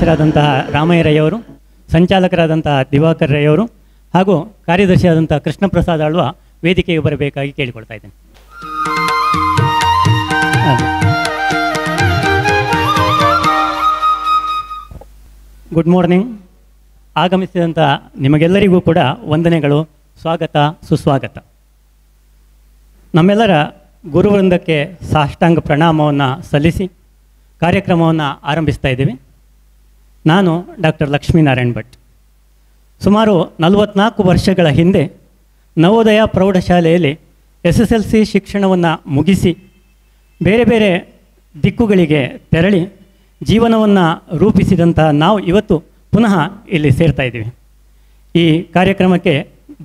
ಅಧ್ಯಕ್ಷರಾದಂತಹ ರಾಮಯ್ಯ ರೈ ಅವರು, ಸಂಚಾಲಕರಾದಂತಹ ದಿವಾಕರ್ ರೈ ಅವರು ಹಾಗೂ ಕಾರ್ಯದರ್ಶಿಯಾದಂತಹ ಕೃಷ್ಣ ಪ್ರಸಾದ್ ಆಳ್ವ ವೇದಿಕೆಗೆ ಬರಬೇಕಾಗಿ ಕೇಳಿಕೊಳ್ತಾ ಇದ್ದೇನೆ. Good morning. ಆಗಮಿಸಿದಂಥ ನಿಮಗೆಲ್ಲರಿಗೂ ಕೂಡ ವಂದನೆಗಳು, ಸ್ವಾಗತ, ಸುಸ್ವಾಗತ. ನಮ್ಮೆಲ್ಲರ ಗುರುವೃಂದಕ್ಕೆ ಸಾಷ್ಟಾಂಗ ಪ್ರಣಾಮವನ್ನು ಸಲ್ಲಿಸಿ ಕಾರ್ಯಕ್ರಮವನ್ನು ಆರಂಭಿಸ್ತಾ ಇದ್ದೀವಿ. ನಾನು ಡಾಕ್ಟರ್ ಲಕ್ಷ್ಮೀನಾರಾಯಣ್ ಭಟ್. ಸುಮಾರು 44 ವರ್ಷಗಳ ಹಿಂದೆ ನವೋದಯ ಪ್ರೌಢಶಾಲೆಯಲ್ಲಿ SSLC ಶಿಕ್ಷಣವನ್ನು ಮುಗಿಸಿ ಬೇರೆ ಬೇರೆ ದಿಕ್ಕುಗಳಿಗೆ ತೆರಳಿ ಜೀವನವನ್ನು ರೂಪಿಸಿದಂತಹ ನಾವು ಇವತ್ತು ಪುನಃ ಇಲ್ಲಿ ಸೇರ್ತಾ ಇದ್ದೀವಿ. ಈ ಕಾರ್ಯಕ್ರಮಕ್ಕೆ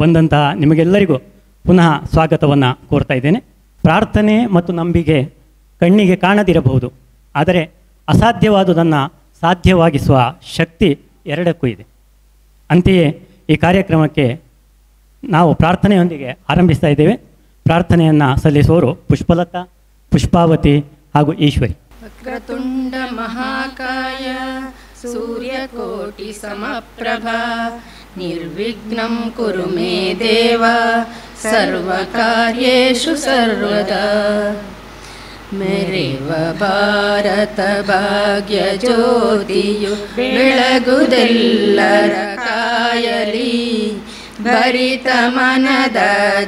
ಬಂದಂತಹ ನಿಮಗೆಲ್ಲರಿಗೂ ಪುನಃ ಸ್ವಾಗತವನ್ನು ಕೋರ್ತಾ ಇದ್ದೇನೆ. ಪ್ರಾರ್ಥನೆ ಮತ್ತು ನಂಬಿಕೆ ಕಣ್ಣಿಗೆ ಕಾಣದಿರಬಹುದು, ಆದರೆ ಅಸಾಧ್ಯವಾದುದನ್ನು ಸಾಧ್ಯವಾಗಿಸುವ ಶಕ್ತಿ ಎರಡಕ್ಕೂ ಇದೆ. ಅಂತೆಯೇ ಈ ಕಾರ್ಯಕ್ರಮಕ್ಕೆ ನಾವು ಪ್ರಾರ್ಥನೆಯೊಂದಿಗೆ ಆರಂಭಿಸ್ತಾ ಇದ್ದೇವೆ. ಪ್ರಾರ್ಥನೆಯನ್ನು ಸಲ್ಲಿಸುವವರು ಪುಷ್ಪಲತಾ, ಪುಷ್ಪಾವತಿ ಹಾಗೂ ಈಶ್ವರಿ. ವಕ್ರತುಂಡ ಮಹಾಕಾಯ ಸೂರ್ಯಕೋಟಿ ಸಮಪ್ರಭಾ ನಿರ್ವಿಘ್ನಂ ಕುರು ಮೇ ದೇವ ಸರ್ವಕಾರ್ಯೇಷು ಸರ್ವದಾ. ಮೆರೆವ ಭಾರತ ಭಾಗ್ಯ ಜ್ಯೋತಿಯು ಬೆಳಗುದೆಲ್ಲರ ಕಾಯಲಿ, ಭರಿತ ಮನದ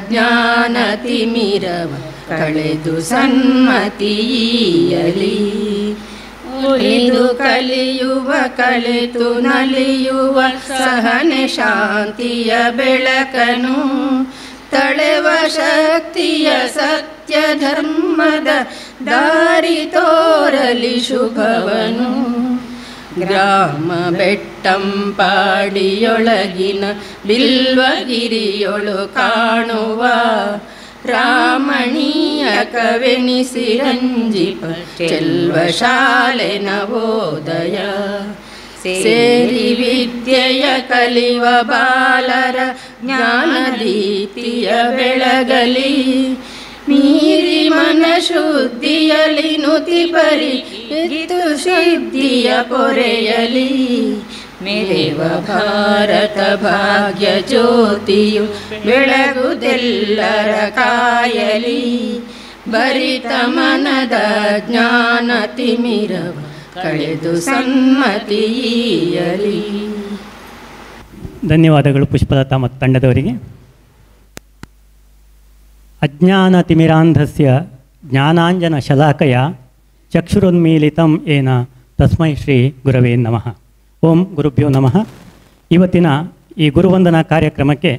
ಜ್ಞಾನ ತಿಮಿರವ ಕಳೆದು ಸನ್ಮತಿಯಲಿ. ಉಳಿದು ಕಲಿಯುವ ಕಳೆತು ನಲಿಯುವ ಸಹನೆ ಶಾಂತಿಯ ಬೆಳಕನು, ತಳೆವ ಶಕ್ತಿಯ ಸತ್ಯ ಧರ್ಮದ ದಾರಿ ತೋರಲಿ ಶುಭವನು. ಗ್ರಾಮ ಬೆಟ್ಟಂಪಾಡಿಯೊಳಗಿನ ಬಿಲ್ವಗಿರಿಯೊಳು ಕಾಣುವ ರಾಮಣೀಯ ಕವೆನಿಸಿರಂಜಿಪ ಚೆಲ್ವ ಶಾಲೆ ನವೋದಯ. ಸೇರಿ ವಿದ್ಯೆಯ ಕಲಿವ ಬಾಲರ ಜ್ಞಾನದೀಪ್ತಿಯ ಬೆಳಗಲಿ, ಮೀರಿ ಮನ ಶುದ್ಧಿಯಲಿ ನುತಿ ಪರಿ ಇತು ಸಿದ್ಧಿಯ ಪೊರೆಯಲಿ. ಮೆರೆವ ಭಾರತ ಭಾಗ್ಯ ಜ್ಯೋತಿಯು ಬೆಳಗುದೆಲ್ಲರ ಕಾಯಲಿ, ಭರಿತ ಮನದ ಜ್ಞಾನ ತಿಮಿರವ ಕಳೆದು ಸನ್ಮತಿಯಲಿ. ಧನ್ಯವಾದಗಳು ಪುಷ್ಪಲತಾ ಮತ್ತು ತಂಡದವರಿಗೆ. ಅಜ್ಞಾನ ತಿಮಿರಾಂಧಸ್ಯ ಜ್ಞಾನಾಂಜನ ಶಲಾಕಯ ಚಕ್ಷುರುನ್ಮೀಲಿತಂ ಏನ ತಸ್ಮೈ ಶ್ರೀ ಗುರವೇ ನಮಃ. ಓಂ ಗುರುಭ್ಯೋ ನಮಃ. ಇವತ್ತಿನ ಈ ಗುರುವಂದನಾ ಕಾರ್ಯಕ್ರಮಕ್ಕೆ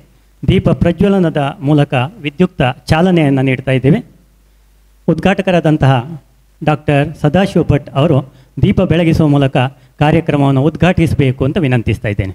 ದೀಪ ಪ್ರಜ್ವಲನದ ಮೂಲಕ ವಿದ್ಯುಕ್ತ ಚಾಲನೆಯನ್ನು ನೀಡ್ತಾ ಇದ್ದೇವೆ. ಉದ್ಘಾಟಕರಾದಂತಹ ಡಾಕ್ಟರ್ ಸದಾಶಿವ ಭಟ್ ಅವರು ದೀಪ ಬೆಳಗಿಸುವ ಮೂಲಕ ಕಾರ್ಯಕ್ರಮವನ್ನು ಉದ್ಘಾಟಿಸಬೇಕು ಅಂತ ವಿನಂತಿಸ್ತಾ ಇದ್ದೇನೆ.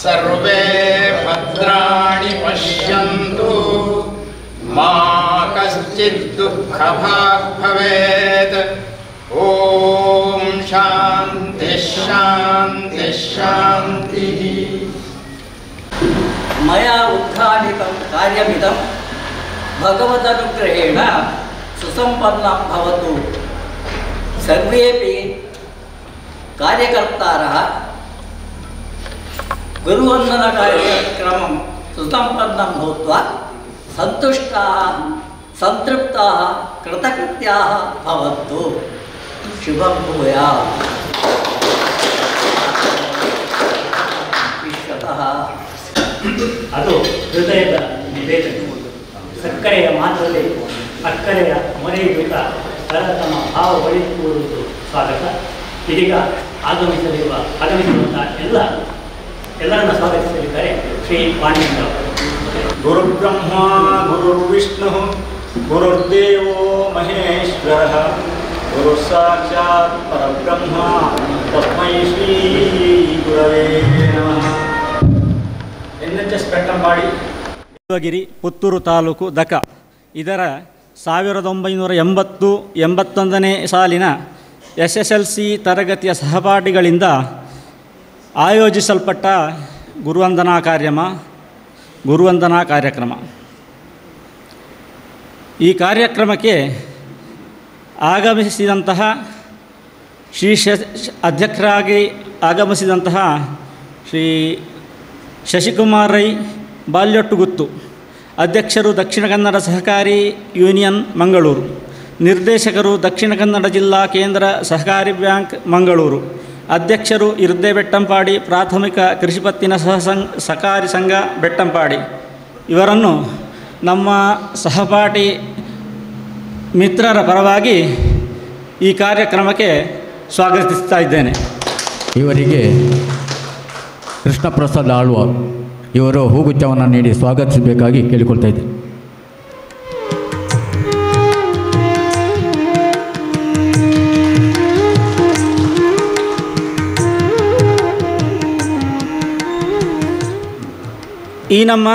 ಸರ್ವೇ ಭದ್ರಾಣಿ ಪಶ್ಯಂತು ಮಾ ಕಶ್ಚಿತ್ ದುಃಖಭಾಗ್ ಭವೇತ್. ಓಂ ಶಾಂತಿ ಶಾಂತಿ ಶಾಂತಿ. ಮಯಾ ಉದ್ಘಾಟಿತಂ ಕಾರ್ಯಮಿದಂ ಭಗವದನುಗ್ರಹೇಣ ಸುಸಂಪನ್ನಂ ಭವತು. ಸರ್ವೇಪಿ ಕಾರ್ಯಕರ್ತಾರಃ ಗುರುವಂದನ ಕಾರ್ಯಕ್ರಮಂ ಸುಸಂಪನ್ನಂ ಭೂತ್ವಾ ಸಂತುಷ್ಟಾಃ ಸಂತೃಪ್ತಾಃ ಕೃತಕೃತ್ಯಾಃ ಭವಂತು. ಶುಭಂ ಭೂಯಾತ್. ವಿಶ್ವತಃ ಅದು ಹೃದಯದ ನಿವೇದನೆ. ಸಕ್ಕರೆಯ ಮಾತ್ರದಲ್ಲಿ ಅಕ್ಕರೆಯ ಮೊರೆಯುತ್ತ ತಮ್ಮ ಭಾವ ಒಳಿಸುವುದು ಸ್ವಾಗತ. ಇದೀಗ ಆಗಮಿಸಿರುವಂಥ ಎಲ್ಲರನ್ನು ಸ್ವಾಗತಿಸಲಿದ್ದಾರೆ ಶ್ರೀ ಪಾಂಡ್ಯಂದ್ರ. ಗುರುಬ್ರಹ್ಮ ಗುರುರ್ವಿಷ್ಣು ಗುರುರ್ದೇವೋ ಮಹೇಶ್ವರ ಗುರು ಸಾಕ್ಷಾತ್ ಪರಬ್ರಹ್ಮ ತಸ್ಮೈ ಶ್ರೀ ಗುರವೇ ನಮಃ. NHS ಬೆಟ್ಟಂಪಾಡಿ, ದೇವಗಿರಿ, ಪುತ್ತೂರು ತಾಲೂಕು, ದಕ. ಇದರ 1980-81ನೇ ಸಾಲಿನ SSLC ತರಗತಿಯ ಸಹಪಾಠಿಗಳಿಂದ ಆಯೋಜಿಸಲ್ಪಟ್ಟ ಗುರುವಂದನಾ ಕಾರ್ಯಕ್ರಮ. ಈ ಕಾರ್ಯಕ್ರಮಕ್ಕೆ ಆಗಮಿಸಿದಂತಹ ಅಧ್ಯಕ್ಷರಾಗಿ ಆಗಮಿಸಿದಂತಹ ಶ್ರೀ ಶಶಿಕುಮಾರ್ ರೈ ಬಾಲ್ಯೊಟ್ಟುಗುತ್ತು, ಅಧ್ಯಕ್ಷರು ದಕ್ಷಿಣ ಕನ್ನಡ ಸಹಕಾರಿ ಯೂನಿಯನ್ ಮಂಗಳೂರು, ನಿರ್ದೇಶಕರು ದಕ್ಷಿಣ ಕನ್ನಡ ಜಿಲ್ಲಾ ಕೇಂದ್ರ ಸಹಕಾರಿ ಬ್ಯಾಂಕ್ ಮಂಗಳೂರು, ಅಧ್ಯಕ್ಷರು ಇರ್ದೆ ಬೆಟ್ಟಂಪಾಡಿ ಪ್ರಾಥಮಿಕ ಕೃಷಿ ಪತ್ತಿನ ಸಹಕಾರಿ ಸಂಘ ಬೆಟ್ಟಂಪಾಡಿ. ಇವರನ್ನು ನಮ್ಮ ಸಹಪಾಠಿ ಮಿತ್ರರ ಪರವಾಗಿ ಈ ಕಾರ್ಯಕ್ರಮಕ್ಕೆ ಸ್ವಾಗತಿಸ್ತಾ ಇದ್ದೇನೆ. ಇವರಿಗೆ ಕೃಷ್ಣ ಪ್ರಸಾದ್ ಆಳ್ವ ಇವರು ಹೂಗುಚ್ಛವನ್ನು ನೀಡಿ ಸ್ವಾಗತಿಸಬೇಕಾಗಿ ಕೇಳಿಕೊಳ್ತಾ ಇದ್ದೇನೆ. ಈ ನಮ್ಮ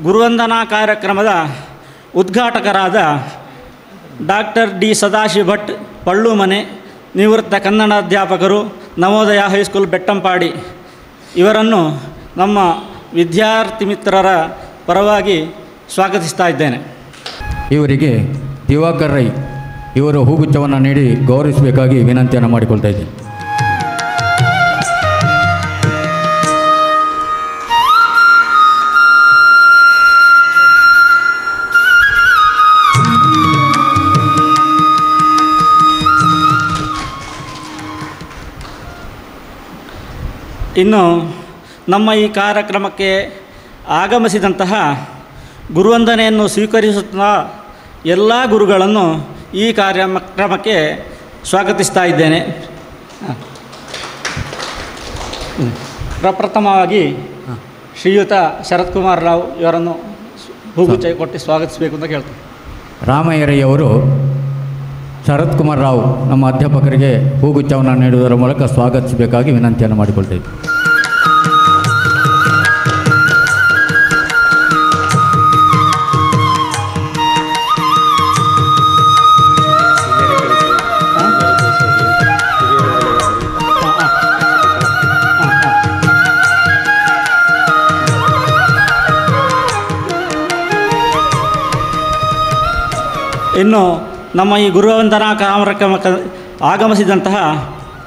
ಗುರುವಂದನಾ ಕಾರ್ಯಕ್ರಮದ ಉದ್ಘಾಟಕರಾದ ಡಾಕ್ಟರ್ ಡಿ ಸದಾಶಿವ ಭಟ್ ಪಳ್ಳುಮನೆ, ನಿವೃತ್ತ ಕನ್ನಡ ಅಧ್ಯಾಪಕರು, ನವೋದಯ ಹೈಸ್ಕೂಲ್ ಬೆಟ್ಟಂಪಾಡಿ. ಇವರನ್ನು ನಮ್ಮ ವಿದ್ಯಾರ್ಥಿ ಮಿತ್ರರ ಪರವಾಗಿ ಸ್ವಾಗತಿಸ್ತಾ ಇದ್ದೇನೆ. ಇವರಿಗೆ ದಿವಾಕರ್ ರೈ ಇವರು ಹೂಗುಚ್ಛವನ್ನು ನೀಡಿ ಗೌರವಿಸಬೇಕಾಗಿ ವಿನಂತಿಯನ್ನು ಮಾಡಿಕೊಳ್ತಾ ಇದ್ದೇನೆ. ಇನ್ನು ನಮ್ಮ ಈ ಕಾರ್ಯಕ್ರಮಕ್ಕೆ ಆಗಮಿಸಿದಂತಹ ಗುರುವಂದನೆಯನ್ನು ಸ್ವೀಕರಿಸುತ್ತಾ ಎಲ್ಲ ಗುರುಗಳನ್ನು ಈ ಕಾರ್ಯಕ್ರಮಕ್ಕೆ ಸ್ವಾಗತಿಸ್ತಾ ಇದ್ದೇನೆ. ಪ್ರಪ್ರಥಮವಾಗಿ ಶ್ರೀಯುತ ಶರತ್ ಕುಮಾರ್ ರಾವ್ ಇವರನ್ನು ಹೂಗುಚ್ಛ ಕೊಟ್ಟು ಸ್ವಾಗತಿಸಬೇಕು ಅಂತ ಕೇಳ್ತಾರೆ. ರಾಮಯ್ಯರಯ್ಯವರು ಶರತ್ ಕುಮಾರ್ ರಾವ್ ನಮ್ಮ ಅಧ್ಯಾಪಕರಿಗೆ ಹೂಗುಚ್ಛವನ್ನು ನೀಡುವುದರ ಮೂಲಕ ಸ್ವಾಗತಿಸಬೇಕಾಗಿ ವಿನಂತಿಯನ್ನು ಮಾಡಿಕೊಳ್ತಾ ಇದ್ದೇವೆ. ಇನ್ನು ನಮ್ಮ ಈ ಗುರುವಂದನಾ ಕಾರ್ಯಕ್ರಮಕ್ಕೆ ಆಗಮಿಸಿದಂತಹ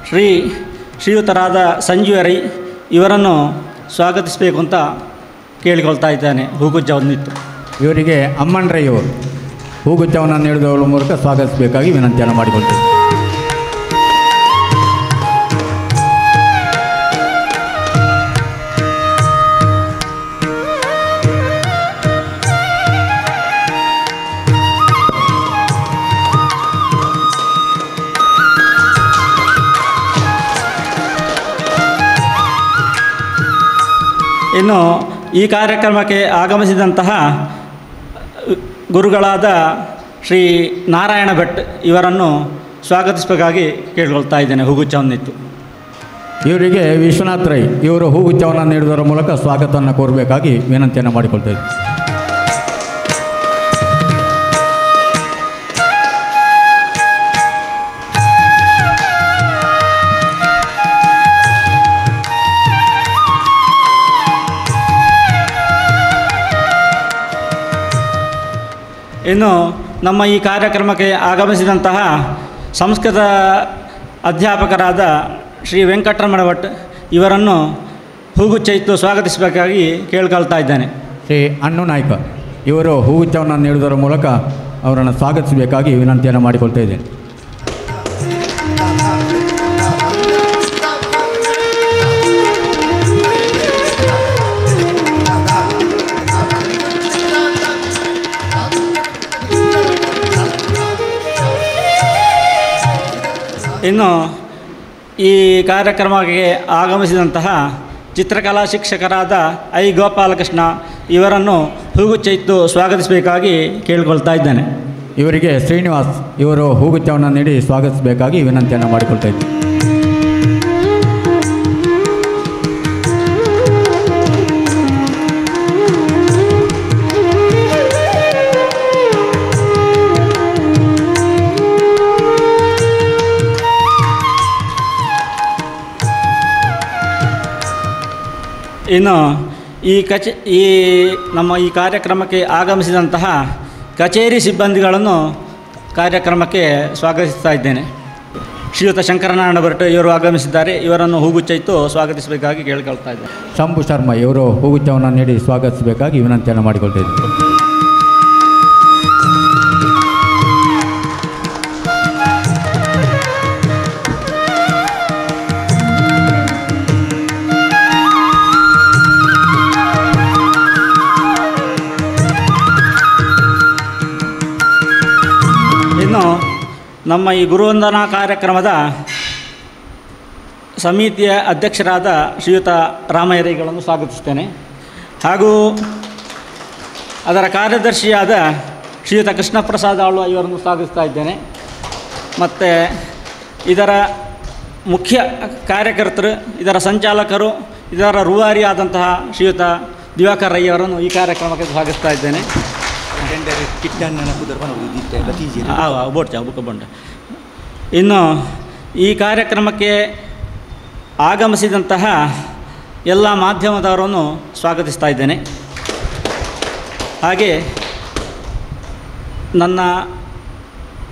ಶ್ರೀಯುತರಾದ ಸಂಜೀವ ರೈ ಇವರನ್ನು ಸ್ವಾಗತಿಸಬೇಕು ಅಂತ ಕೇಳಿಕೊಳ್ತಾ ಇದ್ದಾನೆ. ಹೂಗುಚ್ಛವನ್ನಿತ್ತು ಇವರಿಗೆ ಅಮ್ಮನ್ ರೈ ಅವರು ಹೂಗುಚ್ಛವನ್ನು ನೀಡುವುದರ ಮೂಲಕ ಸ್ವಾಗತಿಸಬೇಕಾಗಿ ವಿನಂತಿಯನ್ನು ಮಾಡಿಕೊಳ್ತೇವೆ. ಇನ್ನು ಈ ಕಾರ್ಯಕ್ರಮಕ್ಕೆ ಆಗಮಿಸಿದಂತಹ ಗುರುಗಳಾದ ಶ್ರೀ ನಾರಾಯಣ ಭಟ್ ಇವರನ್ನು ಸ್ವಾಗತಿಸಬೇಕಾಗಿ ಕೇಳಿಕೊಳ್ತಾ ಇದ್ದೇನೆ. ಹೂಗುಚ್ಛವನ್ನಿತ್ತು ಇವರಿಗೆ ವಿಶ್ವನಾಥ್ ರೈ ಇವರು ಹೂಗುಚ್ಛವನ್ನು ನೀಡುವುದರ ಮೂಲಕ ಸ್ವಾಗತವನ್ನು ಕೋರಬೇಕಾಗಿ ವಿನಂತಿಯನ್ನು ಮಾಡಿಕೊಳ್ತಾ ಇದ್ದೀನಿ. ಇನ್ನು ನಮ್ಮ ಈ ಕಾರ್ಯಕ್ರಮಕ್ಕೆ ಆಗಮಿಸಿದಂತಹ ಸಂಸ್ಕೃತ ಅಧ್ಯಾಪಕರಾದ ಶ್ರೀ ವೆಂಕಟರಮಣ ಭಟ್ ಇವರನ್ನು ಹೂಗುಚ್ಛ ಇತ್ತು ಸ್ವಾಗತಿಸಬೇಕಾಗಿ ಕೇಳ್ಕೊಳ್ತಾ ಇದ್ದೇನೆ. ಶ್ರೀ ಅಣ್ಣು ನಾಯ್ಕ ಇವರು ಹೂಗುಚ್ಛವನ್ನು ನೀಡುವುದರ ಮೂಲಕ ಅವರನ್ನು ಸ್ವಾಗತಿಸಬೇಕಾಗಿ ವಿನಂತಿಯನ್ನು ಮಾಡಿಕೊಳ್ತಾ ಇದ್ದೇನೆ. ಇನ್ನು ಈ ಕಾರ್ಯಕ್ರಮಕ್ಕೆ ಆಗಮಿಸಿದಂತಹ ಚಿತ್ರಕಲಾ ಶಿಕ್ಷಕರಾದ ಐ ಗೋಪಾಲಕೃಷ್ಣ ಇವರನ್ನು ಹೂಗುಚ್ಛ ಇತ್ತು ಸ್ವಾಗತಿಸಬೇಕಾಗಿ ಕೇಳಿಕೊಳ್ತಾ ಇದ್ದೇನೆ. ಇವರಿಗೆ ಶ್ರೀನಿವಾಸ್ ಇವರು ಹೂಗುಚ್ಛವನ್ನು ನೀಡಿ ಸ್ವಾಗತಿಸಬೇಕಾಗಿ ವಿನಂತಿಯನ್ನು ಮಾಡಿಕೊಳ್ತಾ ಇದ್ದೀನಿ. ಇನ್ನು ಈ ನಮ್ಮ ಈ ಕಾರ್ಯಕ್ರಮಕ್ಕೆ ಆಗಮಿಸಿದಂತಹ ಕಚೇರಿ ಸಿಬ್ಬಂದಿಗಳನ್ನು ಕಾರ್ಯಕ್ರಮಕ್ಕೆ ಸ್ವಾಗತಿಸ್ತಾ ಇದ್ದೇನೆ. ಶ್ರೀಯುತ ಶಂಕರನಾರಾಯಣ ಭಟ್ ಇವರು ಆಗಮಿಸಿದ್ದಾರೆ. ಇವರನ್ನು ಹೂಗುಚ್ಛ ಇತ್ತು ಸ್ವಾಗತಿಸಬೇಕಾಗಿ ಕೇಳಿಕೊಳ್ತಾ ಇದ್ದಾರೆ. ಶಂಭು ಶರ್ಮಾ ಇವರು ಹೂಗುಚ್ಛವನ್ನು ನೀಡಿ ಸ್ವಾಗತಿಸಬೇಕಾಗಿ ವಿನಂತಿಯನ್ನು ಮಾಡಿಕೊಳ್ತಾ ಇದ್ದೀನಿ. ನಮ್ಮ ಈ ಗುರುವಂದನಾ ಕಾರ್ಯಕ್ರಮದ ಸಮಿತಿಯ ಅಧ್ಯಕ್ಷರಾದ ಶ್ರೀಯುತ ರಾಮಯ್ಯರೈಗಳನ್ನು ಸ್ವಾಗತಿಸ್ತೇನೆ. ಹಾಗೂ ಅದರ ಕಾರ್ಯದರ್ಶಿಯಾದ ಶ್ರೀಯುತ ಕೃಷ್ಣ ಪ್ರಸಾದ್ ಆಳ್ವ ಇವರನ್ನು ಸ್ವಾಗತಿಸ್ತಾ ಇದ್ದೇನೆ. ಮತ್ತು ಇದರ ಮುಖ್ಯ ಕಾರ್ಯಕರ್ತರು, ಇದರ ಸಂಚಾಲಕರು, ಇದರ ರೂವಾರಿಯಾದಂತಹ ಶ್ರೀಯುತ ದಿವಾಕರ್ ರೈ ಅವರನ್ನು ಈ ಕಾರ್ಯಕ್ರಮಕ್ಕೆ ಸ್ವಾಗತಿಸ್ತಾ ಇದ್ದೇನೆ. ಇನ್ನು ಈ ಕಾರ್ಯಕ್ರಮಕ್ಕೆ ಆಗಮಿಸಿದಂತಹ ಎಲ್ಲ ಮಾಧ್ಯಮದವರನ್ನು ಸ್ವಾಗತಿಸ್ತಾ ಇದ್ದೇನೆ. ಹಾಗೆ ನನ್ನ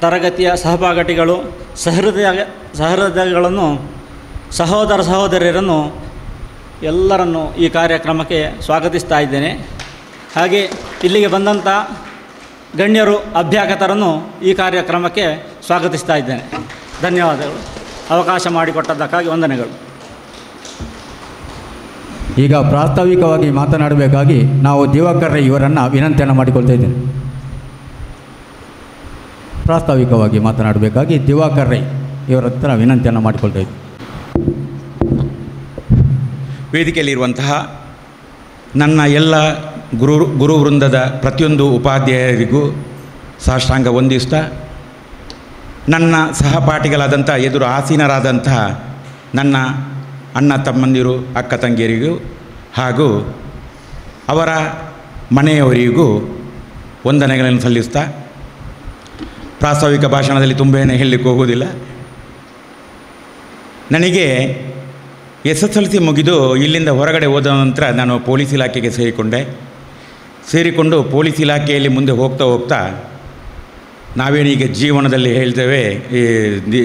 ತರಗತಿಯ ಸಹಪಾಠಿಗಳು, ಸಹೃದಯಗಳನ್ನು, ಸಹೋದರ ಸಹೋದರಿಯರನ್ನು ಎಲ್ಲರನ್ನು ಈ ಕಾರ್ಯಕ್ರಮಕ್ಕೆ ಸ್ವಾಗತಿಸ್ತಾ ಇದ್ದೇನೆ. ಹಾಗೆ ಇಲ್ಲಿಗೆ ಬಂದಂಥ ಗಣ್ಯರು, ಅಭ್ಯಾಗತರನ್ನು ಈ ಕಾರ್ಯಕ್ರಮಕ್ಕೆ ಸ್ವಾಗತಿಸ್ತಾ ಇದ್ದೇನೆ. ಧನ್ಯವಾದಗಳು. ಅವಕಾಶ ಮಾಡಿಕೊಟ್ಟದ್ದಕ್ಕಾಗಿ ವಂದನೆಗಳು. ಈಗ ಪ್ರಾಸ್ತಾವಿಕವಾಗಿ ಮಾತನಾಡಬೇಕಾಗಿ ನಾವು ದಿವಾಕರ್ ರೈ ಇವರನ್ನು ವಿನಂತಿಯನ್ನು ಮಾಡಿಕೊಳ್ತಾ ಇದ್ದೇನೆ. ಪ್ರಾಸ್ತಾವಿಕವಾಗಿ ಮಾತನಾಡಬೇಕಾಗಿ ದಿವಾಕರ್ ರೈ ಇವರ ಹತ್ರ ವಿನಂತಿಯನ್ನು ಮಾಡಿಕೊಳ್ತಾ ಇದ್ದೀನಿ. ವೇದಿಕೆಯಲ್ಲಿರುವಂತಹ ನನ್ನ ಎಲ್ಲ ಗುರುವೃಂದದ ಪ್ರತಿಯೊಂದು ಉಪಾಧ್ಯಾಯರಿಗೂ ಸಾಷ್ಟಾಂಗ ವಂದಿಸ್ತಾ, ನನ್ನ ಸಹಪಾಠಿಗಳಾದಂಥ ಎದುರು ಆಸೀನರಾದಂತಹ ನನ್ನ ಅಣ್ಣ ತಮ್ಮಂದಿರು, ಅಕ್ಕ ತಂಗಿಯರಿಗೂ ಹಾಗೂ ಅವರ ಮನೆಯವರಿಗೂ ವಂದನೆಗಳನ್ನು ಸಲ್ಲಿಸ್ತಾ, ಪ್ರಾಸ್ತಾವಿಕ ಭಾಷಣದಲ್ಲಿ ತುಂಬೇನೇ ಹೇಳಲಿಕ್ಕೆ ಹೋಗುವುದಿಲ್ಲ. ನನಗೆ SSLC ಮುಗಿದು ಇಲ್ಲಿಂದ ಹೊರಗಡೆ ಹೋದ ನಂತರ ನಾನು ಪೊಲೀಸ್ ಇಲಾಖೆಗೆ ಸೇರಿಕೊಂಡು ಪೊಲೀಸ್ ಇಲಾಖೆಯಲ್ಲಿ ಮುಂದೆ ಹೋಗ್ತಾ ಹೋಗ್ತಾ ನಾವೇನೀಗ ಜೀವನದಲ್ಲಿ ಹೇಳ್ತೇವೆ, ಈ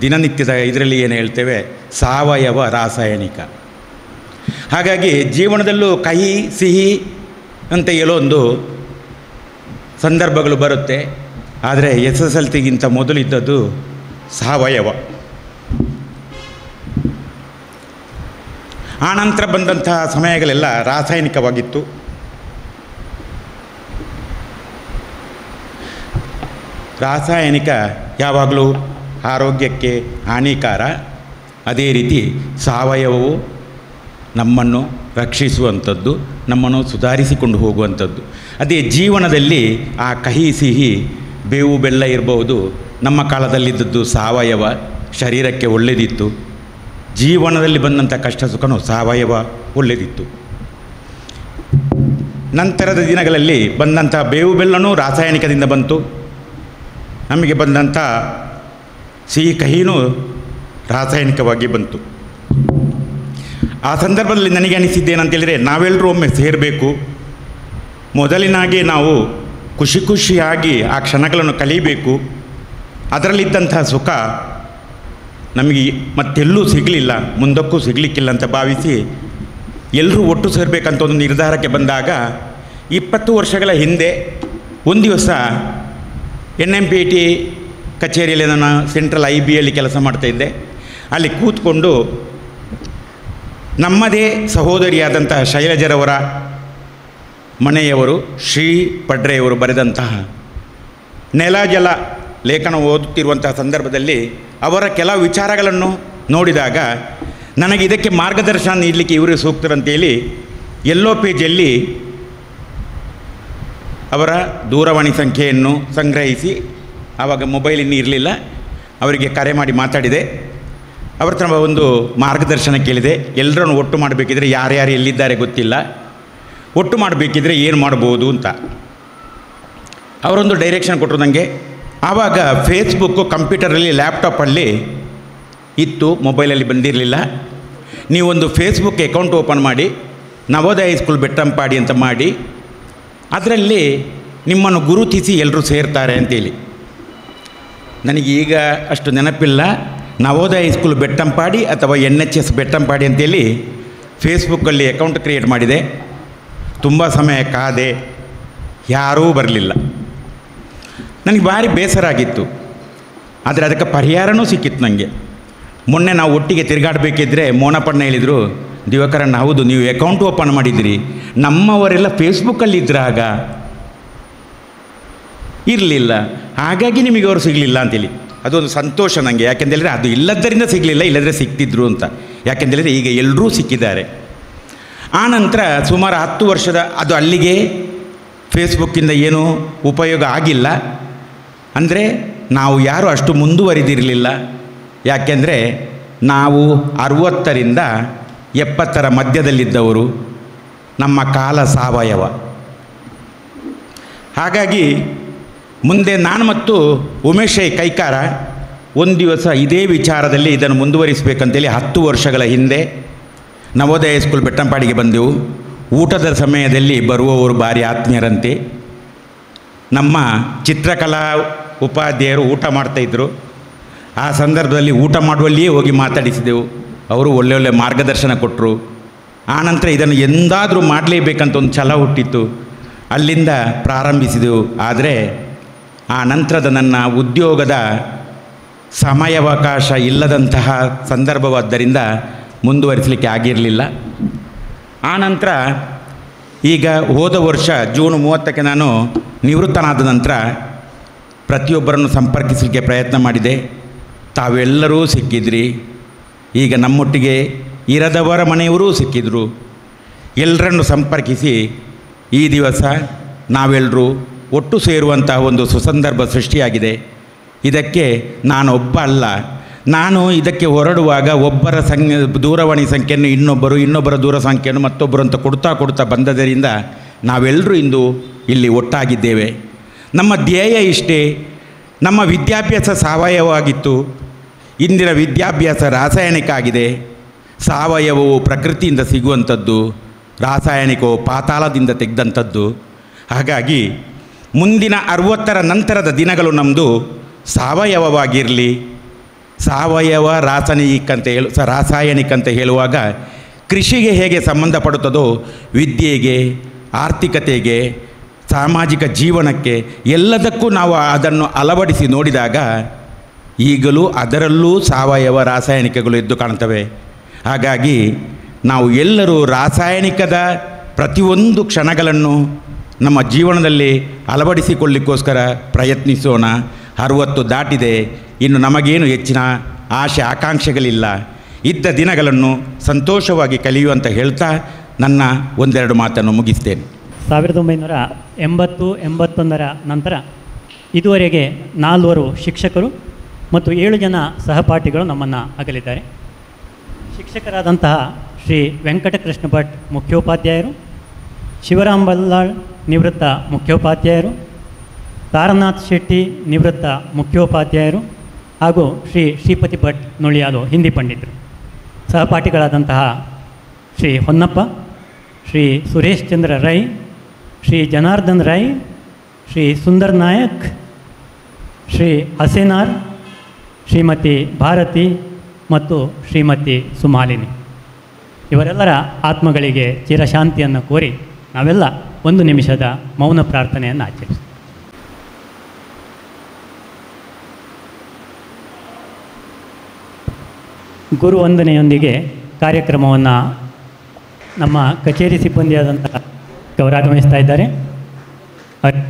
ದಿನನಿತ್ಯದ ಇದರಲ್ಲಿ ಏನು ಹೇಳ್ತೇವೆ, ಸಾವಯವ ರಾಸಾಯನಿಕ. ಹಾಗಾಗಿ ಜೀವನದಲ್ಲೂ ಕಹಿ ಸಿಹಿ ಅಂತ ಹೇಳೋಂದು ಸಂದರ್ಭಗಳು ಬರುತ್ತೆ. ಆದರೆ SSLCಗಿಂತ ಮೊದಲಿದ್ದದ್ದು ಸಾವಯವ. ಆನಂತರ ಬಂದಂತಹ ಸಮಯಗಳೆಲ್ಲ ರಾಸಾಯನಿಕವಾಗಿತ್ತು. ರಾಸಾಯನಿಕ ಯಾವಾಗಲೂ ಆರೋಗ್ಯಕ್ಕೆ ಹಾನಿಕಾರ. ಅದೇ ರೀತಿ ಸಾವಯವವು ನಮ್ಮನ್ನು ರಕ್ಷಿಸುವಂಥದ್ದು, ನಮ್ಮನ್ನು ಸುಧಾರಿಸಿಕೊಂಡು ಹೋಗುವಂಥದ್ದು. ಅದೇ ಜೀವನದಲ್ಲಿ ಆ ಕಹಿ ಸಿಹಿ ಬೇವು ಬೆಲ್ಲ ಇರಬಹುದು. ನಮ್ಮ ಕಾಲದಲ್ಲಿದ್ದದ್ದು ಸಾವಯವ, ಶರೀರಕ್ಕೆ ಒಳ್ಳೆಯದಿತ್ತು. ಜೀವನದಲ್ಲಿ ಬಂದಂಥ ಕಷ್ಟ ಸುಖನೂ ಸಾವಯವ ಒಳ್ಳೆಯದಿತ್ತು. ನಂತರದ ದಿನಗಳಲ್ಲಿ ಬಂದಂಥ ಬೇವು ಬೆಲ್ಲನೂ ರಾಸಾಯನಿಕದಿಂದ ಬಂತು. ನಮಗೆ ಬಂದಂಥ ಸಿಹಿ ಕಹಿನೂ ರಾಸಾಯನಿಕವಾಗಿ ಬಂತು. ಆ ಸಂದರ್ಭದಲ್ಲಿ ನನಗೆ ಅನಿಸಿದ್ದೇನಂತೇಳಿದರೆ, ನಾವೆಲ್ಲರೂ ಒಮ್ಮೆ ಸೇರಬೇಕು, ಮೊದಲಿನಾಗೆ ನಾವು ಖುಷಿ ಖುಷಿಯಾಗಿ ಆ ಕ್ಷಣಗಳನ್ನು ಕಳೀಬೇಕು. ಅದರಲ್ಲಿದ್ದಂಥ ಸುಖ ನಮಗೆ ಮತ್ತೆಲ್ಲೂ ಸಿಗಲಿಲ್ಲ, ಮುಂದಕ್ಕೂ ಸಿಗಲಿಕ್ಕಿಲ್ಲ ಅಂತ ಭಾವಿಸಿ ಎಲ್ಲರೂ ಒಟ್ಟು ಸೇರಬೇಕಂತ ಒಂದು ನಿರ್ಧಾರಕ್ಕೆ ಬಂದಾಗ 20 ವರ್ಷಗಳ ಹಿಂದೆ ಒಂದು ದಿವಸ NMPT ಕಚೇರಿಯಲ್ಲಿ ನಾನು ಸೆಂಟ್ರಲ್ IBಯಲ್ಲಿ ಕೆಲಸ ಮಾಡ್ತಾಯಿದ್ದೆ. ಅಲ್ಲಿ ಕೂತ್ಕೊಂಡು ನಮ್ಮದೇ ಸಹೋದರಿಯಾದಂತಹ ಶೈಲಜರವರ ಮನೆಯವರು ಶ್ರೀ ಪಡ್ರೆಯವರು ಬರೆದಂತಹ ನೆಲ ಜಲ ಲೇಖನ ಓದುತ್ತಿರುವಂತಹ ಸಂದರ್ಭದಲ್ಲಿ ಅವರ ಕೆಲವು ವಿಚಾರಗಳನ್ನು ನೋಡಿದಾಗ ನನಗೆ ಇದಕ್ಕೆ ಮಾರ್ಗದರ್ಶನ ನೀಡಲಿಕ್ಕೆ ಇವರು ಸೂಕ್ತರಂತೇಳಿ ಎಲ್ಲೋ ಪೇಜಲ್ಲಿ ಅವರ ದೂರವಾಣಿ ಸಂಖ್ಯೆಯನ್ನು ಸಂಗ್ರಹಿಸಿ, ಆವಾಗ ಮೊಬೈಲ್ ಇನ್ನೂ ಇರಲಿಲ್ಲ, ಅವರಿಗೆ ಕರೆ ಮಾಡಿ ಮಾತಾಡಿದೆ. ಅವ್ರ ಹತ್ರ ಒಂದು ಮಾರ್ಗದರ್ಶನ ಕೇಳಿದೆ. ಎಲ್ಲರನ್ನು ಒಟ್ಟು ಮಾಡಬೇಕಿದ್ರೆ ಯಾರ್ಯಾರು ಎಲ್ಲಿದ್ದಾರೆ ಗೊತ್ತಿಲ್ಲ, ಒಟ್ಟು ಮಾಡಬೇಕಿದ್ರೆ ಏನು ಮಾಡ್ಬೋದು ಅಂತ ಅವರೊಂದು ಡೈರೆಕ್ಷನ್ ಕೊಟ್ಟರು ನನಗೆ. ಆವಾಗ ಫೇಸ್ಬುಕ್ಕು ಕಂಪ್ಯೂಟರಲ್ಲಿ ಲ್ಯಾಪ್ಟಾಪಲ್ಲಿ ಇತ್ತು, ಮೊಬೈಲಲ್ಲಿ ಬಂದಿರಲಿಲ್ಲ. ನೀವೊಂದು ಫೇಸ್ಬುಕ್ ಅಕೌಂಟ್ ಓಪನ್ ಮಾಡಿ ನವೋದಯ ಹೈಸ್ಕೂಲ್ ಬೆಟ್ಟಂಪಾಡಿ ಅಂತ ಮಾಡಿ ಅದರಲ್ಲಿ ನಿಮ್ಮನ್ನು ಗುರುತಿಸಿ ಎಲ್ಲರೂ ಸೇರ್ತಾರೆ ಅಂತೇಳಿ. ನನಗೀಗ ಅಷ್ಟು ನೆನಪಿಲ್ಲ, ನವೋದಯ ಹೈಸ್ಕೂಲ್ ಬೆಟ್ಟಂಪಾಡಿ ಅಥವಾ NHS ಬೆಟ್ಟಂಪಾಡಿ ಅಂತೇಳಿ ಫೇಸ್ಬುಕ್ಕಲ್ಲಿ ಅಕೌಂಟ್ ಕ್ರಿಯೇಟ್ ಮಾಡಿದೆ. ತುಂಬ ಸಮಯ ಕಾದೆ, ಯಾರೂ ಬರಲಿಲ್ಲ. ನನಗೆ ಭಾರಿ ಬೇಸರ ಆಗಿತ್ತು. ಆದರೆ ಅದಕ್ಕೆ ಪರಿಹಾರನೂ ಸಿಕ್ಕಿತ್ತು ನನಗೆ. ಮೊನ್ನೆ ನಾವು ಒಟ್ಟಿಗೆ ತಿರುಗಾಡಬೇಕಿದ್ರೆ ಮೋನಪ್ಪಣ್ಣ ಹೇಳಿದರು, ದಿವಾಕರಣ್ಣ ಹೌದು ನೀವು ಅಕೌಂಟ್ ಓಪನ್ ಮಾಡಿದಿರಿ, ನಮ್ಮವರೆಲ್ಲ ಫೇಸ್ಬುಕ್ಕಲ್ಲಿದ್ದರು, ಆಗ ಇರಲಿಲ್ಲ, ಹಾಗಾಗಿ ನಿಮಗೆ ಅವರು ಸಿಗಲಿಲ್ಲ ಅಂತೇಳಿ. ಅದೊಂದು ಸಂತೋಷ ನನಗೆ. ಯಾಕೆಂದೇಳಿದರೆ ಅದು ಇಲ್ಲದ್ದರಿಂದ ಸಿಗಲಿಲ್ಲ, ಇಲ್ಲದ್ರೆ ಸಿಗ್ತಿದ್ರು ಅಂತ. ಯಾಕೆಂದೇಳಿದರೆ ಈಗ ಎಲ್ಲರೂ ಸಿಕ್ಕಿದ್ದಾರೆ. ಆನಂತರ ಸುಮಾರು 10 ವರ್ಷದ ಅದು ಅಲ್ಲಿಗೆ ಫೇಸ್ಬುಕ್ಕಿಂದ ಏನೂ ಉಪಯೋಗ ಆಗಿಲ್ಲ. ಅಂದರೆ ನಾವು ಯಾರೂ ಅಷ್ಟು ಮುಂದುವರಿದಿರಲಿಲ್ಲ. ಯಾಕೆಂದರೆ ನಾವು 60ರಿಂದ 70ರ ಮಧ್ಯದಲ್ಲಿದ್ದವರು, ನಮ್ಮ ಕಾಲ ಸಾವಯವ. ಹಾಗಾಗಿ ಮುಂದೆ ನಾನು ಮತ್ತು ಉಮೇಶ್ ಕೈಕಾರ ಒಂದು ದಿವಸ ಇದೇ ವಿಚಾರದಲ್ಲಿ ಇದನ್ನು ಮುಂದುವರಿಸಬೇಕಂತೇಳಿ 10 ವರ್ಷಗಳ ಹಿಂದೆ ನವೋದಯ ಹೈಸ್ಕೂಲ್ ಬೆಟ್ಟಂಪಾಡಿಗೆ ಬಂದೆವು. ಊಟದ ಸಮಯದಲ್ಲಿ ಬರುವವರು ಭಾರಿ ಆತ್ಮೀಯರಂತೆ. ನಮ್ಮ ಚಿತ್ರಕಲಾ ಉಪಾಧ್ಯಾಯರು ಊಟ ಮಾಡ್ತಾಯಿದ್ರು. ಆ ಸಂದರ್ಭದಲ್ಲಿ ಊಟ ಮಾಡುವಲ್ಲಿಯೇ ಹೋಗಿ ಮಾತಾಡಿಸಿದೆವು. ಅವರು ಒಳ್ಳೆ ಮಾರ್ಗದರ್ಶನ ಕೊಟ್ಟರು. ಆನಂತರ ಇದನ್ನು ಎಂದಾದರೂ ಮಾಡಲೇಬೇಕಂತ ಒಂದು ಛಲ ಹುಟ್ಟಿತ್ತು. ಅಲ್ಲಿಂದ ಪ್ರಾರಂಭಿಸಿದೆವು. ಆದರೆ ಆ ನಂತರದ ನನ್ನ ಉದ್ಯೋಗದ ಸಮಯಾವಕಾಶ ಇಲ್ಲದಂತಹ ಸಂದರ್ಭವಾದ್ದರಿಂದ ಮುಂದುವರಿಸಲಿಕ್ಕೆ ಆಗಿರಲಿಲ್ಲ. ಆನಂತರ ಈಗ ಹೋದ ವರ್ಷ ಜೂನ್ 30ಕ್ಕೆ ನಾನು ನಿವೃತ್ತನಾದ ನಂತರ ಪ್ರತಿಯೊಬ್ಬರನ್ನು ಸಂಪರ್ಕಿಸಲಿಕ್ಕೆ ಪ್ರಯತ್ನ ಮಾಡಿದೆ. ತಾವೆಲ್ಲರೂ ಸಿಕ್ಕಿದ್ರಿ. ಈಗ ನಮ್ಮೊಟ್ಟಿಗೆ ಇರದವರ ಮನೆಯವರೂ ಸಿಕ್ಕಿದ್ರು. ಎಲ್ಲರನ್ನು ಸಂಪರ್ಕಿಸಿ ಈ ದಿವಸ ನಾವೆಲ್ಲರೂ ಒಟ್ಟು ಸೇರುವಂತಹ ಒಂದು ಸುಸಂದರ್ಭ ಸೃಷ್ಟಿಯಾಗಿದೆ. ಇದಕ್ಕೆ ನಾನೊಬ್ಬ ಅಲ್ಲ, ನಾನು ಇದಕ್ಕೆ ಹೊರಡುವಾಗ ಒಬ್ಬರ ದೂರವಾಣಿ ಸಂಖ್ಯೆಯನ್ನು ಇನ್ನೊಬ್ಬರ ದೂರ ಸಂಖ್ಯೆಯನ್ನು ಮತ್ತೊಬ್ಬರು ಅಂತ ಕೊಡ್ತಾ ಬಂದದರಿಂದ ನಾವೆಲ್ಲರೂ ಇಂದು ಇಲ್ಲಿ ಒಟ್ಟಾಗಿದ್ದೇವೆ. ನಮ್ಮ ಧ್ಯೇಯ ಇಷ್ಟೇ. ನಮ್ಮ ವಿದ್ಯಾಭ್ಯಾಸ ಸಾವಯವವಾಗಿತ್ತು, ಇಂದಿನ ವಿದ್ಯಾಭ್ಯಾಸ ರಾಸಾಯನಿಕ ಆಗಿದೆ. ಸಾವಯವವು ಪ್ರಕೃತಿಯಿಂದ ಸಿಗುವಂಥದ್ದು, ರಾಸಾಯನಿಕವು ಪಾತಾಳದಿಂದ ತೆಗೆದಂಥದ್ದು. ಹಾಗಾಗಿ ಮುಂದಿನ 60ರ ನಂತರದ ದಿನಗಳು ನಮ್ಮದು ಸಾವಯವವಾಗಿರಲಿ. ಸಾವಯವ ರಾಸಾಯನಿಕ ಅಂತ ಹೇಳುವಾಗ ಕೃಷಿಗೆ ಹೇಗೆ ಸಂಬಂಧಪಡುತ್ತದೋ ವಿದ್ಯೆಗೆ, ಆರ್ಥಿಕತೆಗೆ, ಸಾಮಾಜಿಕ ಜೀವನಕ್ಕೆ ಎಲ್ಲದಕ್ಕೂ ನಾವು ಅದನ್ನು ಅಳವಡಿಸಿ ನೋಡಿದಾಗ ಈಗಲೂ ಅದರಲ್ಲೂ ಸಾವಯವ ರಾಸಾಯನಿಕಗಳು ಎದ್ದು ಕಾಣ್ತವೆ. ಹಾಗಾಗಿ ನಾವು ಎಲ್ಲರೂ ರಾಸಾಯನಿಕದ ಪ್ರತಿಯೊಂದು ಕ್ಷಣಗಳನ್ನು ನಮ್ಮ ಜೀವನದಲ್ಲಿ ಅಳವಡಿಸಿಕೊಳ್ಳಿಕ್ಕೋಸ್ಕರ ಪ್ರಯತ್ನಿಸೋಣ. 60 ದಾಟಿದೆ, ಇನ್ನು ನಮಗೇನು ಹೆಚ್ಚಿನ ಆಶೆ ಆಕಾಂಕ್ಷೆಗಳಿಲ್ಲ. ಇದ್ದ ದಿನಗಳನ್ನು ಸಂತೋಷವಾಗಿ ಕಳೆಯುವಂತ ಹೇಳ್ತಾ ನನ್ನ ಒಂದೆರಡು ಮಾತನ್ನು ಮುಗಿಸ್ತೇನೆ. 1980-81ರ ನಂತರ ಇದುವರೆಗೆ 4 ಶಿಕ್ಷಕರು ಮತ್ತು 7 ಜನ ಸಹಪಾಠಿಗಳು ನಮ್ಮನ್ನು ಅಗಲಿದ್ದಾರೆ. ಶಿಕ್ಷಕರಾದಂತಹ ಶ್ರೀ ವೆಂಕಟಕೃಷ್ಣ ಭಟ್ ಮುಖ್ಯೋಪಾಧ್ಯಾಯರು, ಶಿವರಾಮ್ ಬಲ್ಲಾಳ್ ನಿವೃತ್ತ ಮುಖ್ಯೋಪಾಧ್ಯಾಯರು, ತಾರನಾಥ್ ಶೆಟ್ಟಿ ನಿವೃತ್ತ ಮುಖ್ಯೋಪಾಧ್ಯಾಯರು ಹಾಗೂ ಶ್ರೀಪತಿ ಭಟ್ ನುಳಿಯಾಲು ಹಿಂದಿ ಪಂಡಿತರು. ಸಹಪಾಠಿಗಳಾದಂತಹ ಶ್ರೀ ಹೊನ್ನಪ್ಪ, ಶ್ರೀ ಸುರೇಶ್ ಚಂದ್ರ ರೈ, ಶ್ರೀ ಜನಾರ್ದನ್ ರೈ, ಶ್ರೀ ಸುಂದರ್ ನಾಯಕ್, ಶ್ರೀ ಹಸೇನಾರ್, ಶ್ರೀಮತಿ ಭಾರತಿ ಮತ್ತು ಶ್ರೀಮತಿ ಸುಮಾಲಿನಿ ಇವರೆಲ್ಲರ ಆತ್ಮಗಳಿಗೆ ಚಿರಶಾಂತಿಯನ್ನು ಕೋರಿ ನಾವೆಲ್ಲ 1 ನಿಮಿಷದ ಮೌನ ಪ್ರಾರ್ಥನೆಯನ್ನು ಆಚರಿಸ್ತೀವಿ. ಗುರು ವಂದನೆಯೊಂದಿಗೆ ಕಾರ್ಯಕ್ರಮವನ್ನು ನಮ್ಮ ಕಚೇರಿ ಸಿಬ್ಬಂದಿಯಾದಂತಹ ಅವರು ಆಗಮಿಸ್ತಾ ಇದ್ದಾರೆ.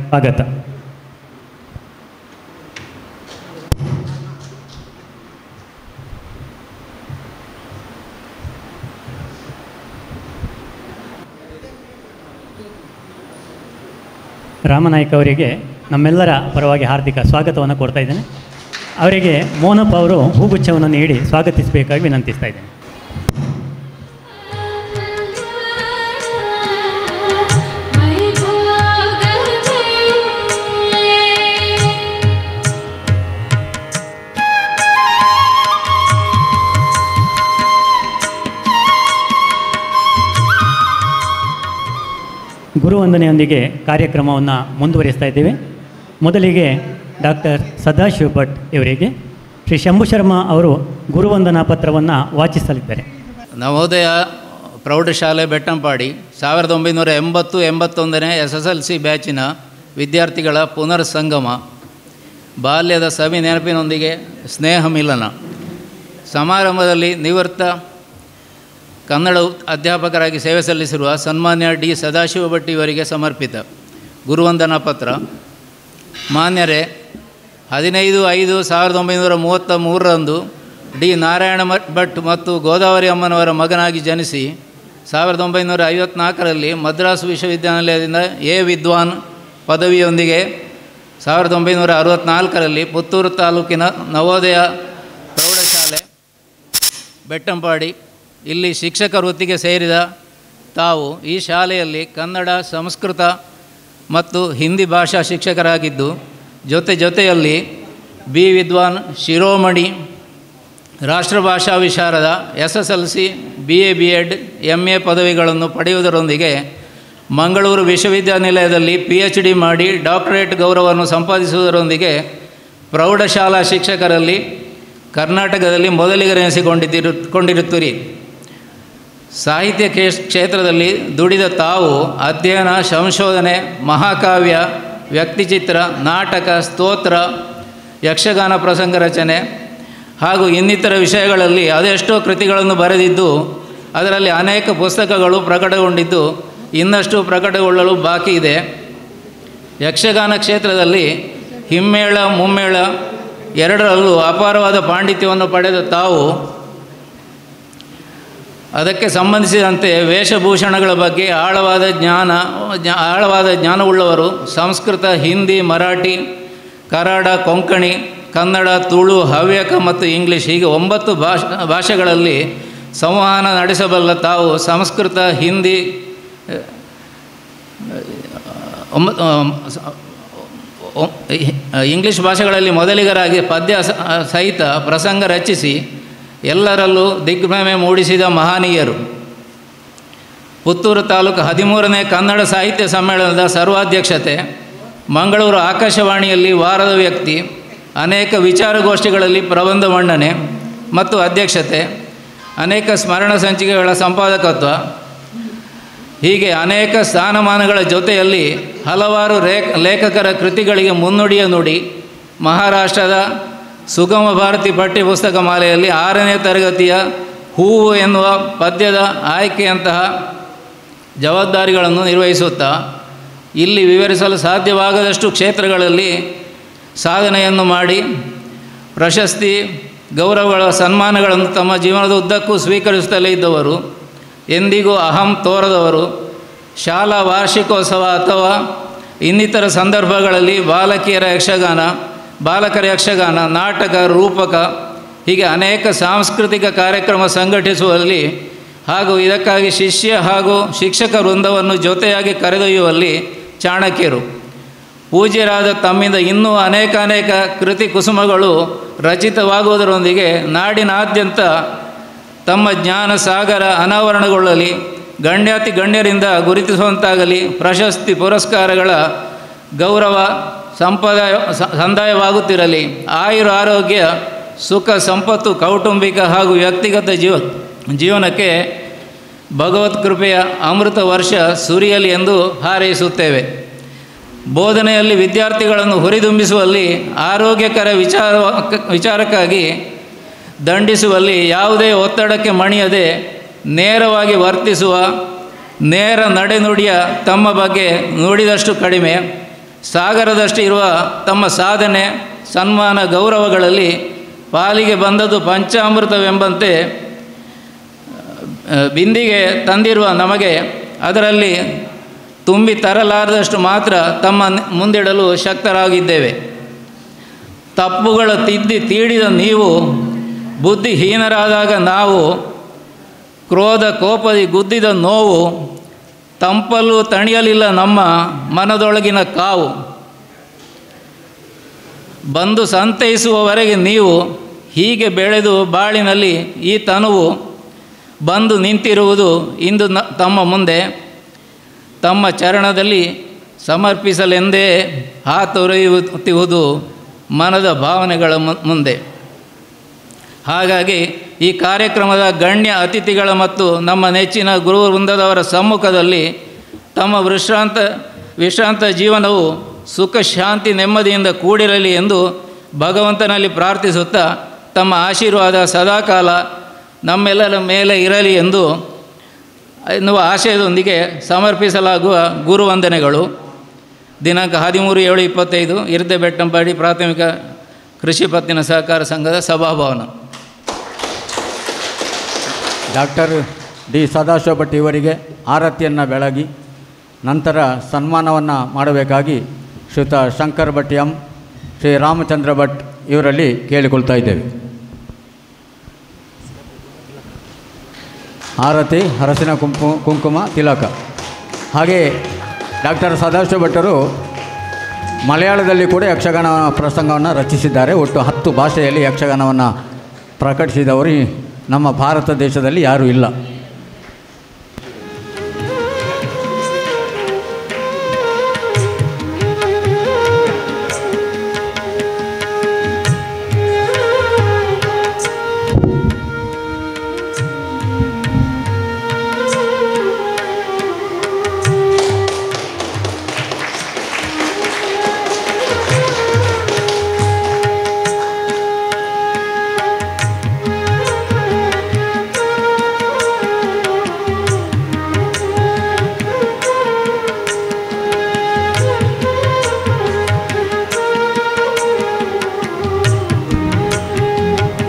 ಸ್ವಾಗತ. ರಾಮನಾಯ್ಕ ಅವರಿಗೆ ನಮ್ಮೆಲ್ಲರ ಪರವಾಗಿ ಹಾರ್ದಿಕ ಸ್ವಾಗತವನ್ನು ಕೊಡ್ತಾ ಇದ್ದೇನೆ. ಅವರಿಗೆ ಮೋನಪ್ಪ ಅವರು ಹೂಗುಚ್ಛವನ್ನು ನೀಡಿ ಸ್ವಾಗತಿಸಬೇಕಾಗಿ ವಿನಂತಿಸ್ತಾ ಇದ್ದೇನೆ. ಗುರುವಂದನೆಯೊಂದಿಗೆ ಕಾರ್ಯಕ್ರಮವನ್ನು ಮುಂದುವರಿಸ್ತಾ ಇದ್ದೇವೆ. ಮೊದಲಿಗೆ ಡಾಕ್ಟರ್ ಸದಾಶಿವ ಭಟ್ ಇವರಿಗೆ ಶ್ರೀ ಶಂಭು ಶರ್ಮಾ ಅವರು ಗುರುವಂದನಾ ಪತ್ರವನ್ನು ವಾಚಿಸಲಿದ್ದಾರೆ. ನವೋದಯ ಪ್ರೌಢಶಾಲೆ ಬೆಟ್ಟಂಪಾಡಿ 1980-81ನೇ SSLC ಬ್ಯಾಚಿನ ವಿದ್ಯಾರ್ಥಿಗಳ ಪುನರ್ ಸಂಗಮ, ಬಾಲ್ಯದ ಸವಿ ನೆನಪಿನೊಂದಿಗೆ ಸ್ನೇಹ ಮಿಲನ ಸಮಾರಂಭದಲ್ಲಿ ನಿವೃತ್ತ ಕನ್ನಡ ಅಧ್ಯಾಪಕರಾಗಿ ಸೇವೆ ಸಲ್ಲಿಸಿರುವ ಸನ್ಮಾನ್ಯ ಡಿ ಸದಾಶಿವ ಭಟ್ ಇವರಿಗೆ ಸಮರ್ಪಿತ ಗುರುವಂದನಾ ಪತ್ರ. ಮಾನ್ಯರೇ, 15/5/1933ರಂದು ಡಿ ನಾರಾಯಣ ಭಟ್ ಮತ್ತು ಗೋದಾವರಿ ಅಮ್ಮನವರ ಮಗನಾಗಿ ಜನಿಸಿ 1954ರಲ್ಲಿ ಮದ್ರಾಸ್ ವಿಶ್ವವಿದ್ಯಾನಿಲಯದಿಂದ ವಿದ್ವಾನ್ ಪದವಿಯೊಂದಿಗೆ 1964ರಲ್ಲಿ ಪುತ್ತೂರು ತಾಲೂಕಿನ ನವೋದಯ ಪ್ರೌಢಶಾಲೆ ಬೆಟ್ಟಂಪಾಡಿ ಇಲ್ಲಿ ಶಿಕ್ಷಕ ವೃತ್ತಿಗೆ ಸೇರಿದ ತಾವು ಈ ಶಾಲೆಯಲ್ಲಿ ಕನ್ನಡ, ಸಂಸ್ಕೃತ ಮತ್ತು ಹಿಂದಿ ಭಾಷಾ ಶಿಕ್ಷಕರಾಗಿದ್ದು ಜೊತೆಯಲ್ಲಿ ಬಿ ವಿದ್ವಾನ್, Shiromani, ರಾಷ್ಟ್ರಭಾಷಾ ವಿಶಾರದ, SSLC, BA B.Ed, MA ಪದವಿಗಳನ್ನು ಪಡೆಯುವುದರೊಂದಿಗೆ ಮಂಗಳೂರು ವಿಶ್ವವಿದ್ಯಾನಿಲಯದಲ್ಲಿ PhD ಮಾಡಿ ಡಾಕ್ಟರೇಟ್ ಗೌರವವನ್ನು ಸಂಪಾದಿಸುವುದರೊಂದಿಗೆ ಪ್ರೌಢಶಾಲಾ ಶಿಕ್ಷಕರಲ್ಲಿ ಕರ್ನಾಟಕದಲ್ಲಿ ಮೊದಲಿಗರೆನಿಸಿಕೊಂಡಿರುತ್ತೀರಿ. ಸಾಹಿತ್ಯ ಕ್ಷೇತ್ರದಲ್ಲಿ ದುಡಿದ ತಾವು ಅಧ್ಯಯನ, ಸಂಶೋಧನೆ, ಮಹಾಕಾವ್ಯ, ವ್ಯಕ್ತಿಚಿತ್ರ, ನಾಟಕ, ಸ್ತೋತ್ರ, ಯಕ್ಷಗಾನ ಪ್ರಸಂಗ ರಚನೆ ಹಾಗೂ ಇನ್ನಿತರ ವಿಷಯಗಳಲ್ಲಿ ಅದೆಷ್ಟೋ ಕೃತಿಗಳನ್ನು ಬರೆದಿದ್ದು ಅದರಲ್ಲಿ ಅನೇಕ ಪುಸ್ತಕಗಳು ಪ್ರಕಟಗೊಂಡಿದ್ದು ಇನ್ನಷ್ಟು ಪ್ರಕಟಗೊಳ್ಳಲು ಬಾಕಿ ಇದೆ. ಯಕ್ಷಗಾನ ಕ್ಷೇತ್ರದಲ್ಲಿ ಹಿಮ್ಮೇಳ, ಮುಮ್ಮೇಳ ಎರಡರಲ್ಲೂ ಅಪಾರವಾದ ಪಾಂಡಿತ್ಯವನ್ನು ಪಡೆದ ತಾವು ಅದಕ್ಕೆ ಸಂಬಂಧಿಸಿದಂತೆ ವೇಷಭೂಷಣಗಳ ಬಗ್ಗೆ ಆಳವಾದ ಜ್ಞಾನವುಳ್ಳವರು. ಸಂಸ್ಕೃತ, ಹಿಂದಿ, ಮರಾಠಿ, ಕನ್ನಡ, ಕೊಂಕಣಿ, ಕನ್ನಡ, ತುಳು, ಹವ್ಯಕ ಮತ್ತು ಇಂಗ್ಲೀಷ್ ಹೀಗೆ 9 ಭಾಷೆಗಳಲ್ಲಿ ಸಂವಹನ ನಡೆಸಬಲ್ಲ ತಾವು ಸಂಸ್ಕೃತ, ಹಿಂದಿ, ಇಂಗ್ಲೀಷ್ ಭಾಷೆಗಳಲ್ಲಿ ಮೊದಲಿಗರಾಗಿ ಪದ್ಯ ಸಹಿತ ಪ್ರಸಂಗ ರಚಿಸಿ ಎಲ್ಲರಲ್ಲೂ ದಿಗ್ಭ್ರಮೆ ಮೂಡಿಸಿದ ಮಹನೀಯರು. ಪುತ್ತೂರು ತಾಲೂಕು 13ನೇ ಕನ್ನಡ ಸಾಹಿತ್ಯ ಸಮ್ಮೇಳನದ ಸರ್ವಾಧ್ಯಕ್ಷತೆ, ಮಂಗಳೂರು ಆಕಾಶವಾಣಿಯಲ್ಲಿ ವಾರದ ವ್ಯಕ್ತಿ, ಅನೇಕ ವಿಚಾರಗೋಷ್ಠಿಗಳಲ್ಲಿ ಪ್ರಬಂಧ ಮಂಡನೆ ಮತ್ತು ಅಧ್ಯಕ್ಷತೆ, ಅನೇಕ ಸ್ಮರಣ ಸಂಚಿಕೆಗಳ ಸಂಪಾದಕತ್ವ ಹೀಗೆ ಅನೇಕ ಸ್ಥಾನಮಾನಗಳ ಜೊತೆಯಲ್ಲಿ ಹಲವಾರು ಲೇಖಕರ ಕೃತಿಗಳಿಗೆ ಮುನ್ನುಡಿಯ ನುಡಿ. ಮಹಾರಾಷ್ಟ್ರದ ಸುಗಮ ಭಾರತಿ ಪಠ್ಯಪುಸ್ತಕ ಮಾಲೆಯಲ್ಲಿ 6ನೇ ತರಗತಿಯ ಹೂವು ಎನ್ನುವ ಪದ್ಯದ ಆಯ್ಕೆಯಂತಹ ಜವಾಬ್ದಾರಿಗಳನ್ನು ನಿರ್ವಹಿಸುತ್ತಾ ಇಲ್ಲಿ ವಿವರಿಸಲು ಸಾಧ್ಯವಾಗದಷ್ಟು ಕ್ಷೇತ್ರಗಳಲ್ಲಿ ಸಾಧನೆಯನ್ನು ಮಾಡಿ ಪ್ರಶಸ್ತಿ, ಗೌರವಗಳ, ಸನ್ಮಾನಗಳನ್ನು ತಮ್ಮ ಜೀವನದ ಉದ್ದಕ್ಕೂ ಸ್ವೀಕರಿಸುತ್ತಲೇ ಇದ್ದವರು. ಎಂದಿಗೂ ಅಹಂ ತೋರದವರು. ಶಾಲಾ ವಾರ್ಷಿಕೋತ್ಸವ ಅಥವಾ ಇನ್ನಿತರ ಸಂದರ್ಭಗಳಲ್ಲಿ ಬಾಲಕರ ಯಕ್ಷಗಾನ, ನಾಟಕ, ರೂಪಕ ಹೀಗೆ ಅನೇಕ ಸಾಂಸ್ಕೃತಿಕ ಕಾರ್ಯಕ್ರಮ ಸಂಘಟಿಸುವಲ್ಲಿ ಹಾಗೂ ಇದಕ್ಕಾಗಿ ಶಿಷ್ಯ ಹಾಗೂ ಶಿಕ್ಷಕ ವೃಂದವನ್ನು ಜೊತೆಯಾಗಿ ಕರೆದೊಯ್ಯುವಲ್ಲಿ ಚಾಣಕ್ಯರು. ಪೂಜ್ಯರಾದ ತಮ್ಮಿಂದ ಇನ್ನೂ ಅನೇಕ ಕೃತಿ ಕುಸುಮಗಳು ರಚಿತವಾಗುವುದರೊಂದಿಗೆ ನಾಡಿನಾದ್ಯಂತ ತಮ್ಮ ಜ್ಞಾನ ಸಾಗರ ಅನಾವರಣಗೊಳ್ಳಲಿ, ಗಣ್ಯಾತಿ ಗಣ್ಯರಿಂದ ಗುರುತಿಸುವಂತಾಗಲಿ, ಪ್ರಶಸ್ತಿ ಪುರಸ್ಕಾರಗಳ ಗೌರವ ಸಂದಾಯವಾಗುತ್ತಿರಲಿ. ಆಯುರ ಆರೋಗ್ಯ ಸುಖ ಸಂಪತ್ತು ಕೌಟುಂಬಿಕ ಹಾಗೂ ವ್ಯಕ್ತಿಗತ ಜೀವನಕ್ಕೆ ಭಗವತ್ ಕೃಪೆಯ ಅಮೃತ ವರ್ಷ ಸುರಿಯಲಿ ಎಂದು ಹಾರೈಸುತ್ತೇವೆ. ಬೋಧನೆಯಲ್ಲಿ ವಿದ್ಯಾರ್ಥಿಗಳನ್ನು ಹುರಿದುಂಬಿಸುವಲ್ಲಿ, ಆರೋಗ್ಯಕರ ವಿಚಾರಕ್ಕಾಗಿ ದಂಡಿಸುವಲ್ಲಿ ಯಾವುದೇ ಒತ್ತಡಕ್ಕೆ ಮಣಿಯದೆ ನೇರವಾಗಿ ವರ್ತಿಸುವ ನೇರ ನಡೆನುಡಿಯ ತಮ್ಮ ಬಗ್ಗೆ ನುಡಿದಷ್ಟು ಕಡಿಮೆ, ಸಾಗರದಷ್ಟು ಇರುವ ತಮ್ಮ ಸಾಧನೆ ಸನ್ಮಾನ ಗೌರವಗಳಲ್ಲಿ ಪಾಲಿಗೆ ಬಂದದ್ದು ಪಂಚಾಮೃತವೆಂಬಂತೆ ಬಿಂದಿಗೆ ತಂದಿರುವ ನಮಗೆ ಅದರಲ್ಲಿ ತುಂಬಿ ತರಲಾರದಷ್ಟು ಮಾತ್ರ ತಮ್ಮ ಮುಂದಿಡಲು ಶಕ್ತರಾಗಿದ್ದೇವೆ. ತಪ್ಪುಗಳ ತೀಡಿದ ನೀವು, ಬುದ್ಧಿಹೀನರಾದಾಗ ನಾವು, ಕ್ರೋಧ ಕೋಪದಿ ಗುದ್ದಿದ ನೋವು, ತಂಪಲ್ಲೂ ತಣಿಯಲಿಲ್ಲ ನಮ್ಮ ಮನದೊಳಗಿನ ಕಾವು. ಬಂದು ಸಂತೈಸುವವರೆಗೆ ನೀವು, ಹೀಗೆ ಬೆಳೆದು ಬಾಳಿನಲ್ಲಿ ಈ ತನುವು ಬಂದು ನಿಂತಿರುವುದು ಇಂದು ತಮ್ಮ ಮುಂದೆ. ತಮ್ಮ ಚರಣದಲ್ಲಿ ಸಮರ್ಪಿಸಲೆಂದೇ ಹಾತೊರೆಯುತ್ತಿರುವುದು ಮನದ ಭಾವನೆಗಳ ಮುಂದೆ. ಹಾಗಾಗಿ ಈ ಕಾರ್ಯಕ್ರಮದ ಗಣ್ಯ ಅತಿಥಿಗಳ ಮತ್ತು ನಮ್ಮ ನೆಚ್ಚಿನ ಗುರು ವೃಂದದವರ ಸಮ್ಮುಖದಲ್ಲಿ ತಮ್ಮ ವಿಶ್ರಾಂತ ಜೀವನವು ಸುಖ ಶಾಂತಿ ನೆಮ್ಮದಿಯಿಂದ ಕೂಡಿರಲಿ ಎಂದು ಭಗವಂತನಲ್ಲಿ ಪ್ರಾರ್ಥಿಸುತ್ತಾ ತಮ್ಮ ಆಶೀರ್ವಾದ ಸದಾಕಾಲ ನಮ್ಮೆಲ್ಲರ ಮೇಲೆ ಇರಲಿ ಎನ್ನುವ ಆಶಯದೊಂದಿಗೆ ಸಮರ್ಪಿಸಲಾಗುವ ಗುರುವಂದನೆಗಳು. ದಿನಾಂಕ 13/7/25 ಇರ್ದೆಬೆಟ್ಟಂಪಾಡಿ ಪ್ರಾಥಮಿಕ ಕೃಷಿ ಪತ್ತಿನ ಸಹಕಾರ ಸಂಘದ ಸಭಾಭವನ. ಡಾಕ್ಟರ್ ಡಿ ಸದಾಶಿವ ಭಟ್ ಇವರಿಗೆ ಆರತಿಯನ್ನು ಬೆಳಗಿ ನಂತರ ಸನ್ಮಾನವನ್ನು ಮಾಡಬೇಕಾಗಿ ಶ್ರೀಯುತ ಶಂಕರ್ ಭಟ್ ಎಂ, ಶ್ರೀ ರಾಮಚಂದ್ರ ಭಟ್ ಇವರಲ್ಲಿ ಕೇಳಿಕೊಳ್ತಾ ಇದ್ದೇವೆ. ಆರತಿ, ಹರಸಿನ ಕುಂಕುಮ, ತಿಲಕ. ಹಾಗೆ ಡಾಕ್ಟರ್ ಸದಾಶಿವ ಭಟ್ಟರು ಮಲಯಾಳದಲ್ಲಿ ಕೂಡ ಯಕ್ಷಗಾನ ಪ್ರಸಂಗವನ್ನು ರಚಿಸಿದ್ದಾರೆ. ಒಟ್ಟು 10 ಭಾಷೆಯಲ್ಲಿ ಯಕ್ಷಗಾನವನ್ನು ಪ್ರಕಟಿಸಿದವರು ನಮ್ಮ ಭಾರತ ದೇಶದಲ್ಲಿ ಯಾರೂ ಇಲ್ಲ.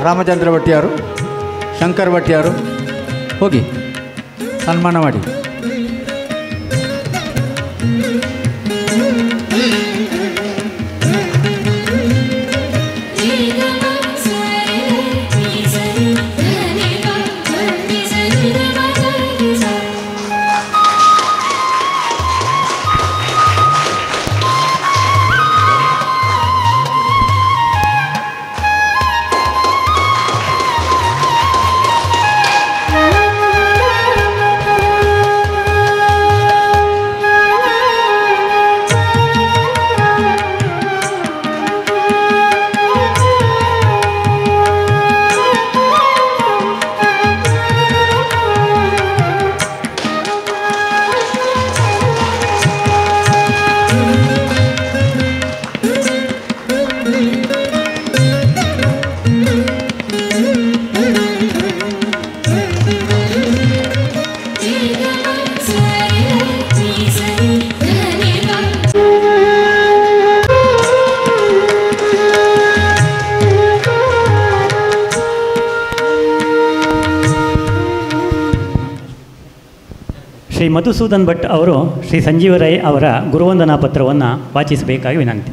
ರಾಮಚಂದ್ರ ಭಟ್ಟಿಯಾರು, ಶಂಕರ್ ಭಟ್ಟಿಯಾರು ಹೋಗಿ ಸನ್ಮಾನ ಮಾಡಿ. ಶ್ರೀ ಮಧುಸೂದನ್ ಭಟ್ ಅವರು ಶ್ರೀ ಸಂಜೀವ ರೈ ಅವರ ಗುರುವಂದನಾ ಪತ್ರವನ್ನು ವಾಚಿಸಬೇಕಾಗಿ ವಿನಂತಿ.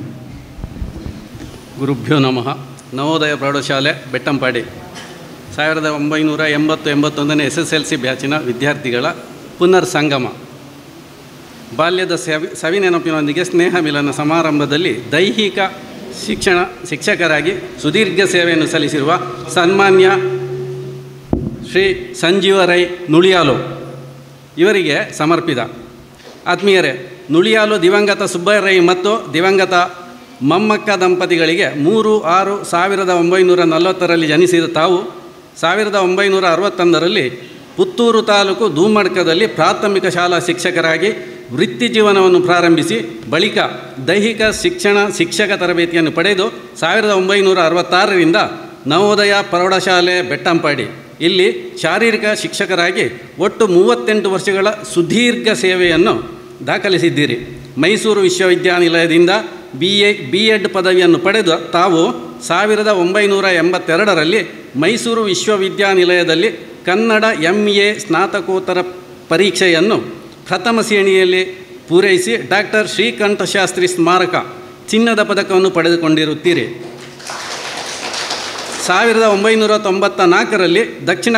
ಗುರುಭ್ಯೋ ನಮಃ. ನವೋದಯ ಪ್ರೌಢಶಾಲೆ ಬೆಟ್ಟಂಪಾಡಿ 1980-81 SSLC ಬ್ಯಾಚಿನ ವಿದ್ಯಾರ್ಥಿಗಳ ಪುನರ್ ಸಂಗಮ. ಬಾಲ್ಯದ ಸವಿನೆನಪಿನೊಂದಿಗೆ ಸ್ನೇಹ ಮಿಲನ ಸಮಾರಂಭದಲ್ಲಿ ದೈಹಿಕ ಶಿಕ್ಷಕರಾಗಿ ಸುದೀರ್ಘ ಸೇವೆಯನ್ನು ಸಲ್ಲಿಸಿರುವ ಸನ್ಮಾನ್ಯ ಶ್ರೀ ಸಂಜೀವ ರೈ ನುಳಿಯಾಲು ಇವರಿಗೆ ಸಮರ್ಪಿತ. ಆತ್ಮೀಯರೇ, ನುಳಿಯಾಲು ದಿವಂಗತ ಸುಬ್ಬರೈ ಮತ್ತು ದಿವಂಗತ ಮಮ್ಮಕ್ಕ ದಂಪತಿಗಳಿಗೆ 3/6/1940 ಜನಿಸಿದ ತಾವು 1961 ಪುತ್ತೂರು ತಾಲೂಕು ಧೂಮಡ್ಕದಲ್ಲಿ ಪ್ರಾಥಮಿಕ ಶಾಲಾ ಶಿಕ್ಷಕರಾಗಿ ವೃತ್ತಿ ಜೀವನವನ್ನು ಪ್ರಾರಂಭಿಸಿ ಬಳಿಕ ದೈಹಿಕ ಶಿಕ್ಷಕ ತರಬೇತಿಯನ್ನು ಪಡೆದು 1966 ನವೋದಯ ಪ್ರೌಢಶಾಲೆ ಬೆಟ್ಟಂಪಾಡಿ ಇಲ್ಲಿ ಶಾರೀರಿಕ ಶಿಕ್ಷಕರಾಗಿ ಒಟ್ಟು 38 ವರ್ಷಗಳ ಸುದೀರ್ಘ ಸೇವೆಯನ್ನು ದಾಖಲಿಸಿದ್ದೀರಿ. ಮೈಸೂರು ವಿಶ್ವವಿದ್ಯಾನಿಲಯದಿಂದ BEd ಪದವಿಯನ್ನು ಪಡೆದ ತಾವು 1982 ಮೈಸೂರು ವಿಶ್ವವಿದ್ಯಾನಿಲಯದಲ್ಲಿ ಕನ್ನಡ MA ಸ್ನಾತಕೋತ್ತರ ಪರೀಕ್ಷೆಯನ್ನು ಪ್ರಥಮ ಶ್ರೇಣಿಯಲ್ಲಿ ಪೂರೈಸಿ ಡಾಕ್ಟರ್ ಶ್ರೀಕಂಠಶಾಸ್ತ್ರಿ ಸ್ಮಾರಕ ಚಿನ್ನದ ಪದಕವನ್ನು ಪಡೆದುಕೊಂಡಿರುತ್ತೀರಿ. 1994 ದಕ್ಷಿಣ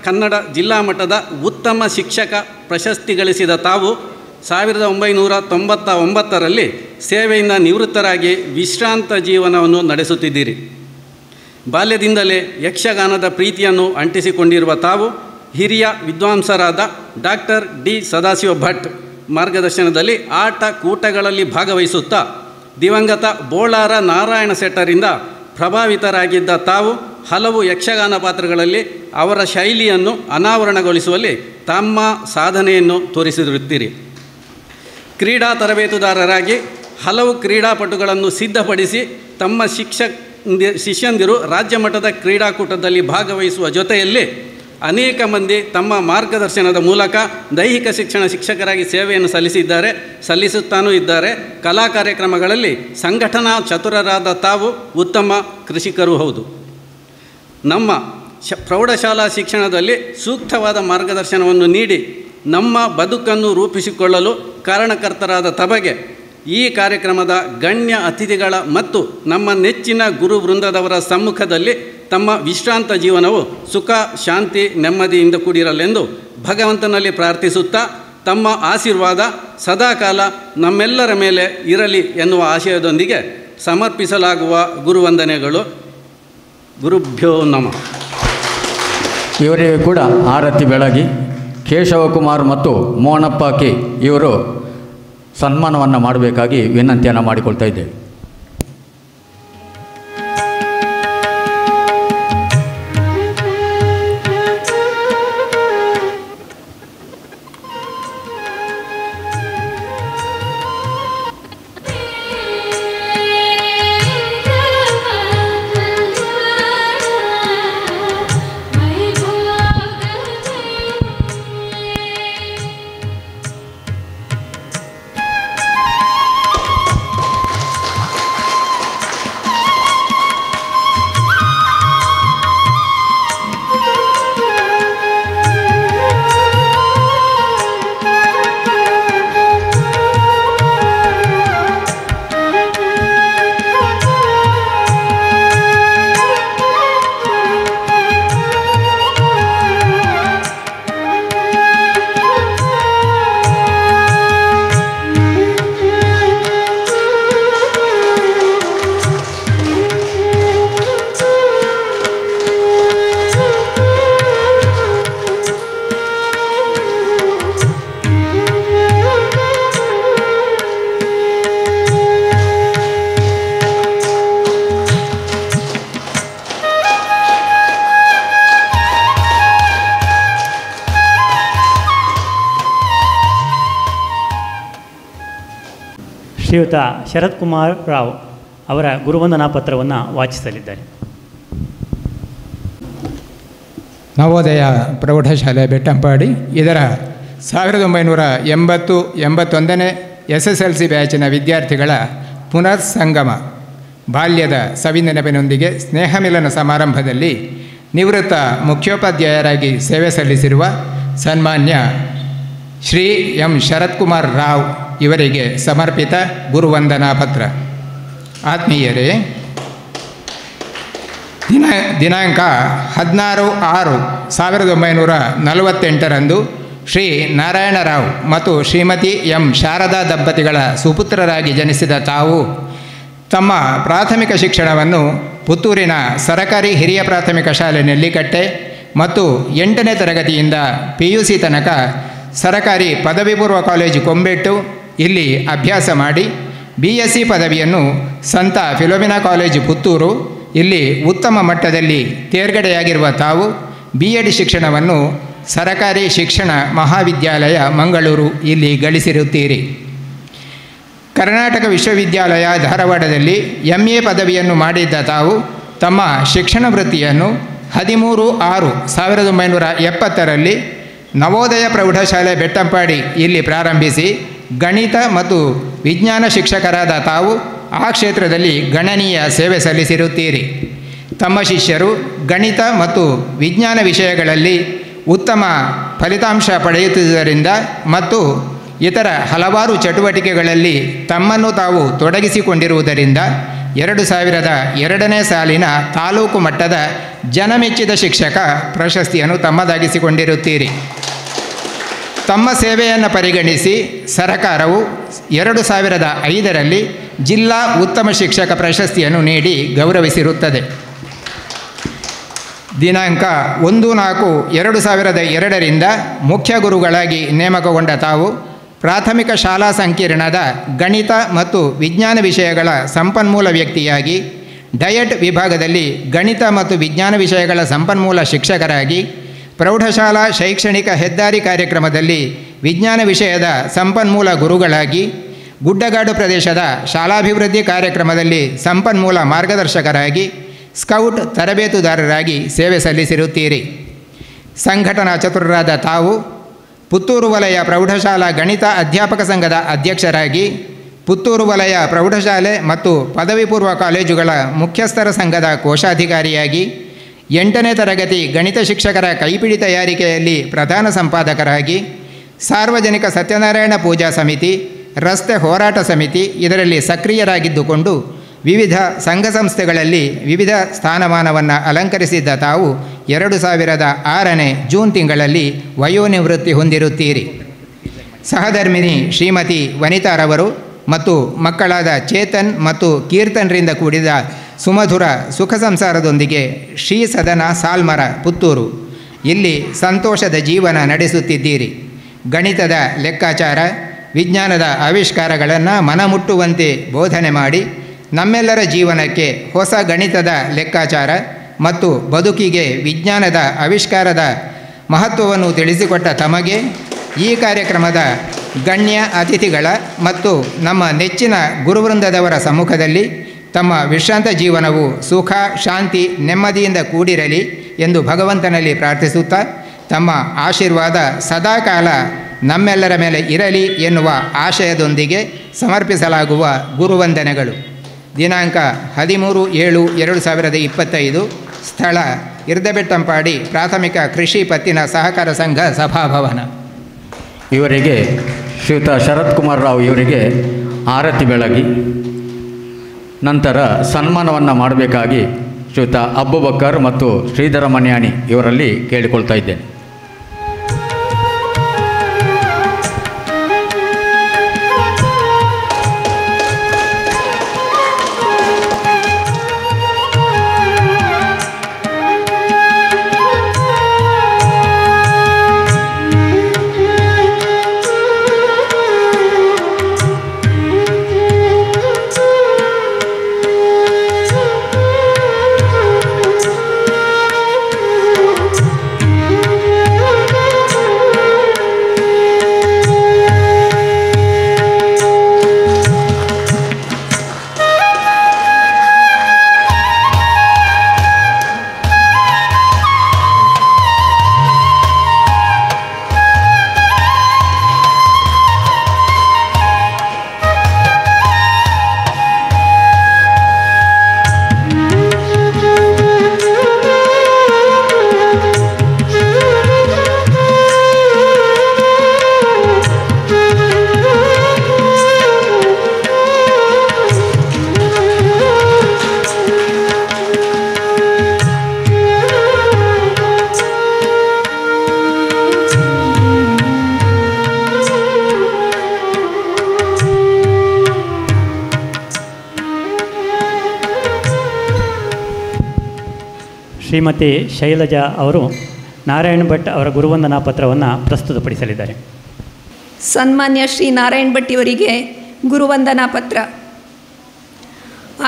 ಕನ್ನಡ ಜಿಲ್ಲಾ ಮಟ್ಟದ ಉತ್ತಮ ಶಿಕ್ಷಕ ಪ್ರಶಸ್ತಿ ಗಳಿಸಿದ ತಾವು 1999 ಸೇವೆಯಿಂದ ನಿವೃತ್ತರಾಗಿ ವಿಶ್ರಾಂತ ಜೀವನವನ್ನು ನಡೆಸುತ್ತಿದ್ದೀರಿ. ಬಾಲ್ಯದಿಂದಲೇ ಯಕ್ಷಗಾನದ ಪ್ರೀತಿಯನ್ನು ಅಂಟಿಸಿಕೊಂಡಿರುವ ತಾವು ಹಿರಿಯ ವಿದ್ವಾಂಸರಾದ ಡಾಕ್ಟರ್ ಡಿ ಸದಾಶಿವ ಭಟ್ ಮಾರ್ಗದರ್ಶನದಲ್ಲಿ ಆಟ ಕೂಟಗಳಲ್ಲಿ ಭಾಗವಹಿಸುತ್ತಾ ದಿವಂಗತ ಬೋಳಾರ ನಾರಾಯಣ ಶೆಟ್ಟರಿಂದ ಪ್ರಭಾವಿತರಾಗಿದ್ದ ತಾವು ಹಲವು ಯಕ್ಷಗಾನ ಪಾತ್ರಗಳಲ್ಲಿ ಅವರ ಶೈಲಿಯನ್ನು ಅನಾವರಣಗೊಳಿಸುವಲ್ಲಿ ತಮ್ಮ ಸಾಧನೆಯನ್ನು ತೋರಿಸಿರುತ್ತೀರಿ. ಕ್ರೀಡಾ ತರಬೇತುದಾರರಾಗಿ ಹಲವು ಕ್ರೀಡಾಪಟುಗಳನ್ನು ಸಿದ್ಧಪಡಿಸಿ ತಮ್ಮ ಶಿಷ್ಯಂದಿರು ರಾಜ್ಯ ಮಟ್ಟದ ಕ್ರೀಡಾಕೂಟದಲ್ಲಿ ಭಾಗವಹಿಸುವ ಜೊತೆಯಲ್ಲಿ ಅನೇಕ ಮಂದಿ ತಮ್ಮ ಮಾರ್ಗದರ್ಶನದ ಮೂಲಕ ದೈಹಿಕ ಶಿಕ್ಷಕರಾಗಿ ಸೇವೆಯನ್ನು ಸಲ್ಲಿಸುತ್ತಾನೂ ಇದ್ದಾರೆ. ಕಲಾ ಕಾರ್ಯಕ್ರಮಗಳಲ್ಲಿ ಸಂಘಟನಾ ಚತುರರಾದ ತಾವು ಉತ್ತಮ ಕೃಷಿಕರೂ ಹೌದು. ನಮ್ಮ ಪ್ರೌಢಶಾಲಾ ಶಿಕ್ಷಣದಲ್ಲಿ ಸೂಕ್ತವಾದ ಮಾರ್ಗದರ್ಶನವನ್ನು ನೀಡಿ ನಮ್ಮ ಬದುಕನ್ನು ರೂಪಿಸಿಕೊಳ್ಳಲು ಕಾರಣಕರ್ತರಾದ ತಮಗೆ ಈ ಕಾರ್ಯಕ್ರಮದ ಗಣ್ಯ ಅತಿಥಿಗಳ ಮತ್ತು ನಮ್ಮ ನೆಚ್ಚಿನ ಗುರು ವೃಂದದವರ ಸಮ್ಮುಖದಲ್ಲಿ ತಮ್ಮ ವಿಶ್ರಾಂತ ಜೀವನವು ಸುಖ, ಶಾಂತಿ, ನೆಮ್ಮದಿಯಿಂದ ಕೂಡಿರಲೆಂದು ಭಗವಂತನಲ್ಲಿ ಪ್ರಾರ್ಥಿಸುತ್ತಾ ತಮ್ಮ ಆಶೀರ್ವಾದ ಸದಾಕಾಲ ನಮ್ಮೆಲ್ಲರ ಮೇಲೆ ಇರಲಿ ಎನ್ನುವ ಆಶಯದೊಂದಿಗೆ ಸಮರ್ಪಿಸಲಾಗುವ ಗುರುವಂದನೆಗಳು. ಗುರುಭ್ಯೋ ನಮಃ. ಇವರಿಗೆ ಕೂಡ ಆರತಿ ಬೆಳಗಿ ಕೇಶವಕುಮಾರ್ ಮತ್ತು ಮೋಹನಪ್ಪ ಕೆ ಇವರು ಸನ್ಮಾನವನ್ನು ಮಾಡಬೇಕಾಗಿ ವಿನಂತಿಯನ್ನು ಮಾಡಿಕೊಳ್ತಾ ಇದ್ದೇವೆ. ಶ್ರೀಯುತ ಶರತ್ ಕುಮಾರ್ ರಾವ್ ಅವರ ಗುರುವಂದನಾ ಪತ್ರವನ್ನು ವಾಚಿಸಲಿದ್ದಾರೆ. ನವೋದಯ ಪ್ರೌಢಶಾಲೆ ಬೆಟ್ಟಂಪಾಡಿ ಇದರ 1980-81 SSLC ಬ್ಯಾಚಿನ ವಿದ್ಯಾರ್ಥಿಗಳ ಪುನರ್ ಸಂಗಮ ಬಾಲ್ಯದ ಸವಿನೆನಪಿನೊಂದಿಗೆ ಸ್ನೇಹಮಿಲನ ಸಮಾರಂಭದಲ್ಲಿ ನಿವೃತ್ತ ಮುಖ್ಯೋಪಾಧ್ಯಾಯರಾಗಿ ಸೇವೆ ಸಲ್ಲಿಸಿರುವ ಸನ್ಮಾನ್ಯ ಶ್ರೀ ಎಂ ಶರತ್ ಕುಮಾರ್ ರಾವ್ ಇವರಿಗೆ ಸಮರ್ಪಿತ ಗುರುವಂದನಾ ಪತ್ರ. ಆತ್ಮೀಯರೇ, ದಿನಾಂಕ 16/6/1948 ಶ್ರೀ ನಾರಾಯಣರಾವ್ ಮತ್ತು ಶ್ರೀಮತಿ ಎಂ ಶಾರದಾ ದಂಪತಿಗಳ ಸುಪುತ್ರರಾಗಿ ಜನಿಸಿದ ತಾವು ತಮ್ಮ ಪ್ರಾಥಮಿಕ ಶಿಕ್ಷಣವನ್ನು ಪುತ್ತೂರಿನ ಸರಕಾರಿ ಹಿರಿಯ ಪ್ರಾಥಮಿಕ ಶಾಲೆ ನೆಲ್ಲಿಕಟ್ಟೆ ಮತ್ತು 8ನೇ ತರಗತಿಯಿಂದ PUC ತನಕ ಸರಕಾರಿ ಪದವಿ ಪೂರ್ವ ಕಾಲೇಜು ಕೊಂಬೆಟ್ಟು ಇಲ್ಲಿ ಅಭ್ಯಾಸ ಮಾಡಿ BSc ಪದವಿಯನ್ನು ಸಂತ ಫಿಲೋಮಿನಾ ಕಾಲೇಜು ಪುತ್ತೂರು ಇಲ್ಲಿ ಉತ್ತಮ ಮಟ್ಟದಲ್ಲಿ ತೇರ್ಗಡೆಯಾಗಿರುವ ತಾವು B.Ed ಶಿಕ್ಷಣವನ್ನು ಸರಕಾರಿ ಶಿಕ್ಷಣ ಮಹಾವಿದ್ಯಾಲಯ ಮಂಗಳೂರು ಇಲ್ಲಿ ಗಳಿಸಿರುತ್ತೀರಿ. ಕರ್ನಾಟಕ ವಿಶ್ವವಿದ್ಯಾಲಯ ಧಾರವಾಡದಲ್ಲಿ MA ಪದವಿಯನ್ನು ಮಾಡಿದ್ದ ತಾವು ತಮ್ಮ ಶಿಕ್ಷಣ ವೃತ್ತಿಯನ್ನು 13/6/1970 ನವೋದಯ ಪ್ರೌಢಶಾಲೆ ಬೆಟ್ಟಂಪಾಡಿ ಇಲ್ಲಿ ಪ್ರಾರಂಭಿಸಿ ಗಣಿತ ಮತ್ತು ವಿಜ್ಞಾನ ಶಿಕ್ಷಕರಾದ ತಾವು ಆ ಕ್ಷೇತ್ರದಲ್ಲಿ ಗಣನೀಯ ಸೇವೆ ಸಲ್ಲಿಸಿರುತ್ತೀರಿ. ತಮ್ಮ ಶಿಷ್ಯರು ಗಣಿತ ಮತ್ತು ವಿಜ್ಞಾನ ವಿಷಯಗಳಲ್ಲಿ ಉತ್ತಮ ಫಲಿತಾಂಶ ಪಡೆಯುತ್ತಿರುವುದರಿಂದ ಮತ್ತು ಇತರ ಹಲವಾರು ಚಟುವಟಿಕೆಗಳಲ್ಲಿ ತಮ್ಮನ್ನು ತಾವು ತೊಡಗಿಸಿಕೊಂಡಿರುವುದರಿಂದ 2002ನೇ ಸಾಲಿನ ತಾಲೂಕು ಮಟ್ಟದ ಜನಮೆಚ್ಚಿದ ಶಿಕ್ಷಕ ಪ್ರಶಸ್ತಿಯನ್ನು ತಮ್ಮದಾಗಿಸಿಕೊಂಡಿರುತ್ತೀರಿ. ತಮ್ಮ ಸೇವೆಯನ್ನು ಪರಿಗಣಿಸಿ ಸರಕಾರವು 2005ರಲ್ಲಿ ಜಿಲ್ಲಾ ಉತ್ತಮ ಶಿಕ್ಷಕ ಪ್ರಶಸ್ತಿಯನ್ನು ನೀಡಿ ಗೌರವಿಸಿರುತ್ತದೆ. ದಿನಾಂಕ 1/4/2002ರಿಂದ ಮುಖ್ಯ ಗುರುಗಳಾಗಿ ನೇಮಕಗೊಂಡ ತಾವು ಪ್ರಾಥಮಿಕ ಶಾಲಾ ಸಂಕೀರ್ಣದ ಗಣಿತ ಮತ್ತು ವಿಜ್ಞಾನ ವಿಷಯಗಳ ಸಂಪನ್ಮೂಲ ವ್ಯಕ್ತಿಯಾಗಿ, ಡಯಟ್ ವಿಭಾಗದಲ್ಲಿ ಗಣಿತ ಮತ್ತು ವಿಜ್ಞಾನ ವಿಷಯಗಳ ಸಂಪನ್ಮೂಲ ಶಿಕ್ಷಕರಾಗಿ, ಪ್ರೌಢಶಾಲಾ ಶೈಕ್ಷಣಿಕ ಹೆದ್ದಾರಿ ಕಾರ್ಯಕ್ರಮದಲ್ಲಿ ವಿಜ್ಞಾನ ವಿಷಯದ ಸಂಪನ್ಮೂಲ ಗುರುಗಳಾಗಿ, ಗುಡ್ಡಗಾಡು ಪ್ರದೇಶದ ಶಾಲಾಭಿವೃದ್ಧಿ ಕಾರ್ಯಕ್ರಮದಲ್ಲಿ ಸಂಪನ್ಮೂಲ ಮಾರ್ಗದರ್ಶಕರಾಗಿ, ಸ್ಕೌಟ್ ತರಬೇತುದಾರರಾಗಿ ಸೇವೆ ಸಲ್ಲಿಸಿರುತ್ತೀರಿ. ಸಂಘಟನಾ ಚತುರರಾದ ತಾವು ಪುತ್ತೂರು ವಲಯ ಪ್ರೌಢಶಾಲಾ ಗಣಿತ ಅಧ್ಯಾಪಕ ಸಂಘದ ಅಧ್ಯಕ್ಷರಾಗಿ, ಪುತ್ತೂರು ವಲಯ ಪ್ರೌಢಶಾಲೆ ಮತ್ತು ಪದವಿ ಪೂರ್ವ ಕಾಲೇಜುಗಳ ಮುಖ್ಯಸ್ಥರ ಸಂಘದ ಕೋಶಾಧಿಕಾರಿಯಾಗಿ, 8ನೇ ತರಗತಿ ಗಣಿತ ಶಿಕ್ಷಕರ ಕೈಪಿಡಿ ತಯಾರಿಕೆಯಲ್ಲಿ ಪ್ರಧಾನ ಸಂಪಾದಕರಾಗಿ, ಸಾರ್ವಜನಿಕ ಸತ್ಯನಾರಾಯಣ ಪೂಜಾ ಸಮಿತಿ, ರಸ್ತೆ ಹೋರಾಟ ಸಮಿತಿ ಇದರಲ್ಲಿ ಸಕ್ರಿಯರಾಗಿದ್ದುಕೊಂಡು ವಿವಿಧ ಸಂಘ ಸಂಸ್ಥೆಗಳಲ್ಲಿ ವಿವಿಧ ಸ್ಥಾನಮಾನವನ್ನು ಅಲಂಕರಿಸಿದ್ದ ತಾವು 2006ನೇ ಜೂನ್ ತಿಂಗಳಲ್ಲಿ ವಯೋನಿವೃತ್ತಿ ಹೊಂದಿರುತ್ತೀರಿ. ಸಹಧರ್ಮಿಣಿ ಶ್ರೀಮತಿ ವನಿತಾರವರು ಮತ್ತು ಮಕ್ಕಳಾದ ಚೇತನ್ ಮತ್ತು ಕೀರ್ತನ್ರಿಂದ ಕೂಡಿದ ಸುಮಧುರ ಸುಖ ಸಂಸಾರದೊಂದಿಗೆ ಶ್ರೀ ಸದನ ಸಾಲ್ಮರ ಪುತ್ತೂರು ಇಲ್ಲಿ ಸಂತೋಷದ ಜೀವನ ನಡೆಸುತ್ತಿದ್ದೀರಿ. ಗಣಿತದ ಲೆಕ್ಕಾಚಾರ, ವಿಜ್ಞಾನದ ಆವಿಷ್ಕಾರಗಳನ್ನು ಮನಮುಟ್ಟುವಂತೆ ಬೋಧನೆ ಮಾಡಿ ನಮ್ಮೆಲ್ಲರ ಜೀವನಕ್ಕೆ ಹೊಸ ಗಣಿತದ ಲೆಕ್ಕಾಚಾರ ಮತ್ತು ಬದುಕಿಗೆ ವಿಜ್ಞಾನದ ಆವಿಷ್ಕಾರದ ಮಹತ್ವವನ್ನು ತಿಳಿಸಿಕೊಟ್ಟ ತಮಗೆ ಈ ಕಾರ್ಯಕ್ರಮದ ಗಣ್ಯ ಅತಿಥಿಗಳ ಮತ್ತು ನಮ್ಮ ನೆಚ್ಚಿನ ಗುರುವೃಂದದವರ ಸಮ್ಮುಖದಲ್ಲಿ ತಮ್ಮ ವಿಶ್ರಾಂತ ಜೀವನವು ಸುಖ, ಶಾಂತಿ, ನೆಮ್ಮದಿಯಿಂದ ಕೂಡಿರಲಿ ಎಂದು ಭಗವಂತನಲ್ಲಿ ಪ್ರಾರ್ಥಿಸುತ್ತಾ ತಮ್ಮ ಆಶೀರ್ವಾದ ಸದಾಕಾಲ ನಮ್ಮೆಲ್ಲರ ಮೇಲೆ ಇರಲಿ ಎನ್ನುವ ಆಶಯದೊಂದಿಗೆ ಸಮರ್ಪಿಸಲಾಗುವ ಗುರುವಂದನೆಗಳು. ದಿನಾಂಕ 13/7/2025, ಸ್ಥಳ ಇರ್ದಬೆಟ್ಟಂಪಾಡಿ ಪ್ರಾಥಮಿಕ ಕೃಷಿ ಪತ್ತಿನ ಸಹಕಾರ ಸಂಘ ಸಭಾಭವನ. ಇವರಿಗೆ ಶ್ರೀಯುತ ಶರತ್ ಕುಮಾರ್ ರಾವ್ ಇವರಿಗೆ ಆರತಿ ಬೆಳಗಿ ನಂತರ ಸನ್ಮಾನವನ್ನು ಮಾಡಬೇಕಾಗಿ ಶ್ರೀಯುತ ಅಬ್ಬುಬಕ್ಕರ್ ಮತ್ತು ಶ್ರೀಧರ ಮನ್ಯಾಣಿ ಇವರಲ್ಲಿ ಕೇಳಿಕೊಳ್ತಾ ಇದ್ದೇನೆ. ಶ್ರೀಮತಿ ಶೈಲಜಾ ಅವರು ನಾರಾಯಣ್ ಭಟ್ ಅವರ ಗುರುವಂದನಾ ಪತ್ರವನ್ನು ಪ್ರಸ್ತುತಪಡಿಸಲಿದ್ದಾರೆ. ಸನ್ಮಾನ್ಯ ಶ್ರೀ ನಾರಾಯಣ್ ಭಟ್ ಇವರಿಗೆ ಗುರುವಂದನಾ ಪತ್ರ.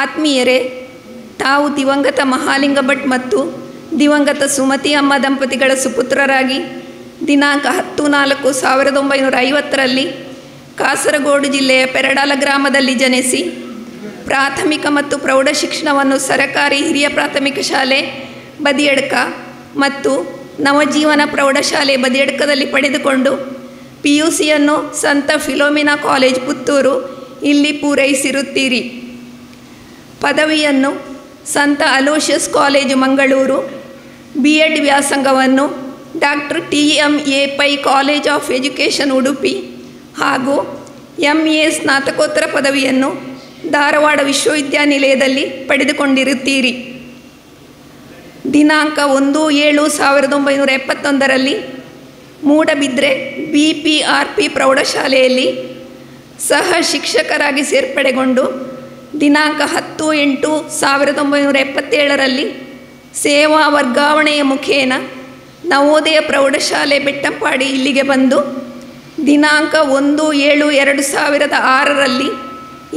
ಆತ್ಮೀಯರೇ, ತಾವು ದಿವಂಗತ ಮಹಾಲಿಂಗ ಭಟ್ ಮತ್ತು ದಿವಂಗತ ಸುಮತಿ ಅಮ್ಮ ದಂಪತಿಗಳ ಸುಪುತ್ರರಾಗಿ ದಿನಾಂಕ 10/4/1950 ಕಾಸರಗೋಡು ಜಿಲ್ಲೆಯ ಪೆರಡಾಲ ಗ್ರಾಮದಲ್ಲಿ ಜನಿಸಿ ಪ್ರಾಥಮಿಕ ಮತ್ತು ಪ್ರೌಢ ಶಿಕ್ಷಣವನ್ನು ಸರಕಾರಿ ಹಿರಿಯ ಪ್ರಾಥಮಿಕ ಶಾಲೆ ಬದಿಯಡ್ಕ ಮತ್ತು ನವಜೀವನ ಪ್ರೌಢಶಾಲೆ ಬದಿಯಡ್ಕದಲ್ಲಿ ಪಡೆದುಕೊಂಡು PUCಯನ್ನು ಸಂತ ಫಿಲೋಮಿನಾ ಕಾಲೇಜ್ ಪುತ್ತೂರು ಇಲ್ಲಿ ಪೂರೈಸಿರುತ್ತೀರಿ. ಪದವಿಯನ್ನು ಸಂತ ಅಲೋಷಿಯಸ್ ಕಾಲೇಜು ಮಂಗಳೂರು, B.Ed ವ್ಯಾಸಂಗವನ್ನು doctor TMA Pai college of education Udupi ಹಾಗೂ MA ಸ್ನಾತಕೋತ್ತರ ಪದವಿಯನ್ನು ಧಾರವಾಡ ವಿಶ್ವವಿದ್ಯಾನಿಲಯದಲ್ಲಿ ಪಡೆದುಕೊಂಡಿರುತ್ತೀರಿ. ದಿನಾಂಕ 1/7/1971 ಮೂಡಬಿದ್ರೆ BPRP ಪ್ರೌಢಶಾಲೆಯಲ್ಲಿ ಸಹ ಶಿಕ್ಷಕರಾಗಿ ಸೇರ್ಪಡೆಗೊಂಡು ದಿನಾಂಕ 10/8/1977 ಸೇವಾ ವರ್ಗಾವಣೆಯ ಮುಖೇನ ನವೋದಯ ಪ್ರೌಢಶಾಲೆ ಬೆಟ್ಟಂಪಾಡಿ ಇಲ್ಲಿಗೆ ಬಂದು ದಿನಾಂಕ 1/7/2006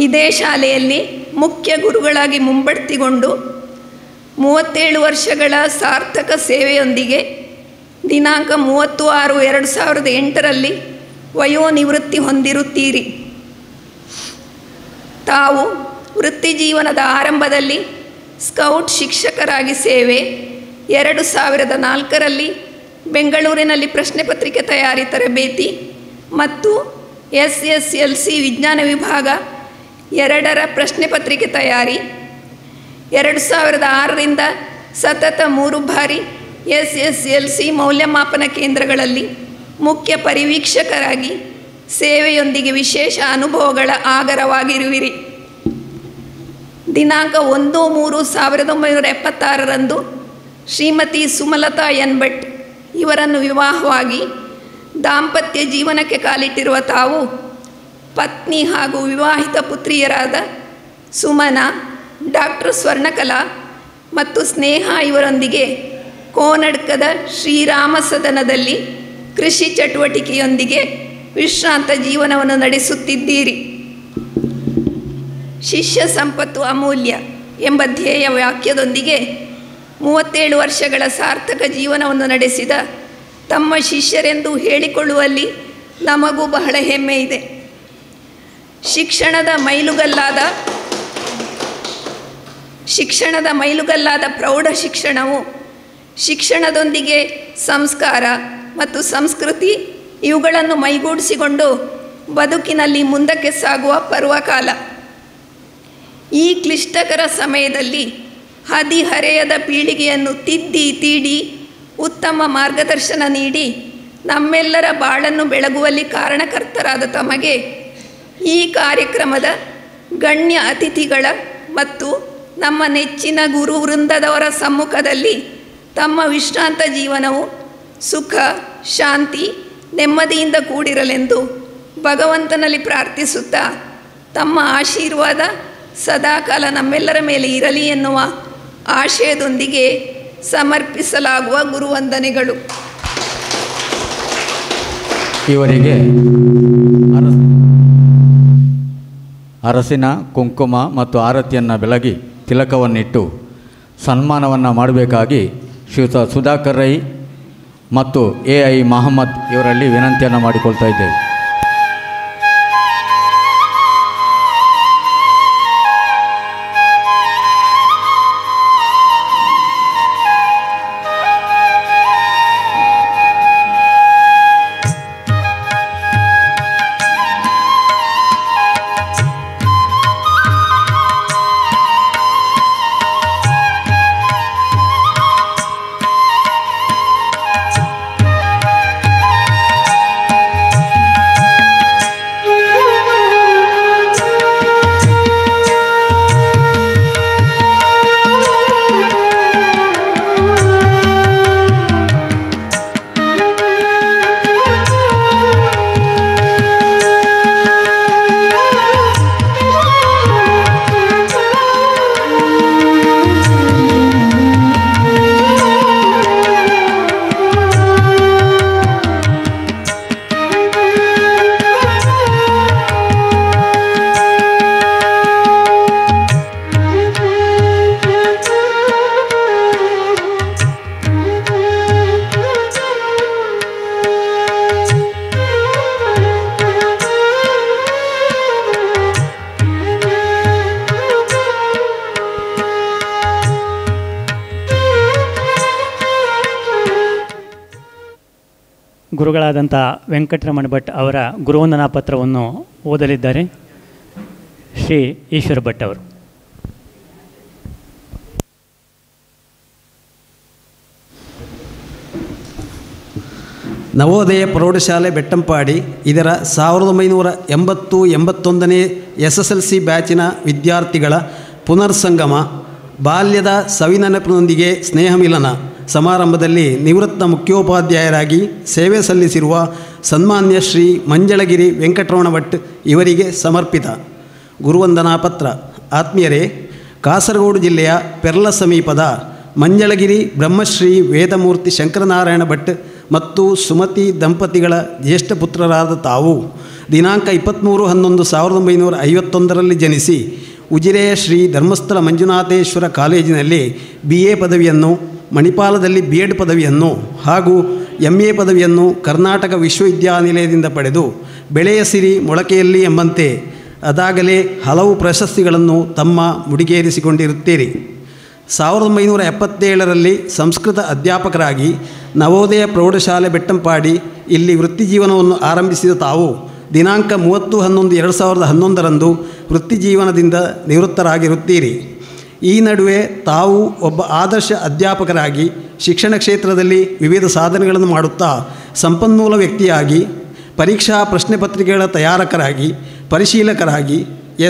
ಇದೇ ಶಾಲೆಯಲ್ಲಿ ಮುಖ್ಯ ಗುರುಗಳಾಗಿ ಮುಂಬಡ್ತಿಗೊಂಡು 37 ವರ್ಷಗಳ ಸಾರ್ಥಕ ಸೇವೆಯೊಂದಿಗೆ ದಿನಾಂಕ 30/6/2008 ವಯೋನಿವೃತ್ತಿ ಹೊಂದಿರುತ್ತೀರಿ. ತಾವು ವೃತ್ತಿಜೀವನದ ಆರಂಭದಲ್ಲಿ ಸ್ಕೌಟ್ ಶಿಕ್ಷಕರಾಗಿ ಸೇವೆ, 2004 ಬೆಂಗಳೂರಿನಲ್ಲಿ ಪ್ರಶ್ನೆ ಪತ್ರಿಕೆ ತಯಾರಿ ತರಬೇತಿ ಮತ್ತು SSLC ವಿಜ್ಞಾನ ವಿಭಾಗ 2 ಪ್ರಶ್ನೆ ಪತ್ರಿಕೆ ತಯಾರಿ, 2006 ಸತತ 3 ಬಾರಿ SSLC ಮೌಲ್ಯಮಾಪನ ಕೇಂದ್ರಗಳಲ್ಲಿ ಮುಖ್ಯ ಪರಿವೀಕ್ಷಕರಾಗಿ ಸೇವೆಯೊಂದಿಗೆ ವಿಶೇಷ ಅನುಭವಗಳ ಆಗರವಾಗಿರುವಿರಿ. ದಿನಾಂಕ 1/3/1976 ಶ್ರೀಮತಿ ಸುಮಲತಾ ಎನ್ ಭಟ್ ಇವರನ್ನು ವಿವಾಹವಾಗಿ ದಾಂಪತ್ಯ ಜೀವನಕ್ಕೆ ಕಾಲಿಟ್ಟಿರುವ ತಾವು ಪತ್ನಿ ಹಾಗೂ ವಿವಾಹಿತ ಪುತ್ರಿಯರಾದ ಸುಮನಾ, ಡಾಕ್ಟರ್ ಸ್ವರ್ಣಕಲಾ ಮತ್ತು ಸ್ನೇಹ ಇವರೊಂದಿಗೆ ಕೋನಡ್ಕದ ಶ್ರೀರಾಮ ಸದನದಲ್ಲಿ ಕೃಷಿ ಚಟುವಟಿಕೆಯೊಂದಿಗೆ ವಿಶ್ರಾಂತ ಜೀವನವನ್ನು ನಡೆಸುತ್ತಿದ್ದೀರಿ. ಶಿಷ್ಯ ಸಂಪತ್ತು ಅಮೂಲ್ಯ ಎಂಬ ಧ್ಯೇಯ ವಾಕ್ಯದೊಂದಿಗೆ 37 ವರ್ಷಗಳ ಸಾರ್ಥಕ ಜೀವನವನ್ನು ನಡೆಸಿದ ತಮ್ಮ ಶಿಷ್ಯರೆಂದು ಹೇಳಿಕೊಳ್ಳುವಲ್ಲಿ ನಮಗೂ ಬಹಳ ಹೆಮ್ಮೆ ಇದೆ. ಶಿಕ್ಷಣದ ಮೈಲುಗಲ್ಲಾದ ಪ್ರೌಢ ಶಿಕ್ಷಣವು ಶಿಕ್ಷಣದೊಂದಿಗೆ ಸಂಸ್ಕಾರ ಮತ್ತು ಸಂಸ್ಕೃತಿ ಇವುಗಳನ್ನು ಮೈಗೂಡಿಸಿಕೊಂಡು ಬದುಕಿನಲ್ಲಿ ಮುಂದಕ್ಕೆ ಸಾಗುವ ಪರ್ವಕಾಲ. ಈ ಕ್ಲಿಷ್ಟಕರ ಸಮಯದಲ್ಲಿ ಹದಿಹರೆಯದ ಪೀಳಿಗೆಯನ್ನು ತಿದ್ದಿ ತೀಡಿ ಉತ್ತಮ ಮಾರ್ಗದರ್ಶನ ನೀಡಿ ನಮ್ಮೆಲ್ಲರ ಬಾಳನ್ನು ಬೆಳಗುವಲ್ಲಿ ಕಾರಣಕರ್ತರಾದ ತಮಗೆ ಈ ಕಾರ್ಯಕ್ರಮದ ಗಣ್ಯ ಅತಿಥಿಗಳ ಮತ್ತು ನಮ್ಮ ನೆಚ್ಚಿನ ಗುರು ವೃಂದದವರ ಸಮ್ಮುಖದಲ್ಲಿ ತಮ್ಮ ವಿಶ್ರಾಂತ ಜೀವನವು ಸುಖ, ಶಾಂತಿ, ನೆಮ್ಮದಿಯಿಂದ ಕೂಡಿರಲೆಂದು ಭಗವಂತನಲ್ಲಿ ಪ್ರಾರ್ಥಿಸುತ್ತಾ ತಮ್ಮ ಆಶೀರ್ವಾದ ಸದಾಕಾಲ ನಮ್ಮೆಲ್ಲರ ಮೇಲೆ ಇರಲಿ ಎನ್ನುವ ಆಶಯದೊಂದಿಗೆ ಸಮರ್ಪಿಸಲಾಗುವ ಗುರುವಂದನೆಗಳು. ಇವರಿಗೆ ಅರಸಿನ ಕುಂಕುಮ ಮತ್ತು ಆರತಿಯನ್ನು ಬೆಳಗಿ ತಿಲಕವನ್ನಿಟ್ಟು ಸನ್ಮಾನವನ್ನು ಮಾಡಬೇಕಾಗಿ ಶ್ರೀಯುತ ಸುಧಾಕರ್ ರೈ ಮತ್ತು AI ಮಹಮ್ಮದ್ ಇವರಲ್ಲಿ ವಿನಂತಿಯನ್ನು ಮಾಡಿಕೊಳ್ತಾ ಇದ್ದೇವೆ. ಗುರುಗಳಾದಂಥ ವೆಂಕಟರಮಣ ಭಟ್ ಅವರ ಗುರುವಂದನಾ ಪತ್ರವನ್ನು ಓದಲಿದ್ದಾರೆ ಶ್ರೀ ಈಶ್ವರ ಭಟ್ ಅವರು. ನವೋದಯ ಪ್ರೌಢಶಾಲೆ ಬೆಟ್ಟಂಪಾಡಿ ಇದರ 1980-81ನೇ SSLC ಬ್ಯಾಚಿನ ವಿದ್ಯಾರ್ಥಿಗಳ ಪುನರ್ಸಂಗಮ ಬಾಲ್ಯದ ಸವಿನೆನಪಿನೊಂದಿಗೆ ಸ್ನೇಹಮಿಲನ ಸಮಾರಂಭದಲ್ಲಿ ನಿವೃತ್ತ ಮುಖ್ಯೋಪಾಧ್ಯಾಯರಾಗಿ ಸೇವೆ ಸಲ್ಲಿಸಿರುವ ಸನ್ಮಾನ್ಯ ಶ್ರೀ ಮಂಜಳಗಿರಿ ವೆಂಕಟರಮಣ ಭಟ್ ಇವರಿಗೆ ಸಮರ್ಪಿತ ಗುರುವಂದನಾ ಪತ್ರ. ಆತ್ಮೀಯರೇ, ಕಾಸರಗೋಡು ಜಿಲ್ಲೆಯ ಪೆರ್ಲ ಸಮೀಪದ ಮಂಜಳಗಿರಿ ಬ್ರಹ್ಮಶ್ರೀ ವೇದಮೂರ್ತಿ ಶಂಕರನಾರಾಯಣ ಭಟ್ ಮತ್ತು ಸುಮತಿ ದಂಪತಿಗಳ ಜ್ಯೇಷ್ಠ ಪುತ್ರರಾದ ತಾವು ದಿನಾಂಕ 23/11/1951ರಲ್ಲಿ ಜನಿಸಿ ಉಜಿರೆಯ ಶ್ರೀ ಧರ್ಮಸ್ಥಳ ಮಂಜುನಾಥೇಶ್ವರ ಕಾಲೇಜಿನಲ್ಲಿ BA ಪದವಿಯನ್ನು, ಮಣಿಪಾಲದಲ್ಲಿ B.Ed ಪದವಿಯನ್ನು ಹಾಗೂ MA ಪದವಿಯನ್ನು ಕರ್ನಾಟಕ ವಿಶ್ವವಿದ್ಯಾನಿಲಯದಿಂದ ಪಡೆದು ಬೆಳೆಯ ಸಿರಿ ಮೊಳಕೆಯಲ್ಲಿ ಎಂಬಂತೆ ಅದಾಗಲೇ ಹಲವು ಪ್ರಶಸ್ತಿಗಳನ್ನು ತಮ್ಮ ಮುಡಿಗೇರಿಸಿಕೊಂಡಿರುತ್ತೀರಿ. 1977ರಲ್ಲಿ ಸಂಸ್ಕೃತ ಅಧ್ಯಾಪಕರಾಗಿ ನವೋದಯ ಪ್ರೌಢಶಾಲೆ ಬೆಟ್ಟಂಪಾಡಿ ಇಲ್ಲಿ ವೃತ್ತಿಜೀವನವನ್ನು ಆರಂಭಿಸಿದ ತಾವು ದಿನಾಂಕ 30/11/2011ರಂದು ವೃತ್ತಿಜೀವನದಿಂದ ನಿವೃತ್ತರಾಗಿರುತ್ತೀರಿ. ಈ ನಡುವೆ ತಾವು ಒಬ್ಬ ಆದರ್ಶ ಅಧ್ಯಾಪಕರಾಗಿ ಶಿಕ್ಷಣ ಕ್ಷೇತ್ರದಲ್ಲಿ ವಿವಿಧ ಸಾಧನೆಗಳನ್ನು ಮಾಡುತ್ತಾ ಸಂಪನ್ಮೂಲ ವ್ಯಕ್ತಿಯಾಗಿ, ಪರೀಕ್ಷಾ ಪ್ರಶ್ನೆ ಪತ್ರಿಕೆಗಳ ತಯಾರಕರಾಗಿ, ಪರಿಶೀಲಕರಾಗಿ,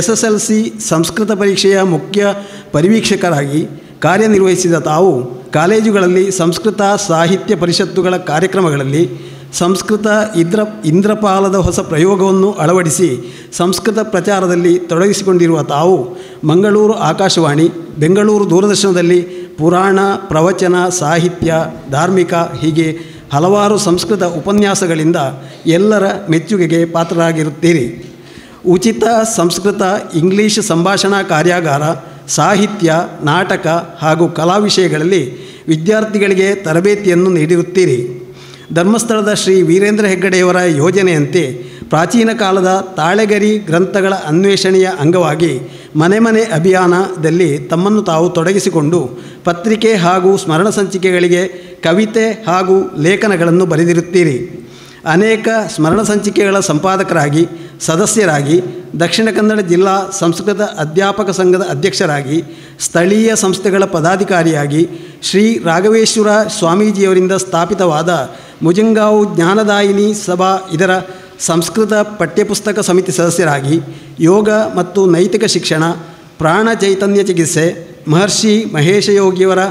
SSLC ಸಂಸ್ಕೃತ ಪರೀಕ್ಷೆಯ ಮುಖ್ಯ ಪರಿವೀಕ್ಷಕರಾಗಿ ಕಾರ್ಯನಿರ್ವಹಿಸಿದ ತಾವು ಕಾಲೇಜುಗಳಲ್ಲಿ ಸಂಸ್ಕೃತ ಸಾಹಿತ್ಯ ಪರಿಷತ್ತುಗಳ ಕಾರ್ಯಕ್ರಮಗಳಲ್ಲಿ ಸಂಸ್ಕೃತ ಇಂದ್ರಪಾಲದ ಹೊಸ ಪ್ರಯೋಗವನ್ನು ಅಳವಡಿಸಿ ಸಂಸ್ಕೃತ ಪ್ರಚಾರದಲ್ಲಿ ತೊಡಗಿಸಿಕೊಂಡಿರುವ ತಾವು ಮಂಗಳೂರು ಆಕಾಶವಾಣಿ, ಬೆಂಗಳೂರು ದೂರದರ್ಶನದಲ್ಲಿ ಪುರಾಣ, ಪ್ರವಚನ, ಸಾಹಿತ್ಯ, ಧಾರ್ಮಿಕ ಹೀಗೆ ಹಲವಾರು ಸಂಸ್ಕೃತ ಉಪನ್ಯಾಸಗಳಿಂದ ಎಲ್ಲರ ಮೆಚ್ಚುಗೆಗೆ ಪಾತ್ರರಾಗಿರುತ್ತೀರಿ. ಉಚಿತ ಸಂಸ್ಕೃತ ಇಂಗ್ಲೀಷ್ ಸಂಭಾಷಣಾ ಕಾರ್ಯಾಗಾರ, ಸಾಹಿತ್ಯ, ನಾಟಕ ಹಾಗೂ ಕಲಾ ವಿಷಯಗಳಲ್ಲಿ ವಿದ್ಯಾರ್ಥಿಗಳಿಗೆ ತರಬೇತಿಯನ್ನು ನೀಡಿರುತ್ತೀರಿ. ಧರ್ಮಸ್ಥಳದ ಶ್ರೀ ವೀರೇಂದ್ರ ಹೆಗ್ಗಡೆಯವರ ಯೋಜನೆಯಂತೆ ಪ್ರಾಚೀನ ಕಾಲದ ತಾಳೆಗರಿ ಗ್ರಂಥಗಳ ಅನ್ವೇಷಣೆಯ ಅಂಗವಾಗಿ ಮನೆ ಮನೆ ಅಭಿಯಾನದಲ್ಲಿ ತಮ್ಮನ್ನು ತಾವು ತೊಡಗಿಸಿಕೊಂಡು ಪತ್ರಿಕೆ ಹಾಗೂ ಸ್ಮರಣ ಸಂಚಿಕೆಗಳಿಗೆ ಕವಿತೆ ಹಾಗೂ ಲೇಖನಗಳನ್ನು ಬರೆದಿರುತ್ತೀರಿ. ಅನೇಕ ಸ್ಮರಣ ಸಂಚಿಕೆಗಳ ಸಂಪಾದಕರಾಗಿ, ಸದಸ್ಯರಾಗಿ, ದಕ್ಷಿಣ ಕನ್ನಡ ಜಿಲ್ಲಾ ಸಂಸ್ಕೃತ ಅಧ್ಯಾಪಕ ಸಂಘದ ಅಧ್ಯಕ್ಷರಾಗಿ, ಸ್ಥಳೀಯ ಸಂಸ್ಥೆಗಳ ಪದಾಧಿಕಾರಿಯಾಗಿ, ಶ್ರೀ ರಾಘವೇಶ್ವರ ಸ್ವಾಮೀಜಿಯವರಿಂದ ಸ್ಥಾಪಿತವಾದ ಮುಜಂಗಾವು ಜ್ಞಾನದಾಯಿನಿ ಸಭಾ ಇದರ ಸಂಸ್ಕೃತ ಪಠ್ಯಪುಸ್ತಕ ಸಮಿತಿ ಸದಸ್ಯರಾಗಿ, ಯೋಗ ಮತ್ತು ನೈತಿಕ ಶಿಕ್ಷಣ, ಪ್ರಾಣ ಚೈತನ್ಯ ಚಿಕಿತ್ಸೆ, ಮಹರ್ಷಿ ಮಹೇಶಯೋಗಿಯವರ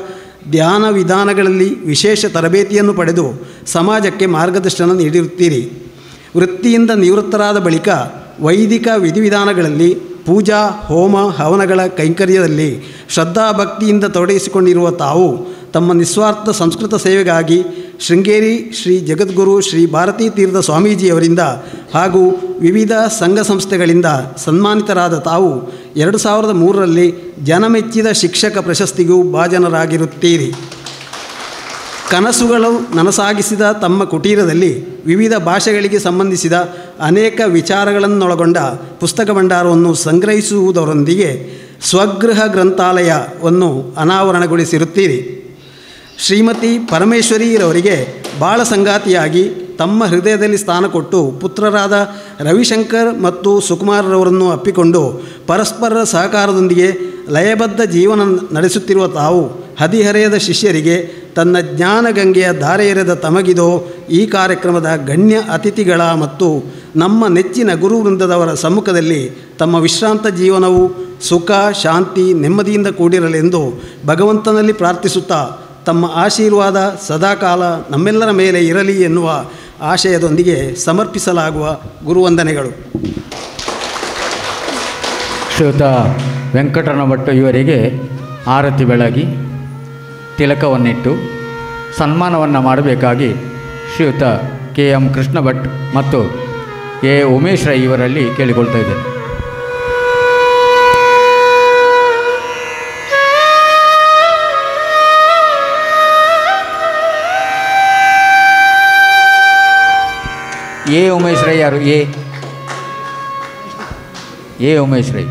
ಧ್ಯಾನ ವಿಧಾನಗಳಲ್ಲಿ ವಿಶೇಷ ತರಬೇತಿಯನ್ನು ಪಡೆದು ಸಮಾಜಕ್ಕೆ ಮಾರ್ಗದರ್ಶನ ನೀಡಿರುತ್ತೀರಿ. ವೃತ್ತಿಯಿಂದ ನಿವೃತ್ತರಾದ ಬಳಿಕ ವೈದಿಕ ವಿಧಿವಿಧಾನಗಳಲ್ಲಿ, ಪೂಜಾ ಹೋಮ ಹವನಗಳ ಕೈಂಕರ್ಯದಲ್ಲಿ ಶ್ರದ್ಧಾಭಕ್ತಿಯಿಂದ ತೊಡಗಿಸಿಕೊಂಡಿರುವ ತಾವು ತಮ್ಮ ನಿಸ್ವಾರ್ಥ ಸಂಸ್ಕೃತ ಸೇವೆಗಾಗಿ ಶೃಂಗೇರಿ ಶ್ರೀ ಜಗದ್ಗುರು ಶ್ರೀ ಭಾರತೀ ತೀರ್ಥ ಸ್ವಾಮೀಜಿಯವರಿಂದ ಹಾಗೂ ವಿವಿಧ ಸಂಘ ಸಂಸ್ಥೆಗಳಿಂದ ಸನ್ಮಾನಿತರಾದ ತಾವು 2003ರಲ್ಲಿ ಜನಮೆಚ್ಚಿದ ಶಿಕ್ಷಕ ಪ್ರಶಸ್ತಿಗೂ ಭಾಜನರಾಗಿರುತ್ತೀರಿ. ಕನಸುಗಳು ನನಸಾಗಿಸಿದ ತಮ್ಮ ಕುಟೀರದಲ್ಲಿ ವಿವಿಧ ಭಾಷೆಗಳಿಗೆ ಸಂಬಂಧಿಸಿದ ಅನೇಕ ವಿಚಾರಗಳನ್ನೊಳಗೊಂಡ ಪುಸ್ತಕ ಭಂಡಾರವನ್ನು ಸಂಗ್ರಹಿಸುವುದರೊಂದಿಗೆ ಸ್ವಗೃಹ ಗ್ರಂಥಾಲಯವನ್ನು ಅನಾವರಣಗೊಳಿಸಿರುತ್ತೀರಿ. ಶ್ರೀಮತಿ ಪರಮೇಶ್ವರಿರವರಿಗೆ ಬಾಳ ಸಂಗಾತಿಯಾಗಿ ತಮ್ಮ ಹೃದಯದಲ್ಲಿ ಸ್ಥಾನ ಕೊಟ್ಟು ಪುತ್ರರಾದ ರವಿಶಂಕರ್ ಮತ್ತು ಸುಕುಮಾರರವರನ್ನು ಅಪ್ಪಿಕೊಂಡು ಪರಸ್ಪರ ಸಹಕಾರದೊಂದಿಗೆ ಲಯಬದ್ಧ ಜೀವನ ನಡೆಸುತ್ತಿರುವ ತಾವು ಹದಿಹರೆಯದ ಶಿಷ್ಯರಿಗೆ ತನ್ನ ಜ್ಞಾನಗಂಗೆಯ ಧಾರೆ ಎರೆದ ತಮಗಿದೋ ಈ ಕಾರ್ಯಕ್ರಮದ ಗಣ್ಯ ಅತಿಥಿಗಳ ಮತ್ತು ನಮ್ಮ ನೆಚ್ಚಿನ ಗುರು ವೃಂದದವರ ಸಮ್ಮುಖದಲ್ಲಿ ತಮ್ಮ ವಿಶ್ರಾಂತ ಜೀವನವು ಸುಖ, ಶಾಂತಿ, ನೆಮ್ಮದಿಯಿಂದ ಕೂಡಿರಲೆಂದು ಭಗವಂತನಲ್ಲಿ ಪ್ರಾರ್ಥಿಸುತ್ತಾ ತಮ್ಮ ಆಶೀರ್ವಾದ ಸದಾಕಾಲ ನಮ್ಮೆಲ್ಲರ ಮೇಲೆ ಇರಲಿ ಎನ್ನುವ ಆಶಯದೊಂದಿಗೆ ಸಮರ್ಪಿಸಲಾಗುವ ಗುರುವಂದನೆಗಳು. ಶ್ರೀಯುತ ವೆಂಕಟರಮಣ ಭಟ್ ಇವರಿಗೆ ಆರತಿ ಬೆಳಗಿ ತಿಲಕವನ್ನಿಟ್ಟು ಸನ್ಮಾನವನ್ನು ಮಾಡಬೇಕಾಗಿ ಶ್ರೀಯುತ KM ಕೃಷ್ಣ ಭಟ್ ಮತ್ತು A ಉಮೇಶ್ ರೈ ಇವರಲ್ಲಿ ಕೇಳಿಕೊಳ್ತಾ ಇದ್ದೇನೆ. ಉಮೇಶ್ ರೈ ಯಾರು? ಉಮೇಶ್ ರೈ.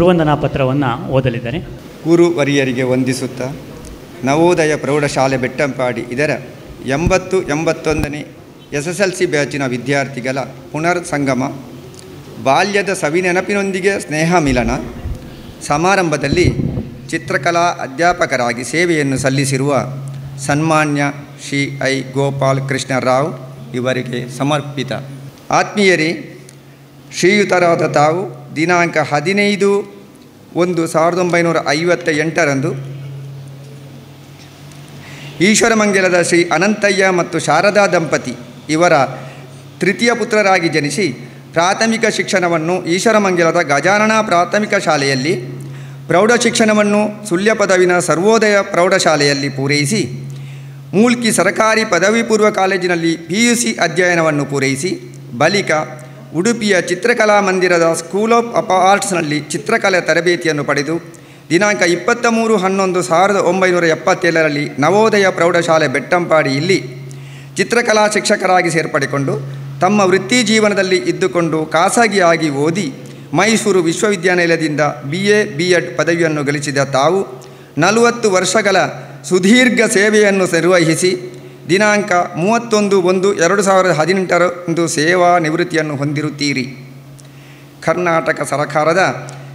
ಗುರುವಂದನಾ ಪತ್ರವನ್ನು ಓದಲಿದ್ದಾರೆ. ಗುರುವರಿಯರಿಗೆ ವಂದಿಸುತ್ತಾ ನವೋದಯ ಪ್ರೌಢಶಾಲೆ ಬೆಟ್ಟಂಪಾಡಿ ಇದರ 80-81ನೇ SSLC ಬ್ಯಾಚಿನ ವಿದ್ಯಾರ್ಥಿಗಳ ಪುನರ್ ಸಂಗಮ, ಬಾಲ್ಯದ ಸವಿನೆನಪಿನೊಂದಿಗೆ ಸ್ನೇಹ ಮಿಲನ ಸಮಾರಂಭದಲ್ಲಿ ಚಿತ್ರಕಲಾ ಅಧ್ಯಾಪಕರಾಗಿ ಸೇವೆಯನ್ನು ಸಲ್ಲಿಸಿರುವ ಸನ್ಮಾನ್ಯ ಶ್ರೀ ಐ ಗೋಪಾಲ್ ಕೃಷ್ಣ ರಾವ್ ಇವರಿಗೆ ಸಮರ್ಪಿತ. ಆತ್ಮೀಯರೇ, ಶ್ರೀಯುತರಾದ ತಾವು ದಿನಾಂಕ 15/1/1958 ಈಶ್ವರಮಂಗಲದ ಶ್ರೀ ಅನಂತಯ್ಯ ಮತ್ತು ಶಾರದಾ ದಂಪತಿ ಇವರ ತೃತೀಯ ಪುತ್ರರಾಗಿ ಜನಿಸಿ ಪ್ರಾಥಮಿಕ ಶಿಕ್ಷಣವನ್ನು ಈಶ್ವರಮಂಗಲದ ಗಜಾನನ ಪ್ರಾಥಮಿಕ ಶಾಲೆಯಲ್ಲಿ, ಪ್ರೌಢ ಶಿಕ್ಷಣವನ್ನು ಸುಳ್ಯ ಪದವಿನ ಸರ್ವೋದಯ ಪ್ರೌಢಶಾಲೆಯಲ್ಲಿ ಪೂರೈಸಿ ಮೂಲ್ಕಿ ಸರಕಾರಿ ಪದವಿ ಪೂರ್ವ ಕಾಲೇಜಿನಲ್ಲಿ PUC ಅಧ್ಯಯನವನ್ನು ಪೂರೈಸಿ ಬಳಿಕ ಉಡುಪಿಯ ಚಿತ್ರಕಲಾ ಮಂದಿರದ ಸ್ಕೂಲ್ ಆಫ್ ಆರ್ಟ್ಸ್ನಲ್ಲಿ ಚಿತ್ರಕಲೆ ತರಬೇತಿಯನ್ನು ಪಡೆದು ದಿನಾಂಕ 23/11/1977 ನವೋದಯ ಪ್ರೌಢಶಾಲೆ ಬೆಟ್ಟಂಪಾಡಿ ಇಲ್ಲಿ ಚಿತ್ರಕಲಾ ಶಿಕ್ಷಕರಾಗಿ ಸೇರ್ಪಡೆಗೊಂಡು ತಮ್ಮ ವೃತ್ತಿ ಜೀವನದಲ್ಲಿ ಇದ್ದುಕೊಂಡು ಖಾಸಗಿಯಾಗಿ ಓದಿ ಮೈಸೂರು ವಿಶ್ವವಿದ್ಯಾನಿಲಯದಿಂದ BA B.Ed ಪದವಿಯನ್ನು ಗಳಿಸಿದ ತಾವು 40 ವರ್ಷಗಳ ಸುದೀರ್ಘ ಸೇವೆಯನ್ನು ನಿರ್ವಹಿಸಿ ದಿನಾಂಕ 31/1/2018 ಸೇವಾ ನಿವೃತ್ತಿಯನ್ನು ಹೊಂದಿರುತ್ತೀರಿ. ಕರ್ನಾಟಕ ಸರ್ಕಾರದ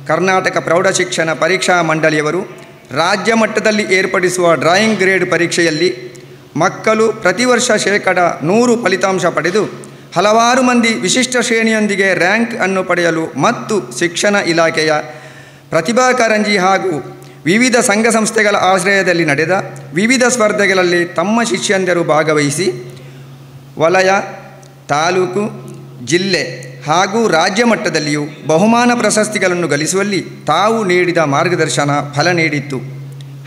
ಕರ್ನಾಟಕ ಪ್ರೌಢಶಿಕ್ಷಣ ಪರೀಕ್ಷಾ ಮಂಡಳಿಯವರು ರಾಜ್ಯ ಮಟ್ಟದಲ್ಲಿ ಏರ್ಪಡಿಸುವ ಡ್ರಾಯಿಂಗ್ ಗ್ರೇಡ್ ಪರೀಕ್ಷೆಯಲ್ಲಿ ಮಕ್ಕಳು ಪ್ರತಿ ವರ್ಷ 100% ಫಲಿತಾಂಶ ಪಡೆದು ಹಲವಾರು ಮಂದಿ ವಿಶಿಷ್ಟ ಶ್ರೇಣಿಯೊಂದಿಗೆ ರ್ಯಾಂಕ್ ಅನ್ನು ಪಡೆಯಲು ಮತ್ತು ಶಿಕ್ಷಣ ಇಲಾಖೆಯ ಪ್ರತಿಭಾ ಕಾರಂಜಿ ಹಾಗೂ ವಿವಿಧ ಸಂಘ ಸಂಸ್ಥೆಗಳ ಆಶ್ರಯದಲ್ಲಿ ನಡೆದ ವಿವಿಧ ಸ್ಪರ್ಧೆಗಳಲ್ಲಿ ತಮ್ಮ ಶಿಷ್ಯಂದಿರು ಭಾಗವಹಿಸಿ ವಲಯ, ತಾಲೂಕು, ಜಿಲ್ಲೆ ಹಾಗೂ ರಾಜ್ಯ ಮಟ್ಟದಲ್ಲಿಯೂ ಬಹುಮಾನ ಪ್ರಶಸ್ತಿಗಳನ್ನು ಗಳಿಸುವಲ್ಲಿ ತಾವು ನೀಡಿದ ಮಾರ್ಗದರ್ಶನ ಫಲ ನೀಡಿತ್ತು.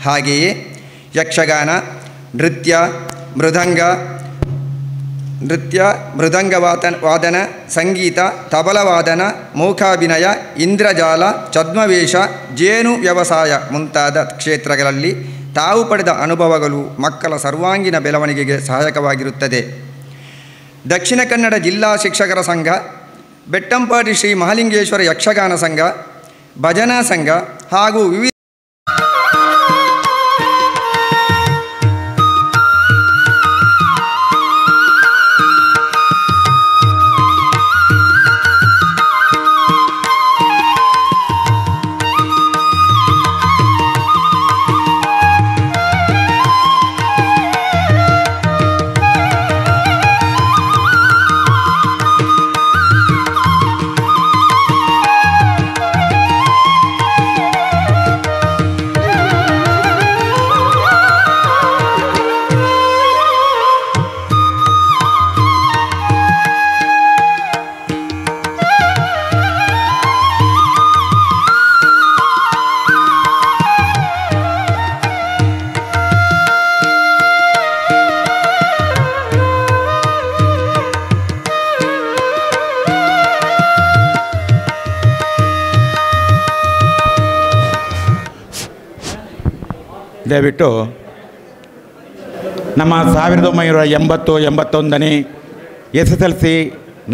ಹಾಗೆಯೇ ಯಕ್ಷಗಾನ, ನೃತ್ಯ, ಮೃದಂಗ ವಾದನ, ಸಂಗೀತ, ತಬಲವಾದನ, ಮೂಕಾಭಿನಯ, ಇಂದ್ರಜಾಲ, ಛದ್ಮವೇಷ, ಜೇನು ವ್ಯವಸಾಯ ಮುಂತಾದ ಕ್ಷೇತ್ರಗಳಲ್ಲಿ ತಾವು ಪಡೆದ ಅನುಭವಗಳು ಮಕ್ಕಳ ಸರ್ವಾಂಗೀಣ ಬೆಳವಣಿಗೆಗೆ ಸಹಾಯಕವಾಗಿರುತ್ತದೆ. ದಕ್ಷಿಣ ಕನ್ನಡ ಜಿಲ್ಲಾ ಶಿಕ್ಷಕರ ಸಂಘ, ಬೆಟ್ಟಂಪಾಡಿ ಶ್ರೀ ಮಹಾಲಿಂಗೇಶ್ವರ ಯಕ್ಷಗಾನ ಸಂಘ, ಭಜನಾ ಸಂಘ ಹಾಗೂ ವಿವಿಧ ದಯವಿಟ್ಟು ನಮ್ಮ 1980-81ನೇ SSLC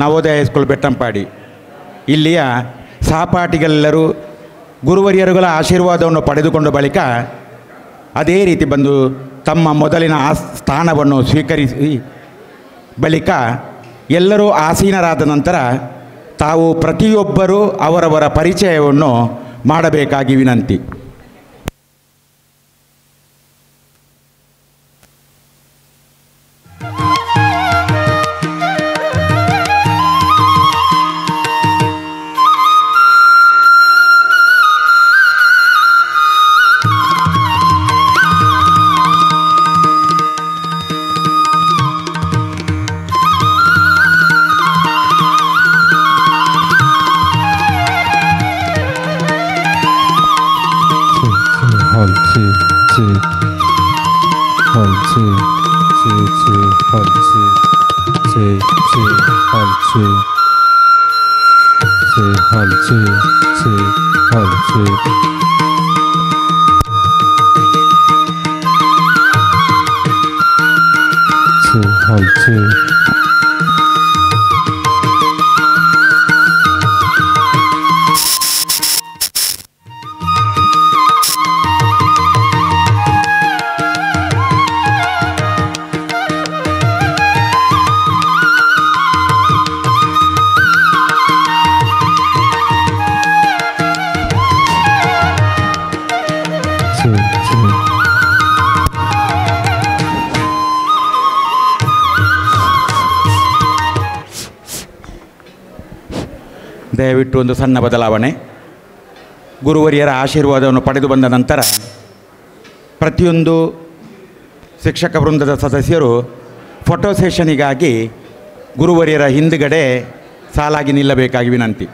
ನವೋದಯ ಹೈಸ್ಕೂಲ್ ಬೆಟ್ಟಂಪಾಡಿ ಇಲ್ಲಿಯ ಸಹಪಾಠಿಗಳೆಲ್ಲರೂ ಗುರುವರಿಯರುಗಳ ಆಶೀರ್ವಾದವನ್ನು ಪಡೆದುಕೊಂಡ ಬಳಿಕ ಅದೇ ರೀತಿ ಬಂದು ತಮ್ಮ ಮೊದಲಿನ ಸ್ಥಾನವನ್ನು ಸ್ವೀಕರಿಸಿ ಬಳಿಕ ಎಲ್ಲರೂ ಆಸೀನರಾದ ನಂತರ ತಾವು ಪ್ರತಿಯೊಬ್ಬರೂ ಅವರವರ ಪರಿಚಯವನ್ನು ಮಾಡಬೇಕಾಗಿ ವಿನಂತಿ. ದಯವಿಟ್ಟು ಒಂದು ಸಣ್ಣ ಬದಲಾವಣೆ. ಗುರುವರಿಯರ ಆಶೀರ್ವಾದವನ್ನು ಪಡೆದು ಬಂದ ನಂತರ ಪ್ರತಿಯೊಂದು ಶಿಕ್ಷಕ ವೃಂದದ ಸದಸ್ಯರು ಫೋಟೋ ಸೆಷನಿಗಾಗಿ ಗುರುವರಿಯರ ಹಿಂದುಗಡೆ ಸಾಲಾಗಿ ನಿಲ್ಲಬೇಕಾಗಿ ವಿನಂತಿ.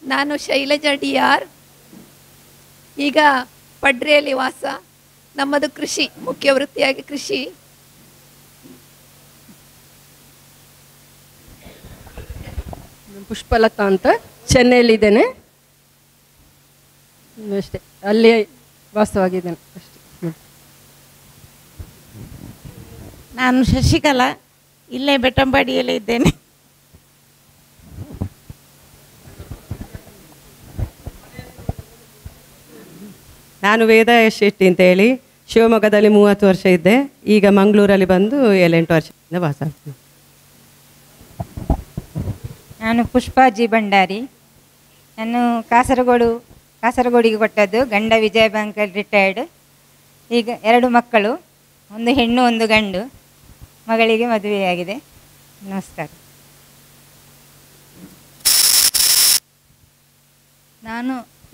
ನಾನು ಶೈಲಜಾ ಡಿ.ಆರ್. ಈಗ ಪಡ್ರೆಯಲ್ಲಿ ವಾಸ. ನಮ್ಮದು ಕೃಷಿ, ಮುಖ್ಯ ವೃತ್ತಿಯಾಗಿ ಕೃಷಿ. ಪುಷ್ಪಲತಾ ಅಂತ, ಚೆನ್ನೈಯಲ್ಲಿದ್ದೇನೆ ಅಷ್ಟೇ, ಅಲ್ಲಿ ವಾಸವಾಗಿದ್ದೇನೆ ಅಷ್ಟೇ. ನಾನು ಶಶಿಕಲಾ, ಇಲ್ಲೇ ಬೆಟ್ಟಂಪಾಡಿಯಲ್ಲೇ ಇದ್ದೇನೆ. ನಾನು ವೇದ ಶೆಟ್ಟಿ ಅಂತ ಹೇಳಿ ಶಿವಮೊಗ್ಗದಲ್ಲಿ 30 ವರ್ಷ ಇದ್ದೆ. ಈಗ ಮಂಗಳೂರಲ್ಲಿ ಬಂದು 7-8 ವರ್ಷದಿಂದ ವಾಸ ಆಗ್ತೀನಿ. ನಾನು ಪುಷ್ಪಾಜಿ ಭಂಡಾರಿ. ನಾನು ಕಾಸರಗೋಡಿಗೆ ಕೊಟ್ಟದ್ದು. ಗಂಡ ವಿಜಯ ಬ್ಯಾಂಕಲ್ಲಿ ರಿಟೈರ್ಡ್. ಈಗ 2 ಮಕ್ಕಳು, ಒಂದು ಹೆಣ್ಣು ಒಂದು ಗಂಡು. ಮಗಳಿಗೆ ಮದುವೆಯಾಗಿದೆ. ನಮಸ್ಕಾರ.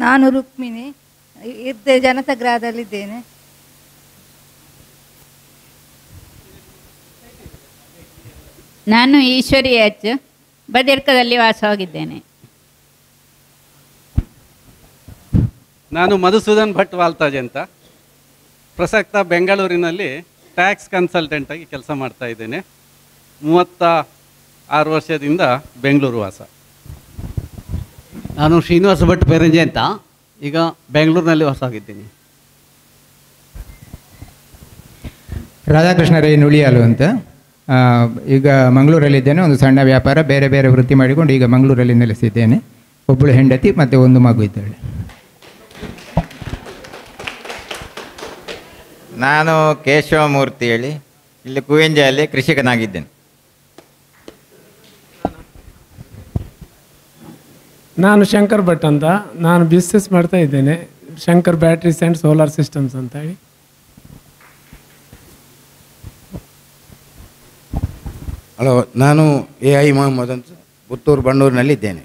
ನಾನು ರುಕ್ಮಿಣಿ, ಜನತಾಗ್ರಹದಲ್ಲಿದ್ದೇನೆ. ನಾನು ಈಶ್ವರಿ ಎಚ್, ಬದಿರ್ಕದಲ್ಲಿ ವಾಸವಾಗಿದ್ದೇನೆ. ನಾನು ಮಧುಸೂದನ್ ಭಟ್ ವಾಲ್ತಾಜ್ ಅಂತ, ಪ್ರಸಕ್ತ ಬೆಂಗಳೂರಿನಲ್ಲಿ ಟ್ಯಾಕ್ಸ್ ಕನ್ಸಲ್ಟೆಂಟಾಗಿ ಕೆಲಸ ಮಾಡ್ತಾ ಇದ್ದೇನೆ. 36 ವರ್ಷದಿಂದ ಬೆಂಗಳೂರು ವಾಸ. ನಾನು ಶ್ರೀನಿವಾಸ ಭಟ್ ಪೆರಂಜೆ ಅಂತ, ಈಗ ಬೆಂಗಳೂರಿನಲ್ಲಿ ವಾಸವಾಗಿದ್ದೀನಿ. ರಾಧಾಕೃಷ್ಣ ರೈ ನುಳಿಯಾಲು ಅಂತ, ಈಗ ಮಂಗಳೂರಲ್ಲಿದ್ದೇನೆ. ಒಂದು ಸಣ್ಣ ವ್ಯಾಪಾರ, ಬೇರೆ ಬೇರೆ ವೃತ್ತಿ ಮಾಡಿಕೊಂಡು ಈಗ ಮಂಗಳೂರಲ್ಲಿ ನೆಲೆಸಿದ್ದೇನೆ. ಒಬ್ಬಳು ಹೆಂಡತಿ ಮತ್ತು ಒಂದು ಮಗು ಇದ್ದಾಳೆ. ನಾನು ಕೇಶವಮೂರ್ತಿ ಹೇಳಿ, ಇಲ್ಲಿ ಕುವೆಂಜೆಯಲ್ಲಿ ಕೃಷಿಕನಾಗಿದ್ದೇನೆ. ನಾನು ಶಂಕರ್ ಭಟ್ ಅಂತ, ನಾನು ಬಿಸ್ನೆಸ್ ಮಾಡ್ತಾ ಇದ್ದೇನೆ. Shankar batteries and solar systems ಅಂತ ಹೇಳಿ. ಹಲೋ, ನಾನು AI ಮೊಹಮ್ಮದ್ ಅಂತ, ಪುತ್ತೂರು ಬಂಡೂರಿನಲ್ಲಿದ್ದೇನೆ.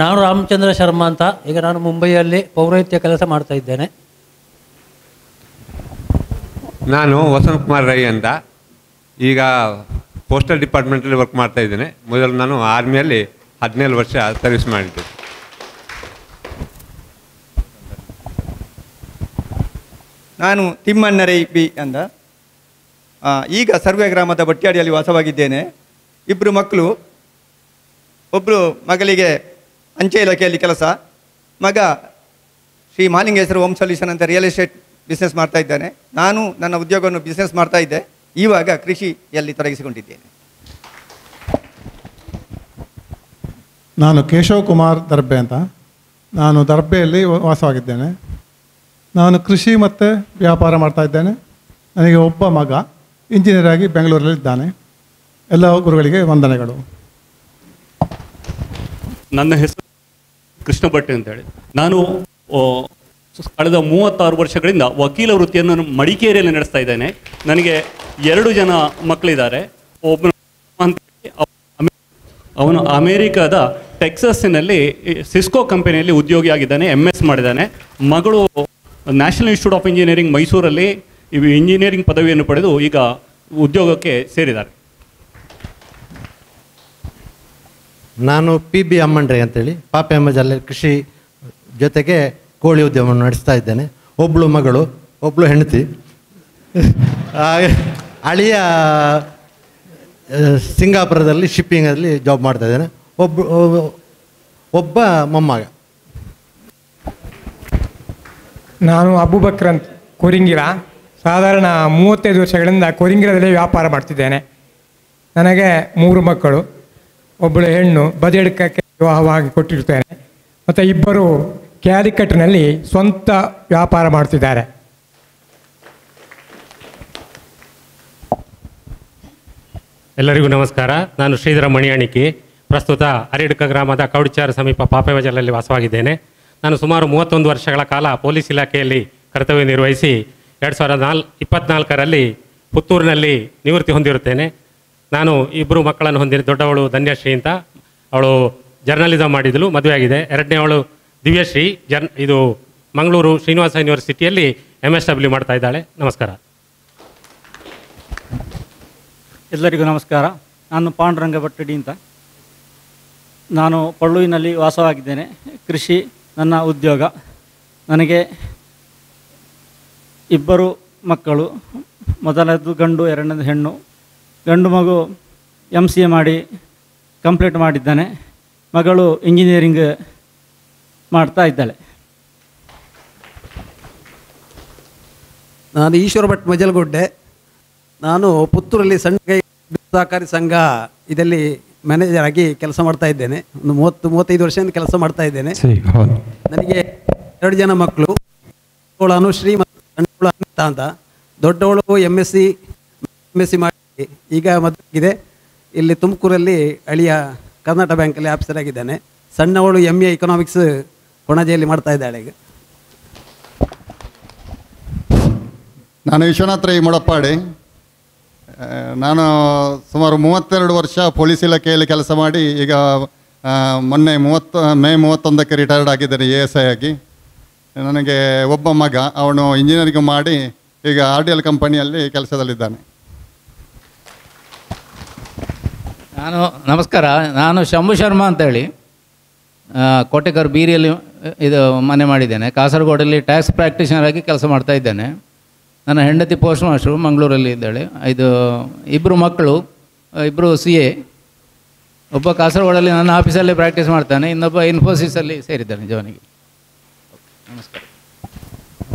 ನಾನು ರಾಮಚಂದ್ರ ಶರ್ಮಾ ಅಂತ, ಈಗ ನಾನು ಮುಂಬೈಯಲ್ಲಿ ಪೌರೋಹಿತ್ಯ ಕೆಲಸ ಮಾಡ್ತಾ ಇದ್ದೇನೆ. ನಾನು ವಸಂತ್ ಕುಮಾರ್ ರೈ ಅಂತ, ಈಗ ಪೋಸ್ಟಲ್ ಡಿಪಾರ್ಟ್ಮೆಂಟಲ್ಲಿ ವರ್ಕ್ ಮಾಡ್ತಾ ಇದ್ದೇನೆ. ಮೊದಲು ನಾನು ಆರ್ಮಿಯಲ್ಲಿ 17 ವರ್ಷ ಸರ್ವಿಸ್ ಮಾಡಿದ್ದೆ. ನಾನು ತಿಮ್ಮಣ್ಣ ರೈ ಪಿ ಅಂತ, ಈಗ ಸರ್ವೆ ಗ್ರಾಮದ ಬಟ್ಟಿಯಾಡಿಯಲ್ಲಿ ವಾಸವಾಗಿದ್ದೇನೆ. 2 ಮಕ್ಕಳು, ಒಬ್ಬರು ಮಗಳಿಗೆ ಅಂಚೆ ಇಲಾಖೆಯಲ್ಲಿ ಕೆಲಸ, ಮಗ ಶ್ರೀ ಮಹಾಲಿಂಗೇಶ್ವರ ಹೋಮ್ ಸೊಲ್ಯೂಷನ್ ಅಂತ ರಿಯಲ್ ಎಸ್ಟೇಟ್ ಬಿಸ್ನೆಸ್ ಮಾಡ್ತಾ ಇದ್ದಾನೆ. ನಾನು ನನ್ನ ಉದ್ಯೋಗವನ್ನು ಬಿಸ್ನೆಸ್ ಮಾಡ್ತಾ ಇದ್ದೆ, ಇವಾಗ ಕೃಷಿಯಲ್ಲಿ ತೊಡಗಿಸಿಕೊಂಡಿದ್ದೇನೆ. ನಾನು ಕೇಶವ್ ಕುಮಾರ್ ದರ್ಬೆ ಅಂತ, ನಾನು ದರ್ಬೆಯಲ್ಲಿ ವಾಸವಾಗಿದ್ದೇನೆ. ನಾನು ಕೃಷಿ ಮತ್ತು ವ್ಯಾಪಾರ ಮಾಡ್ತಾ ಇದ್ದೇನೆ. ನನಗೆ ಒಬ್ಬ ಮಗ ಇಂಜಿನಿಯರ್ ಆಗಿ ಬೆಂಗಳೂರಲ್ಲಿದ್ದಾನೆ. ಎಲ್ಲ ಗುರುಗಳಿಗೆ ವಂದನೆಗಳು. ನನ್ನ ಹೆಸರು ಕೃಷ್ಣ ಭಟ್ ಅಂತೇಳಿ. ನಾನು ಕಳೆದ 36 ವರ್ಷಗಳಿಂದ ವಕೀಲ ವೃತ್ತಿಯನ್ನು ಮಡಿಕೇರಿಯಲ್ಲಿ ನಡೆಸ್ತಾ ಇದ್ದೇನೆ. ನನಗೆ 2 ಜನ ಮಕ್ಕಳಿದ್ದಾರೆ. ಒಬ್ಬನು ಅವನು ಅಮೇರಿಕಾದ ಟೆಕ್ಸಸ್ಸಿನಲ್ಲಿ ಸಿಸ್ಕೋ ಕಂಪನಿಯಲ್ಲಿ ಉದ್ಯೋಗಿಯಾಗಿದ್ದಾನೆ, MS ಮಾಡಿದ್ದಾನೆ. ಮಗಳು ನ್ಯಾಷನಲ್ ಇನ್ಸ್ಟಿಟ್ಯೂಟ್ ಆಫ್ ಇಂಜಿನಿಯರಿಂಗ್ ಮೈಸೂರಲ್ಲಿ ಇಂಜಿನಿಯರಿಂಗ್ ಪದವಿಯನ್ನು ಪಡೆದು ಈಗ ಉದ್ಯೋಗಕ್ಕೆ ಸೇರಿದ್ದಾರೆ. ನಾನು PB ಅಮ್ಮಂಡ್ರೆ ಅಂತೇಳಿ ಪಾಪೆಮ್ಮ ಜಿಲ್ಲೆ ಕೃಷಿ ಜೊತೆಗೆ ಕೋಳಿ ಉದ್ಯಮವನ್ನು ನಡೆಸ್ತಾ ಇದ್ದೇನೆ. ಒಬ್ಬಳು ಮಗಳು, ಒಬ್ಬಳು ಹೆಂಡತಿ. ಅಳಿಯ ಸಿಂಗಾಪುರದಲ್ಲಿ ಶಿಪ್ಪಿಂಗಲ್ಲಿ ಜಾಬ್ ಮಾಡ್ತಾ ಇದ್ದೇನೆ. ಒಬ್ಬ ಮೊಮ್ಮಗ. ನಾನು ಅಬೂಬಕ್ರ್ ಅಂತ ಕೊರಿಂಗಿರ. ಸಾಧಾರಣ 35 ವರ್ಷಗಳಿಂದ ಕೊರಿಂಗಿರದಲ್ಲಿ ವ್ಯಾಪಾರ ಮಾಡ್ತಿದ್ದೇನೆ. ನನಗೆ 3 ಮಕ್ಕಳು, ಒಬ್ಬಳು ಹೆಣ್ಣು ಬದಿಯಡ್ಕಕ್ಕೆ ವಿವಾಹವಾಗಿ ಕೊಟ್ಟಿರ್ತೇನೆ. ಮತ್ತು 2 ಕ್ಯಾಲಿಕಟ್ನಲ್ಲಿ ಸ್ವಂತ ವ್ಯಾಪಾರ ಮಾಡ್ತಿದ್ದಾರೆ. ಎಲ್ಲರಿಗೂ ನಮಸ್ಕಾರ. ನಾನು ಶ್ರೀಧರ ಮಣಿಯಾಣಿಕಿ. ಪ್ರಸ್ತುತ ಅರಿಡ್ಕ ಗ್ರಾಮದ ಕೌಡಿಚಾರ ಸಮೀಪ ಪಾಪೆಮಜಲಲ್ಲಿ ವಾಸವಾಗಿದ್ದೇನೆ. ನಾನು ಸುಮಾರು 31 ವರ್ಷಗಳ ಕಾಲ ಪೊಲೀಸ್ ಇಲಾಖೆಯಲ್ಲಿ ಕರ್ತವ್ಯ ನಿರ್ವಹಿಸಿ 2024ರಲ್ಲಿ ಪುತ್ತೂರಿನಲ್ಲಿ ನಿವೃತ್ತಿ ಹೊಂದಿರುತ್ತೇನೆ. ನಾನು 2 ಮಕ್ಕಳನ್ನು ಹೊಂದಿನ. ದೊಡ್ಡವಳು ಧನ್ಯಶ್ರೀ ಅಂತ, ಅವಳು ಜರ್ನಲಿಸಮ್ ಮಾಡಿದಳು, ಮದುವೆಯಾಗಿದೆ. 2ನೇವಳು ದಿವ್ಯಶ್ರೀ, ಇದು ಮಂಗಳೂರು ಶ್ರೀನಿವಾಸ ಯೂನಿವರ್ಸಿಟಿಯಲ್ಲಿ MSW ಮಾಡ್ತಾ ಇದ್ದಾಳೆ. ನಮಸ್ಕಾರ. ಎಲ್ಲರಿಗೂ ನಮಸ್ಕಾರ. ನಾನು ಪಾಂಡುರಂಗ ಭಟ್ಟಡಿ ಅಂತ. ನಾನು ಪಳ್ಳುವಿನಲ್ಲಿ ವಾಸವಾಗಿದ್ದೇನೆ. ಕೃಷಿ ನನ್ನ ಉದ್ಯೋಗ. ನನಗೆ 2 ಮಕ್ಕಳು, ಮೊದಲದ್ದು ಗಂಡು, 2ನೇದು ಹೆಣ್ಣು. ಗಂಡು ಮಗು MCA ಮಾಡಿ ಕಂಪ್ಲೀಟ್ ಮಾಡಿದ್ದಾನೆ. ಮಗಳು ಇಂಜಿನಿಯರಿಂಗ್ ಮಾಡ್ತಾ ಇದ್ದಾಳೆ. ನಾನು ಈಶ್ವರ ಭಟ್ ಮಜಲ್ಗುಡ್ಡೆ. ನಾನು ಪುತ್ತೂರಲ್ಲಿ ಸಣ್ಣ ಕೈ ಸಹಕಾರಿ ಸಂಘ ಇದರಲ್ಲಿ ಮ್ಯಾನೇಜರ್ ಆಗಿ ಕೆಲಸ ಮಾಡ್ತಾ ಇದ್ದೇನೆ. ಒಂದು 30-35 ವರ್ಷದಿಂದ ಕೆಲಸ ಮಾಡ್ತಾ ಇದ್ದೇನೆ. ನನಗೆ 2 ಜನ ಮಕ್ಕಳು, ಅವಳು ಅನುಶ್ರೀ ಮತ್ತು ಸಣ್ಣವಳು ಅನಿತಾ ಅಂತ. ದೊಡ್ಡವಳು MSc ಮಾಡಿ ಈಗ ಮದುವೆಯಾಗಿದೆ. ಇಲ್ಲಿ ತುಮಕೂರಲ್ಲಿ ಅಳಿಯ ಕರ್ನಾಟಕ ಬ್ಯಾಂಕಲ್ಲಿ ಆಫೀಸರ್ ಆಗಿದ್ದಾನೆ. ಸಣ್ಣವಳು MA ಎಕನಾಮಿಕ್ಸ್ ಕೊಣಾಜೆಯಲ್ಲಿ ಮಾಡ್ತಾ ಇದ್ದಾಳೆ ಈಗ. ನಾನು ವಿಶ್ವನಾಥ್ ರೈ ಮುಡಪ್ಪಾಡಿ. ನಾನು ಸುಮಾರು 32 ವರ್ಷ ಪೊಲೀಸ್ ಇಲಾಖೆಯಲ್ಲಿ ಕೆಲಸ ಮಾಡಿ ಈಗ ಮೊನ್ನೆ ಮೇ 31ಕ್ಕೆ ರಿಟೈರ್ಡ್ ಆಗಿದ್ದೇನೆ ASI ಆಗಿ. ನನಗೆ ಒಬ್ಬ ಮಗ, ಅವನು ಇಂಜಿನಿಯರಿಂಗ್ ಮಾಡಿ ಈಗ RDL ಕಂಪನಿಯಲ್ಲಿ ಕೆಲಸದಲ್ಲಿದ್ದಾನೆ. ನಮಸ್ಕಾರ. ನಾನು ಶಂಭು ಶರ್ಮಾ ಅಂತೇಳಿ ಕೋಟೆಕರ್ ಬೀರಿಯಲ್ಲಿ ಇದು ಮನೆ ಮಾಡಿದ್ದೇನೆ. ಕಾಸರಗೋಡಲ್ಲಿ ಟ್ಯಾಕ್ಸ್ ಪ್ರಾಕ್ಟೀಷನರ್ ಆಗಿ ಕೆಲಸ ಮಾಡ್ತಾ ಇದ್ದೇನೆ. ನನ್ನ ಹೆಂಡತಿ ಪೋಸ್ಟ್ ಮಾಸ್ಟ್ರು ಮಂಗಳೂರಲ್ಲಿ ಇದ್ದಾಳೆ. 2 ಮಕ್ಕಳು, 2 CA. ಒಬ್ಬ ಕಾಸರಗೋಡಲ್ಲಿ ನನ್ನ ಆಫೀಸಲ್ಲಿ ಪ್ರಾಕ್ಟೀಸ್ ಮಾಡ್ತಾನೆ, ಇನ್ನೊಬ್ಬ ಇನ್ಫೋಸಿಸಲ್ಲಿ ಸೇರಿದ್ದಾನೆ ಜವನಿಗೆ. ನಮಸ್ಕಾರ.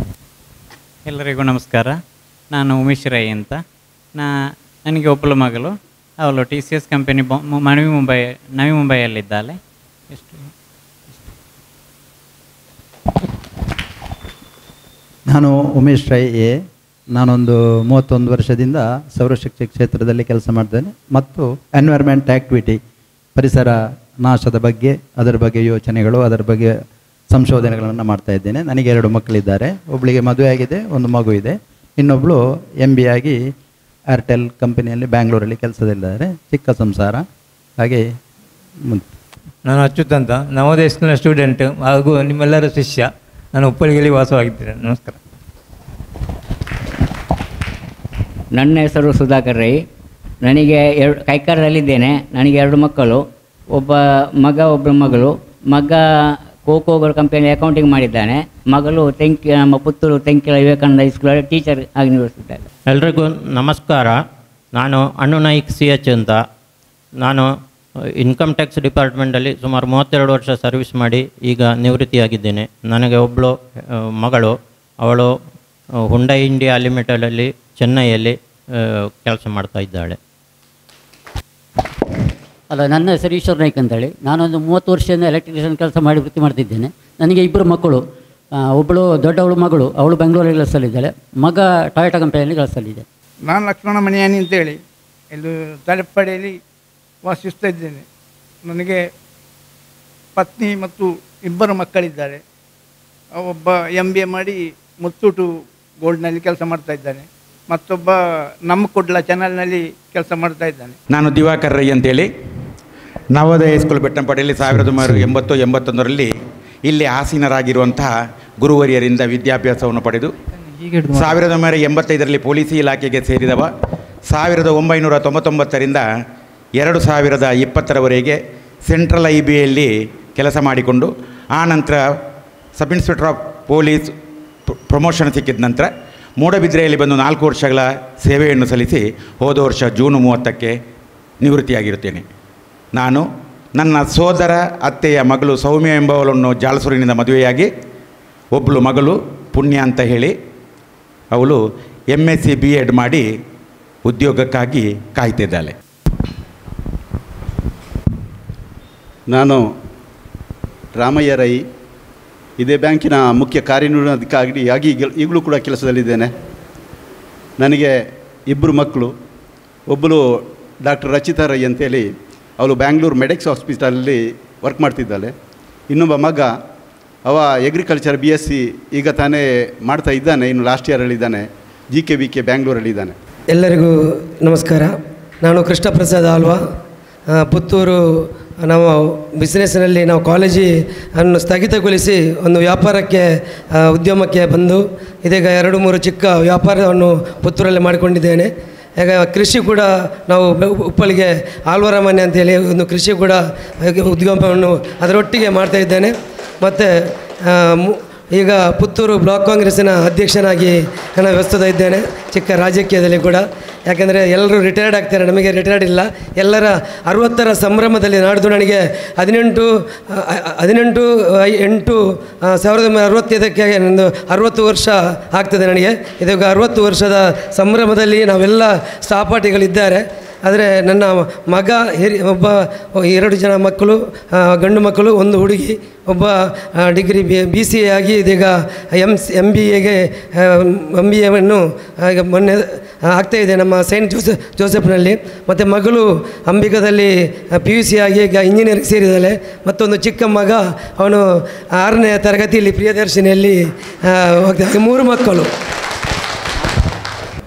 ಎಲ್ಲರಿಗೂ ನಮಸ್ಕಾರ. ನಾನು ಉಮೇಶ್ ರೈ ಅಂತ. ನನಗೆ ಒಬ್ಬಳು ಮಗಳು, ಅವಳು TCS ಕಂಪನಿ ನವಿ ಮುಂಬೈಯಲ್ಲಿದ್ದಾಳೆ. ನಾನು ಉಮೇಶ್ ರೈ ಎ. ನಾನೊಂದು 31 ವರ್ಷದಿಂದ ಸೌರಶಕ್ತಿ ಕ್ಷೇತ್ರದಲ್ಲಿ ಕೆಲಸ ಮಾಡ್ತೇನೆ ಮತ್ತು ಎನ್ವೈರ್ಮೆಂಟ್ ಆ್ಯಕ್ಟಿವಿಟಿ, ಪರಿಸರ ನಾಶದ ಬಗ್ಗೆ, ಅದರ ಬಗ್ಗೆ ಯೋಚನೆಗಳು, ಅದರ ಬಗ್ಗೆ ಸಂಶೋಧನೆಗಳನ್ನು ಮಾಡ್ತಾ ಇದ್ದೇನೆ. ನನಗೆ 2 ಮಕ್ಕಳಿದ್ದಾರೆ. ಒಬ್ಬಳಿಗೆ ಮದುವೆ ಆಗಿದೆ, ಒಂದು ಮಗು ಇದೆ. ಇನ್ನೊಬ್ಬಳು MBA ಆಗಿ ಏರ್ಟೆಲ್ ಕಂಪನಿಯಲ್ಲಿ ಬ್ಯಾಂಗ್ಳೂರಲ್ಲಿ ಕೆಲಸದಲ್ಲಿದ್ದಾರೆ. ಚಿಕ್ಕ ಸಂಸಾರ. ಹಾಗೆ ನಾನು ಅಚ್ಯುತ್ ಅಂತ, ನವೋದಯ ಸ್ಕೂಲ್ನ ಸ್ಟೂಡೆಂಟ್ ಹಾಗೂ ನಿಮ್ಮೆಲ್ಲರ ಶಿಷ್ಯ. ನಾನು ಉಪ್ಪಳಿಗೆಯಲ್ಲಿ ವಾಸವಾಗಿದ್ದೇನೆ. ನಮಸ್ಕಾರ. ನನ್ನ ಹೆಸರು ಸುಧಾಕರ್ ರೈ. ನನಗೆ ಕೈಕಾರದಲ್ಲಿದ್ದೇನೆ. ನನಗೆ 2 ಮಕ್ಕಳು, ಒಬ್ಬ ಮಗ, ಒಬ್ಬ ಮಗಳು. ಮಗ ಕೋಕೋ ಕಂಪನಿಯಲ್ಲಿ ಅಕೌಂಟಿಂಗ್ ಮಾಡಿದ್ದಾನೆ. ಮಗಳು ನಮ್ಮ ಪುತ್ತೂರು ತೆಂಕಿಲ ವಿವೇಕಾನಂದ ಹೈಸ್ಕೂಲಲ್ಲಿ ಟೀಚರ್ ಆಗಿ ನಿರ್ವಹಿಸಿದ್ದಾರೆ. ಎಲ್ರಿಗೂ ನಮಸ್ಕಾರ. ನಾನು ಅಣ್ಣುನಾಯ್ಕ್ CH ಅಂತ. ನಾನು ಇನ್ಕಮ್ ಟ್ಯಾಕ್ಸ್ ಡಿಪಾರ್ಟ್ಮೆಂಟಲ್ಲಿ ಸುಮಾರು 32 ವರ್ಷ ಸರ್ವಿಸ್ ಮಾಡಿ ಈಗ ನಿವೃತ್ತಿಯಾಗಿದ್ದೇನೆ. ನನಗೆ ಒಬ್ಬಳು ಮಗಳು, ಅವಳು ಹುಂಡೈ ಇಂಡಿಯಾ ಲಿಮಿಟೆಡಲ್ಲಿ ಚೆನ್ನೈಯಲ್ಲಿ ಕೆಲಸ ಮಾಡ್ತಾ ಇದ್ದಾಳೆ. ಅಲ್ಲ, ನನ್ನ ಹೆಸರು ಈಶ್ವರ್ ನಾಯ್ಕ್ ಅಂತೇಳಿ. ನಾನೊಂದು 30 ವರ್ಷದಿಂದ ಎಲೆಕ್ಟ್ರಿಷಿಯನ್ ಕೆಲಸ ಮಾಡಿ ವೃತ್ತಿ ಮಾಡ್ತಿದ್ದೇನೆ. ನನಗೆ 2 ಮಕ್ಕಳು, ಒಬ್ಬಳು ದೊಡ್ಡವಳು ಮಗಳು ಅವಳು ಬೆಂಗಳೂರಲ್ಲಿ ಕೆಲಸದಲ್ಲಿದ್ದಾಳೆ, ಮಗ ಟೊಯೋಟಾ ಕಂಪನಿಯಲ್ಲಿ ಕೆಲಸದಲ್ಲಿದೆ. ನಾನು ಲಕ್ಷ್ಮಣ ಮಣಿಯಾನಿ ಅಂತೇಳಿ ಇಲ್ಲಿ ತಲಪಡೆಯಲ್ಲಿ ವಾಸಿಸ್ತಾ ಇದ್ದೇನೆ. ನನಗೆ ಪತ್ನಿ ಮತ್ತು ಇಬ್ಬರು ಮಕ್ಕಳಿದ್ದಾರೆ. ಒಬ್ಬ MBA ಮಾಡಿ ಮುತ್ತೂಟು ಗೋಲ್ಡ್ನಲ್ಲಿ ಕೆಲಸ ಮಾಡ್ತಾ ಇದ್ದಾನೆ, ಮತ್ತೊಬ್ಬ ನಮ್ಮ ಕುಡ್ಲ ಚಾನಲ್ನಲ್ಲಿ ಕೆಲಸ ಮಾಡ್ತಾ ಇದ್ದಾನೆ. ನಾನು ದಿವಾಕರ್ ರೈ ಅಂತೇಳಿ ನವೋದಯ ಸ್ಕೂಲ್ ಬೆಟ್ಟಂಪಾಡಿಯಲ್ಲಿ 1981 ಇಲ್ಲಿ ಆಸೀನರಾಗಿರುವಂತಹ ಗುರುವರಿಯರಿಂದ ವಿದ್ಯಾಭ್ಯಾಸವನ್ನು ಪಡೆದು 1985 ಪೊಲೀಸ್ ಇಲಾಖೆಗೆ ಸೇರಿದವ. 1999ರಿಂದ 2020ರವರೆಗೆ ಸೆಂಟ್ರಲ್ IBಯಲ್ಲಿ ಕೆಲಸ ಮಾಡಿಕೊಂಡು ಆನಂತರ sub inspector of police promotion ಸಿಕ್ಕಿದ ನಂತರ ಮೂಡಬಿದ್ರೆಯಲ್ಲಿ ಬಂದು 4 ವರ್ಷಗಳ ಸೇವೆಯನ್ನು ಸಲ್ಲಿಸಿ ಹೋದ ವರ್ಷ ಜೂನ್ 30ಕ್ಕೆ ನಿವೃತ್ತಿಯಾಗಿರುತ್ತೇನೆ. ನಾನು ನನ್ನ ಸೋದರ ಅತ್ತೆಯ ಮಗಳು ಸೌಮ್ಯ ಎಂಬವಳನ್ನು ಜಾಲಸೂರಿನಿಂದ ಮದುವೆಯಾಗಿ ಒಬ್ಬಳು ಮಗಳು ಪುಣ್ಯ ಅಂತ ಹೇಳಿ ಅವಳು MSc B.Ed ಮಾಡಿ ಉದ್ಯೋಗಕ್ಕಾಗಿ ಕಾಯ್ತಿದ್ದಾಳೆ. ನಾನು ರಾಮಯ್ಯ ರೈ, ಇದೇ ಬ್ಯಾಂಕಿನ ಮುಖ್ಯ ಕಾರ್ಯನಿರ್ವಹಣಾಧಿಕಾರಿಯಾಗಿ ಈಗಲೂ ಕೂಡ ಕೆಲಸದಲ್ಲಿದ್ದೇನೆ. ನನಗೆ ಇಬ್ಬರು ಮಕ್ಕಳು, ಒಬ್ಬಳು ಡಾಕ್ಟರ್ ರಚಿತಾ ರೈ ಅಂತೇಳಿ ಅವಳು ಬ್ಯಾಂಗ್ಳೂರು ಮೆಡೆಕ್ಸ್ ಹಾಸ್ಪಿಟಲಲ್ಲಿ ವರ್ಕ್ ಮಾಡ್ತಿದ್ದಾಳೆ. ಇನ್ನೊಬ್ಬ ಮಗ ಅವ ಅಗ್ರಿಕಲ್ಚರ್ BSc ಈಗ ತಾನೇ ಮಾಡ್ತಾ ಇದ್ದಾನೆ, ಇನ್ನು ಲಾಸ್ಟ್ ಇಯರಲ್ಲಿದ್ದಾನೆ, GKVK ಬ್ಯಾಂಗ್ಳೂರಲ್ಲಿದ್ದಾನೆ. ಎಲ್ಲರಿಗೂ ನಮಸ್ಕಾರ. ನಾನು ಕೃಷ್ಣ ಪ್ರಸಾದ್ ಆಳ್ವಾ, ಪುತ್ತೂರು. ನಾವು ಬಿಸ್ನೆಸ್ನಲ್ಲಿ ನಾವು ಕಾಲೇಜನ್ನು ಸ್ಥಗಿತಗೊಳಿಸಿ ಒಂದು ವ್ಯಾಪಾರಕ್ಕೆ ಉದ್ಯಮಕ್ಕೆ ಬಂದು ಇದೀಗ 2-3 ಚಿಕ್ಕ ವ್ಯಾಪಾರವನ್ನು ಪುತ್ತೂರಲ್ಲಿ ಮಾಡಿಕೊಂಡಿದ್ದೇನೆ. ಈಗ ಕೃಷಿ ಕೂಡ ನಾವು ಉಪ್ಪಳಿಗೆ ಆಳ್ವರಮನೆ ಅಂತೇಳಿ ಒಂದು ಕೃಷಿ ಕೂಡ ಉದ್ಯಮವನ್ನು ಅದರೊಟ್ಟಿಗೆ ಮಾಡ್ತಾಯಿದ್ದೇನೆ. ಮತ್ತು ಈಗ ಪುತ್ತೂರು ಬ್ಲಾಕ್ ಕಾಂಗ್ರೆಸ್ಸಿನ ಅಧ್ಯಕ್ಷನಾಗಿ ನಾನು ವ್ಯವಸ್ಥಿತ ಇದ್ದೇನೆ, ಚಿಕ್ಕ ರಾಜಕೀಯದಲ್ಲಿ ಕೂಡ. ಯಾಕೆಂದರೆ ಎಲ್ಲರೂ ರಿಟೈರ್ಡ್ ಆಗ್ತಾರೆ, ನಮಗೆ ರಿಟೈರ್ಡ್ ಇಲ್ಲ. ಎಲ್ಲರ 60ರ ಸಂಭ್ರಮದಲ್ಲಿ ನಾಡ್ದು ನನಗೆ 18/8/1965ಕ್ಕೆ ನಂದು 60 ವರ್ಷ ಆಗ್ತದೆ ನನಗೆ. ಇದೀಗ 60 ವರ್ಷದ ಸಂಭ್ರಮದಲ್ಲಿ ನಾವೆಲ್ಲ ಸಹಪಾಠಿಗಳಿದ್ದಾರೆ. ಆದರೆ ನನ್ನ ಮಗ ಒಬ್ಬ 2 ಜನ ಮಕ್ಕಳು, ಗಂಡು ಮಕ್ಕಳು, ಒಂದು ಹುಡುಗಿ, ಒಬ್ಬ ಡಿಗ್ರಿ BCA ಆಗಿ ಇದೀಗ MBAವನ್ನು ಈಗ ಮೊನ್ನೆ ಆಗ್ತಾಯಿದೆ ನಮ್ಮ ಸೈಂಟ್ ಜೋಸೆಫ್ನಲ್ಲಿ. ಮತ್ತು ಮಗಳು ಅಂಬಿಕಾದಲ್ಲಿ PUC ಆಗಿ ಈಗ ಇಂಜಿನಿಯರಿಂಗ್ ಸೇರಿದ್ದಾಳೆ. ಮತ್ತೊಂದು ಚಿಕ್ಕ ಮಗ ಅವನು 6ನೇ ತರಗತಿಯಲ್ಲಿ ಪ್ರಿಯದರ್ಶಿನಿಯಲ್ಲಿ ಹೋಗ್ತಾನೆ. 3 ಮಕ್ಕಳು.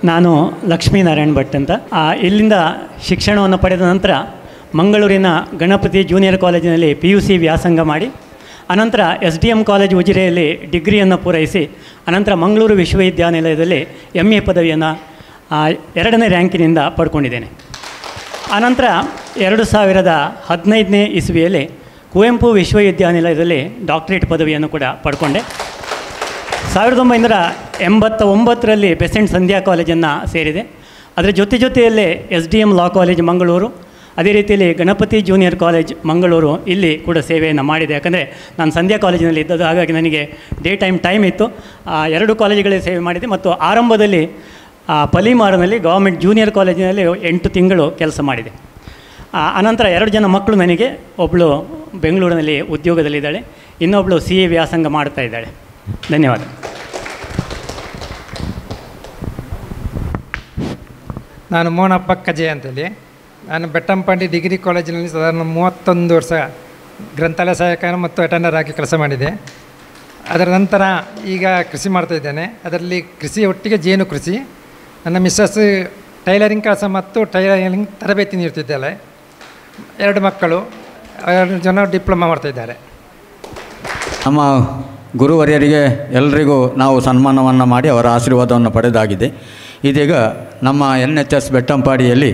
ನಾನು ಲಕ್ಷ್ಮೀನಾರಾಯಣ್ ಭಟ್ ಅಂತ. ಇಲ್ಲಿಂದ ಶಿಕ್ಷಣವನ್ನು ಪಡೆದ ನಂತರ ಮಂಗಳೂರಿನ ಗಣಪತಿ ಜೂನಿಯರ್ ಕಾಲೇಜಿನಲ್ಲಿ PUC ವ್ಯಾಸಂಗ ಮಾಡಿ ಅನಂತರ SDM ಕಾಲೇಜ್ ಉಜಿರೆಯಲ್ಲಿ ಡಿಗ್ರಿಯನ್ನು ಪೂರೈಸಿ ಅನಂತರ ಮಂಗಳೂರು ವಿಶ್ವವಿದ್ಯಾನಿಲಯದಲ್ಲಿ MA ಪದವಿಯನ್ನು 2ನೇ ರ್ಯಾಂಕಿನಿಂದ ಪಡ್ಕೊಂಡಿದ್ದೇನೆ. ಅನಂತರ 2015ನೇ ಇಸ್ವಿಯಲ್ಲಿ ಕುವೆಂಪು ವಿಶ್ವವಿದ್ಯಾನಿಲಯದಲ್ಲಿ ಡಾಕ್ಟರೇಟ್ ಪದವಿಯನ್ನು ಕೂಡ ಪಡ್ಕೊಂಡೆ. 1989ರಲ್ಲಿ ಬೆಸೆಂಟ್ ಸಂಧ್ಯಾ ಕಾಲೇಜನ್ನು ಸೇರಿದೆ. ಅದರ ಜೊತೆಯಲ್ಲೇ SDM ಲಾ ಕಾಲೇಜ್ ಮಂಗಳೂರು, ಅದೇ ರೀತಿಯಲ್ಲಿ ಗಣಪತಿ ಜೂನಿಯರ್ ಕಾಲೇಜ್ ಮಂಗಳೂರು ಇಲ್ಲಿ ಕೂಡ ಸೇವೆಯನ್ನು ಮಾಡಿದೆ. ಯಾಕಂದರೆ ನಾನು ಸಂಧ್ಯಾ ಕಾಲೇಜಿನಲ್ಲಿ ಇದ್ದದ್ದು, ಹಾಗಾಗಿ ನನಗೆ ಟೈಮ್ ಇತ್ತು. 2 ಕಾಲೇಜುಗಳಲ್ಲಿ ಸೇವೆ ಮಾಡಿದೆ. ಮತ್ತು ಆರಂಭದಲ್ಲಿ ಪಲಿಮಾರಿನಲ್ಲಿ ಗೌರ್ಮೆಂಟ್ ಜೂನಿಯರ್ ಕಾಲೇಜಿನಲ್ಲಿ 8 ತಿಂಗಳು ಕೆಲಸ ಮಾಡಿದೆ. ಅನಂತರ 2 ಜನ ಮಕ್ಕಳು ನನಗೆ, ಒಬ್ಬಳು ಬೆಂಗಳೂರಿನಲ್ಲಿ ಉದ್ಯೋಗದಲ್ಲಿದ್ದಾಳೆ, ಇನ್ನೊಬ್ಬಳು CA ವ್ಯಾಸಂಗ ಮಾಡ್ತಾ ಇದ್ದಾಳೆ. ಧನ್ಯವಾದ. ನಾನು ಮೋನಪ್ಪ ಕಜೆ ಅಂತೇಳಿ, ನಾನು ಬೆಟ್ಟಂಪಂಡಿ ಡಿಗ್ರಿ ಕಾಲೇಜಿನಲ್ಲಿ ಸಾಧಾರಣ 31 ವರ್ಷ ಗ್ರಂಥಾಲಯ ಸಹಾಯಕ ಮತ್ತು ಅಟೆಂಡರ್ ಆಗಿ ಕೆಲಸ ಮಾಡಿದೆ. ಅದರ ನಂತರ ಈಗ ಕೃಷಿ ಮಾಡ್ತಾಯಿದ್ದೇನೆ. ಅದರಲ್ಲಿ ಕೃಷಿ ಒಟ್ಟಿಗೆ ಜೇನು ಕೃಷಿ. ನನ್ನ ಮಿಸ್ಸಸ್ ಟೈಲರಿಂಗ್ ಕೆಲಸ ಮತ್ತು ಟೈಲರಿಂಗ್ ತರಬೇತಿ ನೀಡ್ತಿದ್ದಾಳೆ. 2 ಮಕ್ಕಳು, 2 ಜನ ಡಿಪ್ಲೊಮಾ ಮಾಡ್ತಾಯಿದ್ದಾರೆ. ನಮ್ಮ ಗುರುವರ್ಯರಿಗೆ ಎಲ್ಲರಿಗೂ ನಾವು ಸನ್ಮಾನವನ್ನು ಮಾಡಿ ಅವರ ಆಶೀರ್ವಾದವನ್ನು ಪಡೆದಾಗಿದೆ. ಇದೀಗ ನಮ್ಮ NHS ಬೆಟ್ಟಂಪಾಡಿಯಲ್ಲಿ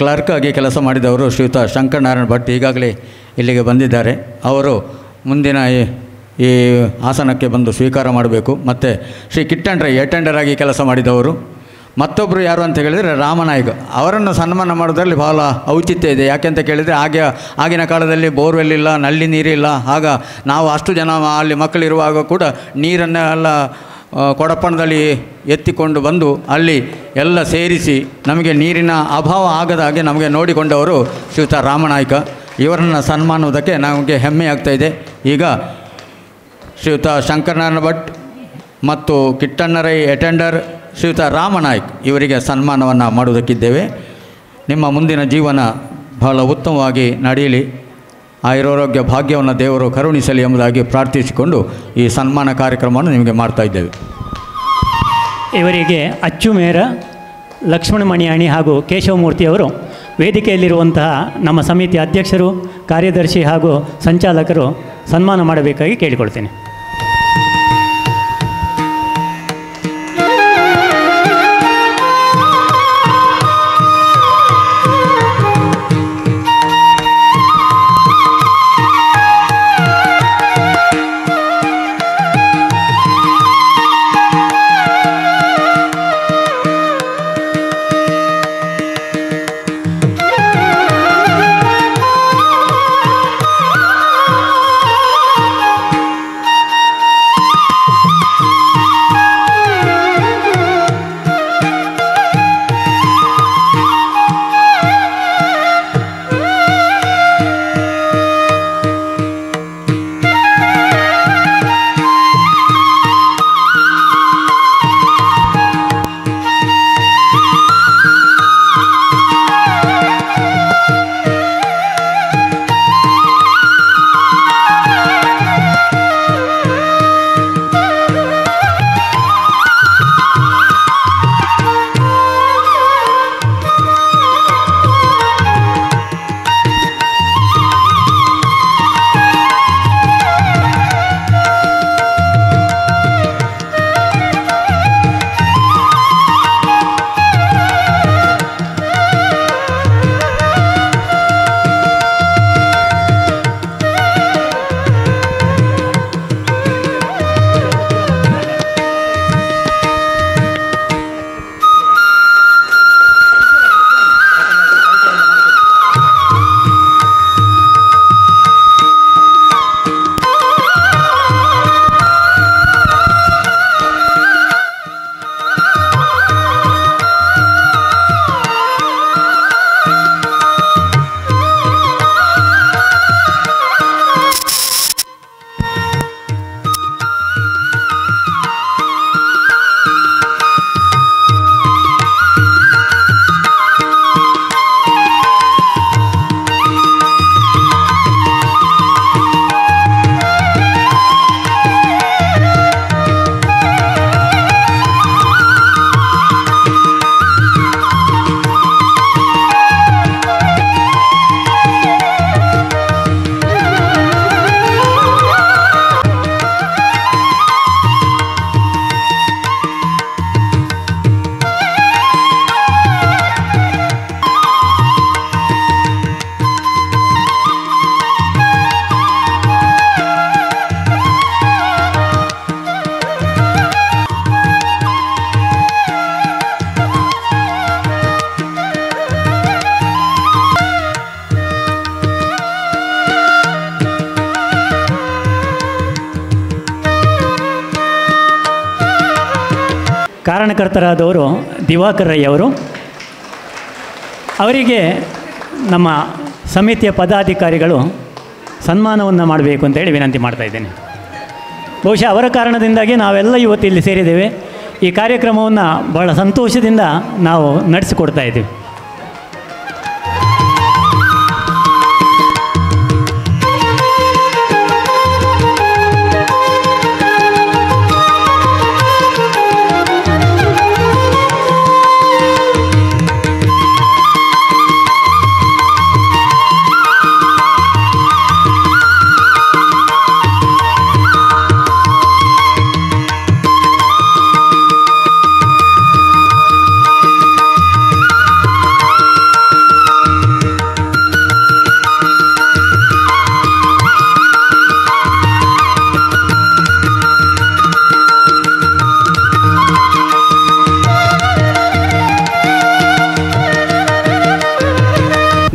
ಕ್ಲರ್ಕ್ ಆಗಿ ಕೆಲಸ ಮಾಡಿದವರು ಶ್ರೀಯುತ ಶಂಕರನಾರಾಯಣ ಭಟ್ ಈಗಾಗಲೇ ಇಲ್ಲಿಗೆ ಬಂದಿದ್ದಾರೆ. ಅವರು ಮುಂದಿನ ಈ ಆಸನಕ್ಕೆ ಬಂದು ಸ್ವೀಕಾರ ಮಾಡಬೇಕು. ಮತ್ತು ಶ್ರೀ ಕಿಟ್ಟನ್ ರೈ ಅಟೆಂಡರ್ ಆಗಿ ಕೆಲಸ ಮಾಡಿದವರು. ಮತ್ತೊಬ್ಬರು ಯಾರು ಅಂತ ಹೇಳಿದರೆ ರಾಮನಾಯ್ಕ, ಅವರನ್ನು ಸನ್ಮಾನ ಮಾಡೋದ್ರಲ್ಲಿ ಭಾಳ ಔಚಿತ್ಯ ಇದೆ. ಯಾಕೆಂತ ಕೇಳಿದರೆ ಆಗಿನ ಕಾಲದಲ್ಲಿ ಬೋರ್ವೆಲ್ ಇಲ್ಲ, ನಲ್ಲಿ ನೀರಿಲ್ಲ. ಆಗ ನಾವು ಅಷ್ಟು ಜನ ಅಲ್ಲಿ ಮಕ್ಕಳಿರುವಾಗ ಕೂಡ ನೀರನ್ನೆಲ್ಲ ಕೊಡಪಣದಲ್ಲಿ ಎತ್ತಿಕೊಂಡು ಬಂದು ಅಲ್ಲಿ ಎಲ್ಲ ಸೇರಿಸಿ ನಮಗೆ ನೀರಿನ ಅಭಾವ ಆಗದ ಹಾಗೆ ನಮಗೆ ನೋಡಿಕೊಂಡವರು ಶ್ರೀಯುತ ರಾಮನಾಯ್ಕ. ಇವರನ್ನು ಸನ್ಮಾನೋದಕ್ಕೆ ನಮಗೆ ಹೆಮ್ಮೆ ಆಗ್ತಾಯಿದೆ. ಈಗ ಶ್ರೀಯುತ ಶಂಕರನಾರಾಯಣ ಭಟ್ ಮತ್ತು ಕಿಟ್ಟಣ್ಣರೈ ಅಟೆಂಡರ್ ಶ್ರೀಯುತ ರಾಮನಾಯ್ಕ್ ಇವರಿಗೆ ಸನ್ಮಾನವನ್ನು ಮಾಡುವುದಕ್ಕಿದ್ದೇವೆ. ನಿಮ್ಮ ಮುಂದಿನ ಜೀವನ ಬಹಳ ಉತ್ತಮವಾಗಿ ನಡೆಯಲಿ, ಆಯುರಾರೋಗ್ಯ ಭಾಗ್ಯವನ್ನು ದೇವರು ಕರುಣಿಸಲಿ ಎಂಬುದಾಗಿ ಪ್ರಾರ್ಥಿಸಿಕೊಂಡು ಈ ಸನ್ಮಾನ ಕಾರ್ಯಕ್ರಮವನ್ನು ನಿಮಗೆ ಮಾಡ್ತಾ ಇದ್ದೇವೆ. ಇವರಿಗೆ ಅಚ್ಚುಮೇರ ಲಕ್ಷ್ಮಣ ಮಣಿಯಾಣಿ ಹಾಗೂ ಕೇಶವಮೂರ್ತಿಯವರು ವೇದಿಕೆಯಲ್ಲಿರುವಂತಹ ನಮ್ಮ ಸಮಿತಿಯ ಅಧ್ಯಕ್ಷರು, ಕಾರ್ಯದರ್ಶಿ ಹಾಗೂ ಸಂಚಾಲಕರು ಸನ್ಮಾನ ಮಾಡಬೇಕಾಗಿ ಕೇಳಿಕೊಳ್ತೇನೆ. ಕಾರಣಕರ್ತರಾದವರು ದಿವಾಕರ್ ರೈ ಅವರು. ಅವರಿಗೆ ನಮ್ಮ ಸಮಿತಿಯ ಪದಾಧಿಕಾರಿಗಳು ಸನ್ಮಾನವನ್ನು ಮಾಡಬೇಕು ಅಂತೇಳಿ ವಿನಂತಿ ಮಾಡ್ತಾ ಇದ್ದೇನೆ. ಬಹುಶಃ ಅವರ ಕಾರಣದಿಂದಾಗಿ ನಾವೆಲ್ಲ ಇವತ್ತು ಇಲ್ಲಿ ಸೇರಿದ್ದೇವೆ. ಈ ಕಾರ್ಯಕ್ರಮವನ್ನು ಬಹಳ ಸಂತೋಷದಿಂದ ನಾವು ನಡೆಸಿಕೊಡ್ತಾ ಇದ್ದೀವಿ.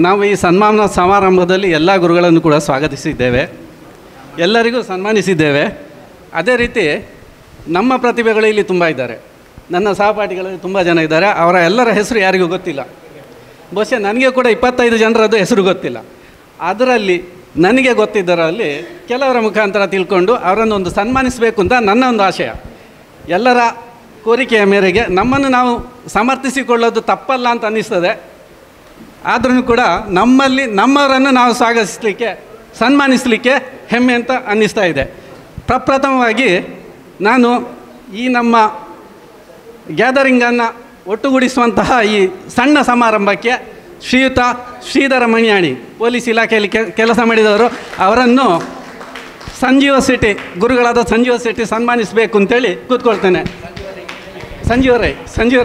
ನಾವು ಈ ಸನ್ಮಾನ ಸಮಾರಂಭದಲ್ಲಿ ಎಲ್ಲ ಗುರುಗಳನ್ನು ಕೂಡ ಸ್ವಾಗತಿಸಿದ್ದೇವೆ, ಎಲ್ಲರಿಗೂ ಸನ್ಮಾನಿಸಿದ್ದೇವೆ. ಅದೇ ರೀತಿ ನಮ್ಮ ಪ್ರತಿಭೆಗಳು ಇಲ್ಲಿ ತುಂಬ ಇದ್ದಾರೆ. ನನ್ನ ಸಹಪಾಠಿಗಳಲ್ಲಿ ತುಂಬ ಜನ ಇದ್ದಾರೆ. ಅವರ ಎಲ್ಲರ ಹೆಸರು ಯಾರಿಗೂ ಗೊತ್ತಿಲ್ಲ. ಬಹುಶಃ ನನಗೆ ಕೂಡ 25 ಜನರದ್ದು ಹೆಸರು ಗೊತ್ತಿಲ್ಲ. ಅದರಲ್ಲಿ ನನಗೆ ಗೊತ್ತಿದ್ದರಲ್ಲಿ ಕೆಲವರ ಮುಖಾಂತರ ತಿಳ್ಕೊಂಡು ಅವರನ್ನು ಸನ್ಮಾನಿಸಬೇಕು ಅಂತ ನನ್ನ ಒಂದು ಆಶಯ. ಎಲ್ಲರ ಕೋರಿಕೆಯ ಮೇರೆಗೆ ನಮ್ಮನ್ನು ನಾವು ಸಮರ್ಥಿಸಿಕೊಳ್ಳೋದು ತಪ್ಪಲ್ಲ ಅಂತ ಅನ್ನಿಸ್ತದೆ. ಆದ್ರೂ ಕೂಡ ನಮ್ಮವರನ್ನು ನಾವು ಸನ್ಮಾನಿಸಲಿಕ್ಕೆ ಹೆಮ್ಮೆ ಅಂತ ಅನ್ನಿಸ್ತಾ ಇದೆ. ಪ್ರಪ್ರಥಮವಾಗಿ ನಾನು ಈ ನಮ್ಮ ಗ್ಯಾದರಿಂಗನ್ನು ಒಟ್ಟುಗೂಡಿಸುವಂತಹ ಈ ಸಣ್ಣ ಸಮಾರಂಭಕ್ಕೆ ಶ್ರೀಯುತ ಶ್ರೀಧರ ಮಣಿಯಾಣಿ, ಪೊಲೀಸ್ ಇಲಾಖೆಯಲ್ಲಿ ಕೆಲಸ ಮಾಡಿದವರು, ಅವರನ್ನು ಸಂಜೀವ ಶೆಟ್ಟಿ, ಗುರುಗಳಾದ ಸಂಜೀವ ಶೆಟ್ಟಿ ಸನ್ಮಾನಿಸಬೇಕು ಅಂತೇಳಿ ಕೂತ್ಕೊಳ್ತೇನೆ. Sanjeeva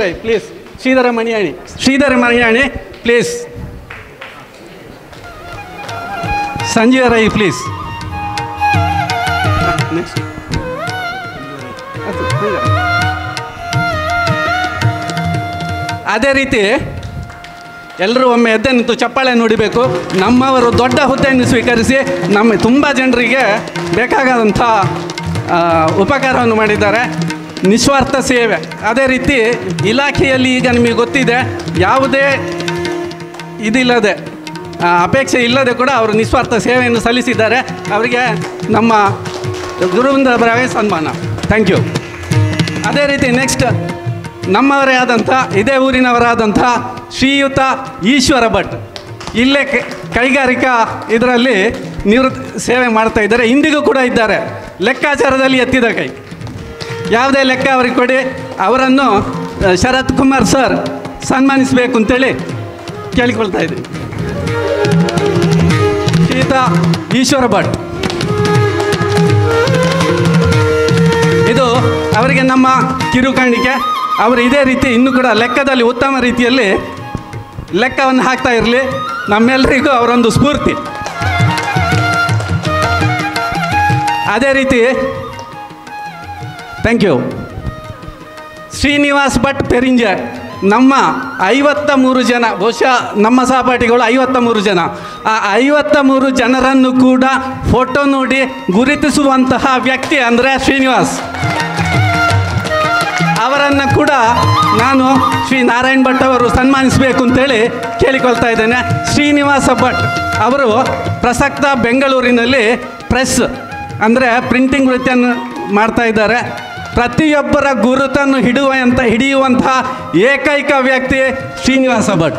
Rai please. Shridhara Maniyani please. Sanjeeva Rai please. Next ಅದೇ ರೀತಿ ಎಲ್ಲರೂ ಒಮ್ಮೆ ಎದ್ದೆ ನಿಂತು ಚಪ್ಪಾಳೆ ನುಡಿಬೇಕು. ನಮ್ಮವರು ದೊಡ್ಡ ಹುದ್ದೆಯನ್ನು ಸ್ವೀಕರಿಸಿ ನಮ್ಮ ತುಂಬ ಜನರಿಗೆ ಬೇಕಾದಂಥ ಉಪಕಾರವನ್ನು ಮಾಡಿದ್ದಾರೆ. ನಿಸ್ವಾರ್ಥ ಸೇವೆ. ಅದೇ ರೀತಿ ಇಲಾಖೆಯಲ್ಲಿ ಈಗ ನಿಮಗೆ ಗೊತ್ತಿದೆ, ಯಾವುದೇ ಇದಿಲ್ಲದೆ ಅಪೇಕ್ಷೆ ಇಲ್ಲದೆ ಕೂಡ ಅವರು ನಿಸ್ವಾರ್ಥ ಸೇವೆಯನ್ನು ಸಲ್ಲಿಸಿದ್ದಾರೆ. ಅವರಿಗೆ ನಮ್ಮ ಗುರುವಿಂದ ಬರವೇ ಸನ್ಮಾನ. Thank you. ಅದೇ ರೀತಿ ನೆಕ್ಸ್ಟ್ ನಮ್ಮವರೇ ಆದಂಥ, ಇದೇ ಊರಿನವರಾದಂಥ ಶ್ರೀಯುತ ಈಶ್ವರ ಭಟ್, ಇಲ್ಲೇ ಕೈಗಾರಿಕಾ ಇದರಲ್ಲಿ ಸೇವೆ ಮಾಡ್ತಾ ಇದ್ದಾರೆ, ಇಂದಿಗೂ ಕೂಡ ಇದ್ದಾರೆ. ಲೆಕ್ಕಾಚಾರದಲ್ಲಿ ಎತ್ತಿದ ಕೈ, ಯಾವುದೇ ಲೆಕ್ಕ ಅವರಿಗೆ ಕೊಡಿ. ಅವರನ್ನು ಶರತ್ ಕುಮಾರ್ ಸರ್ ಸನ್ಮಾನಿಸಬೇಕು ಅಂತೇಳಿ ಕೇಳಿಕೊಳ್ತಾ ಇದ್ದೀನಿ. ಶ್ರೀಯುತ ಈಶ್ವರ ಭಟ್, ಇದು ಅವರಿಗೆ ನಮ್ಮ ಕಿರುಕಾಣಿಕೆ. ಅವರು ಇದೇ ರೀತಿ ಇನ್ನೂ ಕೂಡ ಲೆಕ್ಕದಲ್ಲಿ ಉತ್ತಮ ರೀತಿಯಲ್ಲಿ ಲೆಕ್ಕವನ್ನು ಹಾಕ್ತಾ ಇರಲಿ. ನಮ್ಮೆಲ್ಲರಿಗೂ ಅವರೊಂದು ಸ್ಫೂರ್ತಿ. ಅದೇ ರೀತಿ ಥ್ಯಾಂಕ್ ಯು. ಶ್ರೀನಿವಾಸ್ ಭಟ್ ಪೆರಿಂಜೆ, ನಮ್ಮ 53 ಜನ, ಬಹುಶಃ ನಮ್ಮ ಸಹಪಾಠಿಗಳು 53 ಜನ, ಆ 53 ಜನರನ್ನು ಕೂಡ ಫೋಟೋ ನೋಡಿ ಗುರುತಿಸುವಂತಹ ವ್ಯಕ್ತಿ ಅಂದರೆ ಶ್ರೀನಿವಾಸ್. ಅವರನ್ನು ಕೂಡ ನಾನು ಶ್ರೀ ನಾರಾಯಣ್ ಭಟ್ ಅವರು ಸನ್ಮಾನಿಸಬೇಕು ಅಂತೇಳಿ ಕೇಳಿಕೊಳ್ತಾ ಇದ್ದೇನೆ. ಶ್ರೀನಿವಾಸ ಭಟ್ ಅವರು ಪ್ರಸಕ್ತ ಬೆಂಗಳೂರಿನಲ್ಲಿ ಪ್ರೆಸ್ ಅಂದರೆ ಪ್ರಿಂಟಿಂಗ್ ವೃತ್ತಿಯನ್ನು ಮಾಡ್ತಾ ಇದ್ದಾರೆ. ಪ್ರತಿಯೊಬ್ಬರ ಗುರುತನ್ನು ಹಿಡಿಯುವಂತಹ ಏಕೈಕ ವ್ಯಕ್ತಿ ಶ್ರೀನಿವಾಸ ಭಟ್.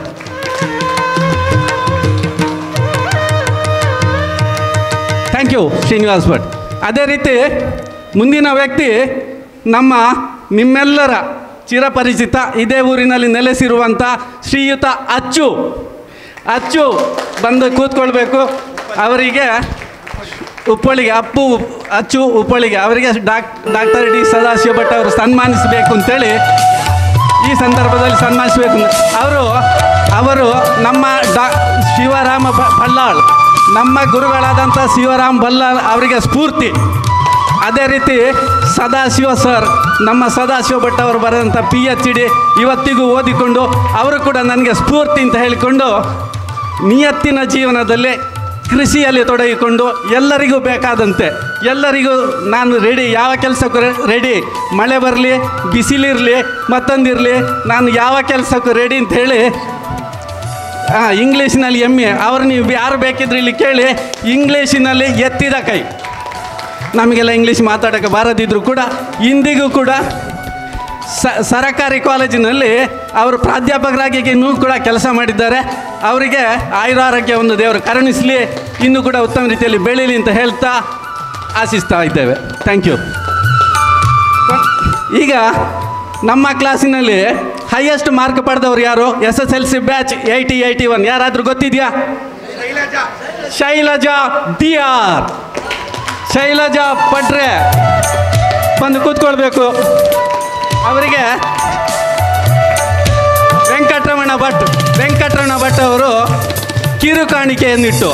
Thank you Srinivas Bhat. ಅದೇ ರೀತಿ ಮುಂದಿನ ವ್ಯಕ್ತಿ ನಿಮ್ಮೆಲ್ಲರ ಚಿರಪರಿಚಿತ, ಇದೇ ಊರಿನಲ್ಲಿ ನೆಲೆಸಿರುವಂಥ ಶ್ರೀಯುತ ಅಚ್ಚು ಬಂದು ಕೂತ್ಕೊಳ್ಬೇಕು. ಅವರಿಗೆ ಉಪ್ಪಳಿಗೆ ಅಚ್ಚು ಉಪ್ಪಳಿಗೆ ಅವರಿಗೆ ಡಾಕ್ಟರ್ ಡಿ ಸದಾಶಿವ ಭಟ್ ಅವರು ಸನ್ಮಾನಿಸಬೇಕು ಅಂತೇಳಿ ಈ ಸಂದರ್ಭದಲ್ಲಿ ಸನ್ಮಾನಿಸಬೇಕು. ಅವರು ನಮ್ಮ ಶಿವರಾಮ ಬಲ್ಲಾಳ್, ನಮ್ಮ ಗುರುಗಳಾದಂಥ ಶಿವರಾಮ್ ಬಲ್ಲಾಳ್ ಅವರಿಗೆ ಸ್ಫೂರ್ತಿ. ಅದೇ ರೀತಿ ಸದಾಶಿವ ಸರ್, ನಮ್ಮ ಸದಾಶಿವ ಭಟ್ ಅವರು ಬರೆದಂಥ PhD ಇವತ್ತಿಗೂ ಓದಿಕೊಂಡು ಅವರು ಕೂಡ ನನಗೆ ಸ್ಫೂರ್ತಿ ಅಂತ ಹೇಳಿಕೊಂಡು ನಿಯತ್ತಿನ ಜೀವನದಲ್ಲಿ ಕೃಷಿಯಲ್ಲಿ ತೊಡಗಿಕೊಂಡು ಎಲ್ಲರಿಗೂ ಬೇಕಾದಂತೆ ಎಲ್ಲರಿಗೂ ನಾನು ರೆಡಿ, ಯಾವ ಕೆಲಸಕ್ಕೂ ರೆಡಿ, ಮಳೆ ಬರಲಿ ಬಿಸಿಲಿರಲಿ ಮತ್ತೊಂದಿರಲಿ ನಾನು ಯಾವ ಕೆಲಸಕ್ಕೂ ರೆಡಿ ಅಂತ ಹೇಳಿ ಇಂಗ್ಲೀಷಿನಲ್ಲಿ MA ಅವರು ನೀವು ಯಾರು ಬೇಕಿದ್ರೆ ಇಲ್ಲಿ ಕೇಳಿ, ಇಂಗ್ಲೀಷಿನಲ್ಲಿ ಎತ್ತಿದ ಕೈ. ನಮಗೆಲ್ಲ ಇಂಗ್ಲೀಷ್ ಮಾತಾಡೋಕ್ಕೆ ಬಾರದಿದ್ದರೂ ಕೂಡ ಇಂದಿಗೂ ಕೂಡ ಸರಕಾರಿ ಕಾಲೇಜಿನಲ್ಲಿ ಅವರು ಪ್ರಾಧ್ಯಾಪಕರಾಗಿ ಇನ್ನೂ ಕೂಡ ಕೆಲಸ ಮಾಡಿದ್ದಾರೆ. ಅವರಿಗೆ ಆಯುರಾರೋಗ್ಯ ಒಂದು ದೇವರು ಕರುಣಿಸಲಿ, ಇನ್ನೂ ಕೂಡ ಉತ್ತಮ ರೀತಿಯಲ್ಲಿ ಬೆಳೀಲಿ ಅಂತ ಹೇಳ್ತಾ ಆಶಿಸ್ತಾ ಇದ್ದೇವೆ. Thank you. ಈಗ ನಮ್ಮ ಕ್ಲಾಸಿನಲ್ಲಿ ಹೈಯೆಸ್ಟ್ ಮಾರ್ಕ್ ಪಡೆದವರು ಯಾರು? SSLC ಬ್ಯಾಚ್ 80-81 ಯಾರಾದರೂ ಗೊತ್ತಿದೆಯಾ? ಶೈಲಜಾ DR, ಶೈಲಜಾ ಪಡ್ರೆ ಬಂದು ಕೂತ್ಕೊಳ್ಬೇಕು. ಅವರಿಗೆ ವೆಂಕಟರಮಣ ಭಟ್ ಅವರು ಕಿರುಕಾಣಿಕೆಯನ್ನಿಟ್ಟು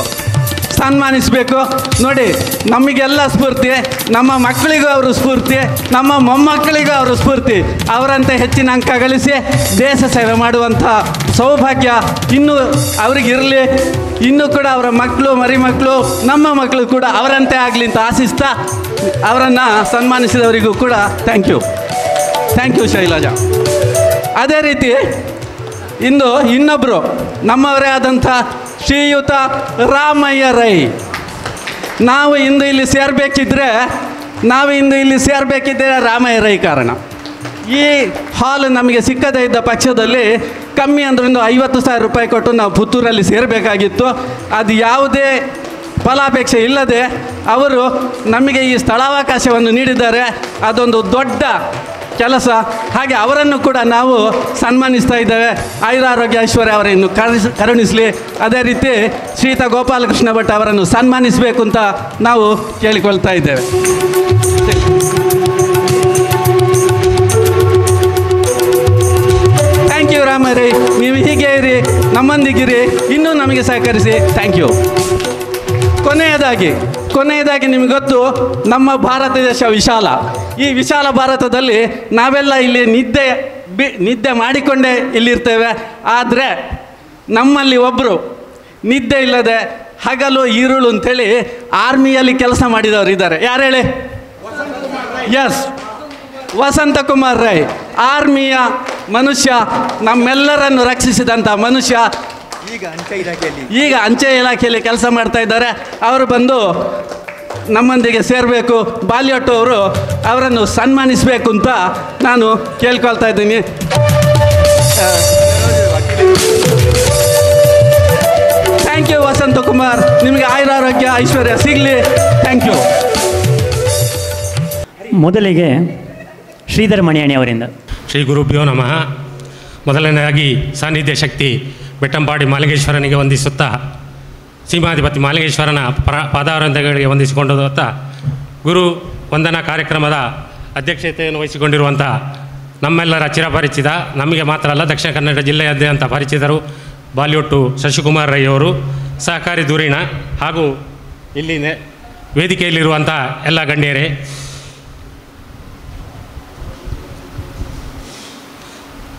ಸನ್ಮಾನಿಸಬೇಕು. ನೋಡಿ, ನಮಗೆಲ್ಲ ಸ್ಫೂರ್ತಿ, ನಮ್ಮ ಮಕ್ಕಳಿಗೂ ಅವರು ಸ್ಫೂರ್ತಿ, ನಮ್ಮ ಮೊಮ್ಮಕ್ಕಳಿಗೂ ಅವರು ಸ್ಫೂರ್ತಿ. ಅವರಂತೆ ಹೆಚ್ಚಿನ ಅಂಕ ಗಳಿಸಿ ದೇಶ ಸೇವೆ ಮಾಡುವಂಥ ಸೌಭಾಗ್ಯ ಇನ್ನೂ ಅವರಿಗಿರಲಿ. ಇನ್ನೂ ಕೂಡ ಅವರ ಮಕ್ಕಳು ಮರಿಮಕ್ಕಳು ನಮ್ಮ ಮಕ್ಕಳು ಕೂಡ ಅವರಂತೆ ಆಗಲಿ ಅಂತ ಆಶಿಸ್ತಾ ಅವರನ್ನು ಸನ್ಮಾನಿಸಿದವರಿಗೂ ಕೂಡ ಥ್ಯಾಂಕ್ ಯು ಶೈಲಜಾ. ಅದೇ ರೀತಿ ಇನ್ನೊಬ್ಬರು ನಮ್ಮವರೇ ಆದಂಥ ಶ್ರೀಯುತ ರಾಮಯ್ಯ ರೈ. ನಾವು ಇಂದು ಇಲ್ಲಿ ಸೇರಬೇಕಿದ್ರೆ ರಾಮಯ್ಯ ರೈ ಕಾರಣ. ಈ ಹಾಲ್ ನಮಗೆ ಸಿಕ್ಕದೇ ಇದ್ದ ಪಕ್ಷದಲ್ಲಿ ಕಮ್ಮಿ ಅಂದ್ರೆ ಒಂದು 50,000 ರೂಪಾಯಿ ಕೊಟ್ಟು ನಾವು ಪುತ್ತೂರಲ್ಲಿ ಸೇರಬೇಕಾಗಿತ್ತು. ಅದು ಯಾವುದೇ ಫಲಾಪೇಕ್ಷೆ ಇಲ್ಲದೆ ಅವರು ನಮಗೆ ಈ ಸ್ಥಳಾವಕಾಶವನ್ನು ನೀಡಿದ್ದಾರೆ. ಅದೊಂದು ದೊಡ್ಡ ಕೆಲಸ. ಹಾಗೆ ಅವರನ್ನು ಕೂಡ ನಾವು ಸನ್ಮಾನಿಸ್ತಾ ಇದ್ದೇವೆ. ಆಯುರಾರೋಗ್ಯ ಐಶ್ವರ್ಯ ಅವರನ್ನು ಕರುಣಿಸಲಿ. ಅದೇ ರೀತಿ ಶ್ರೀಯುತ ಗೋಪಾಲಕೃಷ್ಣ ಭಟ್ ಅವರನ್ನು ಸನ್ಮಾನಿಸಬೇಕು ಅಂತ ನಾವು ಕೇಳಿಕೊಳ್ತಾ ಇದ್ದೇವೆ. ಥ್ಯಾಂಕ್ ಯು ರಾಮರೈ, ನೀವು ಹೀಗೆ ಇರಿ, ನಮ್ಮೊಂದಿಗಿರಿ, ಇನ್ನೂ ನಮಗೆ ಸಹಕರಿಸಿ. Thank you. ಕೊನೆಯದಾಗಿ ನಿಮಗೆ ಗೊತ್ತು, ನಮ್ಮ ಭಾರತ ದೇಶ ವಿಶಾಲ. ಈ ವಿಶಾಲ ಭಾರತದಲ್ಲಿ ನಾವೆಲ್ಲ ಇಲ್ಲಿ ನಿದ್ದೆ ಮಾಡಿಕೊಂಡೇ ಇಲ್ಲಿರ್ತೇವೆ. ಆದರೆ ನಮ್ಮಲ್ಲಿ ಒಬ್ಬರು ನಿದ್ದೆ ಇಲ್ಲದೆ ಹಗಲು ಈರುಳು ಅಂಥೇಳಿ ಆರ್ಮಿಯಲ್ಲಿ ಕೆಲಸ ಮಾಡಿದವರು ಇದ್ದಾರೆ. ಯಾರು ಹೇಳಿ? ಎಸ್, ವಸಂತ ಕುಮಾರ್ ರೈ. ಆರ್ಮಿಯ ಮನುಷ್ಯ, ನಮ್ಮೆಲ್ಲರನ್ನು ರಕ್ಷಿಸಿದಂಥ ಮನುಷ್ಯ. ಈಗ ಅಂಚೆ ಇಲಾಖೆಯಲ್ಲಿ ಕೆಲಸ ಮಾಡ್ತಾ ಇದ್ದಾರೆ. ಅವರು ಬಂದು ನಮ್ಮೊಂದಿಗೆ ಸೇರಬೇಕು. ಬಾಲ್ಯೋಟು ಅವರು ಅವರನ್ನು ಸನ್ಮಾನಿಸಬೇಕು ಅಂತ ನಾನು ಕೇಳ್ಕೊಳ್ತಾ ಇದ್ದೀನಿ. ಥ್ಯಾಂಕ್ ಯು ವಸಂತ ಕುಮಾರ್, ನಿಮಗೆ ಆಯುರಾರೋಗ್ಯ ಐಶ್ವರ್ಯ ಸಿಗಲಿ. Thank you. ಮೊದಲಿಗೆ ಶ್ರೀಧರ ಮಣಿಯಾಣಿ ಅವರಿಂದ. ಶ್ರೀ ಗುರುಭ್ಯೋ ನಮಃ. ಮೊದಲನೇದಾಗಿ ಸಾನ್ನಿಧ್ಯ ಶಕ್ತಿ ಬೆಟ್ಟಂಪಾಡಿ ಮಾಲಿಂಗೇಶ್ವರನಿಗೆ ವಂದಿಸುತ್ತಾ, ಸೀಮಾಧಿಪತಿ ಮಾಲಿಂಗೇಶ್ವರನ ಪಾದಾರವಿಂದಗಳಿಗೆ ವಂದಿಸಿಕೊಂಡುತ್ತಾ, ಗುರು ವಂದನಾ ಕಾರ್ಯಕ್ರಮದ ಅಧ್ಯಕ್ಷತೆಯನ್ನು ವಹಿಸಿಕೊಂಡಿರುವಂಥ ನಮ್ಮೆಲ್ಲರ ಚಿರಪರಿಚಿತ, ನಮಗೆ ಮಾತ್ರ ಅಲ್ಲ ದಕ್ಷಿಣ ಕನ್ನಡ ಜಿಲ್ಲೆಯಾದ್ಯಂತ ಪರಿಚಿತರು ಬಾಲಿವುಟ್ಟು ಶಶಿಕುಮಾರ್ ರೈ ಅವರು, ಸಹಕಾರಿ ಧುರೀಣ, ಹಾಗೂ ಇಲ್ಲಿ ವೇದಿಕೆಯಲ್ಲಿರುವಂಥ ಎಲ್ಲ ಗಣ್ಯರೇ,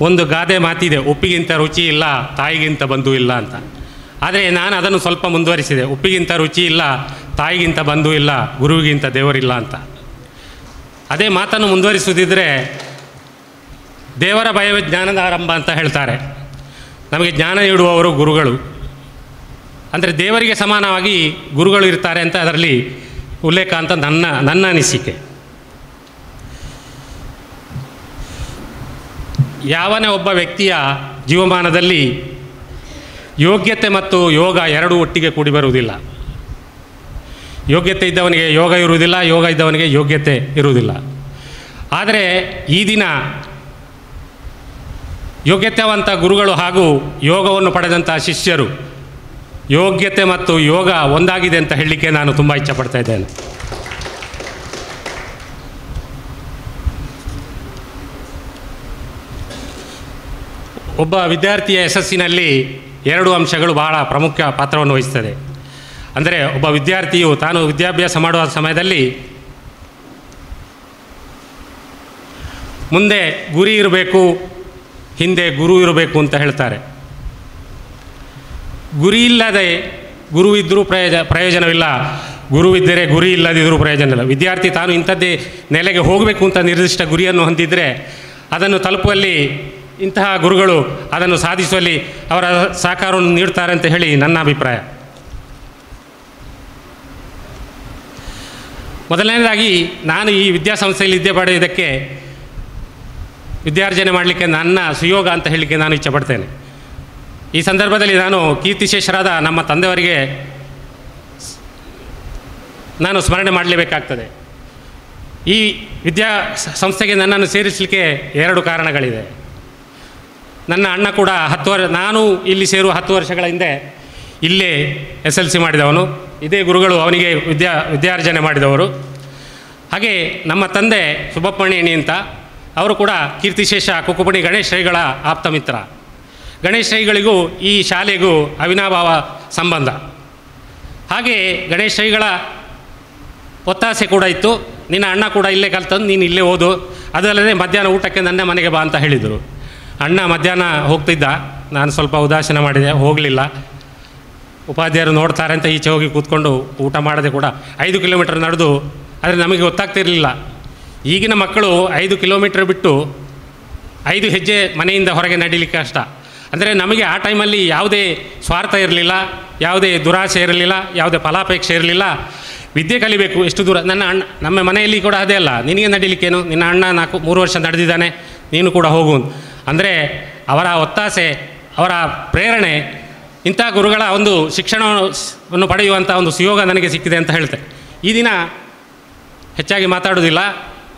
ಒಂದು ಗಾದೆ ಮಾತಿದೆ, ಉಪ್ಪಿಗಿಂತ ರುಚಿ ಇಲ್ಲ, ತಾಯಿಗಿಂತ ಬಂಧು ಇಲ್ಲ ಅಂತ. ಆದರೆ ನಾನು ಅದನ್ನು ಸ್ವಲ್ಪ ಮುಂದುವರಿಸಿದೆ, ಉಪ್ಪಿಗಿಂತ ರುಚಿ ಇಲ್ಲ, ತಾಯಿಗಿಂತ ಬಂಧು ಇಲ್ಲ, ಗುರುವಿಗಿಂತ ದೇವರಿಲ್ಲ ಅಂತ. ಅದೇ ಮಾತನ್ನು ಮುಂದುವರಿಸುವುದಿದ್ದರೆ, ದೇವರ ಭಯವೇ ಜ್ಞಾನದ ಆರಂಭ ಅಂತ ಹೇಳ್ತಾರೆ. ನಮಗೆ ಜ್ಞಾನ ನೀಡುವವರು ಗುರುಗಳು, ಅಂದರೆ ದೇವರಿಗೆ ಸಮಾನವಾಗಿ ಗುರುಗಳು ಇರ್ತಾರೆ ಅಂತ ಅದರಲ್ಲಿ ಉಲ್ಲೇಖ ಅಂತ ನನ್ನ ಅನಿಸಿಕೆ. ಯಾವನೇ ಒಬ್ಬ ವ್ಯಕ್ತಿಯ ಜೀವಮಾನದಲ್ಲಿ ಯೋಗ್ಯತೆ ಮತ್ತು ಯೋಗ ಎರಡೂ ಒಟ್ಟಿಗೆ ಕೂಡಿ ಬರುವುದಿಲ್ಲ. ಯೋಗ್ಯತೆ ಇದ್ದವನಿಗೆ ಯೋಗ ಇರುವುದಿಲ್ಲ, ಯೋಗ ಇದ್ದವನಿಗೆ ಯೋಗ್ಯತೆ ಇರುವುದಿಲ್ಲ. ಆದರೆ ಈ ದಿನ ಯೋಗ್ಯತೆವಂತ ಗುರುಗಳು ಹಾಗೂ ಯೋಗವನ್ನು ಪಡೆದಂಥ ಶಿಷ್ಯರು, ಯೋಗ್ಯತೆ ಮತ್ತು ಯೋಗ ಒಂದಾಗಿದೆ ಅಂತ ಹೇಳಲಿಕ್ಕೆ ನಾನು ತುಂಬ ಇಚ್ಛಪಡ್ತಾ ಇದ್ದೇನೆ. ಒಬ್ಬ ವಿದ್ಯಾರ್ಥಿಯ ಯಶಸ್ಸಿನಲ್ಲಿ ಎರಡು ಅಂಶಗಳು ಬಹಳ ಪ್ರಮುಖ ಪಾತ್ರವನ್ನು ವಹಿಸ್ತದೆ. ಅಂದರೆ ಒಬ್ಬ ವಿದ್ಯಾರ್ಥಿಯು ತಾನು ವಿದ್ಯಾಭ್ಯಾಸ ಮಾಡುವ ಸಮಯದಲ್ಲಿ ಮುಂದೆ ಗುರಿ ಇರಬೇಕು, ಹಿಂದೆ ಗುರು ಇರಬೇಕು ಅಂತ ಹೇಳ್ತಾರೆ. ಗುರಿ ಇಲ್ಲದೆ ಗುರು ಇದ್ದರೂ ಪ್ರಯೋಜನವಿಲ್ಲ, ಗುರುವಿದ್ದರೆ ಗುರಿ ಇಲ್ಲದಿದ್ದರೂ ಪ್ರಯೋಜನ ಇಲ್ಲ. ವಿದ್ಯಾರ್ಥಿ ತಾನು ಇಂಥದ್ದೇ ನೆಲೆಗೆ ಹೋಗಬೇಕು ಅಂತ ನಿರ್ದಿಷ್ಟ ಗುರಿಯನ್ನು ಹೊಂದಿದರೆ ಅದನ್ನು ತಲುಪುವಲ್ಲಿ ಇಂತಹ ಗುರುಗಳು ಅದನ್ನು ಸಾಧಿಸುವಲ್ಲಿ ಅವರ ಸಹಕಾರವನ್ನು ನೀಡ್ತಾರೆ ಅಂತ ಹೇಳಿ ನನ್ನ ಅಭಿಪ್ರಾಯ. ಮೊದಲನೇದಾಗಿ ನಾನು ಈ ವಿದ್ಯಾಸಂಸ್ಥೆಯಲ್ಲಿ ವಿದ್ಯೆ ಪಡೆಯುವುದಕ್ಕೆ, ವಿದ್ಯಾರ್ಜನೆ ಮಾಡಲಿಕ್ಕೆ ನನ್ನ ಸುಯೋಗ ಅಂತ ಹೇಳಲಿಕ್ಕೆ ನಾನು ಇಚ್ಛಪಡ್ತೇನೆ. ಈ ಸಂದರ್ಭದಲ್ಲಿ ನಾನು ಕೀರ್ತಿಶೇಷರಾದ ನಮ್ಮ ತಂದೆಯವರಿಗೆ ನಾನು ಸ್ಮರಣೆ ಮಾಡಲೇಬೇಕಾಗ್ತದೆ. ಈ ವಿದ್ಯಾ ಸಂಸ್ಥೆಗೆ ನನ್ನನ್ನು ಸೇರಿಸಲಿಕ್ಕೆ ಎರಡು ಕಾರಣಗಳಿದೆ. ನನ್ನ ಅಣ್ಣ ಕೂಡ ನಾನು ಇಲ್ಲಿ ಸೇರುವ 10 ವರ್ಷಗಳ ಹಿಂದೆ ಇಲ್ಲೇ SLC ಮಾಡಿದವನು, ಇದೇ ಗುರುಗಳು ಅವನಿಗೆ ವಿದ್ಯಾರ್ಜನೆ ಮಾಡಿದವರು. ಹಾಗೆ ನಮ್ಮ ತಂದೆ ಸುಬ್ಬಪ್ಪಣ್ಣಿ ಅಂತ, ಅವರು ಕೂಡ ಕೀರ್ತಿಶೇಷ ಕುಕ್ಕುಪಣಿ ಗಣೇಶ್ ರೈಗಳ ಆಪ್ತ ಮಿತ್ರ. ಗಣೇಶ್ ರೈಗಳಿಗೂ ಈ ಶಾಲೆಗೂ ಅವಿನಾಭಾವ ಸಂಬಂಧ. ಹಾಗೆ ಗಣೇಶ್ ರೈಗಳ ಒತ್ತಾಸೆ ಕೂಡ ಇತ್ತು, ನಿನ್ನ ಅಣ್ಣ ಕೂಡ ಇಲ್ಲೇ ಕಲ್ತಂದು ನೀನು ಇಲ್ಲೇ ಓದು, ಅದಲ್ಲದೆ ಮಧ್ಯಾಹ್ನ ಊಟಕ್ಕೆ ನನ್ನ ಮನೆಗೆ ಬಾ ಅಂತ ಹೇಳಿದರು. ಅಣ್ಣ ಮಧ್ಯಾಹ್ನ ಹೋಗ್ತಿದ್ದ, ನಾನು ಸ್ವಲ್ಪ ಉದಾಸೀನ ಮಾಡಿದೆ, ಹೋಗಲಿಲ್ಲ. ಉಪಾಧ್ಯಾಯರು ನೋಡ್ತಾರೆ ಅಂತ ಈಚೆ ಹೋಗಿ ಕೂತ್ಕೊಂಡು ಊಟ ಮಾಡದೆ ಕೂಡ 5 ಕಿಲೋಮೀಟರ್ ನಡೆದು, ಆದರೆ ನಮಗೆ ಗೊತ್ತಾಗ್ತಿರಲಿಲ್ಲ. ಈಗಿನ ಮಕ್ಕಳು 5 ಕಿಲೋಮೀಟರ್ ಬಿಟ್ಟು 5 ಹೆಜ್ಜೆ ಮನೆಯಿಂದ ಹೊರಗೆ ನಡೀಲಿಕ್ಕೆ ಕಷ್ಟ. ಅಂದರೆ ನಮಗೆ ಆ ಟೈಮಲ್ಲಿ ಯಾವುದೇ ಸ್ವಾರ್ಥ ಇರಲಿಲ್ಲ, ಯಾವುದೇ ದುರಾಸೆ ಇರಲಿಲ್ಲ, ಯಾವುದೇ ಫಲಾಪೇಕ್ಷೆ ಇರಲಿಲ್ಲ. ವಿದ್ಯೆ ಕಲಿಬೇಕು. ಎಷ್ಟು ದೂರ ನಮ್ಮ ಮನೆಯಲ್ಲಿ ಕೂಡ ಅದೇ ಅಲ್ಲ, ನಿನಗೆ ನಡಿಲಿಕ್ಕೇನು, ನಿನ್ನ ಅಣ್ಣ 3 ವರ್ಷ ನಡೆದಿದ್ದಾನೆ, ನೀನು ಕೂಡ ಹೋಗು ಅಂದರೆ ಅವರ ಒತ್ತಾಸೆ, ಅವರ ಪ್ರೇರಣೆ, ಇಂಥ ಗುರುಗಳ ಒಂದು ಶಿಕ್ಷಣವನ್ನು ಪಡೆಯುವಂಥ ಒಂದು ಸುಯೋಗ ನನಗೆ ಸಿಕ್ಕಿದೆ ಅಂತ ಹೇಳ್ತೆ. ಈ ದಿನ ಹೆಚ್ಚಾಗಿ ಮಾತಾಡೋದಿಲ್ಲ.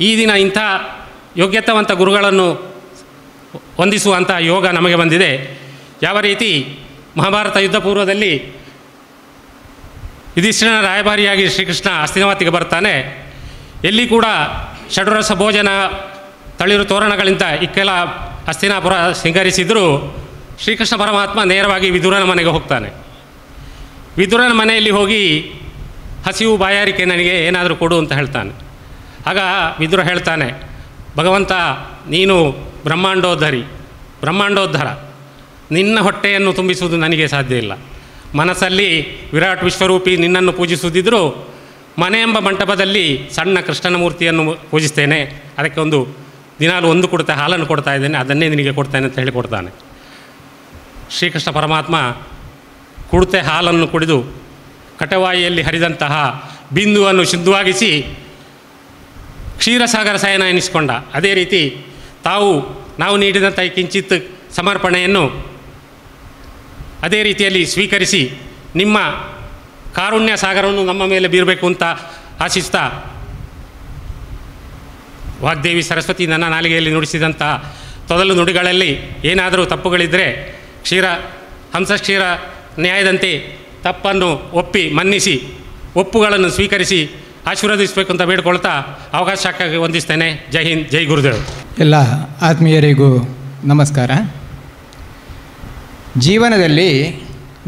ಈ ದಿನ ಇಂಥ ಯೋಗ್ಯತಾವಂತ ಗುರುಗಳನ್ನು ಹೊಂದಿಸುವಂಥ ಯೋಗ ನಮಗೆ ಬಂದಿದೆ. ಯಾವ ರೀತಿ ಮಹಾಭಾರತ ಯುದ್ಧ ಪೂರ್ವದಲ್ಲಿ ಯುಧಿಷ್ಠಿರನ ರಾಯಭಾರಿಯಾಗಿ ಶ್ರೀಕೃಷ್ಣ ಹಸ್ತಿನಾವತಿಗೆ ಬರ್ತಾನೆ. ಎಲ್ಲಿ ಕೂಡ ಷಡ್ರಸ ಭೋಜನ, ತಳಿರು ತೋರಣಗಳಿಂದ ಇಕ್ಕೆಲ್ಲ ಹಸ್ತಿನಾಪುರ ಸಿಂಗರಿಸಿದರೂ ಶ್ರೀಕೃಷ್ಣ ಪರಮಾತ್ಮ ನೇರವಾಗಿ ವಿದುರನ ಮನೆಗೆ ಹೋಗ್ತಾನೆ. ವಿದುರನ ಮನೆಯಲ್ಲಿ ಹೋಗಿ ಹಸಿವು ಬಾಯಾರಿಕೆ ನನಗೆ ಏನಾದರೂ ಕೊಡು ಅಂತ ಹೇಳ್ತಾನೆ. ಆಗ ವಿದುರ ಹೇಳ್ತಾನೆ, ಭಗವಂತ ನೀನು ಬ್ರಹ್ಮಾಂಡೋದ್ಧರ, ನಿನ್ನ ಹೊಟ್ಟೆಯನ್ನು ತುಂಬಿಸುವುದು ನನಗೆ ಸಾಧ್ಯ ಇಲ್ಲ. ಮನಸ್ಸಲ್ಲಿ ವಿರಾಟ್ ವಿಶ್ವರೂಪಿ ನಿನ್ನನ್ನು ಪೂಜಿಸುವುದಿದ್ದರೂ ಮನೆ ಎಂಬ ಮಂಟಪದಲ್ಲಿ ಸಣ್ಣ ಕೃಷ್ಣನ ಮೂರ್ತಿಯನ್ನು ಪೂಜಿಸ್ತೇನೆ, ಅದಕ್ಕೆ ಒಂದು ದಿನಾಲು ಒಂದು ಕೊಡ್ತಾ ಹಾಲನ್ನು ಕೊಡ್ತಾ ಇದ್ದೇನೆ, ಅದನ್ನೇ ನಿನಗೆ ಕೊಡ್ತೇನೆ ಅಂತ ಹೇಳಿಕೊಡ್ತಾನೆ. ಶ್ರೀಕೃಷ್ಣ ಪರಮಾತ್ಮ ಕುಡಿತೆ ಹಾಲನ್ನು ಕುಡಿದು ಕಟವಾಯಿಯಲ್ಲಿ ಹರಿದಂತಹ ಬಿಂದುವನ್ನು ಶುದ್ಧವಾಗಿಸಿ ಕ್ಷೀರಸಾಗರ ಶಯನ ಎನಿಸಿಕೊಂಡ. ಅದೇ ರೀತಿ ನಾವು ನೀಡಿದಂಥ ಈ ಕಿಂಚಿತ್ ಸಮರ್ಪಣೆಯನ್ನು ಅದೇ ರೀತಿಯಲ್ಲಿ ಸ್ವೀಕರಿಸಿ ನಿಮ್ಮ ಕಾರುಣ್ಯ ಸಾಗರವನ್ನು ನಮ್ಮ ಮೇಲೆ ಬೀರಬೇಕು ಅಂತ ಆಶಿಸ್ತಾ, ವಾಗ್ದೇವಿ ಸರಸ್ವತಿ ನನ್ನ ನಾಲಿಗೆಯಲ್ಲಿ ನುಡಿಸಿದಂಥ ತೊದಲು ನುಡಿಗಳಲ್ಲಿ ಏನಾದರೂ ತಪ್ಪುಗಳಿದ್ದರೆ ಹಂಸಕ್ಷೀರ ನ್ಯಾಯದಂತೆ ತಪ್ಪನ್ನು ಒಪ್ಪಿ ಮನ್ನಿಸಿ ಒಪ್ಪುಗಳನ್ನು ಸ್ವೀಕರಿಸಿ ಆಶೀರ್ವದಿಸಬೇಕು ಅಂತ ಬೇಡ್ಕೊಳ್ತಾ ಅವಕಾಶಕ್ಕಾಗಿ ವಂದಿಸ್ತೇನೆ. ಜೈ ಹಿಂದ್, ಜೈ ಗುರುದೇವ್. ಎಲ್ಲ ಆತ್ಮೀಯರಿಗೂ ನಮಸ್ಕಾರ. ಜೀವನದಲ್ಲಿ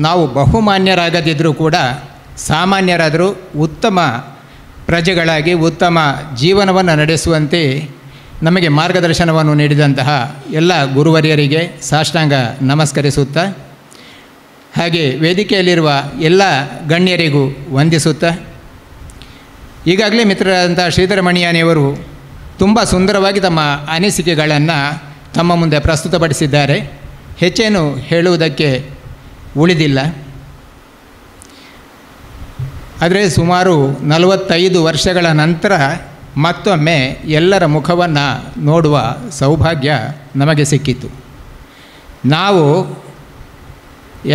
ನಾವು ಬಹುಮಾನ್ಯರಾಗದಿದ್ದರೂ ಕೂಡ ಸಾಮಾನ್ಯರಾದರೂ ಉತ್ತಮ ಪ್ರಜೆಗಳಾಗಿ ಉತ್ತಮ ಜೀವನವನ್ನು ನಡೆಸುವಂತೆ ನಮಗೆ ಮಾರ್ಗದರ್ಶನವನ್ನು ನೀಡಿದಂತಹ ಎಲ್ಲ ಗುರುವರಿಯರಿಗೆ ಸಾಷ್ಟಾಂಗ ನಮಸ್ಕರಿಸುತ್ತಾ, ಹಾಗೆ ವೇದಿಕೆಯಲ್ಲಿರುವ ಎಲ್ಲ ಗಣ್ಯರಿಗೂ ವಂದಿಸುತ್ತಾ, ಈಗಾಗಲೇ ಮಿತ್ರರಾದಂಥ ಶ್ರೀಧರ ಮಣಿಯಾನಿಯವರು ತುಂಬ ಸುಂದರವಾಗಿ ತಮ್ಮ ಅನಿಸಿಕೆಗಳನ್ನು ತಮ್ಮ ಮುಂದೆ ಪ್ರಸ್ತುತಪಡಿಸಿದ್ದಾರೆ. ಹೆಚ್ಚೇನು ಹೇಳುವುದಕ್ಕೆ ಉಳಿದಿಲ್ಲ. ಆದರೆ ಸುಮಾರು 45 ವರ್ಷಗಳ ನಂತರ ಮತ್ತೊಮ್ಮೆ ಎಲ್ಲರ ಮುಖವನ್ನು ನೋಡುವ ಸೌಭಾಗ್ಯ ನಮಗೆ ಸಿಕ್ಕಿತು. ನಾವು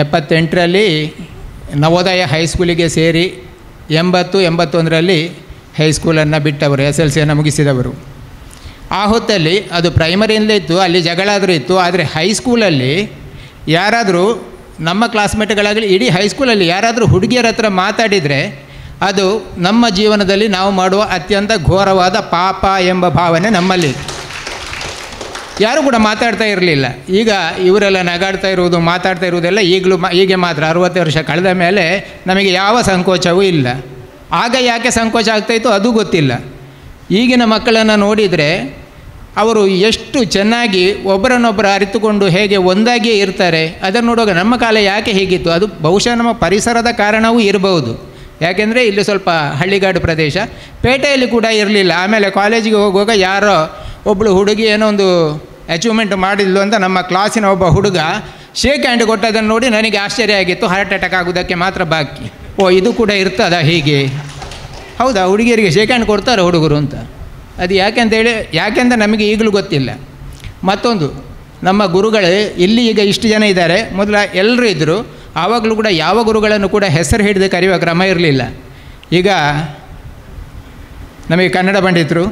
78ರಲ್ಲಿ ನವೋದಯ ಹೈಸ್ಕೂಲಿಗೆ ಸೇರಿ 80-81ರಲ್ಲಿ ಹೈಸ್ಕೂಲನ್ನು ಬಿಟ್ಟವರು, SLCಯನ್ನು ಮುಗಿಸಿದವರು. ಆ ಹೊತ್ತಲ್ಲಿ ಅದು ಪ್ರೈಮರಿಯಲ್ಲೇ ಇತ್ತು, ಅಲ್ಲಿ ಜಗಳ ಆದರೂ ಇತ್ತು. ಆದರೆ ಹೈಸ್ಕೂಲಲ್ಲಿ ಯಾರಾದರೂ ನಮ್ಮ ಕ್ಲಾಸ್ಮೇಟ್ಗಳಾಗಲಿ ಇಡೀ ಹೈಸ್ಕೂಲಲ್ಲಿ ಯಾರಾದರೂ ಹುಡುಗಿಯರ ಹತ್ರ ಮಾತಾಡಿದರೆ ಅದು ನಮ್ಮ ಜೀವನದಲ್ಲಿ ನಾವು ಮಾಡುವ ಅತ್ಯಂತ ಘೋರವಾದ ಪಾಪ ಎಂಬ ಭಾವನೆ ನಮ್ಮಲ್ಲಿ. ಯಾರೂ ಕೂಡ ಮಾತಾಡ್ತಾ ಇರಲಿಲ್ಲ. ಈಗ ಇವರೆಲ್ಲ ನಗಾಡ್ತಾ ಇರುವುದು, ಮಾತಾಡ್ತಾ ಇರುವುದೆಲ್ಲ ಹೀಗೆ ಮಾತ್ರ. 60 ವರ್ಷ ಕಳೆದ ಮೇಲೆ ನಮಗೆ ಯಾವ ಸಂಕೋಚವೂ ಇಲ್ಲ. ಆಗ ಯಾಕೆ ಸಂಕೋಚ ಆಗ್ತಾಯಿತ್ತು ಅದು ಗೊತ್ತಿಲ್ಲ. ಈಗಿನ ಮಕ್ಕಳನ್ನು ನೋಡಿದರೆ ಅವರು ಎಷ್ಟು ಚೆನ್ನಾಗಿ ಒಬ್ಬರನ್ನೊಬ್ಬರು ಅರಿತುಕೊಂಡು ಹೇಗೆ ಒಂದಾಗಿಯೇ ಇರ್ತಾರೆ. ಅದನ್ನು ನೋಡುವಾಗ ನಮ್ಮ ಕಾಲ ಯಾಕೆ ಹೀಗಿತ್ತು, ಅದು ಬಹುಶಃ ನಮ್ಮ ಪರಿಸರದ ಕಾರಣವೂ ಇರಬಹುದು. ಯಾಕೆಂದರೆ ಇಲ್ಲಿ ಸ್ವಲ್ಪ ಹಳ್ಳಿಗಾಡು ಪ್ರದೇಶ, ಪೇಟೆಯಲ್ಲಿ ಕೂಡ ಇರಲಿಲ್ಲ. ಆಮೇಲೆ ಕಾಲೇಜಿಗೆ ಹೋಗುವಾಗ ಯಾರೋ ಒಬ್ಬಳು ಹುಡುಗಿ ಏನೋ ಒಂದು ಅಚೀವ್ಮೆಂಟ್ ಮಾಡಿದ್ಲು ಅಂತ ನಮ್ಮ ಕ್ಲಾಸಿನ ಒಬ್ಬ ಹುಡುಗ ಶೇಕ್ ಹ್ಯಾಂಡ್ ಕೊಟ್ಟದನ್ನು ನೋಡಿ ನನಗೆ ಆಶ್ಚರ್ಯ ಆಗಿತ್ತು. ಹಾರ್ಟ್ ಅಟ್ಯಾಕ್ ಆಗೋದಕ್ಕೆ ಮಾತ್ರ ಬಾಕಿ. ಇದು ಕೂಡ ಇರ್ತದ ಹೀಗೆ? ಹೌದಾ, ಹುಡುಗಿಯರಿಗೆ ಶೇಕ್ ಹ್ಯಾಂಡ್ ಕೊಡ್ತಾರೆ ಹುಡುಗರು ಅಂತ. ಅದು ಯಾಕೆಂತ ನಮಗೆ ಈಗಲೂ ಗೊತ್ತಿಲ್ಲ. ಮತ್ತೊಂದು, ನಮ್ಮ ಗುರುಗಳೇ ಇಲ್ಲಿ ಈಗ ಇಷ್ಟು ಜನ ಇದ್ದಾರೆ, ಮೊದಲ ಎಲ್ಲರೂ ಇದ್ದರು. ಆವಾಗಲೂ ಕೂಡ ಯಾವ ಗುರುಗಳನ್ನು ಕೂಡ ಹೆಸರು ಹಿಡಿದು ಕರೆಯುವ ಕ್ರಮ ಇರಲಿಲ್ಲ. ಈಗ ನಮಗೆ ಕನ್ನಡ ಪಂಡಿತರು,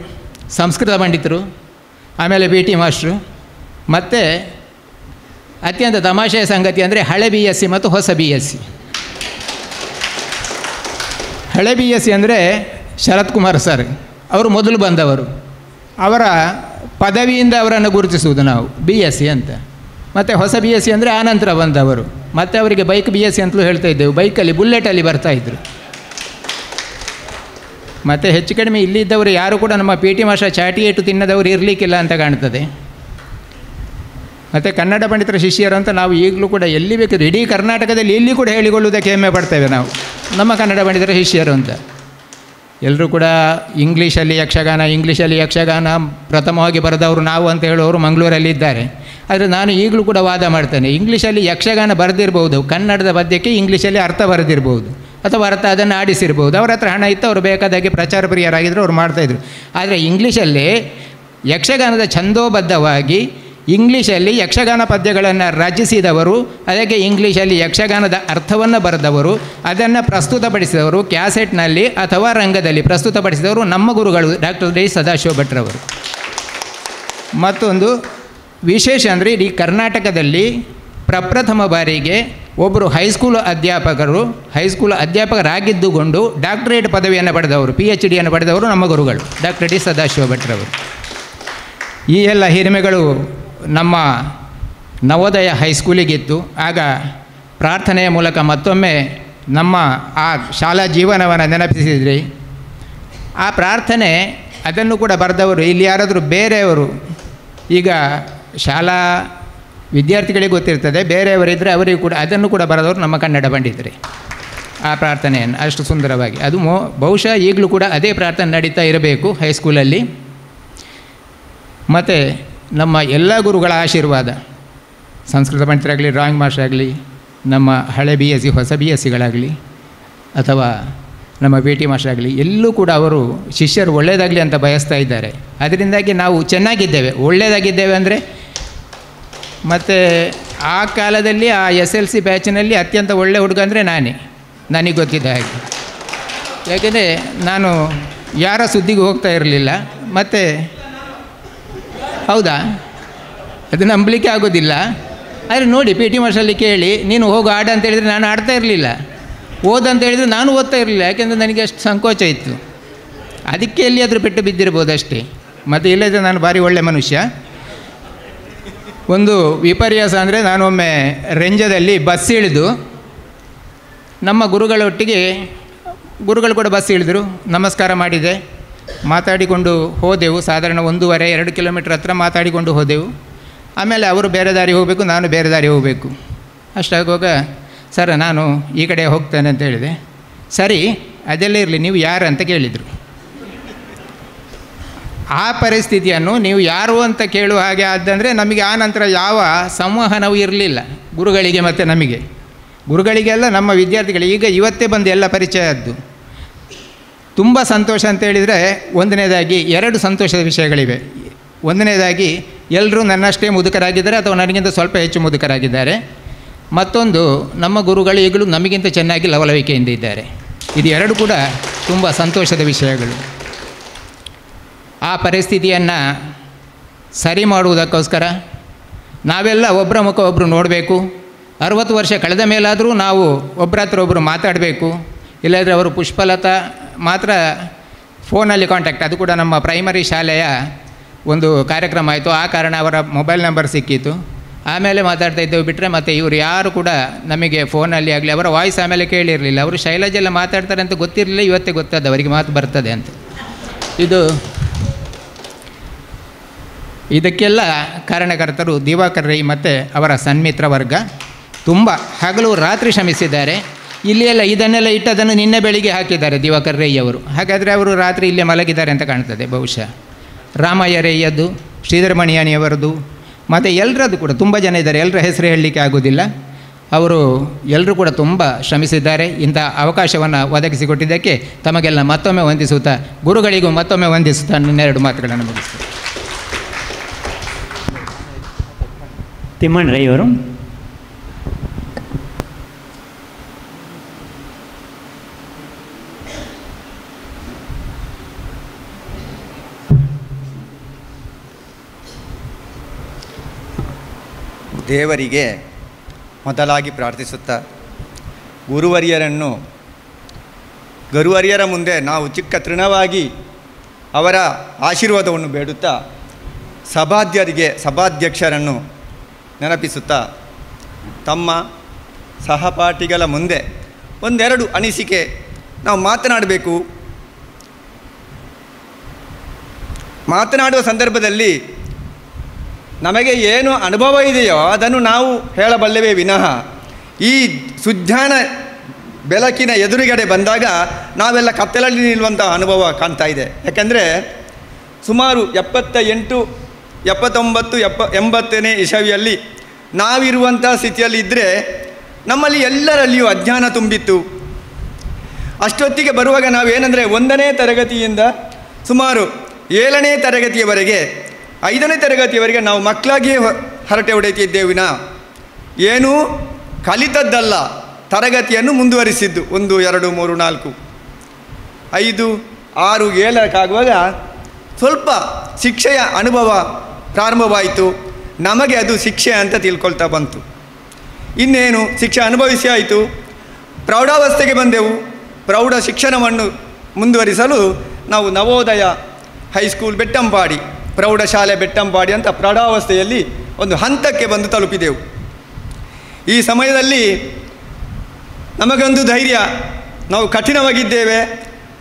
ಸಂಸ್ಕೃತ ಪಂಡಿತರು, ಆಮೇಲೆ PT ಮಾಸ್ಟ್ರು, ಮತ್ತು ಅತ್ಯಂತ ತಮಾಷೆಯ ಸಂಗತಿ ಅಂದರೆ ಹಳೆ BSc ಮತ್ತು ಹೊಸ BSc. ಹಳೆ BSc ಅಂದರೆ ಶರತ್ ಕುಮಾರ್ ಸರ್, ಅವರು ಮೊದಲು ಬಂದವರು. ಅವರ ಪದವಿಯಿಂದ ಅವರನ್ನು ಗುರುತಿಸುವುದು ನಾವು BSc ಅಂತ. ಮತ್ತು ಹೊಸ BSc ಅಂದರೆ ಆನಂತರ ಬಂದವರು. ಮತ್ತು ಅವರಿಗೆ ಬೈಕ್ BSc ಅಂತಲೂ ಹೇಳ್ತಾ ಇದ್ದೆವು. ಬೈಕಲ್ಲಿ ಬುಲ್ಲೆಟಲ್ಲಿ ಬರ್ತಾಯಿದ್ರು. ಮತ್ತು ಹೆಚ್ಚು ಕಡಿಮೆ ಇಲ್ಲಿದ್ದವರು ಯಾರು ಕೂಡ ನಮ್ಮ PT ಮಾಸ್ಟರ್ ಚಾಟಿ ಏಟು ತಿನ್ನದವರು ಇರಲಿಕ್ಕಿಲ್ಲ ಅಂತ ಕಾಣ್ತದೆ. ಮತ್ತು ಕನ್ನಡ ಪಂಡಿತರ ಶಿಷ್ಯರು ಅಂತ ನಾವು ಈಗಲೂ ಕೂಡ ಎಲ್ಲಿ ಬೇಕಾದರೂ ಇಡೀ ಕರ್ನಾಟಕದಲ್ಲಿ ಎಲ್ಲಿ ಕೂಡ ಹೇಳಿಕೊಳ್ಳುವುದಕ್ಕೆ ಹೆಮ್ಮೆ ಪಡ್ತೇವೆ ನಾವು, ನಮ್ಮ ಕನ್ನಡ ಪಂಡಿತರ ಶಿಷ್ಯರು ಅಂತ. ಎಲ್ಲರೂ ಕೂಡ ಇಂಗ್ಲೀಷಲ್ಲಿ ಯಕ್ಷಗಾನ ಪ್ರಥಮವಾಗಿ ಬರೆದವರು ನಾವು ಅಂತ ಹೇಳುವವರು ಮಂಗಳೂರಲ್ಲಿ ಇದ್ದಾರೆ. ಆದರೆ ನಾನು ಈಗಲೂ ಕೂಡ ವಾದ ಮಾಡ್ತೇನೆ, ಇಂಗ್ಲೀಷಲ್ಲಿ ಯಕ್ಷಗಾನ ಬರೆದಿರ್ಬೋದು, ಕನ್ನಡದ ಪದ್ಯಕ್ಕೆ ಇಂಗ್ಲೀಷಲ್ಲಿ ಅರ್ಥ ಬರೆದಿರ್ಬೋದು, ಅಥವಾ ಅರ್ಥ ಅದನ್ನು ಆಡಿಸಿರ್ಬೋದು. ಅವ್ರ ಹತ್ರ ಹಣ ಇತ್ತು, ಅವರು ಬೇಕಾದಾಗೆ ಪ್ರಚಾರ ಪ್ರಿಯರಾಗಿದ್ದರು, ಅವ್ರು ಮಾಡ್ತಾಯಿದ್ರು. ಆದರೆ ಇಂಗ್ಲೀಷಲ್ಲಿ ಯಕ್ಷಗಾನದ ಛಂದೋಬದ್ಧವಾಗಿ ಇಂಗ್ಲೀಷಲ್ಲಿ ಯಕ್ಷಗಾನ ಪದ್ಯಗಳನ್ನು ರಚಿಸಿದವರು, ಅದಕ್ಕೆ ಇಂಗ್ಲೀಷಲ್ಲಿ ಯಕ್ಷಗಾನದ ಅರ್ಥವನ್ನು ಬರೆದವರು, ಅದನ್ನು ಪ್ರಸ್ತುತಪಡಿಸಿದವರು, ಕ್ಯಾಸೆಟ್ನಲ್ಲಿ ಅಥವಾ ರಂಗದಲ್ಲಿ ಪ್ರಸ್ತುತಪಡಿಸಿದವರು ನಮ್ಮ ಗುರುಗಳು ಡಾಕ್ಟರ್ ಡಿ ಸದಾಶಿವ ಭಟ್ರವರು. ಮತ್ತೊಂದು ವಿಶೇಷ ಅಂದರೆ ಇಡೀ ಕರ್ನಾಟಕದಲ್ಲಿ ಪ್ರಪ್ರಥಮ ಬಾರಿಗೆ ಒಬ್ಬರು ಹೈಸ್ಕೂಲ್ ಅಧ್ಯಾಪಕರಾಗಿದ್ದುಕೊಂಡು ಡಾಕ್ಟರೇಟ್ ಪದವಿಯನ್ನು ಪಡೆದವರು, PhDಯನ್ನು ಪಡೆದವರು ನಮ್ಮ ಗುರುಗಳು ಡಾಕ್ಟರ್ ಡಿ ಸದಾಶಿವ ಭಟ್ರವರು. ಈ ಎಲ್ಲ ಹಿರಿಮೆಗಳು ನಮ್ಮ ನವೋದಯ ಹೈಸ್ಕೂಲಿಗಿತ್ತು. ಆಗ ಪ್ರಾರ್ಥನೆಯ ಮೂಲಕ ಮತ್ತೊಮ್ಮೆ ನಮ್ಮ ಆ ಶಾಲಾ ಜೀವನವನ್ನು ನೆನಪಿಸಿದ್ರಿ. ಆ ಪ್ರಾರ್ಥನೆ ಅದನ್ನು ಕೂಡ ಬರೆದವರು ಇಲ್ಲಿ ಯಾರಾದರೂ ಬೇರೆಯವರು, ಈಗ ಶಾಲಾ ವಿದ್ಯಾರ್ಥಿಗಳಿಗೆ ಗೊತ್ತಿರ್ತದೆ, ಬೇರೆಯವರಿದ್ದರೆ ಅವರಿಗೂ ಕೂಡ ಅದನ್ನು ಕೂಡ ಬರೆದವರು ನಮ್ಮ ಕನ್ನಡ ಪಂಡಿತರೇ. ಆ ಪ್ರಾರ್ಥನೆಯನ್ನು ಅಷ್ಟು ಸುಂದರವಾಗಿ, ಅದು ಬಹುಶಃ ಈಗಲೂ ಕೂಡ ಅದೇ ಪ್ರಾರ್ಥನೆ ನಡೀತಾ ಇರಬೇಕು ಹೈಸ್ಕೂಲಲ್ಲಿ. ಮತ್ತು ನಮ್ಮ ಎಲ್ಲ ಗುರುಗಳ ಆಶೀರ್ವಾದ, ಸಂಸ್ಕೃತ ಪಂಡಿತರಾಗಲಿ, ಡ್ರಾಯಿಂಗ್ ಮಾಸ್ಟರ್ ಆಗಲಿ, ನಮ್ಮ ಹಳೆ BSc ಹೊಸ BScಗಳಾಗಲಿ, ಅಥವಾ ನಮ್ಮ PT ಮಾಸ್ಟರ್ ಆಗಲಿ, ಎಲ್ಲೂ ಕೂಡ ಅವರು ಶಿಷ್ಯರು ಒಳ್ಳೆಯದಾಗಲಿ ಅಂತ ಬಯಸ್ತಾ ಇದ್ದಾರೆ. ಅದರಿಂದಾಗಿ ನಾವು ಚೆನ್ನಾಗಿದ್ದೇವೆ, ಒಳ್ಳೆಯದಾಗಿದ್ದೇವೆ. ಅಂದರೆ ಮತ್ತು ಆ ಕಾಲದಲ್ಲಿ ಆ SLC ಬ್ಯಾಚಿನಲ್ಲಿ ಅತ್ಯಂತ ಒಳ್ಳೆಯ ಹುಡುಗ ಅಂದರೆ ನನಗೆ ಗೊತ್ತಿದ್ದ ಹಾಗೆ. ಯಾಕೆಂದರೆ ನಾನು ಯಾರ ಸುದ್ದಿಗೂ ಹೋಗ್ತಾ ಇರಲಿಲ್ಲ. ಮತ್ತು ಹೌದಾ, ಅದು ನಂಬಲಿಕ್ಕೆ ಆಗೋದಿಲ್ಲ. ಆದರೆ ನೋಡಿ, PT ಮಾಸ್ಟರಲ್ಲಿ ಕೇಳಿ, ನೀನು ಹೋಗು ಆಡ ಅಂತ ಹೇಳಿದರೆ ನಾನು ಆಡ್ತಾ ಇರಲಿಲ್ಲ, ಓದಂತ ಹೇಳಿದರೆ ನಾನು ಓದ್ತಾ ಇರಲಿಲ್ಲ. ಯಾಕೆಂದರೆ ನನಗೆ ಅಷ್ಟು ಸಂಕೋಚ ಇತ್ತು. ಅದಕ್ಕೆ ಎಲ್ಲಿಯಾದರೂ ಪೆಟ್ಟು ಬಿದ್ದಿರ್ಬೋದು ಅಷ್ಟೇ. ಮತ್ತು ಇಲ್ಲದೆ ನಾನು ಭಾರಿ ಒಳ್ಳೆಯ ಮನುಷ್ಯ. ಒಂದು ವಿಪರ್ಯಾಸ ಅಂದರೆ, ನಾನೊಮ್ಮೆ ರೆಂಜದಲ್ಲಿ ಬಸ್ ಇಳಿದು ನಮ್ಮ ಗುರುಗಳೊಟ್ಟಿಗೆ, ಗುರುಗಳು ಕೂಡ ಬಸ್ ಇಳಿದ್ರು, ನಮಸ್ಕಾರ ಮಾಡಿದೆ, ಮಾತಾಡಿಕೊಂಡು ಹೋದೆವು. ಸಾಧಾರಣ 1.5-2 ಕಿಲೋಮೀಟ್ರ್ ಹತ್ರ ಮಾತಾಡಿಕೊಂಡು ಹೋದೆವು. ಆಮೇಲೆ ಅವರು ಬೇರೆ ದಾರಿ ಹೋಗಬೇಕು, ನಾನು ಬೇರೆ ದಾರಿ ಹೋಗಬೇಕು. ಅಷ್ಟಾಗುವಾಗ, ಸರ್ ನಾನು ಈ ಕಡೆ ಹೋಗ್ತೇನೆ ಅಂತ ಹೇಳಿದೆ. ಸರಿ, ಅದೆಲ್ಲ ಇರಲಿ, ನೀವು ಯಾರು ಅಂತ ಕೇಳಿದರು. ಆ ಪರಿಸ್ಥಿತಿಯನ್ನು ನೀವು ಯಾರು ಅಂತ ಕೇಳುವ ಹಾಗೆ ಆದಂದರೆ ನಮಗೆ ಆ ನಂತರ ಯಾವ ಸಂವಹನವೂ ಇರಲಿಲ್ಲ ಗುರುಗಳಿಗೆ ಮತ್ತು ನಮಗೆ. ಗುರುಗಳಿಗೆಲ್ಲ ನಮ್ಮ ವಿದ್ಯಾರ್ಥಿಗಳಿಗೆ ಇವತ್ತೇ ಬಂದು ಎಲ್ಲ ಪರಿಚಯ ಆದ್ದು. ತುಂಬ ಸಂತೋಷ ಅಂತ ಹೇಳಿದರೆ, ಒಂದನೇದಾಗಿ 2 ಸಂತೋಷದ ವಿಷಯಗಳಿವೆ. ಒಂದನೇದಾಗಿ ಎಲ್ಲರೂ ನನ್ನಷ್ಟೇ ಮುದುಕರಾಗಿದ್ದಾರೆ ಅಥವಾ ನನಗಿಂತ ಸ್ವಲ್ಪ ಹೆಚ್ಚು ಮುದುಕರಾಗಿದ್ದಾರೆ. ಮತ್ತೊಂದು, ನಮ್ಮ ಗುರುಗಳು ಈಗಲೂ ನಮಗಿಂತ ಚೆನ್ನಾಗಿ ಲವಲವಿಕೆಯಿಂದ ಇದ್ದಾರೆ. ಇದು 2 ಕೂಡ ತುಂಬ ಸಂತೋಷದ ವಿಷಯಗಳು. ಆ ಪರಿಸ್ಥಿತಿಯನ್ನು ಸರಿ ಮಾಡುವುದಕ್ಕೋಸ್ಕರ ನಾವೆಲ್ಲ ಒಬ್ಬರ ಮುಖ ಒಬ್ಬರು ನೋಡಬೇಕು. 60 ವರ್ಷ ಕಳೆದ ಮೇಲಾದರೂ ನಾವು ಒಬ್ಬರ ಹತ್ರ ಒಬ್ಬರು ಮಾತಾಡಬೇಕು. ಇಲ್ಲದ್ರೆ ಅವರು ಪುಷ್ಪಲತಾ ಮಾತ್ರ ಫೋನಲ್ಲಿ ಕಾಂಟ್ಯಾಕ್ಟ್, ಅದು ಕೂಡ ನಮ್ಮ ಪ್ರೈಮರಿ ಶಾಲೆಯ ಒಂದು ಕಾರ್ಯಕ್ರಮ ಆಯಿತು. ಆ ಕಾರಣ ಅವರ ಮೊಬೈಲ್ ನಂಬರ್ ಸಿಕ್ಕಿತು. ಆಮೇಲೆ ಮಾತಾಡ್ತಾ ಇದ್ದೇವೆ ಬಿಟ್ಟರೆ ಮತ್ತು ಇವರು ಯಾರು ಕೂಡ ನಮಗೆ ಫೋನಲ್ಲಿ ಆಗಲಿ ಅವರ ವಾಯ್ಸ್ ಆಮೇಲೆ ಕೇಳಿರಲಿಲ್ಲ. ಅವರು ಶೈಲಜೆಲ್ಲ ಮಾತಾಡ್ತಾರೆ ಅಂತ ಗೊತ್ತಿರಲಿಲ್ಲ, ಇವತ್ತೇ ಗೊತ್ತಾದ ಅವರಿಗೆ ಮಾತು ಬರ್ತದೆ ಅಂತ. ಇದಕ್ಕೆಲ್ಲ ಕಾರಣಕರ್ತರು ದಿವಾಕರ್ ರೈ ಮತ್ತು ಅವರ ಸನ್ಮಿತ್ರ ವರ್ಗ. ತುಂಬ ಹಗಲು ರಾತ್ರಿ ಶ್ರಮಿಸಿದ್ದಾರೆ. ಇಲ್ಲಿ ಎಲ್ಲ ಇದನ್ನೆಲ್ಲ ಇಟ್ಟದನ್ನು ನಿನ್ನೆ ಬೆಳಿಗ್ಗೆ ಹಾಕಿದ್ದಾರೆ ದಿವಾಕರ್ ರೈ ಅವರು. ಹಾಗಾದರೆ ಅವರು ರಾತ್ರಿ ಇಲ್ಲೇ ಮಲಗಿದ್ದಾರೆ ಅಂತ ಕಾಣ್ತದೆ ಬಹುಶಃ. ರಾಮಯ್ಯ ರೈಯದ್ದು, ಶ್ರೀಧರ ಮಣಿಯಾಣಿಯವರದು, ಮತ್ತು ಎಲ್ಲರದ್ದು ಕೂಡ ತುಂಬ ಜನ ಇದ್ದಾರೆ. ಎಲ್ಲರ ಹೆಸರು ಹೇಳಲಿಕ್ಕೆ ಆಗೋದಿಲ್ಲ. ಅವರು ಎಲ್ಲರೂ ಕೂಡ ತುಂಬ ಶ್ರಮಿಸಿದ್ದಾರೆ. ಇಂಥ ಅವಕಾಶವನ್ನು ಒದಗಿಸಿಕೊಟ್ಟಿದ್ದಕ್ಕೆ ತಮಗೆಲ್ಲ ಮತ್ತೊಮ್ಮೆ ವಂದಿಸುತ್ತಾ, ಗುರುಗಳಿಗೂ ಮತ್ತೊಮ್ಮೆ ವಂದಿಸುತ್ತಾ ನನ್ನ 2 ಮಾತುಗಳನ್ನು ಮುಗಿಸ್ತಾರೆ. ತಿಮ್ಮಣ್ಣ ರೈ ಅವರು. ದೇವರಿಗೆ ಮೊದಲಾಗಿ ಪ್ರಾರ್ಥಿಸುತ್ತಾ, ಗುರುವರಿಯರ ಮುಂದೆ ನಾವು ಚಿಕ್ಕ ತೃಣವಾಗಿ ಅವರ ಆಶೀರ್ವಾದವನ್ನು ಬೇಡುತ್ತಾ, ಸಭಾಧ್ಯಕ್ಷರನ್ನು ನೆನಪಿಸುತ್ತಾ, ತಮ್ಮ ಸಹಪಾಠಿಗಳ ಮುಂದೆ 1-2 ಅನಿಸಿಕೆ ನಾವು ಮಾತನಾಡುವ ಸಂದರ್ಭದಲ್ಲಿ ನಮಗೆ ಏನು ಅನುಭವ ಇದೆಯೋ ಅದನ್ನು ನಾವು ಹೇಳಬಲ್ಲೆವೇ ವಿನಃ, ಈ ಸುಜ್ಞಾನ ಬೆಳಕಿನ ಎದುರುಗಡೆ ಬಂದಾಗ ನಾವೆಲ್ಲ ಕತ್ತಲಲ್ಲಿ ನಿಲ್ಲುವಂಥ ಅನುಭವ ಕಾಣ್ತಾ ಇದೆ. ಯಾಕೆಂದರೆ ಸುಮಾರು 78, 79, 80ನೇ ಇಸವಿಯಲ್ಲಿ ನಾವಿರುವಂಥ ಸ್ಥಿತಿಯಲ್ಲಿ ಇದ್ದರೆ ನಮ್ಮಲ್ಲಿ ಎಲ್ಲರಲ್ಲಿಯೂ ಅಜ್ಞಾನ ತುಂಬಿತ್ತು. ಅಷ್ಟೊತ್ತಿಗೆ ಬರುವಾಗ ನಾವೇನೆಂದರೆ 1ನೇ ತರಗತಿಯಿಂದ ಸುಮಾರು 7ನೇ ತರಗತಿಯವರೆಗೆ 5ನೇ ತರಗತಿಯವರೆಗೆ ನಾವು ಮಕ್ಕಳಾಗಿಯೇ ಹರಟೆ ಹೊಡೆಯುತ್ತಿದ್ದೇವೆ ವಿನ ಏನೂ ಕಲಿತದ್ದಲ್ಲ, ತರಗತಿಯನ್ನು ಮುಂದುವರಿಸಿದ್ದು 1 2 3 4 5 6 7 ಸ್ವಲ್ಪ ಶಿಕ್ಷೆಯ ಅನುಭವ ಪ್ರಾರಂಭವಾಯಿತು. ನಮಗೆ ಅದು ಶಿಕ್ಷೆ ಅಂತ ತಿಳ್ಕೊಳ್ತಾ ಬಂತು. ಇನ್ನೇನು ಶಿಕ್ಷೆ ಅನುಭವಿಸಿ ಆಯಿತು, ಪ್ರೌಢಾವಸ್ಥೆಗೆ ಬಂದೆವು. ಪ್ರೌಢ ಶಿಕ್ಷಣವನ್ನು ಮುಂದುವರಿಸಲು ನಾವು ನವೋದಯ ಹೈಸ್ಕೂಲ್ ಬೆಟ್ಟಂಪಾಡಿ, ಪ್ರೌಢಶಾಲೆ ಬೆಟ್ಟಂಪಾಡಿ ಅಂತ ಪ್ರೌಢಾವಸ್ಥೆಯಲ್ಲಿ ಒಂದು ಹಂತಕ್ಕೆ ಬಂದು ತಲುಪಿದೆವು. ಈ ಸಮಯದಲ್ಲಿ ನಮಗೊಂದು ಧೈರ್ಯ, ನಾವು ಕಠಿಣವಾಗಿದ್ದೇವೆ,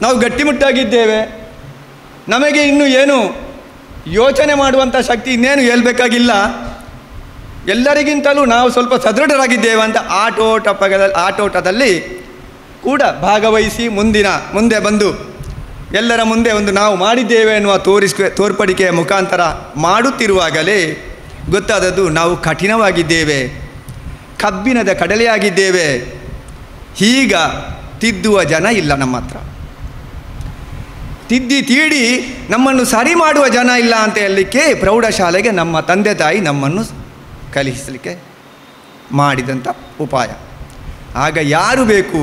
ನಾವು ಗಟ್ಟಿಮುಟ್ಟಾಗಿದ್ದೇವೆ, ನಮಗೆ ಇನ್ನೂ ಏನು ಯೋಚನೆ ಮಾಡುವಂಥ ಶಕ್ತಿ ಇನ್ನೇನು ಹೇಳಬೇಕಾಗಿಲ್ಲ, ಎಲ್ಲರಿಗಿಂತಲೂ ನಾವು ಸ್ವಲ್ಪ ಸದೃಢರಾಗಿದ್ದೇವೆ ಅಂತ ಆಟೋಟದಲ್ಲಿ ಕೂಡ ಭಾಗವಹಿಸಿ ಮುಂದೆ ಬಂದು ಎಲ್ಲರ ಮುಂದೆ ಒಂದು ನಾವು ಮಾಡಿದ್ದೇವೆ ಎನ್ನುವ ತೋರ್ಪಡಿಕೆಯ ಮುಖಾಂತರ ಮಾಡುತ್ತಿರುವಾಗಲೇ ಗೊತ್ತಾದದ್ದು ನಾವು ಕಠಿಣವಾಗಿದ್ದೇವೆ, ಕಬ್ಬಿಣದ ಕಡಲೆಯಾಗಿದ್ದೇವೆ, ಈಗ ತಿದ್ದುವ ಜನ ಇಲ್ಲ ನಮ್ಮ ಹತ್ರ, ತಿದ್ದಿ ತೀಡಿ ನಮ್ಮನ್ನು ಸರಿ ಮಾಡುವ ಜನ ಇಲ್ಲ ಅಂತ ಹೇಳಲಿಕ್ಕೆ ಪ್ರೌಢಶಾಲೆಗೆ ನಮ್ಮ ತಂದೆ ತಾಯಿ ನಮ್ಮನ್ನು ಕಲಿಸಲಿಕ್ಕೆ ಮಾಡಿದಂಥ ಉಪಾಯ. ಆಗ ಯಾರು ಬೇಕು,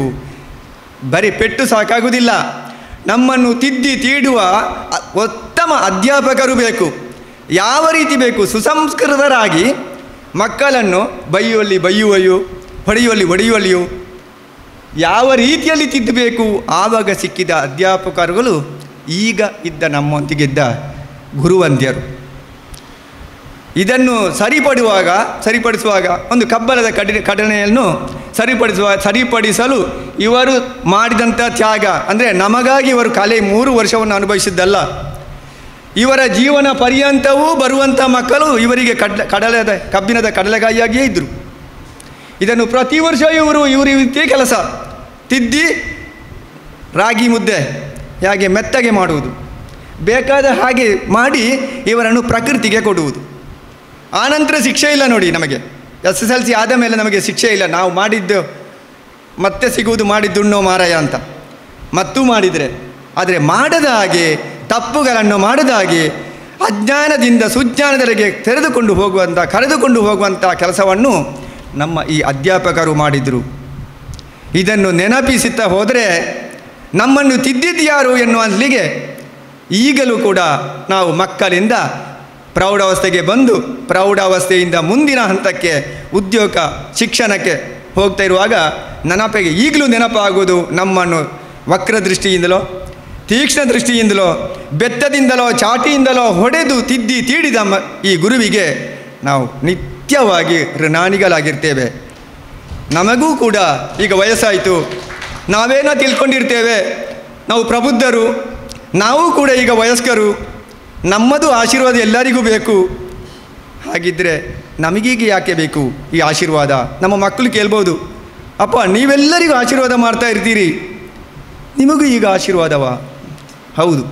ಬರೀ ಪೆಟ್ಟು ಸಾಕಾಗುವುದಿಲ್ಲ, ನಮ್ಮನ್ನು ತಿದ್ದಿ ತೀಡುವ ಉತ್ತಮ ಅಧ್ಯಾಪಕರು ಬೇಕು. ಯಾವ ರೀತಿ ಬೇಕು? ಸುಸಂಸ್ಕೃತರಾಗಿ ಮಕ್ಕಳನ್ನು ಬೈಯುವಲ್ಲಿಯೂ ಹೊಡೆಯುವಲ್ಲಿಯೂ ಯಾವ ರೀತಿಯಲ್ಲಿ ತಿದ್ದಬೇಕು. ಆವಾಗ ಸಿಕ್ಕಿದ ಅಧ್ಯಾಪಕರುಗಳು ಈಗ ಇದ್ದ ನಮ್ಮೊಂದಿಗಿದ್ದ ಗುರುವಂದ್ಯರು. ಇದನ್ನು ಸರಿಪಡಿಸುವಾಗ ಒಂದು ಕಬ್ಬಲದ ಕಡಲೆಯನ್ನು ಸರಿಪಡಿಸಲು ಇವರು ಮಾಡಿದಂಥ ತ್ಯಾಗ, ಅಂದರೆ ನಮಗಾಗಿ ಇವರು 3 ವರ್ಷವನ್ನು ಅನುಭವಿಸಿದ್ದಲ್ಲ, ಇವರ ಜೀವನ ಪರ್ಯಂತವೂ ಬರುವಂಥ ಮಕ್ಕಳು ಇವರಿಗೆ ಕಬ್ಬಿಣದ ಕಡಲೆಗಾಯಿಯಾಗಿಯೇ ಇದ್ದರು. ಇದನ್ನು ಪ್ರತಿ ವರ್ಷ ಇವರು ರೀತಿಯ ಕೆಲಸ, ತಿದ್ದಿ ರಾಗಿ ಮುದ್ದೆ ಹೇಗೆ ಮೆತ್ತಗೆ ಮಾಡುವುದು, ಬೇಕಾದ ಹಾಗೆ ಮಾಡಿ ಇವರನ್ನು ಪ್ರಕೃತಿಗೆ ಕೊಡುವುದು. ಆನಂತರ ಶಿಕ್ಷೆ ಇಲ್ಲ ನೋಡಿ, ನಮಗೆ SSLC ಆದ ಮೇಲೆ ನಮಗೆ ಶಿಕ್ಷೆ ಇಲ್ಲ. ನಾವು ಮಾಡಿದ್ದು ಮತ್ತೆ ಸಿಗುವುದು ಮಾಡಿದ್ದುಣ್ಣೋ ಮಾರಾಯ ಅಂತ ಮತ್ತೂ ಮಾಡಿದರೆ, ಆದರೆ ಮಾಡದ ಹಾಗೆ, ತಪ್ಪುಗಳನ್ನು ಮಾಡದ ಹಾಗೆ ಅಜ್ಞಾನದಿಂದ ಸುಜ್ಞಾನದವರೆಗೆ ಕರೆದುಕೊಂಡು ಹೋಗುವಂಥ ಕೆಲಸವನ್ನು ನಮ್ಮ ಈ ಅಧ್ಯಾಪಕರು ಮಾಡಿದರು. ಇದನ್ನು ನೆನಪಿಸುತ್ತಾ ಹೋದರೆ ನಮ್ಮನ್ನು ತಿದ್ದಿದ್ಯಾರು ಎನ್ನುವಲ್ಲಿಗೆ ಈಗಲೂ ಕೂಡ ನಾವು ಮಕ್ಕಳಿಂದ ಪ್ರೌಢಾವಸ್ಥೆಗೆ ಬಂದು ಪ್ರೌಢಾವಸ್ಥೆಯಿಂದ ಮುಂದಿನ ಹಂತಕ್ಕೆ ಉದ್ಯೋಗ ಶಿಕ್ಷಣಕ್ಕೆ ಹೋಗ್ತಾ ಇರುವಾಗ ಈಗಲೂ ನೆನಪಾಗುವುದು ನಮ್ಮನ್ನು ವಕ್ರದೃಷ್ಟಿಯಿಂದಲೋ ತೀಕ್ಷ್ಣ ದೃಷ್ಟಿಯಿಂದಲೋ ಬೆತ್ತದಿಂದಲೋ ಚಾಟಿಯಿಂದಲೋ ಹೊಡೆದು ತಿದ್ದಿ ತೀಡಿದ ಈ ಗುರುವಿಗೆ ನಾವು ನಿತ್ಯವಾಗಿ ಋಣಾನಿಗಳಾಗಿರ್ತೇವೆ. ನಮಗೂ ಕೂಡ ಈಗ ವಯಸ್ಸಾಯಿತು, ನಾವೇನೋ ತಿಳ್ಕೊಂಡಿರ್ತೇವೆ, ನಾವು ಪ್ರಬುದ್ಧರು, ನಾವು ಕೂಡ ಈಗ ವಯಸ್ಕರು, ನಮ್ಮದು ಆಶೀರ್ವಾದ ಎಲ್ಲರಿಗೂ ಬೇಕು. ಹಾಗಿದ್ದರೆ ನಮಗೀಗ ಯಾಕೆ ಬೇಕು ಈ ಆಶೀರ್ವಾದ? ನಮ್ಮ ಮಕ್ಕಳು ಕೇಳ್ಬೋದು, ಅಪ್ಪ ನೀವೆಲ್ಲರಿಗೂ ಆಶೀರ್ವಾದ ಮಾಡ್ತಾ ಇರ್ತೀರಿ, ನಿಮಗೂ ಈಗ ಆಶೀರ್ವಾದವಾ? ಹೌದು,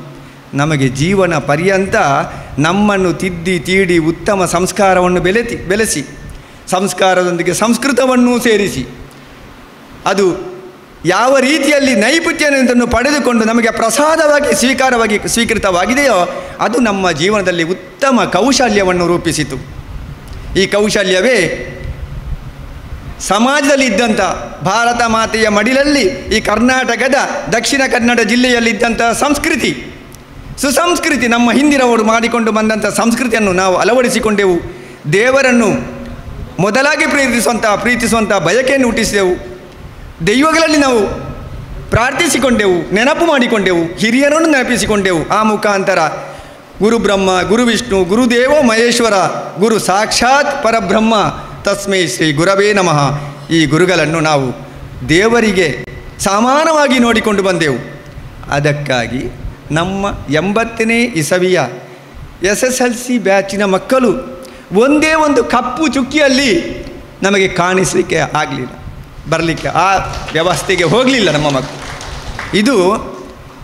ನಮಗೆ ಜೀವನ ಪರ್ಯಂತ ನಮ್ಮನ್ನು ತಿದ್ದಿ ತೀಡಿ ಉತ್ತಮ ಸಂಸ್ಕಾರವನ್ನು ಬೆಳೆಸಿ ಸಂಸ್ಕಾರದೊಂದಿಗೆ ಸಂಸ್ಕೃತವನ್ನೂ ಸೇರಿಸಿ ಅದು ಯಾವ ರೀತಿಯಲ್ಲಿ ನೈಪುಣ್ಯತೆಯನ್ನು ಪಡೆದುಕೊಂಡು ನಮಗೆ ಪ್ರಸಾದವಾಗಿ ಸ್ವೀಕೃತವಾಗಿದೆಯೋ ಅದು ನಮ್ಮ ಜೀವನದಲ್ಲಿ ಉತ್ತಮ ಕೌಶಲ್ಯವನ್ನು ರೂಪಿಸಿತು. ಈ ಕೌಶಲ್ಯವೇ ಸಮಾಜದಲ್ಲಿ ಇದ್ದಂಥ ಭಾರತ ಮಾತೆಯ ಮಡಿಲಲ್ಲಿ ಈ ಕರ್ನಾಟಕದ ದಕ್ಷಿಣ ಕನ್ನಡ ಜಿಲ್ಲೆಯಲ್ಲಿದ್ದಂಥ ಸಂಸ್ಕೃತಿ, ಸುಸಂಸ್ಕೃತಿ, ನಮ್ಮ ಹಿಂದಿನವರು ಮಾಡಿಕೊಂಡು ಬಂದಂಥ ಸಂಸ್ಕೃತಿಯನ್ನು ನಾವು ಅಳವಡಿಸಿಕೊಂಡೆವು. ದೇವರನ್ನು ಮೊದಲಾಗಿ ಪ್ರೀತಿಸುವಂಥ ಬಯಕೆಯನ್ನು ಹುಟ್ಟಿಸಿದೆವು. ದೈವಗಳಲ್ಲಿ ನಾವು ಪ್ರಾರ್ಥಿಸಿಕೊಂಡೆವು, ನೆನಪು ಮಾಡಿಕೊಂಡೆವು, ಹಿರಿಯರನ್ನು ನೆನಪಿಸಿಕೊಂಡೆವು. ಆ ಮುಖಾಂತರ ಗುರು ಬ್ರಹ್ಮ, ಗುರು ವಿಷ್ಣು, ಗುರುದೇವೋ ಮಹೇಶ್ವರ, ಗುರು ಸಾಕ್ಷಾತ್ ಪರಬ್ರಹ್ಮ ತಸ್ಮೈ ಶ್ರೀ ಗುರವೇ ನಮಃ. ಈ ಗುರುಗಳನ್ನು ನಾವು ದೇವರಿಗೆ ಸಮಾನವಾಗಿ ನೋಡಿಕೊಂಡು ಬಂದೆವು. ಅದಕ್ಕಾಗಿ ನಮ್ಮ 80ನೇ ಇಸವಿಯ SSLC ಬ್ಯಾಚಿನ ಮಕ್ಕಳು ಒಂದೇ ಒಂದು ಕಪ್ಪು ಚುಕ್ಕಿಯಲ್ಲಿ ನಮಗೆ ಕಾಣಿಸಲಿಕ್ಕೆ ಆಗಲಿಲ್ಲ, ಬರಲಿಕ್ಕೆ ಆ ವ್ಯವಸ್ಥೆಗೆ ಹೋಗಲಿಲ್ಲ ನಮ್ಮ ಮಕ್ಕಳು.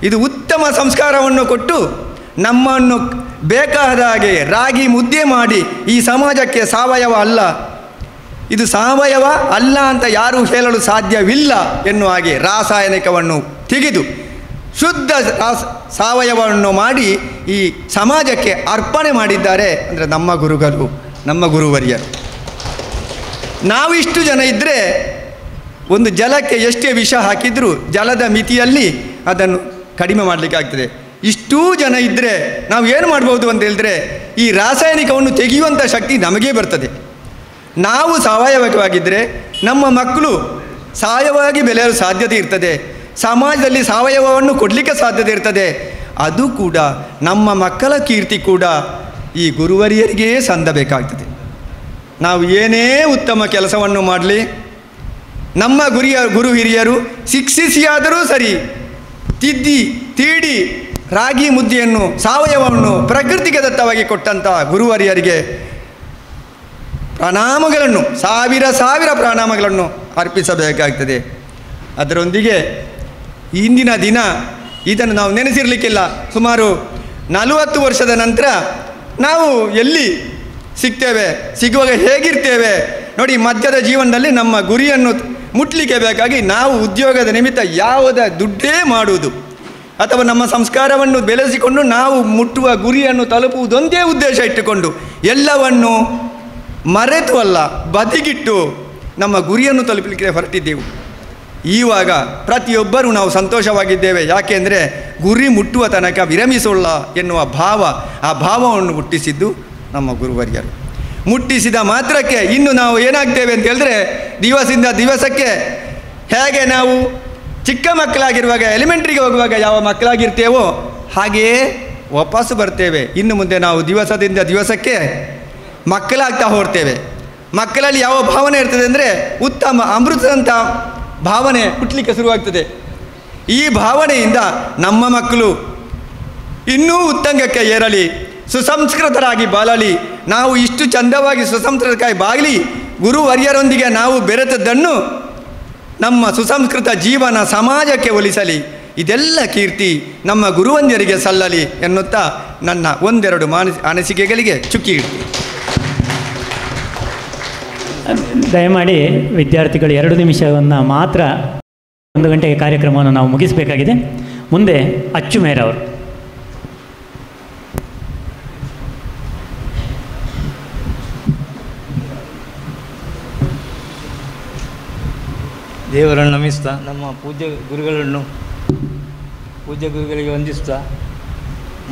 ಇದು ಉತ್ತಮ ಸಂಸ್ಕಾರವನ್ನು ಕೊಟ್ಟು ನಮ್ಮನ್ನು ಬೇಕಾದ ಹಾಗೆ ರಾಗಿ ಮುದ್ದೆ ಮಾಡಿ ಈ ಸಮಾಜಕ್ಕೆ ಸಾವಯವ ಅಲ್ಲ, ಇದು ಸಾವಯವ ಅಲ್ಲ ಅಂತ ಯಾರೂ ಹೇಳಲು ಸಾಧ್ಯವಿಲ್ಲ ಎನ್ನುವ ಹಾಗೆ ರಾಸಾಯನಿಕವನ್ನು ತೆಗೆದು ಶುದ್ಧ ಸಾವಯವವನ್ನು ಮಾಡಿ ಈ ಸಮಾಜಕ್ಕೆ ಅರ್ಪಣೆ ಮಾಡಿದ್ದಾರೆ ಅಂದರೆ ನಮ್ಮ ಗುರುಗಳು, ನಮ್ಮ ಗುರುವರಿಯರು. ನಾವು ಇಷ್ಟು ಜನ ಇದ್ದರೆ ಒಂದು ಜಲಕ್ಕೆ ಎಷ್ಟೇ ವಿಷ ಹಾಕಿದರೂ ಜಲದ ಮಿತಿಯಲ್ಲಿ ಅದನ್ನು ಕಡಿಮೆ ಮಾಡಲಿಕ್ಕಾಗ್ತದೆ. ಇಷ್ಟೂ ಜನ ಇದ್ದರೆ ನಾವು ಏನು ಮಾಡ್ಬೋದು ಅಂತ ಹೇಳಿದ್ರೆ ಈ ರಾಸಾಯನಿಕವನ್ನು ತೆಗೆಯುವಂಥ ಶಕ್ತಿ ನಮಗೇ ಬರ್ತದೆ. ನಾವು ಸಾವಯವವಾಗಿದ್ದರೆ ನಮ್ಮ ಮಕ್ಕಳು ಸಾವಯವಾಗಿ ಬೆಳೆಯಲು ಸಾಧ್ಯತೆ ಇರ್ತದೆ, ಸಮಾಜದಲ್ಲಿ ಸಾವಯವವನ್ನು ಕೊಡಲಿಕ್ಕೆ ಸಾಧ್ಯತೆ ಇರ್ತದೆ. ಅದು ಕೂಡ ನಮ್ಮ ಮಕ್ಕಳ ಕೀರ್ತಿ ಕೂಡ ಈ ಗುರುವರಿಯರಿಗೇ ಸಂದಬೇಕಾಗ್ತದೆ. ನಾವು ಏನೇ ಉತ್ತಮ ಕೆಲಸವನ್ನು ಮಾಡಲಿ ನಮ್ಮ ಗುರು ಹಿರಿಯರು ಶಿಕ್ಷಿಸಿಯಾದರೂ ಸರಿ ತಿದ್ದಿ ತೀಡಿ ರಾಗಿ ಮುದ್ದೆಯನ್ನು ಸಾವಯವವನ್ನು ಪ್ರಕೃತಿಗೆ ದತ್ತವಾಗಿ ಕೊಟ್ಟಂಥ ಗುರುವರಿಯರಿಗೆ ಪ್ರಣಾಮಗಳನ್ನು ಸಾವಿರ ಪ್ರಣಾಮಗಳನ್ನು ಅರ್ಪಿಸಬೇಕಾಗ್ತದೆ. ಅದರೊಂದಿಗೆ ಇಂದಿನ ದಿನ ಇದನ್ನು ನಾವು ನೆನೆಸಿರಲಿಕ್ಕಿಲ್ಲ. ಸುಮಾರು 40 ವರ್ಷದ ನಂತರ ನಾವು ಎಲ್ಲಿ ಸಿಗ್ತೇವೆ, ಸಿಗುವಾಗ ಹೇಗಿರ್ತೇವೆ ನೋಡಿ. ಮಧ್ಯದ ಜೀವನದಲ್ಲಿ ನಮ್ಮ ಗುರಿಯನ್ನು ಮುಟ್ಲಿಕ್ಕೆ ಬೇಕಾಗಿ ನಾವು ಉದ್ಯೋಗದ ನಿಮಿತ್ತ ಯಾವುದೇ ದುಡ್ಡೇ ಮಾಡುವುದು ಅಥವಾ ನಮ್ಮ ಸಂಸ್ಕಾರವನ್ನು ಬೆಳೆಸಿಕೊಂಡು ನಾವು ಮುಟ್ಟುವ ಗುರಿಯನ್ನು ತಲುಪುವುದೊಂದೇ ಉದ್ದೇಶ ಇಟ್ಟುಕೊಂಡು ಎಲ್ಲವನ್ನು ಮರೆತು ಅಲ್ಲ ಬದಿಗಿಟ್ಟು ನಮ್ಮ ಗುರಿಯನ್ನು ತಲುಪಲಿಕ್ಕೆ ಹೊರಟಿದ್ದೆವು. ಈವಾಗ ಪ್ರತಿಯೊಬ್ಬರೂ ನಾವು ಸಂತೋಷವಾಗಿದ್ದೇವೆ. ಯಾಕೆಂದರೆ ಗುರಿ ಮುಟ್ಟುವ ತನಕ ವಿರಮಿಸೋಲ್ಲ ಎನ್ನುವ ಆ ಭಾವವನ್ನು ಹುಟ್ಟಿಸಿದ್ದು ನಮ್ಮ ಗುರುವರಿಯರು. ಮುಟ್ಟಿಸಿದ ಮಾತ್ರಕ್ಕೆ ಇನ್ನು ನಾವು ಏನಾಗ್ತೇವೆ ಅಂತ ಹೇಳಿದ್ರೆ ದಿವಸದಿಂದ ದಿವಸಕ್ಕೆ ಹೇಗೆ ನಾವು ಚಿಕ್ಕ ಮಕ್ಕಳಾಗಿರುವಾಗ ಎಲಿಮೆಂಟ್ರಿಗೆ ಹೋಗುವಾಗ ಯಾವ ಮಕ್ಕಳಾಗಿರ್ತೇವೋ ಹಾಗೆಯೇ ವಾಪಸ್ಸು ಬರ್ತೇವೆ. ಇನ್ನು ಮುಂದೆ ನಾವು ದಿವಸದಿಂದ ದಿವಸಕ್ಕೆ ಮಕ್ಕಳಾಗ್ತಾ ಹೋಗ್ತೇವೆ. ಮಕ್ಕಳಲ್ಲಿ ಯಾವ ಭಾವನೆ ಇರ್ತದೆ ಅಂದರೆ ಉತ್ತಮ ಅಮೃತದಂಥ ಭಾವನೆ ಹುಟ್ಟಲಿಕ್ಕೆ ಶುರುವಾಗ್ತದೆ. ಈ ಭಾವನೆಯಿಂದ ನಮ್ಮ ಮಕ್ಕಳು ಇನ್ನೂ ಉತ್ತಂಗಕ್ಕೆ ಏರಲಿ, ಸುಸಂಸ್ಕೃತರಾಗಿ ಬಾಳಲಿ. ನಾವು ಇಷ್ಟು ಚಂದವಾಗಿ ಸುಸಂಸ್ಕೃತಕ್ಕಾಗಿ ಬಾಗಲಿ ಗುರುವರ್ಯರೊಂದಿಗೆ ನಾವು ಬೆರೆತದ್ದನ್ನು ನಮ್ಮ ಸುಸಂಸ್ಕೃತ ಜೀವನ ಸಮಾಜಕ್ಕೆ ಒಲಿಸಲಿ. ಇದೆಲ್ಲ ಕೀರ್ತಿ ನಮ್ಮ ಗುರುವಂದ್ಯರಿಗೆ ಸಲ್ಲಲಿ ಎನ್ನುತ್ತಾ ನನ್ನ ಒಂದೆರಡು ಅನಿಸಿಕೆಗಳಿಗೆ ಚುಕ್ಕಿ ಇಡ್ತೀನಿ. ದಯಮಾಡಿ ವಿದ್ಯಾರ್ಥಿಗಳು 2 ನಿಮಿಷವನ್ನು ಮಾತ್ರ, 1 ಗಂಟೆಗೆ ಕಾರ್ಯಕ್ರಮವನ್ನು ನಾವು ಮುಗಿಸಬೇಕಾಗಿದೆ. ಮುಂದೆ ಅಚ್ಚುಮೇರ್ ಅವರು. ದೇವರನ್ನು ನಮಿಸ್ತಾ, ನಮ್ಮ ಪೂಜ್ಯ ಗುರುಗಳಿಗೆ ವಂದಿಸ್ತಾ,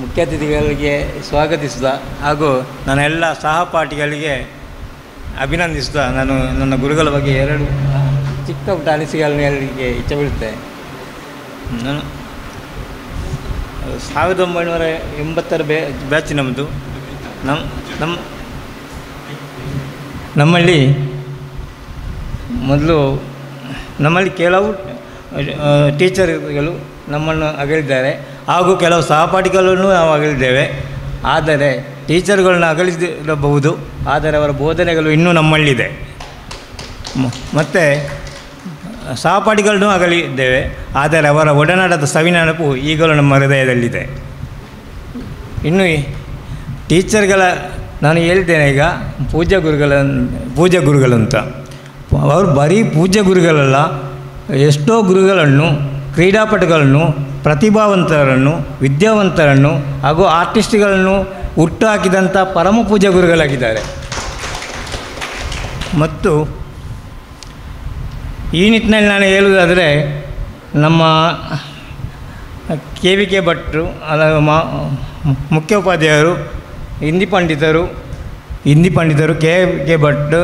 ಮುಖ್ಯ ಅತಿಥಿಗಳಿಗೆ ಸ್ವಾಗತಿಸ್ತಾ ಹಾಗೂ ನನ್ನ ಎಲ್ಲ ಸಹಪಾಠಿಗಳಿಗೆ ಅಭಿನಂದಿಸ್ತಾ ನಾನು ನನ್ನ ಗುರುಗಳ ಬಗ್ಗೆ 2 ಚಿಕ್ಕ ಪುಟ್ಟ ಅನಿಸಿಕೆಗಳನ್ನು ಹೇಳಲಿಕ್ಕೆ ಇಚ್ಛೆಪಡುತ್ತೇನೆ. ನಾನು 1980 ಬ್ಯಾಚ್ ನಮ್ಮದು. ನಮ್ಮಲ್ಲಿ ಮೊದಲು ಕೆಲವು ಟೀಚರ್ಗಳು ನಮ್ಮನ್ನು ಅಗಲಿದ್ದಾರೆ ಹಾಗೂ ಕೆಲವು ಸಹಪಾಠಿಗಳನ್ನು ನಾವು ಅಗಲಿದ್ದೇವೆ. ಆದರೆ ಟೀಚರ್ಗಳನ್ನ ಅಗಲಿರಬಹುದು, ಆದರೆ ಅವರ ಬೋಧನೆಗಳು ಇನ್ನೂ ನಮ್ಮಲ್ಲಿದೆ. ಮತ್ತು ಸಹಪಾಠಿಗಳನ್ನು ಅಗಲಿದ್ದೇವೆ, ಆದರೆ ಅವರ ಒಡನಾಟದ ಸವಿನೆನಪು ಈಗಲೂ ನಮ್ಮ ಹೃದಯದಲ್ಲಿದೆ. ಇನ್ನು ಟೀಚರ್ಗಳ ನಾನು ಹೇಳ್ತೇನೆ, ಈಗ ಪೂಜ್ಯ ಗುರುಗಳಂತ ಅವರು ಬರೀ ಪೂಜ್ಯ ಗುರುಗಳಲ್ಲ, ಎಷ್ಟೋ ಗುರುಗಳನ್ನು, ಕ್ರೀಡಾಪಟುಗಳನ್ನು, ಪ್ರತಿಭಾವಂತರನ್ನು, ವಿದ್ಯಾವಂತರನ್ನು ಹಾಗೂ ಆರ್ಟಿಸ್ಟ್ಗಳನ್ನು ಹುಟ್ಟು ಹಾಕಿದಂಥ ಪರಮ ಪೂಜ್ಯ ಗುರುಗಳಾಗಿದ್ದಾರೆ. ಮತ್ತು ಈ ನಿಟ್ಟಿನಲ್ಲಿ ನಾನು ಹೇಳುವುದಾದರೆ ನಮ್ಮ KVK ಭಟ್ರು, ಮುಖ್ಯೋಪಾಧ್ಯಾಯರು, ಹಿಂದಿ ಪಂಡಿತರು KVK ಭಟ್,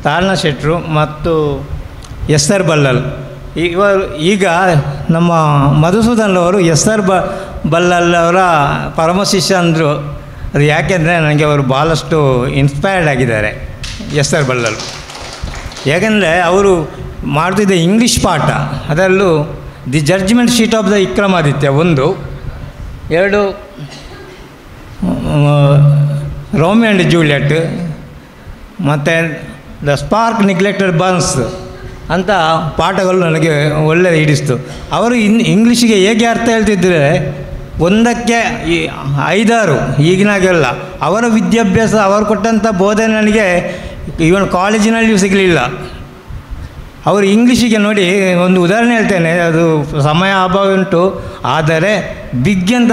ತಾಳ್ನ ಶೆಟ್ಟರು ಮತ್ತು SR ಬಲ್ಲಲ್. ಇವರು ಈಗ ನಮ್ಮ ಮಧುಸೂದನ್ ಅವರು SR ಬಲ್ಲಲ್ ಅವರ ಪರಮ ಶಿಷ್ಯ ಅಂದರು. ಅದು ಯಾಕೆಂದರೆ ನನಗೆ ಅವರು ಭಾಳಷ್ಟು ಇನ್ಸ್ಪೈರ್ಡ್ ಆಗಿದ್ದಾರೆ SR ಬಲ್ಲಲ್. ಯಾಕೆಂದರೆ ಅವರು ಮಾಡ್ತಿದ್ದ ಇಂಗ್ಲೀಷ್ ಪಾಠ, ಅದರಲ್ಲೂ the judgement seat of the Vikramaditya 1, 2 Romeo and Juliet, ಮತ್ತು ದ ಸ್ಪಾರ್ಕ್ ನೆಗ್ಲೆಕ್ಟೆಡ್ ಬರ್ನ್ಸ್ ಅಂತ ಪಾಠಗಳು ನನಗೆ ಒಳ್ಳೆ ಹಿಡಿಸ್ತು. ಅವರು ಇಂಗ್ಲೀಷಿಗೆ ಹೇಗೆ ಅರ್ಥ ಹೇಳ್ತಿದ್ದರೆ ಒಂದಕ್ಕೆ 5-6 ಈಗಿನಾಗೆಲ್ಲ ಅವರ ವಿದ್ಯಾಭ್ಯಾಸ, ಅವರು ಕೊಟ್ಟಂಥ ಬೋಧನೆ ನನಗೆ ಇವನ್ ಕಾಲೇಜಿನಲ್ಲಿಯೂ ಸಿಗಲಿಲ್ಲ. ಅವರು ಇಂಗ್ಲೀಷಿಗೆ ನೋಡಿ ಒಂದು ಉದಾಹರಣೆ ಹೇಳ್ತೇನೆ, ಅದು ಸಮಯ ಅಭಾವ ಉಂಟು. ಆದರೆ ಬಿಗ್ ಅಂತ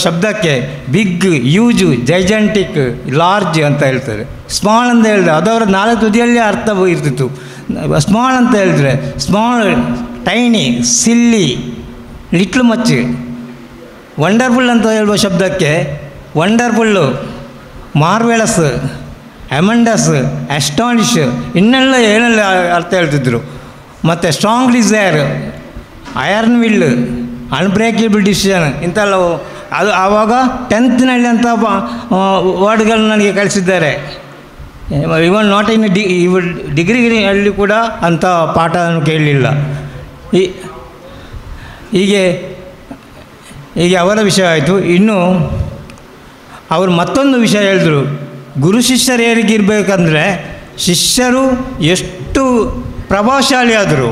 ಶಬ್ದಕ್ಕೆ ಬಿಗ್, ಯೂಜು, ಜೈಜೆಂಟಿಕ್, ಲಾರ್ಜ್ ಅಂತ ಹೇಳ್ತಾರೆ. ಸ್ಮಾಲ್ ಅಂತ ಹೇಳಿದ್ರೆ ಅದು ಅವರ 4 ತುದಿಯಲ್ಲಿ ಅರ್ಥ ಇರ್ತಿತ್ತು. ಸ್ಮಾಲ್ ಅಂತ ಹೇಳಿದ್ರೆ ಸ್ಮಾಲ್, ಟೈನಿ, ಸಿಲ್ಲಿ, ಲಿಟ್ಲ್ ಮಚ್. ವಂಡರ್ಫುಲ್ ಅಂತ ಹೇಳುವ ಶಬ್ದಕ್ಕೆ ವಂಡರ್ಫುಲ್ಲು, ಮಾರ್ವೆಲಸ್, ಅಮೆಂಡಸ್, ಅಸ್ಟಾನಿಶ್, ಇನ್ನೆಲ್ಲ ಏನೆಲ್ಲ ಅರ್ಥ ಹೇಳ್ತಿದ್ರು. ಮತ್ತು strong desire, iron will, unbreakable decision ಇಂಥೆಲ್ಲವು ಅದು ಆವಾಗ 10th ಅಂಥ ವರ್ಡ್ಗಳು ನನಗೆ ಕಲಿಸಿದ್ದಾರೆ. ಇವನ್ ನಾಟ್ ಇನ್ ಡಿಗ್ರಿಯಲ್ಲಿ ಕೂಡ ಅಂಥ ಪಾಠವನ್ನು ಕೇಳಲಿಲ್ಲ. ಹೀಗೆ ಅವರ ವಿಷಯ ಆಯಿತು. ಇನ್ನು ಅವರು ಮತ್ತೊಂದು ವಿಷಯ ಹೇಳಿದ್ರು, ಗುರು ಶಿಷ್ಯರು ಹೇಗಿರಬೇಕಂದ್ರೆ ಶಿಷ್ಯರು ಎಷ್ಟು ಪ್ರಭಾವಶಾಲಿ ಆದರು,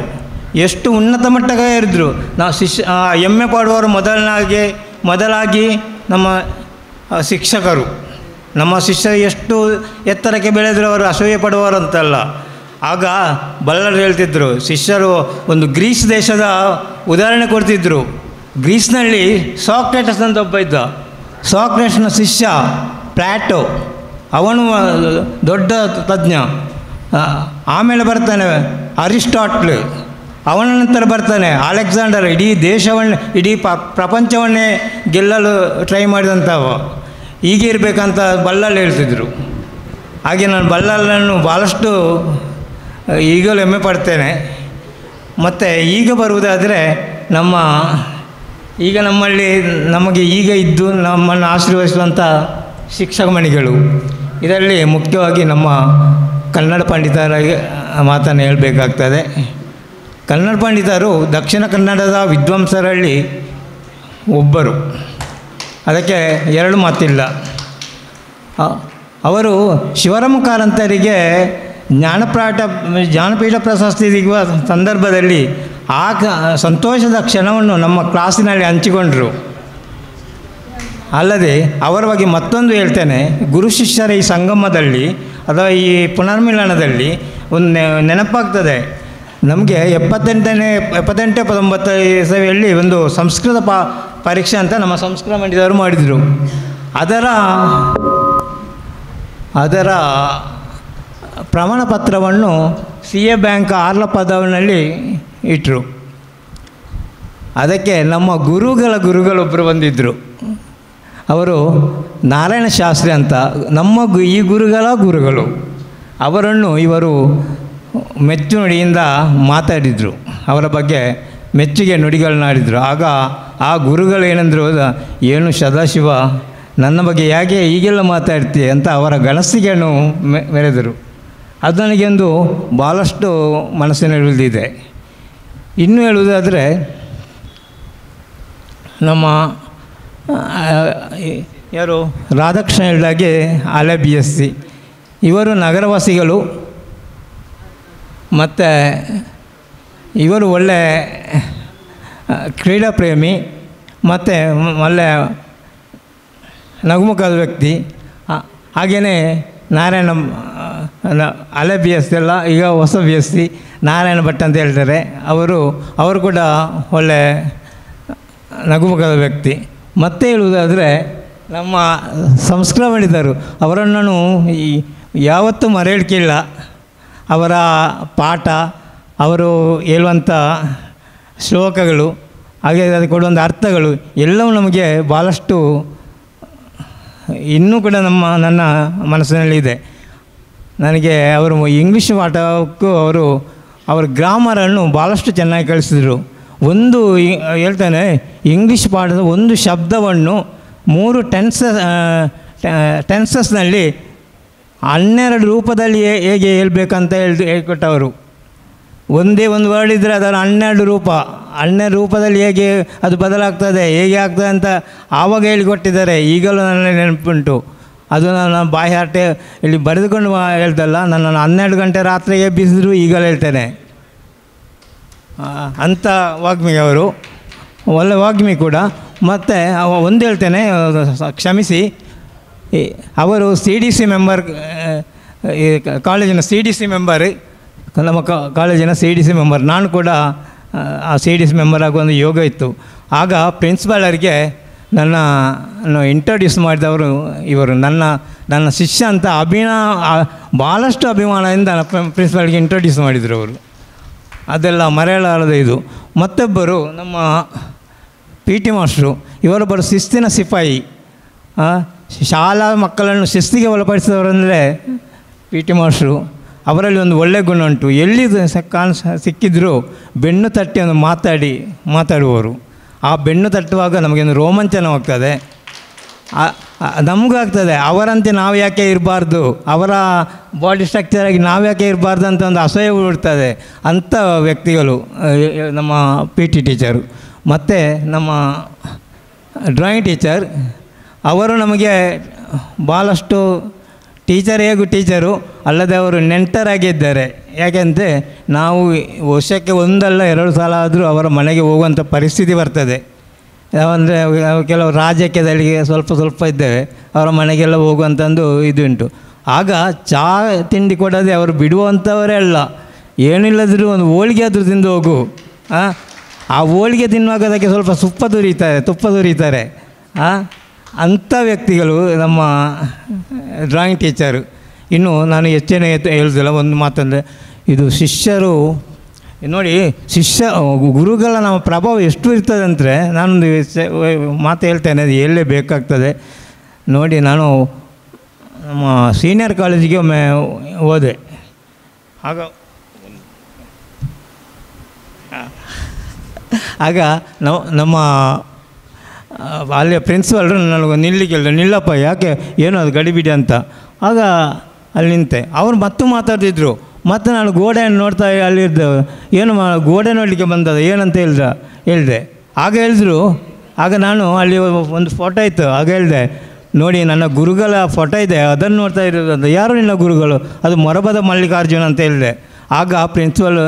ಎಷ್ಟು ಉನ್ನತ ಮಟ್ಟಕ್ಕೆ ಇರಿದ್ರು. ನಾವು ಹೆಮ್ಮೆ ಪಡುವವರು ಮೊದಲಾಗಿ ನಮ್ಮ ಶಿಕ್ಷಕರು. ನಮ್ಮ ಶಿಷ್ಯರು ಎಷ್ಟು ಎತ್ತರಕ್ಕೆ ಬೆಳೆದರೂ ಅವರು ಅಸೂಯೆ ಪಡುವವರು ಅಂತಲ್ಲ. ಆಗ ಬಲ್ಲರು ಹೇಳ್ತಿದ್ದರು, ಶಿಷ್ಯರು ಒಂದು ಗ್ರೀಸ್ ದೇಶದ ಉದಾಹರಣೆ ಕೊಡ್ತಿದ್ದರು. ಗ್ರೀಸ್ನಲ್ಲಿ ಸಾಕ್ರೇಟಸ್ ಅಂತ ಒಬ್ಬ ಇದ್ದ. ಸಾಕ್ರೇಟಸ್ನ ಶಿಷ್ಯ ಪ್ಲಾಟೋ, ಅವನು ದೊಡ್ಡ ತಜ್ಞ. ಆಮೇಲೆ ಬರ್ತಾನೆ ಅರಿಸ್ಟಾಟ್ಲ್, ಅವನ ನಂತರ ಬರ್ತಾನೆ ಅಲೆಕ್ಸಾಂಡರ್, ಇಡೀ ಪ್ರಪಂಚವನ್ನೇ ಗೆಲ್ಲಲು ಟ್ರೈ ಮಾಡಿದಂಥವ. ಹೀಗೆ ಇರಬೇಕಂತ ಬಲ್ಲಲ್ಲಿ ಹೇಳ್ತಿದ್ರು. ಹಾಗೆ ನಾನು ಬಲ್ಲನ್ನು ಭಾಳಷ್ಟು ಈಗಲೂ ಹೆಮ್ಮೆ ಪಡ್ತೇನೆ. ಮತ್ತು ಈಗ ಬರುವುದಾದರೆ ನಮಗೆ ಈಗ ಇದ್ದು ನಮ್ಮನ್ನು ಆಶೀರ್ವದಿಸುವಂಥ ಶಿಕ್ಷಕಮಣಿಗಳು. ಇದರಲ್ಲಿ ಮುಖ್ಯವಾಗಿ ನಮ್ಮ ಕನ್ನಡ ಪಂಡಿತರ ಮಾತನ್ನು ಹೇಳಬೇಕಾಗ್ತದೆ. ಕನ್ನಡ ಪಂಡಿತರು ದಕ್ಷಿಣ ಕನ್ನಡದ ವಿದ್ವಾಂಸರಲ್ಲಿ ಒಬ್ಬರು, ಅದಕ್ಕೆ 2 ಮಾತಿಲ್ಲ. ಅವರು ಶಿವರಾಮ ಕಾರಂತರಿಗೆ ಜ್ಞಾನಪೀಠ ಪ್ರಶಸ್ತಿ ಸಿಗುವ ಸಂದರ್ಭದಲ್ಲಿ ಆ ಸಂತೋಷದ ಕ್ಷಣವನ್ನು ನಮ್ಮ ಕ್ಲಾಸಿನಲ್ಲಿ ಹಂಚಿಕೊಂಡರು. ಅಲ್ಲದೆ ಅವರ ಬಗ್ಗೆ ಮತ್ತೊಂದು ಹೇಳ್ತೇನೆ, ಗುರು ಶಿಷ್ಯರ ಈ ಸಂಗಮದಲ್ಲಿ ಅಥವಾ ಈ ಪುನರ್ಮಿಲನದಲ್ಲಿ ಒಂದು ನೆನಪಾಗ್ತದೆ ನಮಗೆ. 78-79 ಇಸವಿಯಲ್ಲಿ ಒಂದು ಸಂಸ್ಕೃತ ಪರೀಕ್ಷೆ ಅಂತ ನಮ್ಮ ಸಂಸ್ಕೃತ ಪಂಡಿತರು ಮಾಡಿದರು. ಅದರ ಪ್ರಮಾಣ ಪತ್ರವನ್ನು CA ಬ್ಯಾಂಕ್ ಆರ್ಲಪದವಿನಲ್ಲಿ ಇಟ್ಟರು. ಅದಕ್ಕೆ ನಮ್ಮ ಗುರುಗಳೊಬ್ಬರು ಬಂದಿದ್ದರು. ಅವರು ನಾರಾಯಣ ಶಾಸ್ತ್ರಿ ಅಂತ, ಈ ಗುರುಗಳು. ಅವರನ್ನು ಇವರು ಮೆಚ್ಚು ನುಡಿಯಿಂದ ಮಾತಾಡಿದರು, ಅವರ ಬಗ್ಗೆ ಮೆಚ್ಚುಗೆ ನುಡಿಗಳನ್ನಾಡಿದರು. ಆಗ ಆ ಗುರುಗಳು ಏನಂದರು, ಏನು ಸದಾಶಿವ, ನನ್ನ ಬಗ್ಗೆ ಯಾಕೆ ಹೀಗೆಲ್ಲ ಮಾತಾಡ್ತೀಯ ಅಂತ ಅವರ ಗಣಸಿಗೆಯನ್ನು ಮೆರೆದರು. ಅದು ನನಗೆ ಒಂದು ಭಾಳಷ್ಟು ಮನಸ್ಸಿನಲ್ಲಿ ಉಳಿದಿದೆ. ಇನ್ನೂ ಹೇಳುವುದಾದರೆ ನಮ್ಮ ಯಾರು ರಾಧಾಕೃಷ್ಣ ಹೇಳಿದಾಗೆ ಅಲೆ BSc, ಇವರು ನಗರವಾಸಿಗಳು. ಮತ್ತು ಇವರು ಒಳ್ಳೆ ಕ್ರೀಡಾ ಪ್ರೇಮಿ ಮತ್ತು ಒಳ್ಳೆ ನಗುಮುಖದ ವ್ಯಕ್ತಿ. ಹಾಗೆಯೇ ನಾರಾಯಣ ಅಲೆ BSc ಎಲ್ಲ ಈಗ ಹೊಸ BSc ನಾರಾಯಣ ಭಟ್ ಅಂತ ಹೇಳ್ತಾರೆ. ಅವರು ಕೂಡ ಒಳ್ಳೆ ನಗುಮುಖದ ವ್ಯಕ್ತಿ. ಮತ್ತೆ ಹೇಳುವುದಾದರೆ ನಮ್ಮ ಸಂಸ್ಕೃತ ಪಂಡಿತರು, ಅವರನ್ನು ನಾನು ಯಾವತ್ತೂ ಮರೆಯಲಿಕ್ಕಿಲ್ಲ. ಅವರ ಪಾಠ, ಅವರು ಹೇಳುವಂಥ ಶ್ಲೋಕಗಳು, ಹಾಗೆ ಅದು ಕೊಡುವಂಥ ಅರ್ಥಗಳು ಎಲ್ಲವೂ ನಮಗೆ ಭಾಳಷ್ಟು ಇನ್ನೂ ಕೂಡ ನನ್ನ ಮನಸ್ಸಿನಲ್ಲಿದೆ. ನನಗೆ ಅವರು ಇಂಗ್ಲೀಷ್ ಪಾಠಕ್ಕೂ ಅವರ ಗ್ರಾಮರನ್ನು ಭಾಳಷ್ಟು ಚೆನ್ನಾಗಿ ಕಲಿಸಿದರು. ಹೇಳ್ತಾನೆ, ಇಂಗ್ಲೀಷ್ ಪಾಠದ ಒಂದು ಶಬ್ದವನ್ನು 3 ಟೆನ್ಸಸ್ನಲ್ಲಿ 12 ರೂಪದಲ್ಲಿ ಹೇಗೆ ಹೇಳ್ಬೇಕಂತ ಹೇಳ್ಕೊಟ್ಟವರು. ಒಂದೇ ಒಂದು ವರ್ಡ್ ಇದ್ದರೆ ಅದರ 12 ರೂಪದಲ್ಲಿ ಹೇಗೆ ಅದು ಬದಲಾಗ್ತದೆ, ಹೇಗೆ ಆಗ್ತದೆ ಅಂತ ಆವಾಗ ಹೇಳಿಕೊಟ್ಟಿದ್ದಾರೆ. ಈಗಲೂ ನನ್ನ ನೆನಪುಂಟು. ಅದು ನನ್ನ ಬಾಯಿ ಇಲ್ಲಿ ಬರೆದುಕೊಂಡು ಹೇಳ್ತಲ್ಲ, ನನ್ನನ್ನು 12 ಗಂಟೆ ರಾತ್ರಿಗೆ ಎಬ್ಬಿಸಿದ್ರು ಈಗಲೂ ಹೇಳ್ತೇನೆ. ಅಂಥ ವಾಗ್ಮಿ ಅವರು, ಒಳ್ಳೆ ವಾಗ್ಮಿ ಕೂಡ. ಮತ್ತು ಒಂದು ಹೇಳ್ತೇನೆ, ಕ್ಷಮಿಸಿ, ಅವರು CDC ಮೆಂಬರ್, ಕಾಲೇಜಿನ CDC ಮೆಂಬರ್, ನಮ್ಮ ಕಾಲೇಜಿನ CDC ಮೆಂಬರ್. ನಾನು ಕೂಡ ಆ CDC ಮೆಂಬರ್ ಆಗುವ ಒಂದು ಯೋಗ ಇತ್ತು. ಆಗ ಪ್ರಿನ್ಸಿಪಾಲರಿಗೆ ನನ್ನ ಇಂಟ್ರೊಡ್ಯೂಸ್ ಮಾಡಿದವರು ಇವರು, ನನ್ನ ಶಿಷ್ಯ ಅಂತ ಭಾಳಷ್ಟು ಅಭಿಮಾನದಿಂದ ಪ್ರಿನ್ಸಿಪಾಲ್ಗೆ ಇಂಟ್ರೊಡ್ಯೂಸ್ ಮಾಡಿದರು ಅವರು. ಅದೆಲ್ಲ ಮರೆಯಲಾರದೆ ಇದು. ಮತ್ತೊಬ್ಬರು ನಮ್ಮ PT ಮಾಸ್ಟ್ರು, ಇವರೊಬ್ಬರು ಶಿಸ್ತಿನ ಸಿಪಾಯಿ. ಶಾಲಾ ಮಕ್ಕಳನ್ನು ಶಿಸ್ತಿಗೆ ಒಳಪಡಿಸಿದವರಂದರೆ PT ಮಾಸ್ಟ್ರು. ಅವರಲ್ಲಿ ಒಂದು ಒಳ್ಳೆಯ ಗುಣ ಉಂಟು, ಎಲ್ಲಿ ಸಿಕ್ಕಿದ್ರು ಬೆನ್ನು ತಟ್ಟಿ ಒಂದು ಮಾತಾಡುವವರು. ಆ ಬೆನ್ನು ತಟ್ಟುವಾಗ ನಮಗೊಂದು ರೋಮಾಂಚನವಾಗ್ತದೆ, ನಮಗಾಗ್ತದೆ ಅವರಂತೆ ನಾವು ಯಾಕೆ ಇರಬಾರ್ದು, ಅವರ ಬಾಡಿ ಸ್ಟ್ರಕ್ಚರಾಗಿ ನಾವು ಯಾಕೆ ಇರಬಾರ್ದು ಅಂತ ಒಂದು ಅಸಹ್ಯ ಉಳ್ತದೆ. ಅಂಥ ವ್ಯಕ್ತಿಗಳು ನಮ್ಮ PT ಟೀಚರು. ಮತ್ತು ನಮ್ಮ ಡ್ರಾಯಿಂಗ್ ಟೀಚರ್, ಅವರು ನಮಗೆ ಭಾಳಷ್ಟು ಟೀಚರು ಅಲ್ಲದೆ ಅವರು ನೆಂಟರಾಗಿದ್ದಾರೆ. ಯಾಕೆಂದರೆ ನಾವು ವರ್ಷಕ್ಕೆ 1 ಅಲ್ಲ 2 ಸಲ ಆದರೂ ಅವರ ಮನೆಗೆ ಹೋಗುವಂಥ ಪರಿಸ್ಥಿತಿ ಬರ್ತದೆ. ಅಂದರೆ ಕೆಲವು ರಾಜಕೀಯದಲ್ಲಿ ಸ್ವಲ್ಪ ಇದ್ದೇವೆ, ಅವರ ಮನೆಗೆಲ್ಲ ಹೋಗುವಂಥದ್ದು ಇದುಂಟು. ಆಗ ಚಹಾ ತಿಂಡಿ ಕೊಡೋದೆ ಅವರು ಬಿಡುವಂಥವರೇ ಅಲ್ಲ. ಏನಿಲ್ಲದರೂ ಒಂದು ಹೋಳಿಗೆ ಆದರೂ ತಿಂದು ಹೋಗು. ಆ ಹೋಳಿಗೆ ತಿನ್ನುವಾಗ ಅದಕ್ಕೆ ಸ್ವಲ್ಪ ತುಪ್ಪ ಸುರಿತಾರೆ. ಅಂಥ ವ್ಯಕ್ತಿಗಳು ನಮ್ಮ ಡ್ರಾಯಿಂಗ್ ಟೀಚರು. ಇನ್ನು ನಾನು ಹೆಚ್ಚೇನೆ ಹೇಳೋದಿಲ್ಲ, ಒಂದು ಮಾತಂದರೆ ಇದು ಶಿಷ್ಯರು ನೋಡಿ, ಗುರುಗಳ ನಮ್ಮ ಪ್ರಭಾವ ಎಷ್ಟು ಇರ್ತದೆ ಅಂದರೆ, ನಾನೊಂದು ಮಾತು ಹೇಳ್ತೇನೆ, ಅದು ಹೇಳಲೇಬೇಕಾಗ್ತದೆ. ನೋಡಿ, ನಾನು ನಮ್ಮ ಸೀನಿಯರ್ ಕಾಲೇಜಿಗೆ ಒಮ್ಮೆ ಹೋದೆ. ಆಗ ನಮ್ಮ ಅಲ್ಲಿ ಪ್ರಿನ್ಸಿಪಾಲ್ರು ನನಗೆ ನಿಲ್ಲಪ್ಪ, ಯಾಕೆ ಏನೋ ಅದು ಗಡಿಬಿಡಿ ಅಂತ. ಆಗ ಅಲ್ಲಿ ನಿಂತೆ. ಅವರು ಮತ್ತೆ ಮಾತಾಡ್ತಿದ್ರು. ಮತ್ತು ನಾನು ಗೋಡೆಯನ್ನು ನೋಡ್ತಾ ಅಲ್ಲಿದ್ದೆ. ಏನು ಗೋಡೆ ನೋಡಲಿಕ್ಕೆ ಬಂದದ ಏನಂತ ಹೇಳಿದೆ. ಆಗ ನಾನು ಅಲ್ಲಿ ಒಂದು ಫೋಟೋ ಇತ್ತು. ಆಗ ಹೇಳಿದೆ, ನೋಡಿ ನನ್ನ ಗುರುಗಳ ಫೋಟೋ ಇದೆ, ಅದನ್ನು ನೋಡ್ತಾ ಇರೋದು. ಯಾರು ನಿನ್ನ ಗುರುಗಳು? ಅದು ಮೊರಬದ ಮಲ್ಲಿಕಾರ್ಜುನ ಅಂತ ಹೇಳಿದೆ. ಆಗ ಪ್ರಿನ್ಸಿಪಲ್,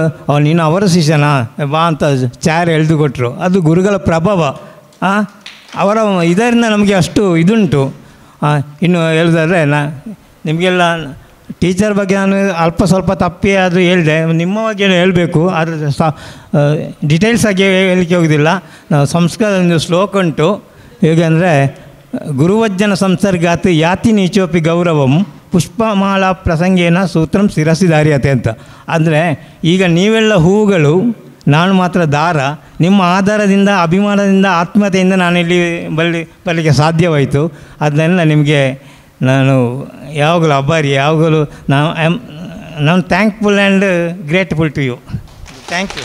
ನೀನು ಅವರ ಶಿಷ್ಯನಾ ಬಾ ಅಂತ ಚಾರ್ ಎಳೆದು ಕೊಟ್ಟರು. ಅದು ಗುರುಗಳ ಪ್ರಭಾವ. ಅವರ ಇದರಿಂದ ನಮಗೆ ಅಷ್ಟು ಇದುಂಟು. ಇನ್ನು ಹೇಳಿದ್ರೆ ನಿಮಗೆಲ್ಲ ಟೀಚರ್ ಬಗ್ಗೆ ನಾನು ಸ್ವಲ್ಪ ತಪ್ಪಿ ಆದರೂ ಹೇಳಿದೆ. ನಿಮ್ಮ ಬಗ್ಗೆ ಹೇಳಬೇಕು, ಆದರೆ ಡೀಟೇಲ್ಸ್ ಆಗಿ ಹೇಳಲಿಕ್ಕೆ ಹೋಗೋದಿಲ್ಲ. ನಾವು ಸಂಸ್ಕೃತದಿಂದ ಶ್ಲೋಕ ಉಂಟು. ಹೇಗೆಂದರೆ, ಗುರುವಜ್ಜನ ಸಂಸರ್ಗಾತ್ ಯಾತಿ ನೀಚೋಪಿ ಗೌರವಂ ಪುಷ್ಪಮಾಲಾ ಪ್ರಸಂಗೇನ ಸೂತ್ರಂ ಶಿರಸಿ ಧಾರ್ಯತೆ ಅಂತ. ಅಂದರೆ ಈಗ ನೀವೆಲ್ಲ ಹೂವುಗಳು, ನಾನು ಮಾತ್ರ ದಾರ. ನಿಮ್ಮ ಆಧಾರದಿಂದ, ಅಭಿಮಾನದಿಂದ, ಆತ್ಮೀಯತೆಯಿಂದ ನಾನಿಲ್ಲಿ ಬರಲಿಕ್ಕೆ ಸಾಧ್ಯವಾಯಿತು. ಅದನ್ನೆಲ್ಲ ನಿಮಗೆ ನಾನು ಯಾವಾಗಲೂ ಅಭಾರಿ, ಯಾವಾಗಲೂ ನಾನು thankful and grateful to you. Thank you.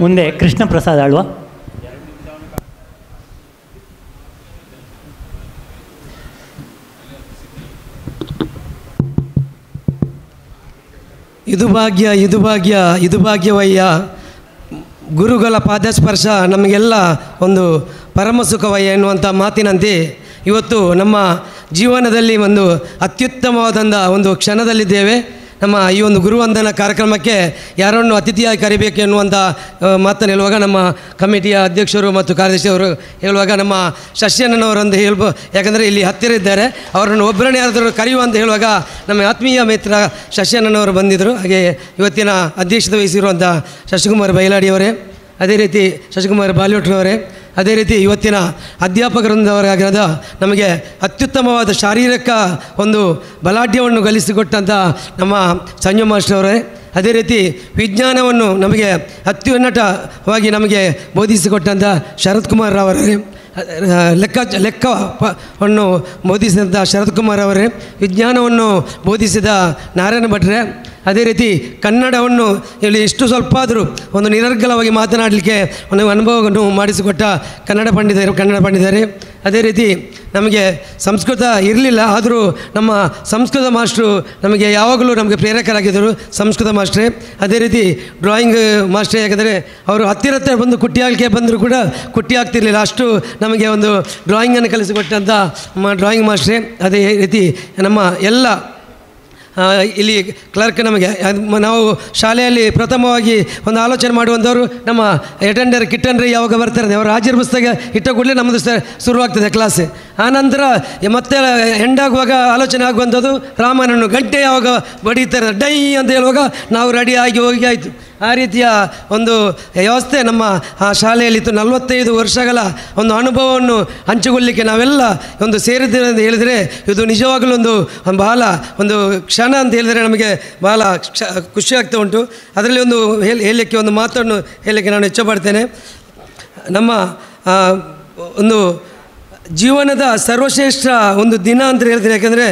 ಮುಂದೆ ಕೃಷ್ಣ ಪ್ರಸಾದ್ ಆಳ್ವ. ಇದು ಭಾಗ್ಯವಯ್ಯ. ಗುರುಗಳ ಪಾದಸ್ಪರ್ಶ ನಮಗೆಲ್ಲ ಒಂದು ಪರಮ ಸುಖವಯ್ಯ ಎನ್ನುವಂಥ ಮಾತಿನಂತೆ ಇವತ್ತು ನಮ್ಮ ಜೀವನದಲ್ಲಿ ಒಂದು ಅತ್ಯುತ್ತಮವಾದಂಥ ಒಂದು ಕ್ಷಣದಲ್ಲಿದ್ದೇವೆ. ನಮ್ಮ ಈ ಒಂದು ಗುರುವಂದನ ಕಾರ್ಯಕ್ರಮಕ್ಕೆ ಯಾರನ್ನು ಅತಿಥಿಯಾಗಿ ಕರಿಬೇಕು ಎನ್ನುವಂಥ ಮಾತನ್ನು ಹೇಳುವಾಗ ನಮ್ಮ ಕಮಿಟಿಯ ಅಧ್ಯಕ್ಷರು ಮತ್ತು ಕಾರ್ಯದರ್ಶಿಯವರು ಹೇಳುವಾಗ ನಮ್ಮ ಶಶಿಯಣ್ಣನವರಂದು ಯಾಕಂದರೆ ಇಲ್ಲಿ ಹತ್ತಿರ ಇದ್ದಾರೆ, ಅವರನ್ನು ಒಬ್ಬರನ್ನೇ ಯಾರಾದರೂ ಕರೆಯುವಂತ ಹೇಳುವಾಗ ನಮ್ಮ ಆತ್ಮೀಯ ಮಿತ್ರ ಶಶಿಯಣ್ಣನವರು ಬಂದಿದ್ದರು. ಹಾಗೆ ಇವತ್ತಿನ ಅಧ್ಯಕ್ಷತೆ ವಹಿಸಿರುವಂಥ ಶಶಿಕುಮಾರ್ ಬೈಲಾಡಿಯವರೇ, ಅದೇ ರೀತಿ ಶಶಿಕುಮಾರ್ ಬಾಲ್ಯೋಟ್ರವರೇ, ಅದೇ ರೀತಿ ಇವತ್ತಿನ ಅಧ್ಯಾಪಕರೊಂದವರಾಗಿರೋದ ನಮಗೆ ಅತ್ಯುತ್ತಮವಾದ ಶಾರೀರಿಕ ಒಂದು ಬಲಾಢ್ಯವನ್ನು ಗಳಿಸಿಕೊಟ್ಟಂಥ ನಮ್ಮ ಸಂಜು ಮಾಸ್ಟರವರೇ, ಅದೇ ರೀತಿ ವಿಜ್ಞಾನವನ್ನು ನಮಗೆ ಅತ್ಯುನ್ನತವಾಗಿ ನಮಗೆ ಬೋಧಿಸಿಕೊಟ್ಟಂಥ ಶರತ್ ಕುಮಾರ್ ಅವರೇ, ಲೆಕ್ಕವನ್ನು ಬೋಧಿಸಿದಂಥ ಶರತ್ ಕುಮಾರ್ ಅವರೇ, ವಿಜ್ಞಾನವನ್ನು ಬೋಧಿಸಿದ ನಾರಾಯಣ ಭಟ್ರೆ, ಅದೇ ರೀತಿ ಕನ್ನಡವನ್ನು ಇಲ್ಲಿ ಇಷ್ಟು ಸ್ವಲ್ಪ ಆದರೂ ಒಂದು ನಿರರ್ಗಳವಾಗಿ ಮಾತನಾಡಲಿಕ್ಕೆ ಒಂದು ಅನುಭವವನ್ನು ಮಾಡಿಸಿಕೊಟ್ಟ ಕನ್ನಡ ಪಂಡಿತರೇ, ಅದೇ ರೀತಿ ನಮಗೆ ಸಂಸ್ಕೃತ ಇರಲಿಲ್ಲ, ಆದರೂ ನಮ್ಮ ಸಂಸ್ಕೃತ ಮಾಸ್ಟ್ರು ನಮಗೆ ಯಾವಾಗಲೂ ನಮಗೆ ಪ್ರೇರಕರಾಗಿದ್ದರು ಸಂಸ್ಕೃತ ಮಾಸ್ಟ್ರೇ. ಅದೇ ರೀತಿ ಡ್ರಾಯಿಂಗ್ ಮಾಸ್ಟ್ರೇ, ಯಾಕಂದರೆ ಅವರು ಹತ್ತಿರ ಬಂದು ಕುಟ್ಟಿ ಹಾಕಲಿಕ್ಕೆ ಬಂದರೂ ಕೂಡ ಕುಟ್ಟಿ ಆಗ್ತಿರಲಿಲ್ಲ, ಅಷ್ಟು ನಮಗೆ ಒಂದು ಡ್ರಾಯಿಂಗನ್ನು ಕಲಿಸಿಕೊಟ್ಟಂಥ ಡ್ರಾಯಿಂಗ್ ಮಾಸ್ಟ್ರೇ. ಅದೇ ರೀತಿ ನಮ್ಮ ಎಲ್ಲ ಇಲ್ಲಿ ಕ್ಲರ್ಕ್ ನಮಗೆ ನಾವು ಶಾಲೆಯಲ್ಲಿ ಪ್ರಥಮವಾಗಿ ಒಂದು ಆಲೋಚನೆ ಮಾಡುವಂಥವ್ರು ನಮ್ಮ ಅಟೆಂಡರ್ ಕಿಟ್ಟನ್ರಿ ಯಾವಾಗ ಬರ್ತಾರೆ ಅವರು ಹಾಜರು ಪುಸ್ತಕ ಇಟ್ಟ ಕೂಡಲೇ ನಮ್ಮದು ಶುರುವಾಗ್ತದೆ ಕ್ಲಾಸ್. ಆನಂತರ ಮತ್ತೆ ಎಂಡಾಗುವಾಗ ಆಲೋಚನೆ ಆಗುವಂಥದ್ದು ರಾಮನನ್ನು ಗಡ್ಡೆ ಯಾವಾಗ ಬಡೀತಾರೆ ಡೈ ಅಂತ ಹೇಳುವಾಗ ನಾವು ರೆಡಿಯಾಗಿ ಹೋಗಿ ಆಯಿತು. ಆ ರೀತಿಯ ಒಂದು ವ್ಯವಸ್ಥೆ ನಮ್ಮ ಆ ಶಾಲೆಯಲ್ಲಿತ್ತು. 45 ವರ್ಷಗಳ ಒಂದು ಅನುಭವವನ್ನು ಹಂಚಿಕೊಳ್ಳಲಿಕ್ಕೆ ನಾವೆಲ್ಲ ಒಂದು ಸೇರಿದ್ದೇವೆ ಅಂತ ಹೇಳಿದರೆ ಇದು ನಿಜವಾಗಲೂ ಒಂದು ಬಹಳ ಒಂದು ಕ್ಷಣ ಅಂತ ಹೇಳಿದರೆ ನಮಗೆ ಬಹಳ ಖುಷಿ ಆಗ್ತಾ ಉಂಟು. ಅದರಲ್ಲಿ ಒಂದು ಹೇಳಲಿಕ್ಕೆ ಒಂದು ಮಾತನ್ನು ಹೇಳಲಿಕ್ಕೆ ನಾನು ಇಚ್ಛಪಡ್ತೇನೆ. ನಮ್ಮ ಒಂದು ಜೀವನದ ಸರ್ವಶ್ರೇಷ್ಠ ಒಂದು ದಿನ ಅಂತ ಹೇಳ್ತೀನಿ. ಯಾಕೆಂದರೆ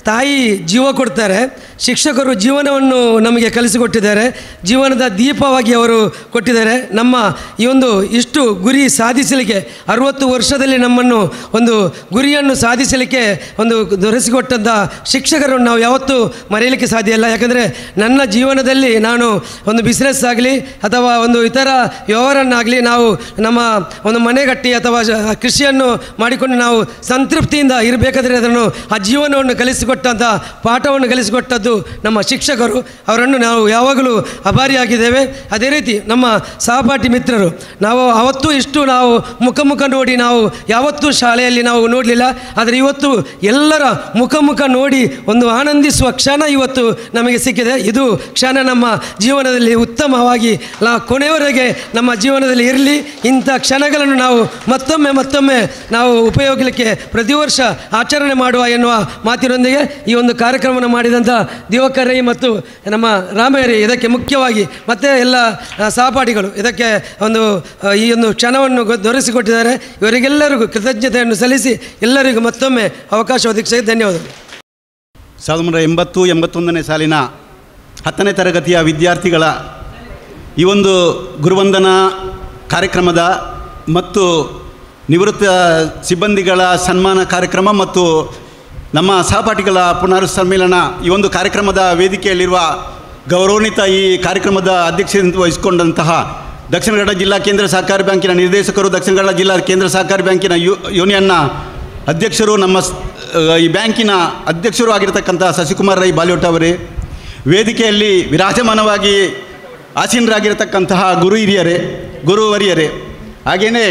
ತಾಯಿ ಜೀವ ಕೊಡ್ತಾರೆ, ಶಿಕ್ಷಕರು ಜೀವನವನ್ನು ನಮಗೆ ಕಲಿಸಿಕೊಟ್ಟಿದ್ದಾರೆ, ಜೀವನದ ದೀಪವಾಗಿ ಅವರು ಕೊಟ್ಟಿದ್ದಾರೆ. ನಮ್ಮ ಈ ಒಂದು ಇಷ್ಟು ಗುರಿ ಸಾಧಿಸಲಿಕ್ಕೆ 60 ವರ್ಷದಲ್ಲಿ ನಮ್ಮನ್ನು ಒಂದು ಗುರಿಯನ್ನು ಸಾಧಿಸಲಿಕ್ಕೆ ಒಂದು ದೊರಕಿಸಿಕೊಟ್ಟಂಥ ಶಿಕ್ಷಕರನ್ನು ನಾವು ಯಾವತ್ತೂ ಮರೆಯಲಿಕ್ಕೆ ಸಾಧ್ಯ ಇಲ್ಲ. ಯಾಕಂದರೆ ನನ್ನ ಜೀವನದಲ್ಲಿ ನಾನು ಒಂದು ಬಿಸ್ನೆಸ್ ಆಗಲಿ ಅಥವಾ ಒಂದು ಇತರ ವ್ಯವಹಾರನ್ನಾಗಲಿ ನಾವು ನಮ್ಮ ಒಂದು ಮನೆ ಕಟ್ಟಿ ಅಥವಾ ಕೃಷಿಯನ್ನು ಮಾಡಿಕೊಂಡು ನಾವು ಸಂತೃಪ್ತಿಯಿಂದ ಇರಬೇಕಾದ್ರೆ ಅದನ್ನು ಆ ಜೀವನವನ್ನು ಕಲಿಸಿಕೊಟ್ಟಂಥ ಪಾಠವನ್ನು ಕಲಿಸಿಕೊಟ್ಟದ್ದು ನಮ್ಮ ಶಿಕ್ಷಕರು. ಅವರನ್ನು ನಾವು ಯಾವಾಗಲೂ ಅಭಾರಿಯಾಗಿದ್ದೇವೆ. ಅದೇ ರೀತಿ ನಮ್ಮ ಸಹಪಾಠಿ ಮಿತ್ರರು, ನಾವು ಅವತ್ತು ಇಷ್ಟು ನಾವು ಮುಖ ನೋಡಿ ನಾವು ಯಾವತ್ತೂ ಶಾಲೆಯಲ್ಲಿ ನಾವು ನೋಡಲಿಲ್ಲ. ಆದರೆ ಇವತ್ತು ಎಲ್ಲರ ಮುಖ ನೋಡಿ ಒಂದು ಆನಂದಿಸುವ ಕ್ಷಣ ಇವತ್ತು ನಮಗೆ ಸಿಕ್ಕಿದೆ. ಇದು ಕ್ಷಣ ನಮ್ಮ ಜೀವನದಲ್ಲಿ ಉತ್ತಮವಾಗಿ ಕೊನೆಯವರೆಗೆ ನಮ್ಮ ಜೀವನದಲ್ಲಿ ಇರಲಿ. ಇಂಥ ಕ್ಷಣಗಳನ್ನು ನಾವು ಮತ್ತೊಮ್ಮೆ ನಾವು ಉಪಯೋಗಕ್ಕೆ ಪ್ರತಿ ವರ್ಷ ಆಚರಣೆ ಮಾಡುವ ಎನ್ನುವ ಮಾತಿನೊಂದಿಗೆ ಈ ಒಂದು ಕಾರ್ಯಕ್ರಮವನ್ನು ಮಾಡಿದಂಥ ದಿವಾಕರ್ ರೈ ಮತ್ತು ನಮ್ಮ ರಾಮಯ್ಯ ರೈ ಇದಕ್ಕೆ ಮುಖ್ಯವಾಗಿ ಮತ್ತು ಎಲ್ಲ ಸಹಪಾಠಿಗಳು ಇದಕ್ಕೆ ಒಂದು ಈ ಒಂದು ಕ್ಷಣವನ್ನು ದೊರಕಿಸಿಕೊಟ್ಟಿದ್ದಾರೆ. ಇವರಿಗೆಲ್ಲರಿಗೂ ಕೃತಜ್ಞತೆಯನ್ನು ಸಲ್ಲಿಸಿ ಎಲ್ಲರಿಗೂ ಮತ್ತೊಮ್ಮೆ ಅವಕಾಶ ಒದಗಿಸಿ ಧನ್ಯವಾದಗಳು. 1980-81ನೇ ಸಾಲಿನ 10ನೇ ತರಗತಿಯ ವಿದ್ಯಾರ್ಥಿಗಳ ಈ ಒಂದು ಗುರುವಂದನಾ ಕಾರ್ಯಕ್ರಮದ ಮತ್ತು ನಿವೃತ್ತ ಸಿಬ್ಬಂದಿಗಳ ಸನ್ಮಾನ ಕಾರ್ಯಕ್ರಮ ಮತ್ತು ನಮ್ಮ ಸಹಪಾಠಿಗಳ ಪುನರ್ ಸಮ್ಮೇಳನ ಈ ಒಂದು ಕಾರ್ಯಕ್ರಮದ ವೇದಿಕೆಯಲ್ಲಿರುವ ಗೌರವಾನ್ವಿತ ಈ ಕಾರ್ಯಕ್ರಮದ ಅಧ್ಯಕ್ಷತೆ ವಹಿಸಿಕೊಂಡಂತಹ ದಕ್ಷಿಣ ಕನ್ನಡ ಜಿಲ್ಲಾ ಕೇಂದ್ರ ಸಹಕಾರಿ ಬ್ಯಾಂಕಿನ ನಿರ್ದೇಶಕರು, ದಕ್ಷಿಣ ಕನ್ನಡ ಜಿಲ್ಲಾ ಕೇಂದ್ರ ಸಹಕಾರಿ ಬ್ಯಾಂಕಿನ ಯೂನಿಯನ್ನ ಅಧ್ಯಕ್ಷರು, ನಮ್ಮ ಈ ಬ್ಯಾಂಕಿನ ಅಧ್ಯಕ್ಷರು ಆಗಿರತಕ್ಕಂಥ ಶಶಿಕುಮಾರ್ ರೈ ಬಾಲಿಯೋಟ ಅವರೇ, ವೇದಿಕೆಯಲ್ಲಿ ವಿರಾಜಮಾನವಾಗಿ ಆಸೀನರಾಗಿರತಕ್ಕಂತಹ ಗುರುವರಿಯರೇ, ಹಾಗೆಯೇ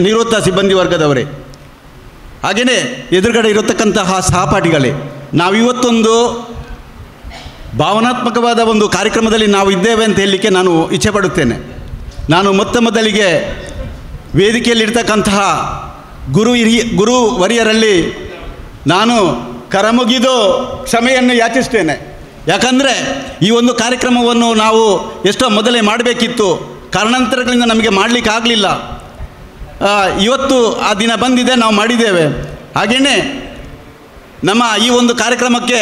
ನಿವೃತ್ತ ಸಿಬ್ಬಂದಿ ವರ್ಗದವರೇ, ಹಾಗೆಯೇ ಎದುರುಗಡೆ ಇರತಕ್ಕಂತಹ ಸಹಪಾಠಿಗಳೇ, ನಾವಿವತ್ತೊಂದು ಭಾವನಾತ್ಮಕವಾದ ಒಂದು ಕಾರ್ಯಕ್ರಮದಲ್ಲಿ ನಾವು ಇದ್ದೇವೆ ಅಂತ ಹೇಳಲಿಕ್ಕೆ ನಾನು ಇಚ್ಛೆಪಡುತ್ತೇನೆ. ನಾನು ಮೊದಲಿಗೆ ವೇದಿಕೆಯಲ್ಲಿರ್ತಕ್ಕಂತಹ ಗುರುವರಿಯರಲ್ಲಿ ನಾನು ಕರಮುಗಿದು ಕ್ಷಮೆಯನ್ನು ಯಾಚಿಸ್ತೇನೆ. ಯಾಕಂದರೆ ಈ ಒಂದು ಕಾರ್ಯಕ್ರಮವನ್ನು ನಾವು ಎಷ್ಟೋ ಮೊದಲೇ ಮಾಡಬೇಕಿತ್ತು, ಕಾರಣಾಂತರಗಳಿಂದ ನಮಗೆ ಮಾಡಲಿಕ್ಕೆ ಆಗಲಿಲ್ಲ. ಇವತ್ತು ಆ ದಿನ ಬಂದಿದೆ, ನಾವು ಮಾಡಿದ್ದೇವೆ. ಹಾಗೆಯೇ ನಮ್ಮ ಈ ಒಂದು ಕಾರ್ಯಕ್ರಮಕ್ಕೆ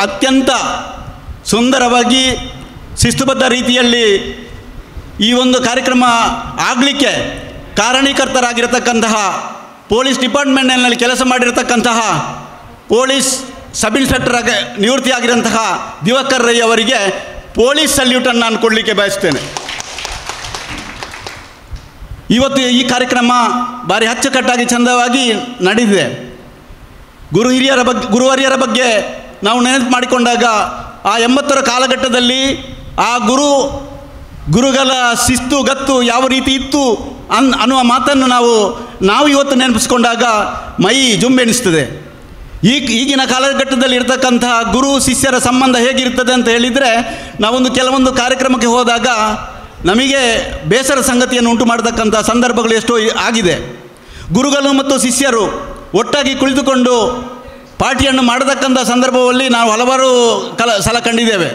ಅತ್ಯಂತ ಸುಂದರವಾಗಿ ಶಿಸ್ತುಬದ್ಧ ರೀತಿಯಲ್ಲಿ ಈ ಒಂದು ಕಾರ್ಯಕ್ರಮ ಆಗಲಿಕ್ಕೆ ಕಾರಣೀಕರ್ತರಾಗಿರತಕ್ಕಂತಹ ಪೊಲೀಸ್ ಡಿಪಾರ್ಟ್ಮೆಂಟ್ನಲ್ಲಿ ಕೆಲಸ ಮಾಡಿರತಕ್ಕಂತಹ ಪೊಲೀಸ್ ಸಬ್ ಇನ್ಸ್ಪೆಕ್ಟರ್ ನಿವೃತ್ತಿಯಾಗಿರುವಂತಹ ದಿವಾಕರ್ ರೈ ಅವರಿಗೆ ಪೊಲೀಸ್ ಸಲ್ಯೂಟನ್ನು ನಾನು ಕೊಡಲಿಕ್ಕೆ ಬಯಸ್ತೇನೆ. ಇವತ್ತು ಈ ಕಾರ್ಯಕ್ರಮ ಭಾರಿ ಅಚ್ಚುಕಟ್ಟಾಗಿ ಚಂದವಾಗಿ ನಡೆದಿದೆ. ಗುರುವರಿಯರ ಬಗ್ಗೆ ನಾವು ನೆನಪು ಮಾಡಿಕೊಂಡಾಗ ಆ 80ರ ಕಾಲಘಟ್ಟದಲ್ಲಿ ಆ ಗುರುಗಳ ಶಿಸ್ತು ಗತ್ತು ಯಾವ ರೀತಿ ಇತ್ತು ಅನ್ನುವ ಮಾತನ್ನು ನಾವು ಇವತ್ತು ನೆನಪಿಸ್ಕೊಂಡಾಗ ಮೈ ಜುಂಬೆನಿಸ್ತದೆ. ಈಗಿನ ಕಾಲಘಟ್ಟದಲ್ಲಿ ಇರ್ತಕ್ಕಂತಹ ಗುರು ಶಿಷ್ಯರ ಸಂಬಂಧ ಹೇಗಿರ್ತದೆ ಅಂತ ಹೇಳಿದರೆ, ನಾವೊಂದು ಕೆಲವೊಂದು ಕಾರ್ಯಕ್ರಮಕ್ಕೆ ಹೋದಾಗ ನಮಗೆ ಬೇಸರ ಸಂಗತಿಯನ್ನು ಉಂಟು ಮಾಡತಕ್ಕಂಥ ಸಂದರ್ಭಗಳು ಎಷ್ಟೋ ಆಗಿದೆ. ಗುರುಗಳು ಮತ್ತು ಶಿಷ್ಯರು ಒಟ್ಟಾಗಿ ಕುಳಿತುಕೊಂಡು ಪಾರ್ಟಿಯನ್ನು ಮಾಡತಕ್ಕಂಥ ಸಂದರ್ಭದಲ್ಲಿ ನಾವು ಹಲವಾರು ಸಲ ಕಂಡಿದ್ದೇವೆ.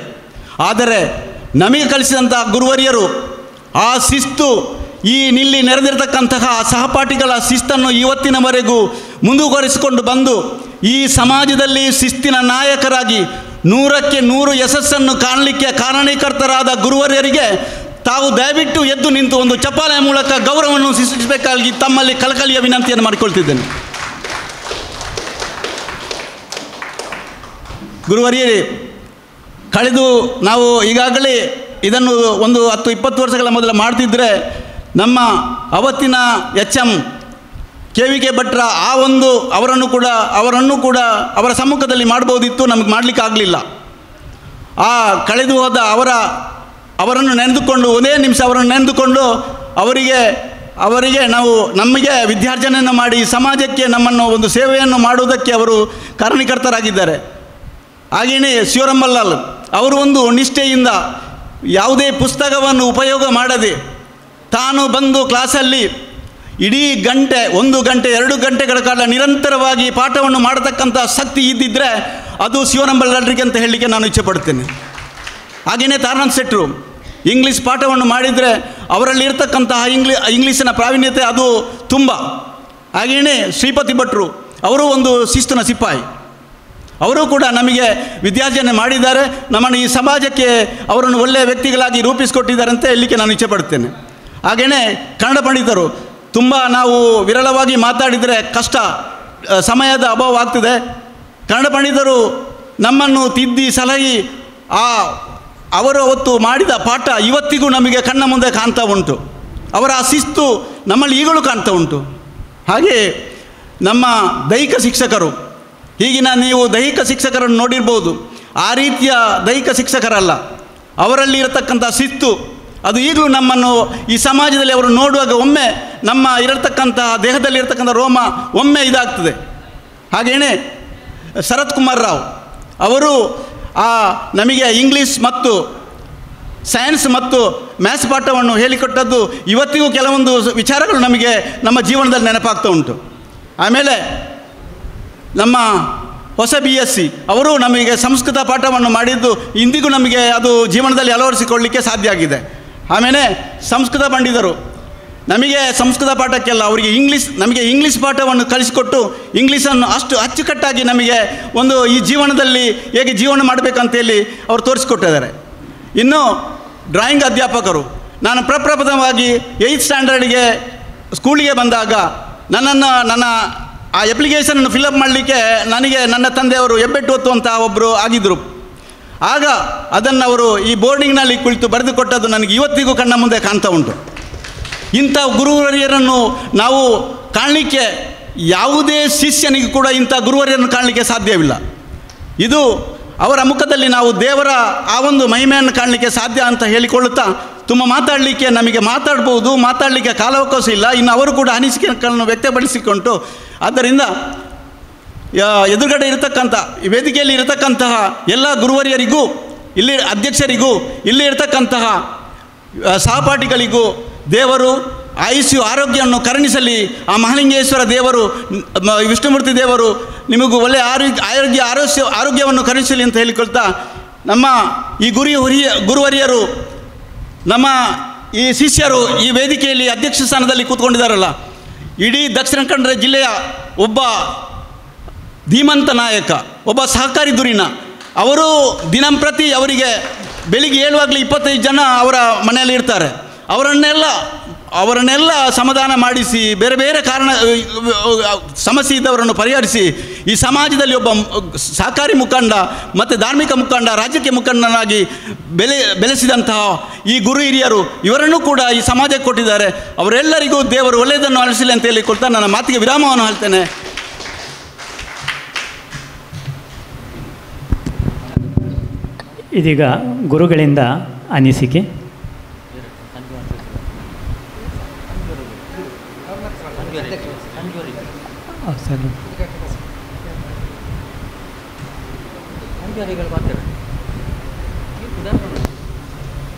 ಆದರೆ ನಮಗೆ ಕಲಿಸಿದಂಥ ಗುರುವರಿಯರು ಆ ಶಿಸ್ತು, ನಿಲ್ಲಿ ನೆರೆದಿರತಕ್ಕಂತಹ ಸಹಪಾಠಿಗಳ ಶಿಸ್ತನ್ನು ಇವತ್ತಿನವರೆಗೂ ಮುಂದುವರಿಸಿಕೊಂಡು ಬಂದು ಈ ಸಮಾಜದಲ್ಲಿ ಶಿಸ್ತಿನ ನಾಯಕರಾಗಿ 100ಕ್ಕೆ 100 ಯಶಸ್ಸನ್ನು ಕಾಣಲಿಕ್ಕೆ ಕಾರಣೀಕರ್ತರಾದ ಗುರುವರಿಯರಿಗೆ ತಾವು ದಯವಿಟ್ಟು ಎದ್ದು ನಿಂತು ಒಂದು ಚಪ್ಪಾಳೆಯ ಮೂಲಕ ಗೌರವವನ್ನು ಸೂಚಿಸಬೇಕಾಗಿ ತಮ್ಮಲ್ಲಿ ಕಳಕಳಿಯ ವಿನಂತಿಯನ್ನು ಮಾಡಿಕೊಳ್ತಿದ್ದೇನೆ. ಗುರುವರಿಯರೇ, ಕಳೆದು ನಾವು ಈಗಾಗಲೇ ಇದನ್ನು ಒಂದು 10-20 ವರ್ಷಗಳ ಮೊದಲು ಮಾಡ್ತಿದ್ದರೆ ನಮ್ಮ ಅವತ್ತಿನ HM KVK ಭಟ್ರ ಅವರನ್ನು ಕೂಡ ಅವರ ಸಮ್ಮುಖದಲ್ಲಿ ಮಾಡ್ಬೋದಿತ್ತು, ನಮಗೆ ಮಾಡಲಿಕ್ಕೆ ಆಗಲಿಲ್ಲ. ಆ ಕಳೆದು ಹೋದ ಅವರನ್ನು ನೆನೆದುಕೊಂಡು ಒಂದೇ ನಿಮಿಷ ಅವರನ್ನು ನೆನೆದುಕೊಂಡು ಅವರಿಗೆ ನಮಗೆ ವಿದ್ಯಾರ್ಜನೆಯನ್ನು ಮಾಡಿ ಸಮಾಜಕ್ಕೆ ನಮ್ಮನ್ನು ಒಂದು ಸೇವೆಯನ್ನು ಮಾಡುವುದಕ್ಕೆ ಅವರು ಕಾರಣೀಕರ್ತರಾಗಿದ್ದಾರೆ. ಹಾಗೆಯೇ ಶಿವರಾಮ್ ಬಲ್ಲಾಳ್ ಅವರು ಒಂದು ನಿಷ್ಠೆಯಿಂದ ಯಾವುದೇ ಪುಸ್ತಕವನ್ನು ಉಪಯೋಗ ಮಾಡದೆ ತಾನು ಬಂದು ಕ್ಲಾಸಲ್ಲಿ ಇಡೀ ಗಂಟೆ 1 ಗಂಟೆ 2 ಗಂಟೆಗಳ ಕಾಲ ನಿರಂತರವಾಗಿ ಪಾಠವನ್ನು ಮಾಡತಕ್ಕಂಥ ಶಕ್ತಿ ಇದ್ದಿದ್ದರೆ ಅದು ಶಿವರಾಮ್ ಬಲ್ಲಾಳರಿಗೆ ಅಂತ ಹೇಳಲಿಕ್ಕೆ ನಾನು ಇಚ್ಛೆಪಡ್ತೇನೆ. ಹಾಗೆಯೇ ತಾರಾನಾಥ್ ಶೆಟ್ಟರು ಇಂಗ್ಲೀಷ್ ಪಾಠವನ್ನು ಮಾಡಿದರೆ ಅವರಲ್ಲಿ ಇರತಕ್ಕಂತಹ ಇಂಗ್ಲೀಷಿನ ಪ್ರಾವೀಣ್ಯತೆ ಅದು ತುಂಬ. ಹಾಗೆಯೇ ಶ್ರೀಪತಿ ಭಟ್ರು ಅವರು ಒಂದು ಶಿಸ್ತಿನ ಸಿಪಾಯಿ, ಅವರು ಕೂಡ ನಮಗೆ ವಿದ್ಯಾರ್ಜನೆ ಮಾಡಿದ್ದಾರೆ. ನಮ್ಮನ್ನು ಈ ಸಮಾಜಕ್ಕೆ ಅವರನ್ನು ಒಳ್ಳೆಯ ವ್ಯಕ್ತಿಗಳಾಗಿ ರೂಪಿಸಿಕೊಟ್ಟಿದ್ದಾರೆ ಅಂತ ಹೇಳಲಿಕ್ಕೆ ನಾನು ಇಚ್ಛೆಪಡ್ತೇನೆ. ಹಾಗೆಯೇ ಕನ್ನಡ ಪಂಡಿತರು ತುಂಬ ನಾವು ವಿರಳವಾಗಿ ಮಾತಾಡಿದರೆ ಕಷ್ಟ, ಸಮಯದ ಅಭಾವ ಆಗ್ತದೆ. ಕನ್ನಡ ಪಂಡಿತರು ನಮ್ಮನ್ನು ತಿದ್ದಿ ಸಲಹಿ ಅವರು ಅವತ್ತು ಮಾಡಿದ ಪಾಠ ಇವತ್ತಿಗೂ ನಮಗೆ ಕಣ್ಣ ಮುಂದೆ ಕಾಣ್ತಾ ಉಂಟು. ಅವರ ಆ ಶಿಸ್ತು ನಮ್ಮಲ್ಲಿ ಈಗಲೂ ಕಾಣ್ತಾ ಉಂಟು. ಹಾಗೆ ನಮ್ಮ ದೈಹಿಕ ಶಿಕ್ಷಕರು, ಈಗಿನ ನೀವು ದೈಹಿಕ ಶಿಕ್ಷಕರನ್ನು ನೋಡಿರ್ಬೋದು, ಆ ರೀತಿಯ ದೈಹಿಕ ಶಿಕ್ಷಕರಲ್ಲ. ಅವರಲ್ಲಿ ಇರತಕ್ಕಂಥ ಶಿಸ್ತು ಅದು ಈಗಲೂ ನಮ್ಮನ್ನು ಈ ಸಮಾಜದಲ್ಲಿ ಅವರು ನೋಡುವಾಗ ಒಮ್ಮೆ ನಮ್ಮ ಇರತಕ್ಕಂತಹ ದೇಹದಲ್ಲಿ ಇರತಕ್ಕಂಥ ರೋಮ ಒಮ್ಮೆ ಇದಾಗ್ತದೆ. ಹಾಗೆಯೇ ಶರತ್ ಕುಮಾರ್ ರಾವ್ ಅವರು ನಮಗೆ ಇಂಗ್ಲೀಷ್ ಮತ್ತು ಸೈನ್ಸ್ ಮತ್ತು ಮ್ಯಾಥ್ಸ್ ಪಾಠವನ್ನು ಹೇಳಿಕೊಟ್ಟದ್ದು ಇವತ್ತಿಗೂ ಕೆಲವೊಂದು ವಿಚಾರಗಳು ನಮಗೆ ನಮ್ಮ ಜೀವನದಲ್ಲಿ ನೆನಪಾಗ್ತಾ ಉಂಟು. ಆಮೇಲೆ ನಮ್ಮ ಹೊಸ BSc ಅವರು ನಮಗೆ ಸಂಸ್ಕೃತ ಪಾಠವನ್ನು ಮಾಡಿದ್ದು ಇಂದಿಗೂ ನಮಗೆ ಅದು ಜೀವನದಲ್ಲಿ ಅಳವಡಿಸಿಕೊಳ್ಳಲಿಕ್ಕೆ ಸಾಧ್ಯ ಆಗಿದೆ. ಆಮೇಲೆ ಸಂಸ್ಕೃತ ಪಂಡಿತರು ನಮಗೆ ಸಂಸ್ಕೃತ ಪಾಠಕ್ಕೆಲ್ಲ ಅವರಿಗೆ ನಮಗೆ ಇಂಗ್ಲೀಷ್ ಪಾಠವನ್ನು ಕಲಿಸಿಕೊಟ್ಟು ಇಂಗ್ಲೀಷನ್ನು ಅಷ್ಟು ಅಚ್ಚುಕಟ್ಟಾಗಿ ನಮಗೆ ಒಂದು ಈ ಜೀವನದಲ್ಲಿ ಹೇಗೆ ಜೀವನ ಮಾಡಬೇಕಂತೇಳಿ ಅವರು ತೋರಿಸಿಕೊಟ್ಟಿದ್ದಾರೆ. ಇನ್ನು ಡ್ರಾಯಿಂಗ್ ಅಧ್ಯಾಪಕರು, ನಾನು ಪ್ರಪ್ರಥಮವಾಗಿ 8th ಸ್ಟ್ಯಾಂಡರ್ಡ್ಗೆ ಸ್ಕೂಲಿಗೆ ಬಂದಾಗ ನನ್ನ ಆ ಅಪ್ಲಿಕೇಶನನ್ನು ಫಿಲಪ್ ಮಾಡಲಿಕ್ಕೆ ನನಗೆ ನನ್ನ ತಂದೆಯವರು ಹೆಬ್ಬೆಟ್ಟು ಹೊತ್ತುವಂಥ ಒಬ್ಬರು ಆಗಿದ್ದರು. ಆಗ ಅದನ್ನು ಅವರು ಈ ಬೋರ್ಡಿಂಗ್ನಲ್ಲಿ ಕುಳಿತು ಬರೆದುಕೊಟ್ಟದ್ದು ನನಗೆ ಇವತ್ತಿಗೂ ಕಣ್ಣ ಮುಂದೆ ಕಾಣ್ತಾ ಉಂಟು. ಇಂಥ ಗುರುವರಿಯರನ್ನು ನಾವು ಕಾಣಲಿಕ್ಕೆ ಯಾವುದೇ ಶಿಷ್ಯನಿಗೂ ಕೂಡ ಇಂಥ ಗುರುವರಿಯರನ್ನು ಕಾಣಲಿಕ್ಕೆ ಸಾಧ್ಯವಿಲ್ಲ. ಇದು ಅವರ ಮುಖದಲ್ಲಿ ನಾವು ದೇವರ ಆ ಒಂದು ಮಹಿಮೆಯನ್ನು ಕಾಣಲಿಕ್ಕೆ ಸಾಧ್ಯ ಅಂತ ಹೇಳಿಕೊಳ್ಳುತ್ತಾ ತುಂಬ ಮಾತಾಡಲಿಕ್ಕೆ ನಮಗೆ ಮಾತಾಡಲಿಕ್ಕೆ ಕಾಲಾವಕಾಶ ಇಲ್ಲ. ಇನ್ನು ಅವರು ಕೂಡ ಅನಿಸಿಕೆಗಳನ್ನು ವ್ಯಕ್ತಪಡಿಸಿಕೊಂಡು, ಆದ್ದರಿಂದ ಎದುರುಗಡೆ ಇರತಕ್ಕಂಥ ವೇದಿಕೆಯಲ್ಲಿ ಇರತಕ್ಕಂತಹ ಎಲ್ಲ ಗುರುವರಿಯರಿಗೂ, ಇಲ್ಲಿ ಅಧ್ಯಕ್ಷರಿಗೂ, ಇಲ್ಲಿ ಇರತಕ್ಕಂತಹ ಸಹಪಾಠಿಗಳಿಗೂ ದೇವರು ಆಯುಷ್ಯ ಆರೋಗ್ಯವನ್ನು ಕರುಣಿಸಲಿ. ಆ ಮಹಾಲಿಂಗೇಶ್ವರ ದೇವರು, ವಿಷ್ಣುಮೂರ್ತಿ ದೇವರು ನಿಮಗೂ ಒಳ್ಳೆಯ ಆರೋಗ್ಯವನ್ನು ಕರುಣಿಸಲಿ ಅಂತ ಹೇಳಿಕೊಳ್ತಾ, ನಮ್ಮ ಈ ಗುರುವರಿಯರು, ನಮ್ಮ ಈ ಶಿಷ್ಯರು ಈ ವೇದಿಕೆಯಲ್ಲಿ ಅಧ್ಯಕ್ಷ ಸ್ಥಾನದಲ್ಲಿ ಕೂತ್ಕೊಂಡಿದ್ದಾರಲ್ಲ, ಇಡೀ ದಕ್ಷಿಣ ಕನ್ನಡ ಜಿಲ್ಲೆಯ ಒಬ್ಬ ಧೀಮಂತ ನಾಯಕ, ಒಬ್ಬ ಸಹಕಾರಿ ಧುರೀಣ. ಅವರು ದಿನಂಪ್ರತಿ ಅವರಿಗೆ ಬೆಳಿಗ್ಗೆ ಏಳುವಾಗಲೇ 25 ಜನ ಅವರ ಮನೆಯಲ್ಲಿ ಇರ್ತಾರೆ. ಅವರನ್ನೆಲ್ಲ ಸಮಾಧಾನ ಮಾಡಿಸಿ, ಬೇರೆ ಬೇರೆ ಸಮಸ್ಯೆ ಇದ್ದವರನ್ನು ಪರಿಹರಿಸಿ ಈ ಸಮಾಜದಲ್ಲಿ ಒಬ್ಬ ಸಹಕಾರಿ ಮುಖಂಡ ಮತ್ತು ಧಾರ್ಮಿಕ ಮುಖಂಡ, ರಾಜಕೀಯ ಮುಖಂಡನಾಗಿ ಬೆಳೆಸಿದಂತಹ ಈ ಗುರು ಹಿರಿಯರು ಇವರನ್ನು ಕೂಡ ಈ ಸಮಾಜಕ್ಕೆ ಕೊಟ್ಟಿದ್ದಾರೆ. ಅವರೆಲ್ಲರಿಗೂ ದೇವರು ಒಳ್ಳೆಯದನ್ನು ಅಳಿಸಲಿ ಅಂತ ಹೇಳಿಕೊಳ್ತಾ ನನ್ನ ಮಾತಿಗೆ ವಿರಾಮವನ್ನು ಹೇಳ್ತೇನೆ. ಇದೀಗ ಗುರುಗಳಿಂದ ಅನಿಸಿಕೆ. ಸರ್,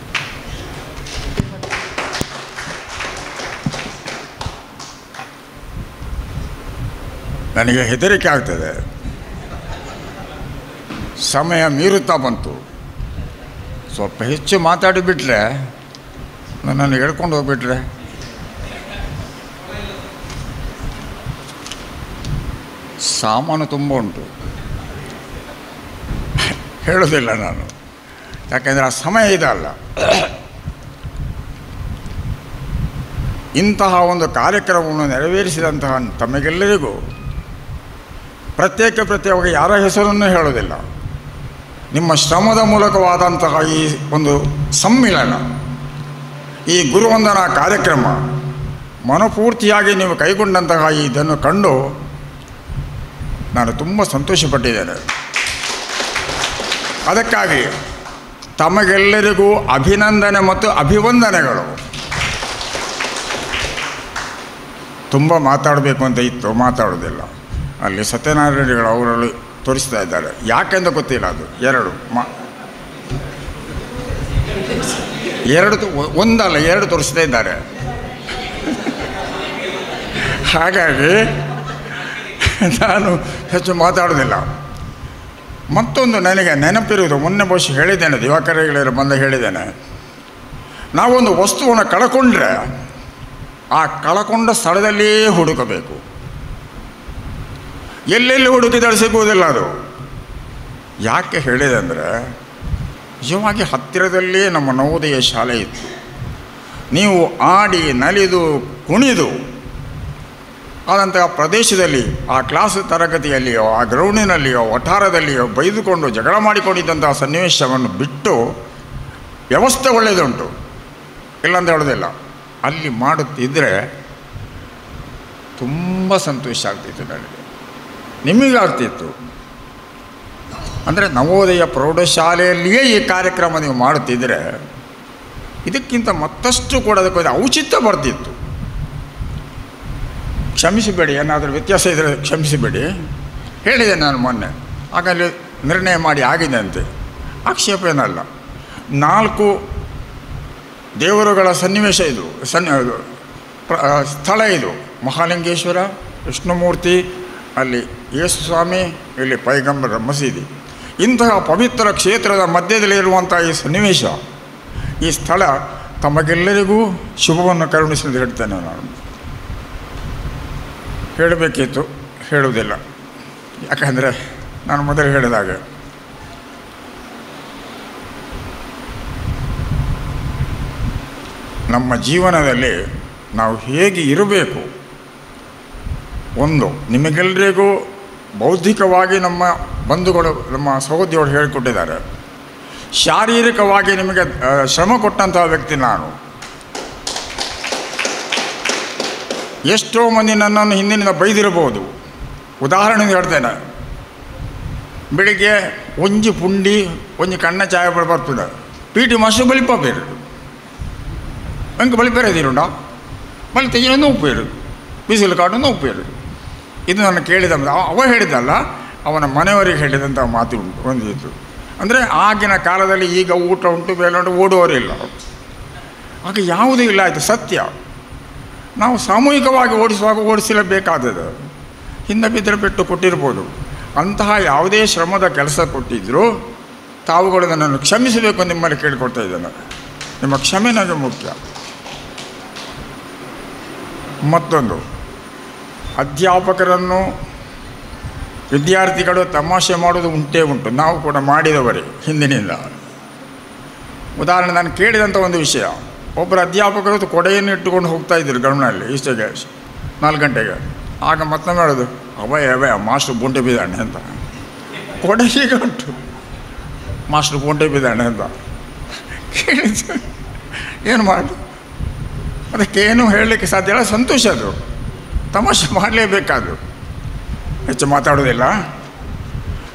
ನನಗೆ ಹೆದರಿಕೆ ಆಗ್ತದೆ. ಸಮಯ ಮೀರುತ್ತಾ ಬಂತು. ಸ್ವಲ್ಪ ಹೆಚ್ಚು ಮಾತಾಡಿಬಿಟ್ರೆ, ನನ್ನನ್ನು ಎಳ್ಕೊಂಡು ಹೋಗ್ಬಿಟ್ರೆ ಸಾಮಾನು ತುಂಬ ಉಂಟು, ಹೇಳೋದಿಲ್ಲ ನಾನು, ಯಾಕೆಂದರೆ ಆ ಸಮಯ ಇದಲ್ಲ. ಇಂತಹ ಒಂದು ಕಾರ್ಯಕ್ರಮವನ್ನು ನೆರವೇರಿಸಿದಂತಹ ತಮಗೆಲ್ಲರಿಗೂ ಪ್ರತ್ಯೇಕವಾಗಿ ಯಾರ ಹೆಸರನ್ನು ಹೇಳೋದಿಲ್ಲ. ನಿಮ್ಮ ಶ್ರಮದ ಮೂಲಕವಾದಂತಹ ಈ ಒಂದು ಸಮ್ಮಿಲನ, ಈ ಗುರುವಂದನಾ ಕಾರ್ಯಕ್ರಮ ಮನಪೂರ್ತಿಯಾಗಿ ನೀವು ಕೈಗೊಂಡಂತಹ ಇದನ್ನು ಕಂಡು ನಾನು ತುಂಬ ಸಂತೋಷಪಟ್ಟಿದ್ದೇನೆ. ಅದಕ್ಕಾಗಿ ತಮಗೆಲ್ಲರಿಗೂ ಅಭಿನಂದನೆ ಮತ್ತು ಅಭಿವಂದನೆಗಳು. ತುಂಬ ಮಾತಾಡಬೇಕು ಅಂತ ಇತ್ತು, ಮಾತಾಡೋದಿಲ್ಲ. ಅಲ್ಲಿ ಸತ್ಯನಾರಾಯಣಗಳು ಅವರಲ್ಲಿ ತೋರಿಸ್ತಾ ಇದ್ದಾರೆ, ಯಾಕೆಂದು ಗೊತ್ತಿಲ್ಲ. ಅದು ಒಂದಲ್ಲ ಎರಡು ತೋರಿಸ್ತಾ ಇದ್ದಾರೆ. ಹಾಗಾಗಿ ನಾನು ಹೆಚ್ಚು ಮಾತಾಡೋದಿಲ್ಲ. ಮತ್ತೊಂದು ನನಗೆ ನೆನಪಿರುವುದು, ಮೊನ್ನೆ ಬಹುಶಃ ಹೇಳಿದ್ದೇನೆ, ದಿವಾಕರಗಳು ಬಂದ ಹೇಳಿದ್ದೇನೆ, ನಾವೊಂದು ವಸ್ತುವನ್ನು ಕಳ್ಕೊಂಡ್ರೆ ಆ ಕಳ್ಕೊಂಡ ಸ್ಥಳದಲ್ಲಿಯೇ ಹುಡುಕಬೇಕು. ಎಲ್ಲೆಲ್ಲಿ ಹುಡುಕಿದರೆ ಸಿಗುವುದಿಲ್ಲ ಅದು. ಯಾಕೆ ಹೇಳಿದೆ ಅಂದರೆ, ನಿಜವಾಗಿ ಹತ್ತಿರದಲ್ಲೇ ನಮ್ಮ ನವೋದಯ ಶಾಲೆ ಇತ್ತು. ನೀವು ಆಡಿ ನಲಿದು ಕುಣಿದು ಆದಂತಹ ಪ್ರದೇಶದಲ್ಲಿ, ಆ ಕ್ಲಾಸ್ ತರಗತಿಯಲ್ಲಿಯೋ ಆ ಗ್ರೌಂಡಿನಲ್ಲಿಯೋ ವಠಾರದಲ್ಲಿಯೋ ಬೈದುಕೊಂಡು ಜಗಳ ಮಾಡಿಕೊಂಡಿದ್ದಂತಹ ಸನ್ನಿವೇಶವನ್ನು ಬಿಟ್ಟು, ವ್ಯವಸ್ಥೆ ಒಳ್ಳೆಯದುಂಟು, ಇಲ್ಲಂತ ಹೇಳೋದಿಲ್ಲ, ಅಲ್ಲಿ ಮಾಡುತ್ತಿದ್ದರೆ ತುಂಬ ಸಂತೋಷ ಆಗ್ತಿತ್ತು ನನಗೆ, ನಿಮಗಾಗ್ತಿತ್ತು. ಅಂದರೆ ನವೋದಯ ಪ್ರೌಢಶಾಲೆಯಲ್ಲಿಯೇ ಈ ಕಾರ್ಯಕ್ರಮ ನೀವು ಮಾಡುತ್ತಿದ್ದರೆ ಇದಕ್ಕಿಂತ ಮತ್ತಷ್ಟು ಕೂಡ ಅದಕ್ಕೆ ಔಚಿತ್ಯ ಬರ್ತಿತ್ತು. ಕ್ಷಮಿಸಿಬೇಡಿ, ಏನಾದರೂ ವ್ಯತ್ಯಾಸ ಇದ್ದರೆ ಕ್ಷಮಿಸಿಬೇಡಿ. ಹೇಳಿದೆ ನಾನು ಮೊನ್ನೆ, ಆಗಲೇ ನಿರ್ಣಯ ಮಾಡಿ ಆಗಿದೆ ಅಂತೆ, ಆಕ್ಷೇಪ ಏನಲ್ಲ. 4 ದೇವರುಗಳ ಸನ್ನಿವೇಶ ಇದು, ಸ್ಥಳ ಇದು. ಮಹಾಲಿಂಗೇಶ್ವರ, ವಿಷ್ಣುಮೂರ್ತಿ, ಅಲ್ಲಿ ಯೇಸು ಸ್ವಾಮಿ, ಇಲ್ಲಿ ಪೈಗಂಬರ ಮಸೀದಿ. ಇಂತಹ ಪವಿತ್ರ ಕ್ಷೇತ್ರದ ಮಧ್ಯದಲ್ಲಿರುವಂಥ ಈ ಸನ್ನಿವೇಶ, ಈ ಸ್ಥಳ ತಮಗೆಲ್ಲರಿಗೂ ಶುಭವನ್ನು ಕರುಣಿಸಲು ಹೇಳ್ತೇನೆ. ನಾನು ಹೇಳಬೇಕಿತ್ತು, ಹೇಳುವುದಿಲ್ಲ. ಯಾಕಂದರೆ ನಾನು ಮೊದಲು ಹೇಳಿದಾಗ ನಮ್ಮ ಜೀವನದಲ್ಲಿ ನಾವು ಹೇಗೆ ಇರಬೇಕು, ಒಂದು ನಿಮಗೆಲ್ಲರಿಗೂ ಬೌದ್ಧಿಕವಾಗಿ ನಮ್ಮ ಬಂಧುಗಳು, ನಮ್ಮ ಸಹೋದರಿಯವರು ಹೇಳಿಕೊಟ್ಟಿದ್ದಾರೆ. ಶಾರೀರಿಕವಾಗಿ ನಿಮಗೆ ಶ್ರಮ ಕೊಟ್ಟಂತಹ ವ್ಯಕ್ತಿ ನಾನು. ಎಷ್ಟೋ ಮಂದಿ ನನ್ನನ್ನು ಹಿಂದಿನಿಂದ ಬೈದಿರಬಹುದು. ಉದಾಹರಣೆಗೆ ಹೇಳ್ತೇನೆ, ಬೆಳಿಗ್ಗೆ ಒಂಜಿ ಪುಂಡಿ ಒಂಜಿ ಕಣ್ಣ ಚಾಯ ಬರ್ತದೆ, PT ಮಾಸ್ಟರ್ ಬಲಿಪೇರು ಎಂಗೆ ಬಲಿಪೇರದಿರುಂಡ ಬಲಿ ತೆಗಿನೊಂದು ಉಪ್ಪೇರು, ಬಿಸಿಲು ಕಾಟೊಂದು ಉಪ್ಪೇರು. ಇದು ನಾನು ಕೇಳಿದ, ಅವ ಹೇಳಿದಲ್ಲ, ಅವನ ಮನೆಯವರಿಗೆ ಹೇಳಿದಂಥ ಮಾತು ಉಂಟು ಒಂದಿತ್ತು. ಅಂದರೆ ಆಗಿನ ಕಾಲದಲ್ಲಿ, ಈಗ ಊಟ ಉಂಟು ಬೇಲೆ ಉಂಟು, ಓಡುವವರಿಲ್ಲ, ಆಗ ಯಾವುದೂ ಇಲ್ಲ. ಆಯಿತು, ಸತ್ಯ. ನಾವು ಸಾಮೂಹಿಕವಾಗಿ ಓಡಿಸಲೇಬೇಕಾದದ್ದು. ಹಿಂದೆ ಬಿದ್ದರೆ ಪೆಟ್ಟು ಕೊಟ್ಟಿರ್ಬೋದು. ಅಂತಹ ಯಾವುದೇ ಶ್ರಮದ ಕೆಲಸ ಕೊಟ್ಟಿದ್ದರೂ ತಾವುಗಳು ನನ್ನನ್ನು ಕ್ಷಮಿಸಬೇಕು ನಿಮ್ಮಲ್ಲಿ ಕೇಳಿಕೊಡ್ತಾ ಇದ್ದೇನೆ. ನಿಮ್ಮ ಕ್ಷಮೆ ನನಗೆ ಮುಖ್ಯ. ಮತ್ತೊಂದು, ಅಧ್ಯಾಪಕರನ್ನು ವಿದ್ಯಾರ್ಥಿಗಳು ತಮಾಷೆ ಮಾಡೋದು ಉಂಟೇ ಉಂಟು, ನಾವು ಕೂಡ ಮಾಡಿದವರೇ ಹಿಂದಿನಿಂದ. ಉದಾಹರಣೆ, ನಾನು ಕೇಳಿದಂಥ ಒಂದು ವಿಷಯ, ಒಬ್ಬರು ಅಧ್ಯಾಪಕರು ಕೊಡೆಯನ್ನು ಇಟ್ಟುಕೊಂಡು ಹೋಗ್ತಾ ಇದ್ದರು ಗ್ರೌಂಡ್ನಲ್ಲಿ ಈಚೆಗೆ 4 ಗಂಟೆಗೆ. ಆಗ ಮತ್ತೊಮ್ಮೆ ಹೇಳೋದು, ಅವೇ ಮಾಸ್ಟ್ರು ಬೊಂಟೆ ಬಿದ್ದಾಣೆ ಅಂತ. ಕೊಡೆ ಈಗ ಉಂಟು, ಮಾಸ್ಟ್ರು ಬೊಂಟೆ ಬಿದ್ದಾಣೆ ಅಂತ ಕೇಳಿದ್ದು. ಏನು ಮಾಡೋದು, ಅದಕ್ಕೇನು ಹೇಳಲಿಕ್ಕೆ ಸಾಧ್ಯ ಇಲ್ಲ. ಸಂತೋಷ, ಅದು ತಮಾಷೆ ಮಾಡಲೇಬೇಕಾದ್ರು. ಹೆಚ್ಚು ಮಾತಾಡೋದಿಲ್ಲ.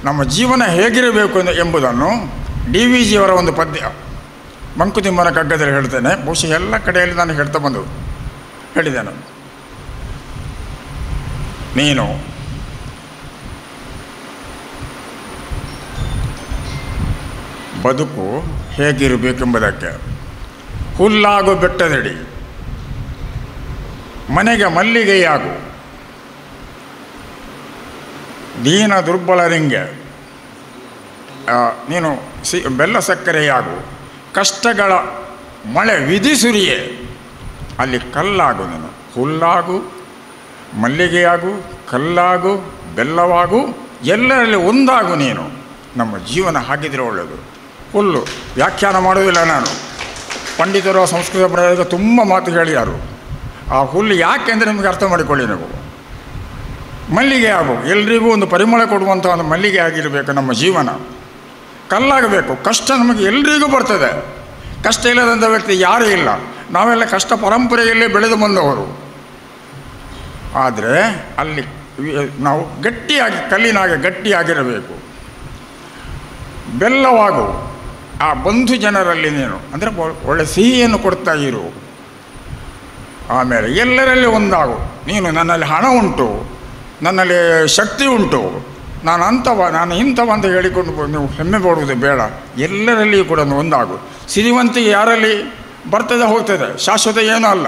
ನಮ್ಮ ಜೀವನ ಹೇಗಿರಬೇಕು ಎಂಬುದನ್ನು DVG ಅವರ ಒಂದು ಪದ್ಯ ಮಂಕುತಿಮ್ಮನ ಕಗ್ಗದಲ್ಲಿ ಹೇಳ್ತೇನೆ. ಬಹುಶಃ ಎಲ್ಲ ಕಡೆಯಲ್ಲಿ ನಾನು ಹೇಳ್ತಾ ಹೇಳಿದ್ದೇನೆ. ನೀನು ಬದುಕು ಹೇಗಿರಬೇಕೆಂಬುದಕ್ಕೆ, ಹುಲ್ಲಾಗು ಬೆಟ್ಟದಡಿ, ಮನೆಗೆ ಮಲ್ಲಿಗೆಯಾಗು, ದೀನ ದುರ್ಬಲರಿಂಗೆ ನೀನು ಬೆಲ್ಲ ಸಕ್ಕರೆಯಾಗು, ಕಷ್ಟಗಳ ಮಳೆ ವಿಧಿಸುರಿಯೇ ಅಲ್ಲಿ ಕಲ್ಲಾಗು. ನೀನು ಹುಲ್ಲಾಗು, ಮಲ್ಲಿಗೆಯಾಗು, ಕಲ್ಲಾಗು, ಬೆಲ್ಲವಾಗು, ಎಲ್ಲರಲ್ಲಿ ಒಂದಾಗು ನೀನು. ನಮ್ಮ ಜೀವನ ಹಾಗಿದ್ರೆ ಒಳ್ಳೆಯದು. ಹುಲ್ಲು ವ್ಯಾಖ್ಯಾನ ಮಾಡೋದಿಲ್ಲ ನಾನು. ಪಂಡಿತರು ಸಂಸ್ಕೃತ ಬರೆದಾಗ ತುಂಬ ಮಾತು ಹೇಳಿಯಾರು. ಆ ಹುಲ್ಲು ಯಾಕೆ ಅಂದರೆ ನಿಮಗೆ ಅರ್ಥ ಮಾಡಿಕೊಳ್ಳಿ ನೀವು. ಮಲ್ಲಿಗೆ ಆಗು, ಎಲ್ರಿಗೂ ಒಂದು ಪರಿಮಳ ಕೊಡುವಂಥ ಒಂದು ಮಲ್ಲಿಗೆ ಆಗಿರಬೇಕು ನಮ್ಮ ಜೀವನ. ಕಲ್ಲಾಗಬೇಕು, ಕಷ್ಟ ನಮಗೆ ಎಲ್ರಿಗೂ ಬರ್ತದೆ. ಕಷ್ಟ ಇಲ್ಲದಂಥ ವ್ಯಕ್ತಿ ಯಾರೂ ಇಲ್ಲ. ನಾವೆಲ್ಲ ಕಷ್ಟ ಪರಂಪರೆಯಲ್ಲೇ ಬೆಳೆದು ಬಂದವರು. ಆದರೆ ಅಲ್ಲಿ ನಾವು ಗಟ್ಟಿಯಾಗಿ ಕಲ್ಲಿನಾಗೆ ಗಟ್ಟಿಯಾಗಿರಬೇಕು. ಬೆಲ್ಲವಾಗು ಆ ಬಂಧು ಜನರಲ್ಲಿ ನೀನು ಅಂದರೆ ಒಳ್ಳೆ ಸಿಹಿಯನ್ನು ಕೊಡ್ತಾ ಇರು. ಆಮೇಲೆ ಎಲ್ಲರಲ್ಲಿ ಒಂದಾಗು. ನೀನು ನನ್ನಲ್ಲಿ ಹಣ ಉಂಟು, ನನ್ನಲ್ಲಿ ಶಕ್ತಿ ಉಂಟು, ನಾನು ಅಂಥವ ನಾನು ಇಂಥವ ಅಂತ ಹೇಳಿಕೊಂಡು ನೀವು ಹೆಮ್ಮೆ ಪಡುವುದು ಬೇಡ. ಎಲ್ಲರಲ್ಲಿಯೂ ಕೂಡ ಒಂದಾಗು. ಸಿರಿವಂತಿಗೆ ಯಾರಲ್ಲಿ ಬರ್ತದೆ ಹೋಗ್ತದೆ, ಶಾಶ್ವತ ಏನೂ ಅಲ್ಲ.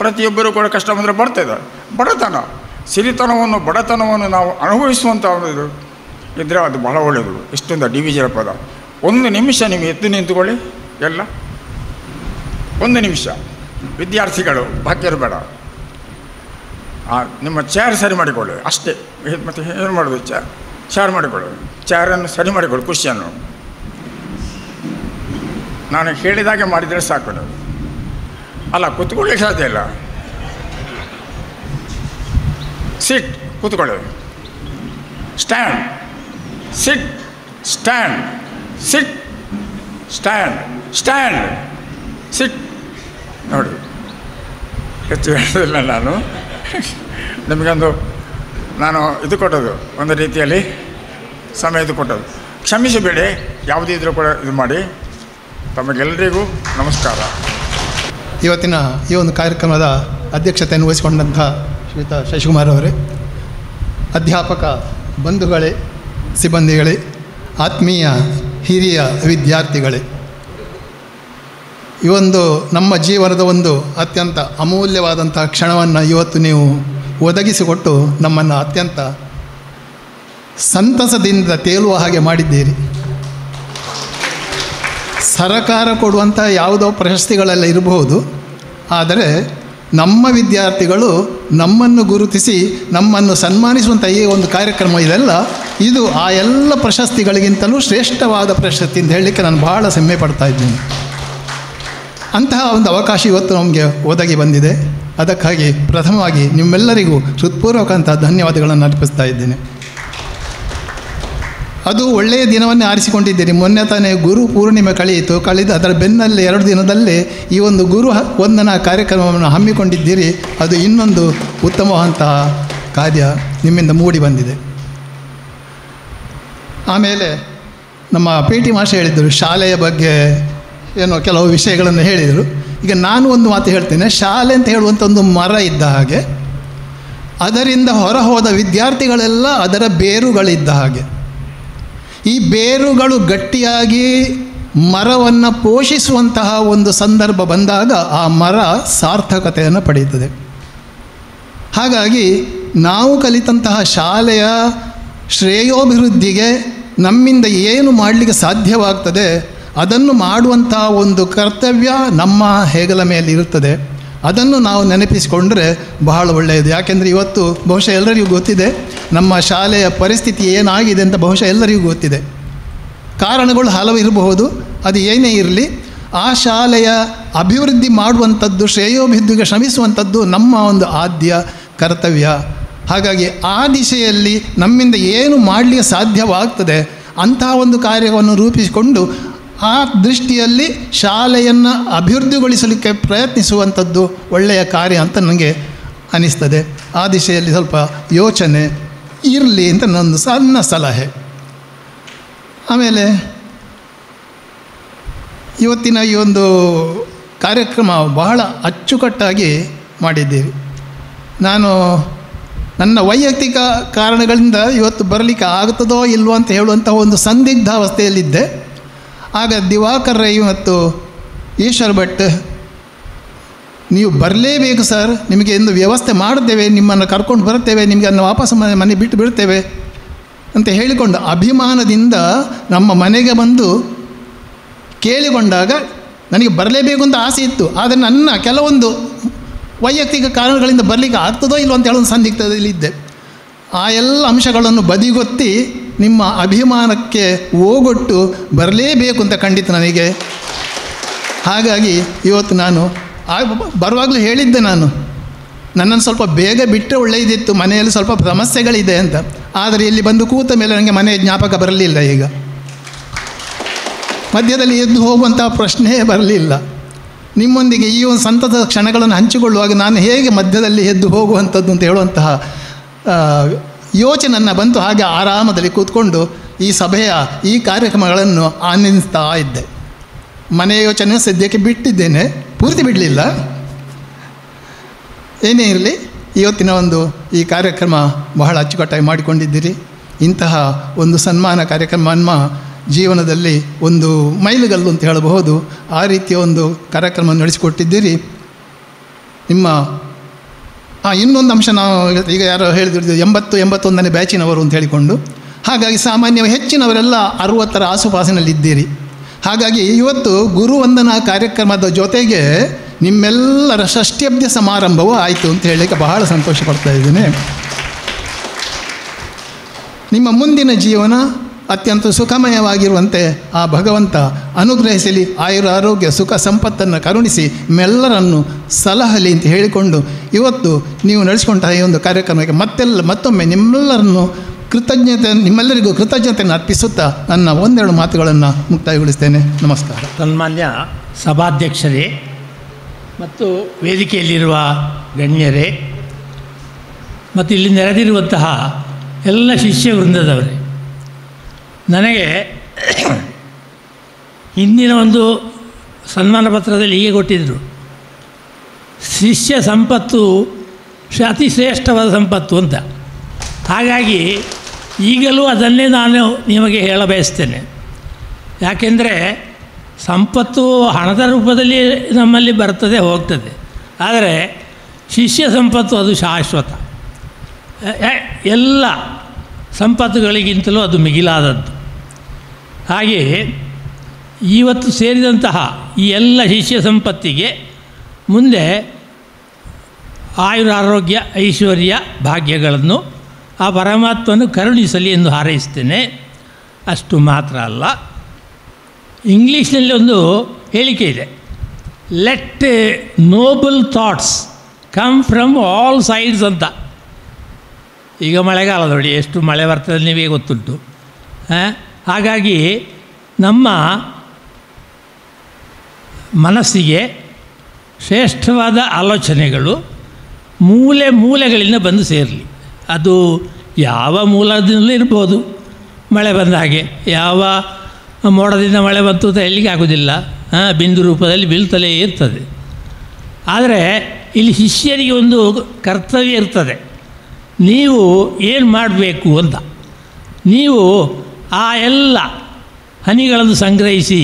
ಪ್ರತಿಯೊಬ್ಬರೂ ಕೂಡ ಕಷ್ಟ ಬಂದರೆ ಬರ್ತದೆ. ಬಡತನ ಬಡತನವನ್ನು ನಾವು ಅನುಭವಿಸುವಂಥ ಒಂದು ಇದ್ದರೆ ಅದು ಬಹಳ ಒಳ್ಳೆಯದು. ಇಷ್ಟೊಂದು ಡಿವಿಜನ್ ಪದ. 1 ನಿಮಿಷ ನೀವು ಎದ್ದು ನಿಂತುಕೊಳ್ಳಿ ಎಲ್ಲ. 1 ನಿಮಿಷ. ವಿದ್ಯಾರ್ಥಿಗಳು ಬಾಕಿರು ಬೇಡ. ನಿಮ್ಮ ಚೇರ್ ಸರಿ ಮಾಡಿಕೊಳ್ಳಿ ಅಷ್ಟೇ. ಮತ್ತು ಏನು ಮಾಡೋದು? ಚೇರ್ ಮಾಡಿಕೊಳ್ಳಿ, ಚೇರನ್ನು ಸರಿ ಮಾಡಿಕೊಳ್ಳಿ, ಖುಷಿಯನ್ನು. ನಾನು ಹೇಳಿದಾಗೆ ಮಾಡಿದರೆ ಸಾಕು. ನೀವು ಅಲ್ಲ ಕೂತ್ಕೊಳ್ಳಿಕ್ಕೆ ಸಾಧ್ಯ ಇಲ್ಲ. ಸಿಟ್, ಕೂತ್ಕೊಳ್ಳಿ. ಸ್ಟ್ಯಾಂಡ್, ಸಿಟ್, ಸ್ಟ್ಯಾಂಡ್, ಸಿಟ್, ಸ್ಟ್ಯಾಂಡ್, ಸ್ಟ್ಯಾಂಡ್, ಸಿಟ್. ನೋಡಿ, ಹೆಚ್ಚು ಹೇಳೋದಿಲ್ಲ ನಾನು. ನಿಮಗೊಂದು ನಾನು ಇದು ಕೊಟ್ಟೋದು, ಒಂದು ರೀತಿಯಲ್ಲಿ ಸಮಯ ಇದು ಕೊಟ್ಟೋದು. ಕ್ಷಮಿಸಬೇಡಿ, ಯಾವುದೇ ಇದ್ರೂ ಕೂಡ ಇದು ಮಾಡಿ. ತಮಗೆಲ್ಲರಿಗೂ ನಮಸ್ಕಾರ. ಇವತ್ತಿನ ಈ ಒಂದು ಕಾರ್ಯಕ್ರಮದ ಅಧ್ಯಕ್ಷತೆಯನ್ನು ವಹಿಸಿಕೊಂಡಂಥ ಶ್ರೀಯುತ ಶಶಿಕುಮಾರ್ ಅವರೇ, ಅಧ್ಯಾಪಕ ಬಂಧುಗಳೇ, ಸಿಬ್ಬಂದಿಗಳೇ, ಆತ್ಮೀಯ ಹಿರಿಯ ವಿದ್ಯಾರ್ಥಿಗಳೇ, ಈ ಒಂದು ನಮ್ಮ ಜೀವನದ ಒಂದು ಅತ್ಯಂತ ಅಮೂಲ್ಯವಾದಂಥ ಕ್ಷಣವನ್ನು ಇವತ್ತು ನೀವು ಒದಗಿಸಿಕೊಟ್ಟು ನಮ್ಮನ್ನು ಅತ್ಯಂತ ಸಂತಸದಿಂದ ತೇಲುವ ಹಾಗೆ ಮಾಡಿದ್ದೀರಿ. ಸರಕಾರ ಕೊಡುವಂಥ ಯಾವುದೋ ಪ್ರಶಸ್ತಿಗಳೆಲ್ಲ ಇರಬಹುದು, ಆದರೆ ನಮ್ಮ ವಿದ್ಯಾರ್ಥಿಗಳು ನಮ್ಮನ್ನು ಗುರುತಿಸಿ ನಮ್ಮನ್ನು ಸನ್ಮಾನಿಸುವಂಥ ಈ ಒಂದು ಕಾರ್ಯಕ್ರಮ ಇದೆಲ್ಲ, ಇದು ಆ ಎಲ್ಲ ಪ್ರಶಸ್ತಿಗಳಿಗಿಂತಲೂ ಶ್ರೇಷ್ಠವಾದ ಪ್ರಶಸ್ತಿ ಅಂತ ಹೇಳಲಿಕ್ಕೆ ನಾನು ಭಾಳ ಹೆಮ್ಮೆ ಪಡ್ತಾ ಇದ್ದೀನಿ. ಅಂತಹ ಒಂದು ಅವಕಾಶ ಇವತ್ತು ನಮಗೆ ಒದಗಿ ಬಂದಿದೆ. ಅದಕ್ಕಾಗಿ ಪ್ರಥಮವಾಗಿ ನಿಮ್ಮೆಲ್ಲರಿಗೂ ಹೃತ್ಪೂರ್ವಕಂಥ ಧನ್ಯವಾದಗಳನ್ನು ಅರ್ಪಿಸ್ತಾ ಇದ್ದೇನೆ. ಅದು ಒಳ್ಳೆಯ ದಿನವನ್ನೇ ಆರಿಸಿಕೊಂಡಿದ್ದೀರಿ. ಮೊನ್ನೆ ತಾನೇ ಗುರು ಪೂರ್ಣಿಮೆ ಕಳೆದ ಅದರ ಬೆನ್ನಲ್ಲೇ 2 ದಿನದಲ್ಲೇ ಈ ಒಂದು ಗುರು ವಂದನಾ ಕಾರ್ಯಕ್ರಮವನ್ನು ಹಮ್ಮಿಕೊಂಡಿದ್ದೀರಿ. ಅದು ಇನ್ನೊಂದು ಉತ್ತಮವಾದಂತಹ ಕಾರ್ಯ ನಿಮ್ಮಿಂದ ಮೂಡಿ ಬಂದಿದೆ. ಆಮೇಲೆ ನಮ್ಮ ಪಿ ಟಿ ಮಾಸ್ಟರ್ ಹೇಳಿದ್ದರು, ಶಾಲೆಯ ಬಗ್ಗೆ ಏನೋ ಕೆಲವು ವಿಷಯಗಳನ್ನು ಹೇಳಿದರು. ಈಗ ನಾನು ಒಂದು ಮಾತು ಹೇಳ್ತೇನೆ. ಶಾಲೆ ಅಂತ ಹೇಳುವಂಥ ಒಂದು ಮರ ಇದ್ದ ಹಾಗೆ, ಅದರಿಂದ ಹೊರ ಹೋದ ವಿದ್ಯಾರ್ಥಿಗಳೆಲ್ಲ ಅದರ ಬೇರುಗಳಿದ್ದ ಹಾಗೆ. ಈ ಬೇರುಗಳು ಗಟ್ಟಿಯಾಗಿ ಮರವನ್ನು ಪೋಷಿಸುವಂತಹ ಒಂದು ಸಂದರ್ಭ ಬಂದಾಗ ಆ ಮರ ಸಾರ್ಥಕತೆಯನ್ನು ಪಡೆಯುತ್ತದೆ. ಹಾಗಾಗಿ ನಾವು ಕಲಿತಂತಹ ಶಾಲೆಯ ಶ್ರೇಯೋಭಿವೃದ್ಧಿಗೆ ನಮ್ಮಿಂದ ಏನು ಮಾಡಲಿಕ್ಕೆ ಸಾಧ್ಯವಾಗ್ತದೆ ಅದನ್ನು ಮಾಡುವಂತಹ ಒಂದು ಕರ್ತವ್ಯ ನಮ್ಮ ಹೆಗಲ ಮೇಲೆ ಇರುತ್ತದೆ. ಅದನ್ನು ನಾವು ನೆನಪಿಸಿಕೊಂಡ್ರೆ ಬಹಳ ಒಳ್ಳೆಯದು. ಯಾಕೆಂದರೆ ಇವತ್ತು ಬಹುಶಃ ಎಲ್ಲರಿಗೂ ಗೊತ್ತಿದೆ ನಮ್ಮ ಶಾಲೆಯ ಪರಿಸ್ಥಿತಿ ಏನಾಗಿದೆ ಅಂತ. ಬಹುಶಃ ಎಲ್ಲರಿಗೂ ಗೊತ್ತಿದೆ. ಕಾರಣಗಳು ಹಲವು ಇರಬಹುದು. ಅದು ಏನೇ ಇರಲಿ, ಆ ಶಾಲೆಯ ಅಭಿವೃದ್ಧಿ ಮಾಡುವಂಥದ್ದು, ಶ್ರೇಯೋಭಿವೃದ್ಧಿಗೆ ಶ್ರಮಿಸುವಂಥದ್ದು ನಮ್ಮ ಒಂದು ಆದ್ಯ ಕರ್ತವ್ಯ. ಹಾಗಾಗಿ ಆ ದಿಶೆಯಲ್ಲಿ ನಮ್ಮಿಂದ ಏನು ಮಾಡಲಿಕ್ಕೆ ಸಾಧ್ಯವಾಗ್ತದೆ ಅಂತಹ ಒಂದು ಕಾರ್ಯವನ್ನು ರೂಪಿಸಿಕೊಂಡು ಆ ದೃಷ್ಟಿಯಲ್ಲಿ ಶಾಲೆಯನ್ನು ಅಭಿವೃದ್ಧಿಗೊಳಿಸಲಿಕ್ಕೆ ಪ್ರಯತ್ನಿಸುವಂಥದ್ದು ಒಳ್ಳೆಯ ಕಾರ್ಯ ಅಂತ ನನಗೆ ಅನ್ನಿಸ್ತದೆ. ಆ ದಿಶೆಯಲ್ಲಿ ಸ್ವಲ್ಪ ಯೋಚನೆ ಇರಲಿ ಅಂತ ನನ್ನೊಂದು ಸಣ್ಣ ಸಲಹೆ. ಆಮೇಲೆ ಇವತ್ತಿನ ಈ ಒಂದು ಕಾರ್ಯಕ್ರಮ ಬಹಳ ಅಚ್ಚುಕಟ್ಟಾಗಿ ಮಾಡಿದ್ದೀರಿ. ನಾನು ನನ್ನ ವೈಯಕ್ತಿಕ ಕಾರಣಗಳಿಂದ ಇವತ್ತು ಬರಲಿಕ್ಕೆ ಆಗ್ತದೋ ಇಲ್ವೋ ಅಂತ ಹೇಳುವಂಥ ಒಂದು ಸಂದಿಗ್ಧ ಅವಸ್ಥೆಯಲ್ಲಿದ್ದೆ. ಆಗ ದಿವಾಕರ್ ರೈ ಮತ್ತು ಈಶ್ವರ್ ಭಟ್, ನೀವು ಬರಲೇಬೇಕು ಸರ್, ನಿಮಗೆ ಎಂದು ವ್ಯವಸ್ಥೆ ಮಾಡ್ತೇವೆ, ನಿಮ್ಮನ್ನು ಕರ್ಕೊಂಡು ಬರ್ತೇವೆ, ನಿಮಗೆ ಅನ್ನು ವಾಪಸ್ ಮನೆ ಬಿಟ್ಟು ಬಿಡ್ತೇವೆ ಅಂತ ಹೇಳಿಕೊಂಡು ಅಭಿಮಾನದಿಂದ ನಮ್ಮ ಮನೆಗೆ ಬಂದು ಕೇಳಿಕೊಂಡಾಗ ನನಗೆ ಬರಲೇಬೇಕು ಅಂತ ಆಸೆ ಇತ್ತು. ಆದರೆ ನನ್ನ ಕೆಲವೊಂದು ವೈಯಕ್ತಿಕ ಕಾರಣಗಳಿಂದ ಬರಲಿಕ್ಕೆ ಆಗ್ತದೋ ಇಲ್ಲೋ ಅಂತ ಹೇಳೋ ಸಂದಿಗ್ಧದಲ್ಲಿದ್ದೆ. ಆ ಎಲ್ಲ ಅಂಶಗಳನ್ನು ಬದಿಗೊತ್ತಿ ನಿಮ್ಮ ಅಭಿಮಾನಕ್ಕೆ ಓಗೊಟ್ಟು ಬರಲೇಬೇಕು ಅಂತ ಖಂಡಿತ ನನಗೆ. ಹಾಗಾಗಿ ಇವತ್ತು ನಾನು ಬರುವಾಗಲೂ ಹೇಳಿದ್ದೆ, ನಾನು ನನ್ನನ್ನು ಸ್ವಲ್ಪ ಬೇಗ ಬಿಟ್ಟರೆ ಒಳ್ಳೆಯದಿತ್ತು, ಮನೆಯಲ್ಲಿ ಸ್ವಲ್ಪ ಸಮಸ್ಯೆಗಳಿದೆ ಅಂತ. ಆದರೆ ಇಲ್ಲಿ ಬಂದು ಕೂತ ಮೇಲೆ ನನಗೆ ಮನೆಯ ಜ್ಞಾಪಕ ಬರಲಿಲ್ಲ. ಈಗ ಮಧ್ಯದಲ್ಲಿ ಎದ್ದು ಹೋಗುವಂಥ ಪ್ರಶ್ನೆಯೇ ಬರಲಿಲ್ಲ. ನಿಮ್ಮೊಂದಿಗೆ ಈ ಒಂದು ಸಂತತ ಕ್ಷಣಗಳನ್ನು ಹಂಚಿಕೊಳ್ಳುವಾಗ ನಾನು ಹೇಗೆ ಮಧ್ಯದಲ್ಲಿ ಎದ್ದು ಹೋಗುವಂಥದ್ದು ಅಂತ ಹೇಳುವಂತಹ ಯೋಚನೆ ಬಂತು. ಹಾಗೆ ಆರಾಮದಲ್ಲಿ ಕೂತ್ಕೊಂಡು ಈ ಸಭೆಯ ಈ ಕಾರ್ಯಕ್ರಮಗಳನ್ನು ಆನಂದಿಸ್ತಾ ಇದ್ದೆ. ಮನೆಯ ಯೋಚನೆ ಸದ್ಯಕ್ಕೆ ಬಿಟ್ಟಿದ್ದೇನೆ, ಪೂರ್ತಿ ಬಿಡಲಿಲ್ಲ. ಏನೇ ಇರಲಿ, ಇವತ್ತಿನ ಒಂದು ಈ ಕಾರ್ಯಕ್ರಮ ಬಹಳ ಅಚ್ಚುಕಟ್ಟಾಗಿ ಮಾಡಿಕೊಂಡಿದ್ದೀರಿ. ಇಂತಹ ಒಂದು ಸನ್ಮಾನ ಕಾರ್ಯಕ್ರಮ ನಮ್ಮ ಜೀವನದಲ್ಲಿ ಒಂದು ಮೈಲುಗಲ್ಲು ಅಂತ ಹೇಳಬಹುದು. ಆ ರೀತಿಯ ಒಂದು ಕಾರ್ಯಕ್ರಮ ನಡೆಸಿಕೊಟ್ಟಿದ್ದೀರಿ. ನಿಮ್ಮ ಇನ್ನೊಂದು ಅಂಶ ನಾವು ಈಗ ಯಾರೋ ಹೇಳಿದ್ರು 81ನೇ ಬ್ಯಾಚಿನವರು ಅಂತ ಹೇಳಿಕೊಂಡು, ಹಾಗಾಗಿ ಸಾಮಾನ್ಯವಾಗಿ ಹೆಚ್ಚಿನವರೆಲ್ಲ 60ರ ಆಸುಪಾಸಿನಲ್ಲಿದ್ದೀರಿ. ಹಾಗಾಗಿ ಇವತ್ತು ಗುರುವಂದನಾ ಕಾರ್ಯಕ್ರಮದ ಜೊತೆಗೆ ನಿಮ್ಮೆಲ್ಲರ ಷಷ್ಠ್ಯಬ್ದ ಸಮಾರಂಭವೂ ಆಯಿತು ಅಂತ ಹೇಳಲಿಕ್ಕೆ ಬಹಳ ಸಂತೋಷ ಪಡ್ತಾ ಇದ್ದೇನೆ. ನಿಮ್ಮ ಮುಂದಿನ ಜೀವನ ಅತ್ಯಂತ ಸುಖಮಯವಾಗಿರುವಂತೆ ಆ ಭಗವಂತ ಅನುಗ್ರಹಿಸಲಿ, ಆಯುರಾರೋಗ್ಯ ಸುಖ ಸಂಪತ್ತನ್ನು ಕರುಣಿಸಿ ಮೆಲ್ಲರನ್ನು ಸಲಹಲಿ ಅಂತ ಹೇಳಿಕೊಂಡು ಇವತ್ತು ನೀವು ನಡೆಸಿಕೊಂಡ ಈ ಒಂದು ಕಾರ್ಯಕ್ರಮಕ್ಕೆ ಮತ್ತೊಮ್ಮೆ ನಿಮ್ಮೆಲ್ಲರಿಗೂ ಕೃತಜ್ಞತೆಯನ್ನು ಅರ್ಪಿಸುತ್ತಾ ನನ್ನ ಒಂದೆರಡು ಮಾತುಗಳನ್ನು ಮುಕ್ತಾಯಗೊಳಿಸ್ತೇನೆ. ನಮಸ್ಕಾರ. ಸನ್ಮಾನ್ಯ ಸಭಾಧ್ಯಕ್ಷರೇ ಮತ್ತು ವೇದಿಕೆಯಲ್ಲಿರುವ ಗಣ್ಯರೇ ಮತ್ತು ಇಲ್ಲಿ ನೆರೆದಿರುವಂತಹ ಎಲ್ಲ ಶಿಷ್ಯ ವೃಂದದವರೇ, ನನಗೆ ಹಿಂದಿನ ಒಂದು ಸನ್ಮಾನ ಪತ್ರದಲ್ಲಿ ಹೀಗೆ ಕೊಟ್ಟಿದ್ದರು, ಶಿಷ್ಯ ಸಂಪತ್ತು ಅತಿ ಶ್ರೇಷ್ಠವಾದ ಸಂಪತ್ತು ಅಂತ. ಹಾಗಾಗಿ ಈಗಲೂ ಅದನ್ನೇ ನಾನು ನಿಮಗೆ ಹೇಳ ಬಯಸ್ತೇನೆ. ಯಾಕೆಂದರೆ ಸಂಪತ್ತು ಹಣದ ರೂಪದಲ್ಲಿ ನಮ್ಮಲ್ಲಿ ಬರ್ತದೆ ಹೋಗ್ತದೆ, ಆದರೆ ಶಿಷ್ಯ ಸಂಪತ್ತು ಅದು ಶಾಶ್ವತ. ಎಲ್ಲ ಸಂಪತ್ತುಗಳಿಗಿಂತಲೂ ಅದು ಮಿಗಿಲಾದದ್ದು. ಹಾಗೆಯೇ ಇವತ್ತು ಸೇರಿದಂತಹ ಈ ಎಲ್ಲ ಶಿಷ್ಯ ಸಂಪತ್ತಿಗೆ ಮುಂದೆ ಆಯುರಾರೋಗ್ಯ ಐಶ್ವರ್ಯ ಭಾಗ್ಯಗಳನ್ನು ಆ ಪರಮಾತ್ಮನು ಕರುಣಿಸಲಿ ಎಂದು ಹಾರೈಸ್ತೇನೆ. ಅಷ್ಟು ಮಾತ್ರ ಅಲ್ಲ, ಇಂಗ್ಲೀಷ್ನಲ್ಲಿ ಒಂದು ಹೇಳಿಕೆ ಇದೆ, let Nobel thoughts come from all sides ಅಂತ. ಈಗ ಮಳೆಗಾಲ ನೋಡಿ, ಎಷ್ಟು ಮಳೆ ಬರ್ತದೆ ನೀವೇ ಗೊತ್ತುಂಟು. ಹಾಗಾಗಿ ನಮ್ಮ ಮನಸ್ಸಿಗೆ ಶ್ರೇಷ್ಠವಾದ ಆಲೋಚನೆಗಳು ಮೂಲೆಗಳಿಂದ ಬಂದು ಸೇರಲಿ. ಅದು ಯಾವ ಮೂಲದಿಂದ ಇರ್ಬೋದು, ಮಳೆ ಬಂದ ಹಾಗೆ ಯಾವ ಮೋಡದಿಂದ ಮಳೆ ಬಂತು ಅಂತ ಹೇಳಲಿಕ್ಕೆ ಆಗೋದಿಲ್ಲ, ಬಿಂದು ರೂಪದಲ್ಲಿ ಬೀಳ್ತಲೇ ಇರ್ತದೆ. ಆದರೆ ಇಲ್ಲಿ ಶಿಷ್ಯರಿಗೆ ಒಂದು ಕರ್ತವ್ಯ ಇರ್ತದೆ, ನೀವು ಏನು ಮಾಡಬೇಕು ಅಂತ. ನೀವು ಆ ಎಲ್ಲ ಹನಿಗಳನ್ನು ಸಂಗ್ರಹಿಸಿ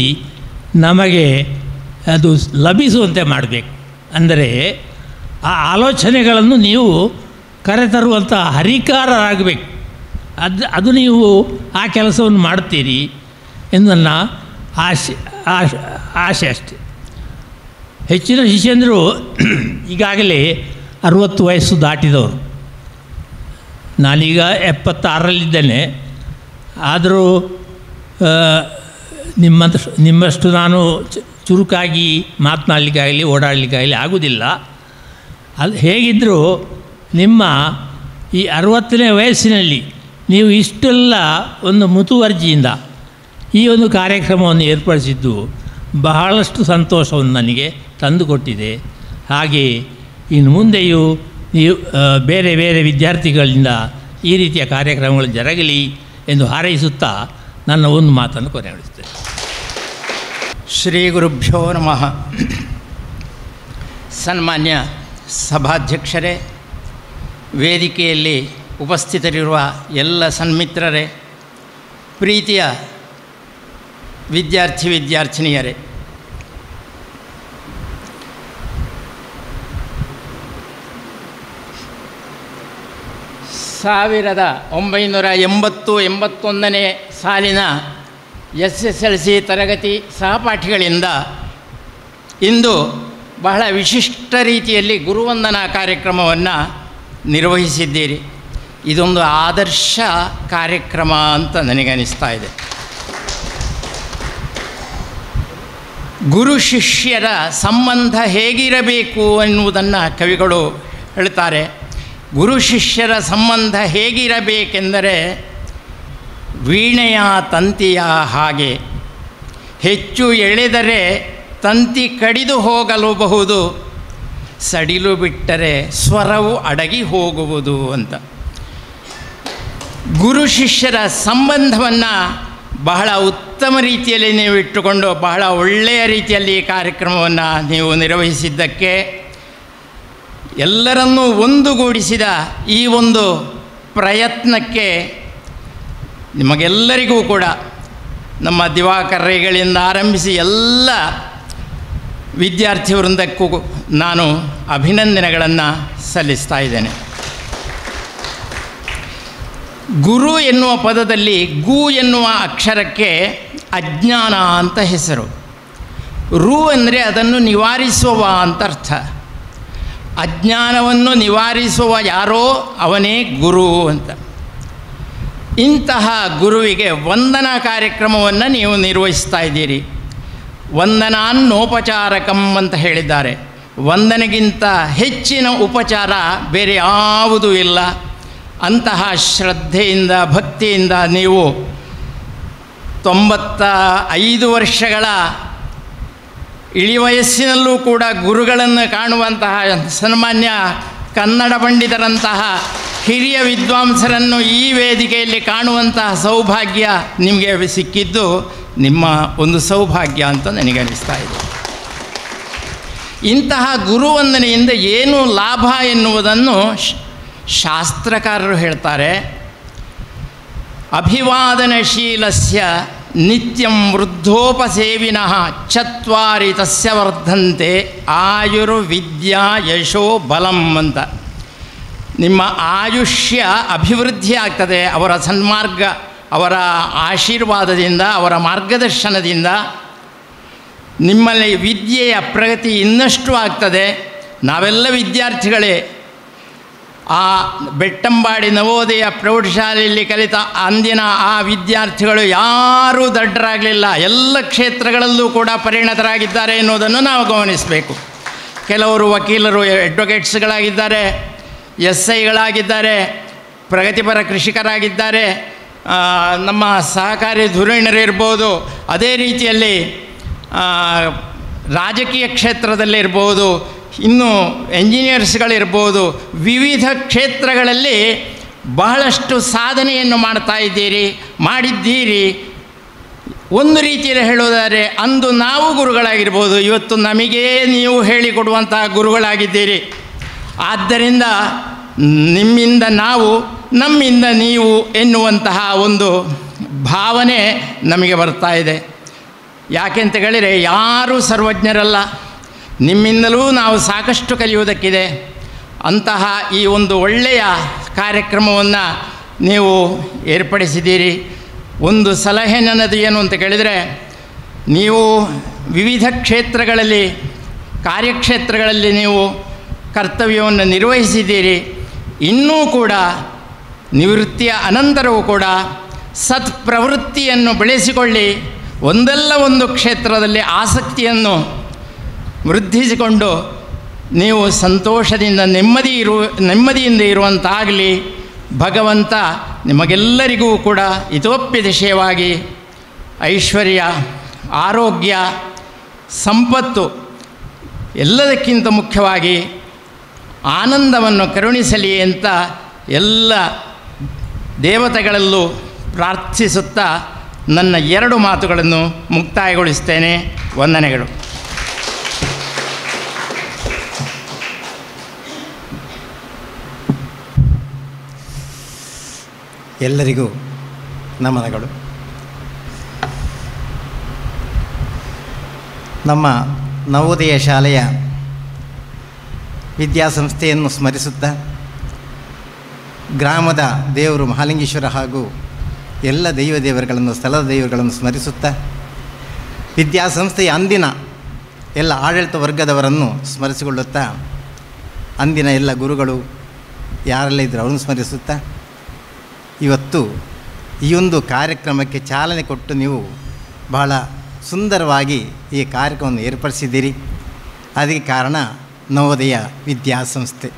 ನಮಗೆ ಅದು ಲಭಿಸುವಂತೆ ಮಾಡಬೇಕು. ಅಂದರೆ ಆ ಆಲೋಚನೆಗಳನ್ನು ನೀವು ಕರೆತರುವಂಥ ಹರಿಕಾರರಾಗಬೇಕು. ಅದು ನೀವು ಆ ಕೆಲಸವನ್ನು ಮಾಡ್ತೀರಿ ಎಂದು ನನ್ನ ಆಸೆ ಅಷ್ಟೆ. ಹೆಚ್ಚಿನ ಶಿಷ್ಯಂದರು ಈಗಾಗಲೇ 60 ವಯಸ್ಸು ದಾಟಿದವರು. ನಾನೀಗ 76ರಲ್ಲಿದ್ದೇನೆ. ಆದರೂ ನಿಮ್ಮಷ್ಟು ನಾನು ಚುರುಕಾಗಿ ಮಾತನಾಡಲಿಕ್ಕಾಗಲಿ ಓಡಾಡಲಿಕ್ಕಾಗಲಿ ಆಗೋದಿಲ್ಲ. ಅದು ಹೇಗಿದ್ದರೂ ನಿಮ್ಮ ಈ 60ನೇ ವಯಸ್ಸಿನಲ್ಲಿ ನೀವು ಇಷ್ಟೆಲ್ಲ ಒಂದು ಮುತುವರ್ಜಿಯಿಂದ ಈ ಒಂದು ಕಾರ್ಯಕ್ರಮವನ್ನು ಏರ್ಪಡಿಸಿದ್ದು ಬಹಳಷ್ಟು ಸಂತೋಷವನ್ನು ನನಗೆ ತಂದುಕೊಟ್ಟಿದೆ. ಹಾಗೆ ಇನ್ನು ಮುಂದೆಯೂ ನೀವು ಬೇರೆ ಬೇರೆ ವಿದ್ಯಾರ್ಥಿಗಳಿಂದ ಈ ರೀತಿಯ ಕಾರ್ಯಕ್ರಮಗಳು ಜರಗಲಿ ಎಂದು ಹಾರೈಸುತ್ತಾ ನನ್ನ ಒಂದು ಮಾತನ್ನು ಕೊನೆಗೊಳಿಸ್ತೇನೆ. ಶ್ರೀ ಗುರುಭ್ಯೋ ನಮಃ. ಸನ್ಮಾನ್ಯ ಸಭಾಧ್ಯಕ್ಷರೇ, ವೇದಿಕೆಯಲ್ಲಿ ಉಪಸ್ಥಿತರಿರುವ ಎಲ್ಲ ಸನ್ಮಿತ್ರರೇ, ಪ್ರೀತಿಯ ವಿದ್ಯಾರ್ಥಿನಿಯರೇ, ಸಾವಿರದ 1980-81ನೇ ಸಾಲಿನ SSLC ತರಗತಿ ಸಹಪಾಠಿಗಳಿಂದ ಇಂದು ಬಹಳ ವಿಶಿಷ್ಟ ರೀತಿಯಲ್ಲಿ ಗುರುವಂದನಾ ಕಾರ್ಯಕ್ರಮವನ್ನು ನಿರ್ವಹಿಸಿದ್ದೀರಿ. ಇದೊಂದು ಆದರ್ಶ ಕಾರ್ಯಕ್ರಮ ಅಂತ ನನಗನ್ನಿಸ್ತಾ ಇದೆ. ಗುರು ಶಿಷ್ಯರ ಸಂಬಂಧ ಹೇಗಿರಬೇಕು ಎನ್ನುವುದನ್ನು ಕವಿಗಳು ಹೇಳ್ತಾರೆ. ಗುರು ಶಿಷ್ಯರ ಸಂಬಂಧ ಹೇಗಿರಬೇಕೆಂದರೆ ವೀಣೆಯ ತಂತಿಯ ಹಾಗೆ, ಹೆಚ್ಚು ಎಳೆದರೆ ತಂತಿ ಕಡಿದು ಹೋಗಲೂಬಹುದು, ಸಡಿಲು ಬಿಟ್ಟರೆ ಸ್ವರವು ಅಡಗಿ ಹೋಗುವುದು ಅಂತ. ಗುರು ಶಿಷ್ಯರ ಸಂಬಂಧವನ್ನು ಬಹಳ ಉತ್ತಮ ರೀತಿಯಲ್ಲಿ ನೀವು ಇಟ್ಟುಕೊಂಡು ಬಹಳ ಒಳ್ಳೆಯ ರೀತಿಯಲ್ಲಿ ಈ ಕಾರ್ಯಕ್ರಮವನ್ನು ನೀವು ನಿರ್ವಹಿಸಿದ್ದಕ್ಕೆ, ಎಲ್ಲರನ್ನೂ ಒಂದುಗೂಡಿಸಿದ ಈ ಒಂದು ಪ್ರಯತ್ನಕ್ಕೆ ನಿಮಗೆಲ್ಲರಿಗೂ ಕೂಡ ನಮ್ಮ ದಿವಾಕರ್ಗಳಿಂದ ಆರಂಭಿಸಿ ಎಲ್ಲ ವಿದ್ಯಾರ್ಥಿ ವೃಂದಕ್ಕೂ ನಾನು ಅಭಿನಂದನೆಗಳನ್ನು ಸಲ್ಲಿಸ್ತಾ ಇದ್ದೇನೆ. ಗುರು ಎನ್ನುವ ಪದದಲ್ಲಿ ಗು ಎನ್ನುವ ಅಕ್ಷರಕ್ಕೆ ಅಜ್ಞಾನ ಅಂತ ಹೆಸರು. ರು ಅಂದರೆ ಅದನ್ನು ನಿವಾರಿಸುವ ಅಂತ ಅರ್ಥ. ಅಜ್ಞಾನವನ್ನು ನಿವಾರಿಸುವ ಯಾರೋ ಅವನೇ ಗುರು ಅಂತ. ಇಂತಹ ಗುರುವಿಗೆ ವಂದನಾ ಕಾರ್ಯಕ್ರಮವನ್ನು ನೀವು ನಿರ್ವಹಿಸ್ತಾ ಇದ್ದೀರಿ. ವಂದನಾನ್ನೋಪಚಾರಕಂ ಅಂತ ಹೇಳಿದ್ದಾರೆ. ವಂದನೆಗಿಂತ ಹೆಚ್ಚಿನ ಉಪಚಾರ ಬೇರೆ ಯಾವುದೂ ಇಲ್ಲ. ಅಂತಹ ಶ್ರದ್ಧೆಯಿಂದ ಭಕ್ತಿಯಿಂದ ನೀವು 95 ವರ್ಷಗಳ ಇಳಿವಯಸ್ಸಿನಲ್ಲೂ ಕೂಡ ಗುರುಗಳನ್ನು ಕಾಣುವಂತಹ ಸನ್ಮಾನ್ಯ ಕನ್ನಡ ಪಂಡಿತರಂತಹ ಹಿರಿಯ ವಿದ್ವಾಂಸರನ್ನು ಈ ವೇದಿಕೆಯಲ್ಲಿ ಕಾಣುವಂತಹ ಸೌಭಾಗ್ಯ ನಿಮಗೆ ಸಿಕ್ಕಿದ್ದು ನಿಮ್ಮ ಒಂದು ಸೌಭಾಗ್ಯ ಅಂತ ನನಗನ್ನಿಸ್ತಾ ಇದೆ. ಇಂತಹ ಗುರುವಂದನೆಯಿಂದ ಏನು ಲಾಭ ಎನ್ನುವುದನ್ನು ಶಾಸ್ತ್ರಕಾರರು ಹೇಳ್ತಾರೆ. ಅಭಿವಾದನಶೀಲಸ್ಯ ನಿತ್ಯಂ ವೃದ್ಧೋಪಸೇವಿನಃ ಚತ್ವಾರಿ ತಸ್ಯ ವರ್ಧಂತೆ ಆಯುರ್ವಿದ್ಯಾ ಯಶೋ ಬಲಂ ಅಂತ. ನಿಮ್ಮ ಆಯುಷ್ಯ ಅಭಿವೃದ್ಧಿ ಆಗ್ತದೆ ಅವರ ಸನ್ಮಾರ್ಗ, ಅವರ ಆಶೀರ್ವಾದದಿಂದ, ಅವರ ಮಾರ್ಗದರ್ಶನದಿಂದ. ನಿಮ್ಮಲ್ಲಿ ವಿದ್ಯೆಯ ಪ್ರಗತಿ ಇನ್ನಷ್ಟು ಆಗ್ತದೆ. ನಾವೆಲ್ಲ ವಿದ್ಯಾರ್ಥಿಗಳೇ. ಆ ಬೆಟ್ಟಂಬಾಡಿ ನವೋದಯ ಪ್ರೌಢಶಾಲೆಯಲ್ಲಿ ಕಲಿತ ಅಂದಿನ ಆ ವಿದ್ಯಾರ್ಥಿಗಳು ಯಾರೂ ದಡ್ಡರಾಗಲಿಲ್ಲ. ಎಲ್ಲ ಕ್ಷೇತ್ರಗಳಲ್ಲೂ ಕೂಡ ಪರಿಣತರಾಗಿದ್ದಾರೆ ಎನ್ನುವುದನ್ನು ನಾವು ಗಮನಿಸಬೇಕು. ಕೆಲವರು ವಕೀಲರು, ಅಡ್ವೊಕೇಟ್ಸ್ಗಳಾಗಿದ್ದಾರೆ, SIಗಳಾಗಿದ್ದಾರೆ, ಪ್ರಗತಿಪರ ಕೃಷಿಕರಾಗಿದ್ದಾರೆ, ನಮ್ಮ ಸಹಕಾರಿ ಧುರೀಣರಿರ್ಬೋದು, ಅದೇ ರೀತಿಯಲ್ಲಿ ರಾಜಕೀಯ ಕ್ಷೇತ್ರದಲ್ಲಿರ್ಬೋದು, ಇನ್ನು ಎಂಜಿನಿಯರ್ಸ್ಗಳಿರ್ಬೋದು. ವಿವಿಧ ಕ್ಷೇತ್ರಗಳಲ್ಲಿ ಬಹಳಷ್ಟು ಸಾಧನೆಯನ್ನು ಮಾಡ್ತಾ ಇದ್ದೀರಿ, ಮಾಡಿದ್ದೀರಿ. ಒಂದು ರೀತಿಯಲ್ಲಿ ಹೇಳೋದಾದರೆ ಅಂದು ನಾವು ಗುರುಗಳಾಗಿರ್ಬೋದು, ಇವತ್ತು ನಮಗೇ ನೀವು ಹೇಳಿಕೊಡುವಂತಹ ಗುರುಗಳಾಗಿದ್ದೀರಿ. ಆದ್ದರಿಂದ ನಿಮ್ಮಿಂದ ನಾವು, ನಮ್ಮಿಂದ ನೀವು ಎನ್ನುವಂತಹ ಒಂದು ಭಾವನೆ ನಮಗೆ ಬರ್ತಾ ಇದೆ. ಯಾಕೆಂತ ಹೇಳಿದರೆ ಯಾರೂ ಸರ್ವಜ್ಞರಲ್ಲ. ನಿಮ್ಮಿಂದಲೂ ನಾವು ಸಾಕಷ್ಟು ಕಲಿಯುವುದಕ್ಕಿದೆ. ಅಂತಹ ಈ ಒಂದು ಒಳ್ಳೆಯ ಕಾರ್ಯಕ್ರಮವನ್ನು ನೀವು ಏರ್ಪಡಿಸಿದ್ದೀರಿ. ಒಂದು ಸಲಹೆ ನನ್ನದು ಏನು ಅಂತ ಕೇಳಿದರೆ, ನೀವು ವಿವಿಧ ಕ್ಷೇತ್ರಗಳಲ್ಲಿ, ಕಾರ್ಯಕ್ಷೇತ್ರಗಳಲ್ಲಿ ನೀವು ಕರ್ತವ್ಯವನ್ನು ನಿರ್ವಹಿಸಿದ್ದೀರಿ. ಇನ್ನೂ ಕೂಡ ನಿವೃತ್ತಿಯ ಅನಂತರವೂ ಕೂಡ ಸತ್ಪ್ರವೃತ್ತಿಯನ್ನು ಬೆಳೆಸಿಕೊಳ್ಳಿ. ಒಂದಲ್ಲ ಒಂದು ಕ್ಷೇತ್ರದಲ್ಲಿ ಆಸಕ್ತಿಯನ್ನು ವೃದ್ಧಿಸಿಕೊಂಡು ನೀವು ಸಂತೋಷದಿಂದ ನೆಮ್ಮದಿಯಿಂದ ಇರುವಂತಾಗಲಿ. ಭಗವಂತ ನಿಮಗೆಲ್ಲರಿಗೂ ಕೂಡ ಹಿತೋಪ್ಯತಿಶಯವಾಗಿ ಐಶ್ವರ್ಯ, ಆರೋಗ್ಯ, ಸಂಪತ್ತು, ಎಲ್ಲದಕ್ಕಿಂತ ಮುಖ್ಯವಾಗಿ ಆನಂದವನ್ನು ಕರುಣಿಸಲಿ ಅಂತ ಎಲ್ಲ ದೇವತೆಗಳಲ್ಲೂ ಪ್ರಾರ್ಥಿಸುತ್ತಾ ನನ್ನ 2 ಮಾತುಗಳನ್ನು ಮುಕ್ತಾಯಗೊಳಿಸ್ತೇನೆ. ವಂದನೆಗಳು. ಎಲ್ಲರಿಗೂ ನಮನಗಳು. ನಮ್ಮ ನವೋದಯ ಶಾಲೆಯ ವಿದ್ಯಾಸಂಸ್ಥೆಯನ್ನು ಸ್ಮರಿಸುತ್ತಾ, ಗ್ರಾಮದ ದೇವರು ಮಹಾಲಿಂಗೇಶ್ವರ ಹಾಗೂ ಎಲ್ಲ ದೇವರುಗಳನ್ನು, ಸ್ಥಳದ ದೇವರುಗಳನ್ನು ಸ್ಮರಿಸುತ್ತಾ, ವಿದ್ಯಾಸಂಸ್ಥೆಯ ಅಂದಿನ ಎಲ್ಲ ಆಡಳಿತ ವರ್ಗದವರನ್ನು ಸ್ಮರಿಸಿಕೊಳ್ಳುತ್ತಾ, ಅಂದಿನ ಎಲ್ಲ ಗುರುಗಳು ಯಾರೆಲ್ಲ ಇದ್ದರು ಅವರನ್ನು ಸ್ಮರಿಸುತ್ತಾ, ಇವತ್ತು ಈ ಒಂದು ಕಾರ್ಯಕ್ರಮಕ್ಕೆ ಚಾಲನೆ ಕೊಟ್ಟು ನೀವು ಬಹಳ ಸುಂದರವಾಗಿ ಈ ಕಾರ್ಯಕ್ರಮವನ್ನು ಏರ್ಪಡಿಸಿದ್ದೀರಿ. ಅದಕ್ಕೆ ಕಾರಣ ನವೋದಯ ವಿದ್ಯಾಸಂಸ್ಥೆ.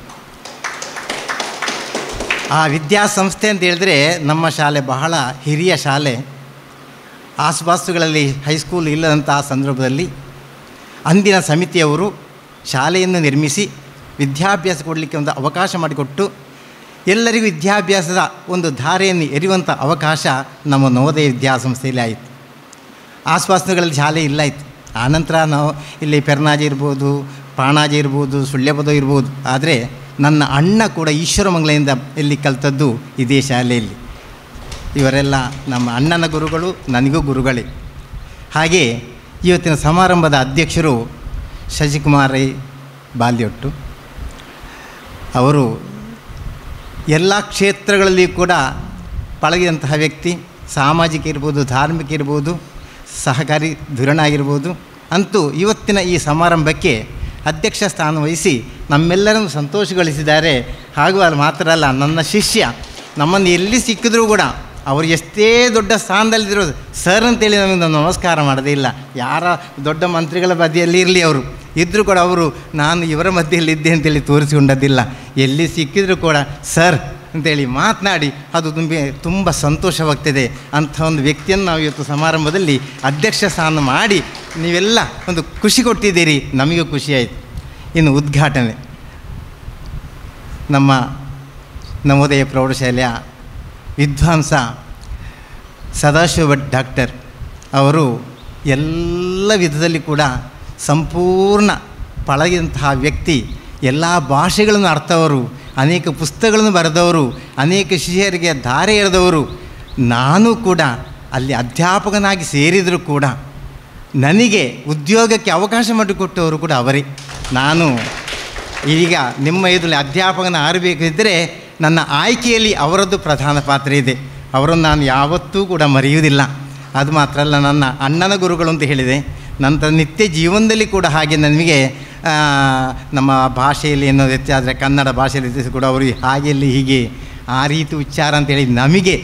ಆ ವಿದ್ಯಾಸಂಸ್ಥೆ ಅಂತ ಹೇಳಿದ್ರೆ ನಮ್ಮ ಶಾಲೆ ಬಹಳ ಹಿರಿಯ ಶಾಲೆ. ಆಸುಪಾಸುಗಳಲ್ಲಿ ಹೈಸ್ಕೂಲ್ ಇಲ್ಲದಂತಹ ಸಂದರ್ಭದಲ್ಲಿ ಅಂದಿನ ಸಮಿತಿಯವರು ಶಾಲೆಯನ್ನು ನಿರ್ಮಿಸಿ ವಿದ್ಯಾಭ್ಯಾಸ ಕೊಡಲಿಕ್ಕೆ ಒಂದು ಅವಕಾಶ ಮಾಡಿಕೊಟ್ಟು ಎಲ್ಲರಿಗೂ ವಿದ್ಯಾಭ್ಯಾಸದ ಒಂದು ಧಾರೆಯನ್ನು ಎರಿಯುವಂಥ ಅವಕಾಶ ನಮ್ಮ ನವೋದಯ ವಿದ್ಯಾಸಂಸ್ಥೆಯಲ್ಲಿ ಆಯಿತು. ಆಸ್ಪಾಸ್ನುಗಳಲ್ಲಿ ಶಾಲೆ ಇಲ್ಲ ಇತ್ತು. ಆನಂತರ ನಾವು ಇಲ್ಲಿ ಪೆರ್ನಾಜಿ ಇರ್ಬೋದು, ಪಾಣಾಜಿ ಇರ್ಬೋದು, ಸುಳ್ಯಪದ ಇರ್ಬೋದು. ಆದರೆ ನನ್ನ ಅಣ್ಣ ಕೂಡ ಈಶ್ವರಮಂಗಲದಿಂದ ಇಲ್ಲಿ ಕಲಿತದ್ದು ಇದೇ ಶಾಲೆಯಲ್ಲಿ. ಇವರೆಲ್ಲ ನಮ್ಮ ಅಣ್ಣನ ಗುರುಗಳು, ನನಗೂ ಗುರುಗಳೇ. ಹಾಗೆ ಇವತ್ತಿನ ಸಮಾರಂಭದ ಅಧ್ಯಕ್ಷರು ಶಶಿಕುಮಾರ್ ರೈ ಬಾಲ್ಯೊಟ್ಟು. ಅವರು ಎಲ್ಲ ಕ್ಷೇತ್ರಗಳಲ್ಲಿ ಕೂಡ ಪಳಗಿದಂತಹ ವ್ಯಕ್ತಿ. ಸಾಮಾಜಿಕ ಇರ್ಬೋದು, ಧಾರ್ಮಿಕ ಇರ್ಬೋದು, ಸಹಕಾರಿ ಧುರಣ ಆಗಿರ್ಬೋದು. ಅಂತೂ ಇವತ್ತಿನ ಈ ಸಮಾರಂಭಕ್ಕೆ ಅಧ್ಯಕ್ಷ ಸ್ಥಾನ ವಹಿಸಿ ನಮ್ಮೆಲ್ಲರನ್ನು ಸಂತೋಷಗೊಳಿಸಿದ್ದಾರೆ. ಹಾಗೂ ಅಲ್ಲಿ ಮಾತ್ರ ಅಲ್ಲ, ನನ್ನ ಶಿಷ್ಯ ನಮ್ಮನ್ನು ಎಲ್ಲಿ ಸಿಕ್ಕಿದ್ರೂ ಕೂಡ ಅವರು ಎಷ್ಟೇ ದೊಡ್ಡ ಸ್ಥಾನದಲ್ಲಿರೋದು ಸರ್ ಅಂತೇಳಿ ನಮಗೆ ನಮಸ್ಕಾರ ಮಾಡೋದೇ ಇಲ್ಲ. ಯಾರ ದೊಡ್ಡ ಮಂತ್ರಿಗಳ ಬದಿಯಲ್ಲಿ ಇರಲಿ, ಅವರು ಇದ್ದರೂ ಕೂಡ ಅವರು ನಾನು ಇವರ ಮಧ್ಯೆಯಲ್ಲಿದ್ದೆ ಅಂತೇಳಿ ತೋರಿಸಿಕೊಂಡದ್ದಿಲ್ಲ. ಎಲ್ಲಿ ಸಿಕ್ಕಿದರೂ ಕೂಡ ಸರ್ ಅಂತೇಳಿ ಮಾತನಾಡಿ ಅದು ತುಂಬ ಸಂತೋಷವಾಗ್ತಿದೆ. ಅಂಥ ಒಂದು ವ್ಯಕ್ತಿಯನ್ನು ನಾವು ಇವತ್ತು ಸಮಾರಂಭದಲ್ಲಿ ಅಧ್ಯಕ್ಷ ಸ್ಥಾನ ಮಾಡಿ ನೀವೆಲ್ಲ ಒಂದು ಖುಷಿ ಕೊಟ್ಟಿದ್ದೀರಿ, ನಮಗೂ ಖುಷಿಯಾಯಿತು. ಇನ್ನು ಉದ್ಘಾಟನೆ, ನಮ್ಮ ನವೋದಯ ಪ್ರೌಢಶಾಲೆಯ ವಿದ್ವಾಂಸ ಸದಾಶಿವ ಭಟ್ ಡಾಕ್ಟರ್ ಅವರು ಎಲ್ಲ ವಿಧದಲ್ಲಿ ಕೂಡ ಸಂಪೂರ್ಣ ಪಳಗಿದಂತಹ ವ್ಯಕ್ತಿ. ಎಲ್ಲ ಭಾಷೆಗಳನ್ನು ಅರ್ಥವರು, ಅನೇಕ ಪುಸ್ತಕಗಳನ್ನು ಬರೆದವರು, ಅನೇಕ ಶಿಷ್ಯರಿಗೆ ಧಾರೆ ಎರೆದವರು. ನಾನು ಕೂಡ ಅಲ್ಲಿ ಅಧ್ಯಾಪಕನಾಗಿ ಸೇರಿದರೂ ಕೂಡ ನನಗೆ ಉದ್ಯೋಗಕ್ಕೆ ಅವಕಾಶ ಮಾಡಿಕೊಟ್ಟವರು ಕೂಡ ಅವರೇ. ನಾನು ಈಗ ನಿಮ್ಮ ಎದುರಲ್ಲಿ ಅಧ್ಯಾಪಕನ ಆಗಬೇಕಿದ್ದರೆ ನನ್ನ ಆಯ್ಕೆಯಲ್ಲಿ ಅವರದ್ದು ಪ್ರಧಾನ ಪಾತ್ರ ಇದೆ. ಅವರನ್ನು ನಾನು ಯಾವತ್ತೂ ಕೂಡ ಮರೆಯುವುದಿಲ್ಲ. ಅದು ಮಾತ್ರ ಅಲ್ಲ, ನನ್ನ ಅಣ್ಣನ ಗುರುಗಳು ಅಂತ ಹೇಳಿದೆ. ನಂತರ ನಿತ್ಯ ಜೀವನದಲ್ಲಿ ಕೂಡ ಹಾಗೆ ನನಗೆ ನಮ್ಮ ಭಾಷೆಯಲ್ಲಿ ಏನೋ ಹೆಚ್ಚಾದರೆ ಕನ್ನಡ ಭಾಷೆಯಲ್ಲಿ ಕೂಡ ಅವರು ಹಾಗೆಯಲ್ಲಿ ಹೀಗೆ ಆ ರೀತಿ ಉಚ್ಚಾರ ಅಂತೇಳಿ ನಮಗೆ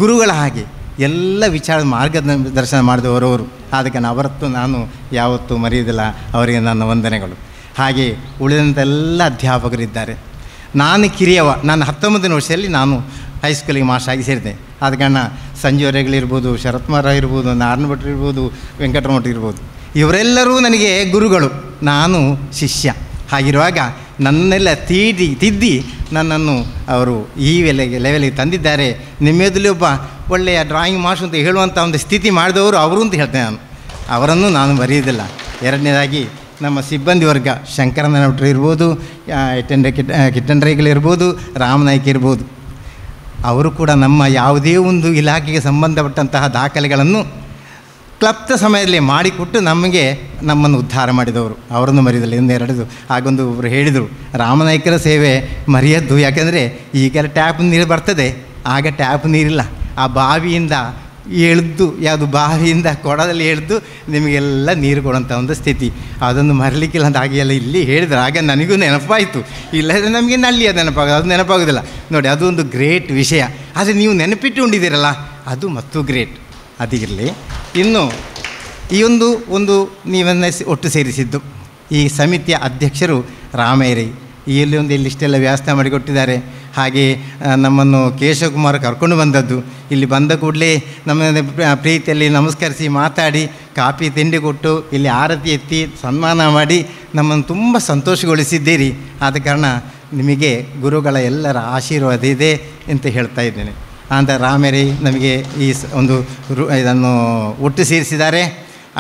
ಗುರುಗಳ ಹಾಗೆ ಎಲ್ಲ ವಿಚಾರ ಮಾರ್ಗದರ್ಶನ ಮಾಡಿದವರವರು. ಅದಕ್ಕೆ ಅವರತ್ತು ನಾನು ಯಾವತ್ತೂ ಮರೆಯುವುದಿಲ್ಲ. ಅವರಿಗೆ ನನ್ನ ವಂದನೆಗಳು. ಹಾಗೆ ಉಳಿದಂಥ ಎಲ್ಲ ಅಧ್ಯಾಪಕರಿದ್ದಾರೆ. ನಾನು ಕಿರಿಯವ. ನಾನು 19ನೇ ವರ್ಷದಲ್ಲಿ ನಾನು ಹೈಸ್ಕೂಲಿಗೆ ಮಾಸ್ಟರಾಗಿ ಸೇರಿದೆ. ಆದ ಕಾರಣ ಸಂಜುವರೆಗಳಿರ್ಬೋದು, ಶರತ್ಮಾರ ಇರ್ಬೋದು, ನಾರಾಯಣ ಭಟ್ರು ಇರ್ಬೋದು, ವೆಂಕಟರಮಠ ಇರ್ಬೋದು, ಇವರೆಲ್ಲರೂ ನನಗೆ ಗುರುಗಳು, ನಾನು ಶಿಷ್ಯ. ಹಾಗಿರುವಾಗ ನನ್ನೆಲ್ಲ ತಿದ್ದಿ ನನ್ನನ್ನು ಅವರು ಈ ಲೆವೆಲಿಗೆ ತಂದಿದ್ದಾರೆ. ನಿಮ್ಮೆದುರಲ್ಲಿ ಒಬ್ಬ ಒಳ್ಳೆಯ ಡ್ರಾಯಿಂಗ್ ಮಾಸ್ಟರ್ ಅಂತ ಹೇಳುವಂಥ ಒಂದು ಸ್ಥಿತಿ ಮಾಡಿದವರು ಅವರು ಅಂತ ಹೇಳ್ತೇನೆ. ಅವರನ್ನು ನಾನು ಬರೆಯುವುದಿಲ್ಲ. ಎರಡನೇದಾಗಿ ನಮ್ಮ ಸಿಬ್ಬಂದಿ ವರ್ಗ, ಶಂಕರನ ಭಟ್ರು ಇರ್ಬೋದು, ಕಿಟ್ಟಂಡ್ರೈಗಳಿರ್ಬೋದು, ರಾಮನಾಯ್ಕ ಇರ್ಬೋದು, ಅವರು ಕೂಡ ನಮ್ಮ ಯಾವುದೇ ಒಂದು ಇಲಾಖೆಗೆ ಸಂಬಂಧಪಟ್ಟಂತಹ ದಾಖಲೆಗಳನ್ನು ಕ್ಲಪ್ತ ಸಮಯದಲ್ಲಿ ಮಾಡಿಕೊಟ್ಟು ನಮ್ಮನ್ನು ಉದ್ಧಾರ ಮಾಡಿದವರು. ಅವರನ್ನು ಮರೆಯದಿಲ್ಲ. ಇನ್ನೆರಡು ಹಾಗೊಂದು ಒಬ್ಬರು ಹೇಳಿದರು, ರಾಮನಾಯ್ಕರ ಸೇವೆ ಮರೆಯದ್ದು. ಯಾಕೆಂದರೆ ಈಗೆಲ್ಲ ಟ್ಯಾಪ್ ನೀರು ಬರ್ತದೆ, ಆಗ ಟ್ಯಾಪ್ ನೀರಿಲ್ಲ. ಆ ಬಾವಿಯಿಂದ ಎಳೆದು, ಯಾವುದು ಬಾವಿಯಿಂದ ಕೊಡದಲ್ಲಿ ಎಳೆದು ನಿಮಗೆಲ್ಲ ನೀರು ಕೊಡೋಂಥ ಒಂದು ಸ್ಥಿತಿ. ಅದನ್ನು ಮರಲಿಕ್ಕಿಲ್ಲ ಅಂತ ಹಾಗೆಲ್ಲ ಇಲ್ಲಿ ಹೇಳಿದ್ರು. ಆಗ ನನಗೂ ನೆನಪಾಯಿತು. ಇಲ್ಲದ್ರೆ ನಮಗೆ ನಳ್ಳಿಯ ಅದು ನೆನಪಾಗೋದಿಲ್ಲ ನೋಡಿ. ಅದು ಒಂದು ಗ್ರೇಟ್ ವಿಷಯ. ಆದರೆ ನೀವು ನೆನಪಿಟ್ಟುಕೊಂಡಿದ್ದೀರಲ್ಲ, ಅದು ಮತ್ತೂ ಗ್ರೇಟ್. ಅದಿರಲಿ. ಇನ್ನು ಈ ಒಂದು ನೀವನ್ನೇ ಒಟ್ಟು ಸೇರಿಸಿದ್ದು ಈ ಸಮಿತಿಯ ಅಧ್ಯಕ್ಷರು ರಾಮಯ್ಯರೈ. ಇಲ್ಲಿಷ್ಟೆಲ್ಲ ವ್ಯವಸ್ಥೆ ಮಾಡಿಕೊಟ್ಟಿದ್ದಾರೆ. ಹಾಗೆ ನಮ್ಮನ್ನು ಕೇಶವಕುಮಾರ್ ಕರ್ಕೊಂಡು ಬಂದದ್ದು. ಇಲ್ಲಿ ಬಂದ ಕೂಡಲೇ ನಮ್ಮ ಪ್ರೀತಿಯಲ್ಲಿ ನಮಸ್ಕರಿಸಿ ಮಾತಾಡಿ ಕಾಫಿ ತಿಂಡಿ ಕೊಟ್ಟು ಇಲ್ಲಿ ಆರತಿ ಎತ್ತಿ ಸನ್ಮಾನ ಮಾಡಿ ನಮ್ಮನ್ನು ತುಂಬ ಸಂತೋಷಗೊಳಿಸಿದ್ದೀರಿ. ಆದ ಕಾರಣ ನಿಮಗೆ ಗುರುಗಳ ಎಲ್ಲರ ಆಶೀರ್ವಾದ ಇದೆ ಅಂತ ಹೇಳ್ತಾ ಇದ್ದೇನೆ. ಅಂತ ರಾಮೇರಿ ನಮಗೆ ಇದನ್ನು ಒಟ್ಟು ಸೇರಿಸಿದ್ದಾರೆ.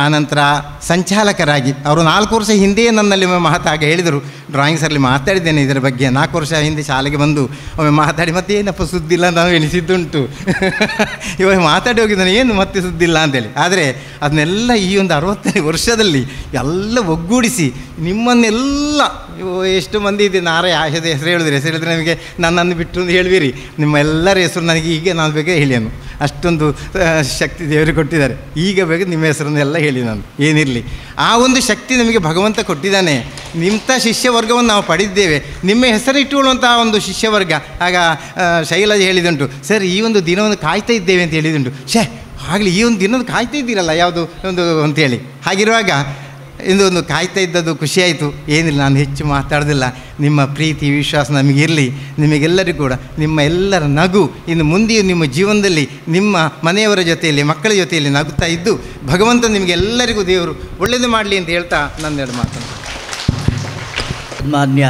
ಆನಂತರ ಸಂಚಾಲಕರಾಗಿ ಅವರು 4 ವರ್ಷ ಹಿಂದೆಯೇ ನನ್ನಲ್ಲಿ ಹಾಗೆ ಹೇಳಿದರು. ಡ್ರಾಯಿಂಗ್ಸಲ್ಲಿ ಮಾತಾಡಿದ್ದೇನೆ ಇದರ ಬಗ್ಗೆ. 4 ವರ್ಷ ಹಿಂದೆ ಶಾಲೆಗೆ ಬಂದು ಒಮ್ಮೆ ಮಾತಾಡಿ ಮತ್ತೆ ಏನಪ್ಪ ಸುದ್ದಿಲ್ಲ ನಾವು ಎನಿಸಿದ್ದುಂಟು. ಇವಾಗ ಮಾತಾಡಿ ಹೋಗಿದ್ದಾನೆ, ಏನು ಮತ್ತೆ ಸುದ್ದಿಲ್ಲ ಅಂತೇಳಿ. ಆದರೆ ಅದನ್ನೆಲ್ಲ ಈ ಒಂದು 60ನೇ ವರ್ಷದಲ್ಲಿ ಎಲ್ಲ ಒಗ್ಗೂಡಿಸಿ ನಿಮ್ಮನ್ನೆಲ್ಲ ಎಷ್ಟು ಮಂದಿ ಇದೆ, ನಾರೇ ಹೆಸರು ಹೇಳಿದ್ರೆ ನಮಗೆ ನನ್ನನ್ನು ಬಿಟ್ಟು ಅಂತ ಹೇಳ್ಬಿರಿ. ನಿಮ್ಮ ಎಲ್ಲರ ಹೆಸರು ನನಗೆ ಈಗ ನಾನು ಬೇಕಾ ಹೇಳಿಯನು. ಅಷ್ಟೊಂದು ಶಕ್ತಿ ದೇವರು ಕೊಟ್ಟಿದ್ದಾರೆ. ಈಗ ಬೇಕು ನಿಮ್ಮ ಹೆಸರನ್ನು ಎಲ್ಲ ಹೇಳಿ ನಾನು, ಏನಿರಲಿ. ಆ ಒಂದು ಶಕ್ತಿ ನಮಗೆ ಭಗವಂತ ಕೊಟ್ಟಿದ್ದಾನೆ. ನಿಂಥ ಶಿಷ್ಯವರ್ಗವನ್ನು ನಾವು ಪಡೆದಿದ್ದೇವೆ. ನಿಮ್ಮ ಹೆಸರು ಇಟ್ಟುಕೊಳ್ಳುವಂಥ ಒಂದು ಶಿಷ್ಯವರ್ಗ. ಆಗ ಶೈಲಜ ಹೇಳಿದುಂಟು, ಸರ್ ಈ ಒಂದು ದಿನವನ್ನು ಕಾಯ್ತಾ ಇದ್ದೇವೆ ಅಂತ ಹೇಳಿದುಂಟು. ಆಗಲಿ ಈ ಒಂದು ದಿನವನ್ನು ಕಾಯ್ತಾ ಇದ್ದೀರಲ್ಲ ಯಾವುದು ಒಂದು ಅಂತೇಳಿ. ಹಾಗಿರುವಾಗ ಇದೊಂದು ಕಾಯ್ತಾ ಇದ್ದದ್ದು ಖುಷಿಯಾಯಿತು. ಏನಿಲ್ಲ, ನಾನು ಹೆಚ್ಚು ಮಾತಾಡೋದಿಲ್ಲ. ನಿಮ್ಮ ಪ್ರೀತಿ ವಿಶ್ವಾಸ ನಮಗಿರಲಿ. ನಿಮಗೆಲ್ಲರಿಗೂ ಕೂಡ ನಿಮ್ಮ ಎಲ್ಲರ ನಗು ಇನ್ನು ಮುಂದೆಯೂ ನಿಮ್ಮ ಜೀವನದಲ್ಲಿ ನಿಮ್ಮ ಮನೆಯವರ ಜೊತೆಯಲ್ಲಿ ಮಕ್ಕಳ ಜೊತೆಯಲ್ಲಿ ನಗುತ್ತಾ ಇದ್ದು ಭಗವಂತ ನಿಮಗೆಲ್ಲರಿಗೂ ದೇವರು ಒಳ್ಳೆಯದು ಮಾಡಲಿ ಅಂತ ಹೇಳ್ತಾ ನನ್ನೆರಡು ಮಾತನ್ನು. ಮಾನ್ಯ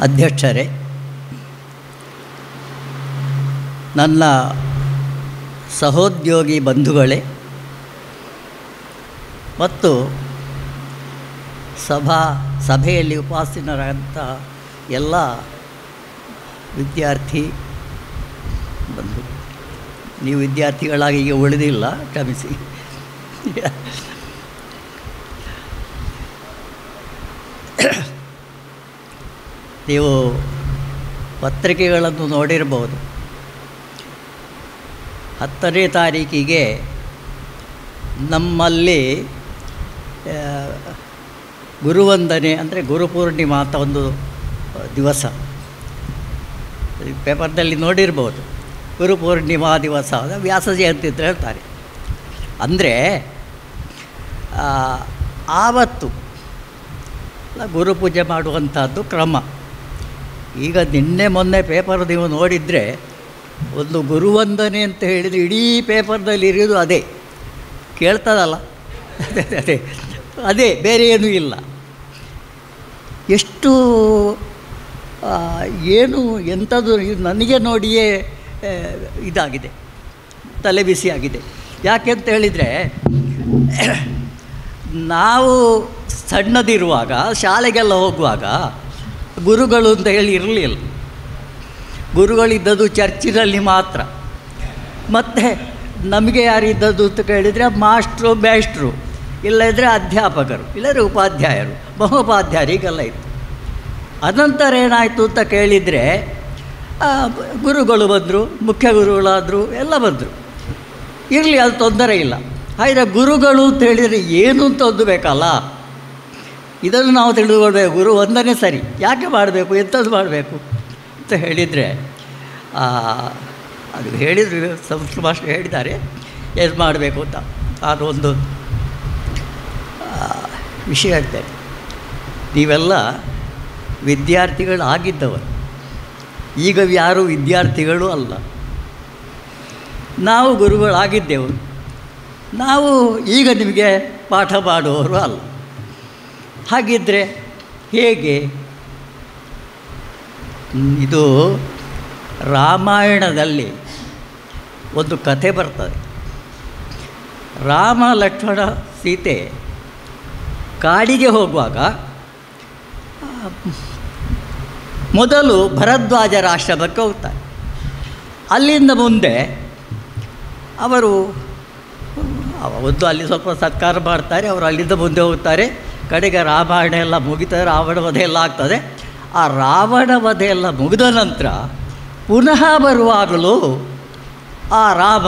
ಅಧ್ಯಕ್ಷರೇ, ನನ್ನ ಸಹೋದ್ಯೋಗಿ ಬಂಧುಗಳೇ ಮತ್ತು ಸಭೆಯಲ್ಲಿ ಉಪಸ್ಥಿತರಾದಂಥ ಎಲ್ಲ ವಿದ್ಯಾರ್ಥಿ ಬಂಧು, ನೀವು ವಿದ್ಯಾರ್ಥಿಗಳಾಗಿ ಈಗ ಉಳಿದಿಲ್ಲ, ಕ್ಷಮಿಸಿ. ನೀವು ಪತ್ರಿಕೆಗಳನ್ನು ನೋಡಿರ್ಬೋದು. 10ನೇ ತಾರೀಕಿಗೆ ನಮ್ಮಲ್ಲಿ ಗುರುವಂದನೆ ಅಂದರೆ ಗುರುಪೂರ್ಣಿಮಾ ಅಂತ ಒಂದು ದಿವಸ ಪೇಪರ್ನಲ್ಲಿ ನೋಡಿರ್ಬೋದು. ಗುರುಪೂರ್ಣಿಮಾ ದಿವಸ ವ್ಯಾಸ ಜಯಂತಿ ಅಂತ ಹೇಳ್ತಾರೆ. ಅಂದರೆ ಆವತ್ತು ಗುರುಪೂಜೆ ಮಾಡುವಂಥದ್ದು ಕ್ರಮ. ಈಗ ನಿನ್ನೆ ಮೊನ್ನೆ ಪೇಪರ್ ನೀವು ನೋಡಿದರೆ ಒಂದು ಗುರುವಂದನೆ ಅಂತ ಹೇಳಿದರೆ ಇಡೀ ಪೇಪರ್ನಲ್ಲಿ ಇರೋದು ಅದೇ, ಕೇಳ್ತದಲ್ಲ, ಅದೇ ಬೇರೆ ಏನೂ ಇಲ್ಲ. ಎಷ್ಟು ಏನು ಎಂಥದ್ದು ನನಗೆ ನೋಡಿಯೇ ಇದಾಗಿದೆ, ತಲೆ ಬಿಸಿಯಾಗಿದೆ. ಯಾಕೆ ಅಂತ ಹೇಳಿದರೆ, ನಾವು ಸಣ್ಣದಿರುವಾಗ ಶಾಲೆಗೆಲ್ಲ ಹೋಗುವಾಗ ಗುರುಗಳು ಅಂತ ಹೇಳಿ ಇರಲಿಲ್ಲ. ಗುರುಗಳಿದ್ದದ್ದು ಚರ್ಚಿನಲ್ಲಿ ಮಾತ್ರ. ಮತ್ತು ನಮಗೆ ಯಾರಿದ್ದದ್ದು ಅಂತ ಕೇಳಿದರೆ ಮಾಸ್ಟ್ರು, ಮೇಷ್ಟ್ರು, ಇಲ್ಲದಿದ್ದರೆ ಅಧ್ಯಾಪಕರು, ಇಲ್ಲದ್ರೆ ಉಪಾಧ್ಯಾಯರು, ಮಹೋಪಾಧ್ಯಾಯರಿಗೆಲ್ಲ ಇತ್ತು. ಅನಂತರ ಏನಾಯಿತು ಅಂತ ಕೇಳಿದರೆ ಗುರುಗಳು ಬಂದರು, ಮುಖ್ಯ ಗುರುಗಳಾದರು, ಎಲ್ಲ ಬಂದರು. ಇರಲಿ, ಅದು ತೊಂದರೆ ಇಲ್ಲ. ಹಾಗೆ ಗುರುಗಳು ಅಂತ ಹೇಳಿದರೆ ಏನು ಅಂತ ಓದಬೇಕಲ್ಲ, ಇದನ್ನು ನಾವು ತಿಳಿದುಕೊಳ್ಬೇಕು. ಗುರು ವಂದನೆ ಸರಿ, ಯಾಕೆ ಮಾಡಬೇಕು, ಎಂಥದ್ದು ಮಾಡಬೇಕು ಅಂತ ಹೇಳಿದರೆ ಅದು ಹೇಳಿದರು, ಸಂಸ್ಕೃತ ಭಾಷೆ ಹೇಳಿದ್ದಾರೆ ಏನು ಮಾಡಬೇಕು ಅಂತ. ಅದು ಒಂದು ವಿಷಯ ಹೇಳ್ತೇನೆ. ನೀವೆಲ್ಲ ವಿದ್ಯಾರ್ಥಿಗಳಾಗಿದ್ದವರು, ಈಗ ಯಾರೂ ವಿದ್ಯಾರ್ಥಿಗಳು ಅಲ್ಲ. ನಾವು ಗುರುಗಳಾಗಿದ್ದೆವು, ನಾವು ಈಗ ನಿಮಗೆ ಪಾಠ ಮಾಡುವವರು ಅಲ್ಲ. ಹಾಗಿದ್ದರೆ ಹೇಗೆ? ಇದು ರಾಮಾಯಣದಲ್ಲಿ ಒಂದು ಕಥೆ ಬರ್ತದೆ. ರಾಮ, ಲಕ್ಷ್ಮಣ, ಸೀತೆ ಕಾಡಿಗೆ ಹೋಗುವಾಗ ಮೊದಲು ಭರದ್ವಾಜರ ಆಶ್ರಮಕ್ಕೆ ಹೋಗ್ತಾರೆ. ಅಲ್ಲಿಂದ ಮುಂದೆ ಅವರು ಒಂದು ಅಲ್ಲಿ ಸ್ವಲ್ಪ ಸತ್ಕಾರ ಮಾಡ್ತಾರೆ, ಅವರು ಅಲ್ಲಿಂದ ಮುಂದೆ ಹೋಗ್ತಾರೆ. ಕಡೆಗೆ ರಾಮಾಯಣ ಎಲ್ಲ ಮುಗಿತದೆ, ರಾವಣ ವಧೆ ಎಲ್ಲ ಆಗ್ತದೆ. ಆ ರಾವಣ ವಧೆ ಎಲ್ಲ ಮುಗಿದ ನಂತರ ಪುನಃ ಬರುವಾಗಲೂ ಆ ರಾಮ,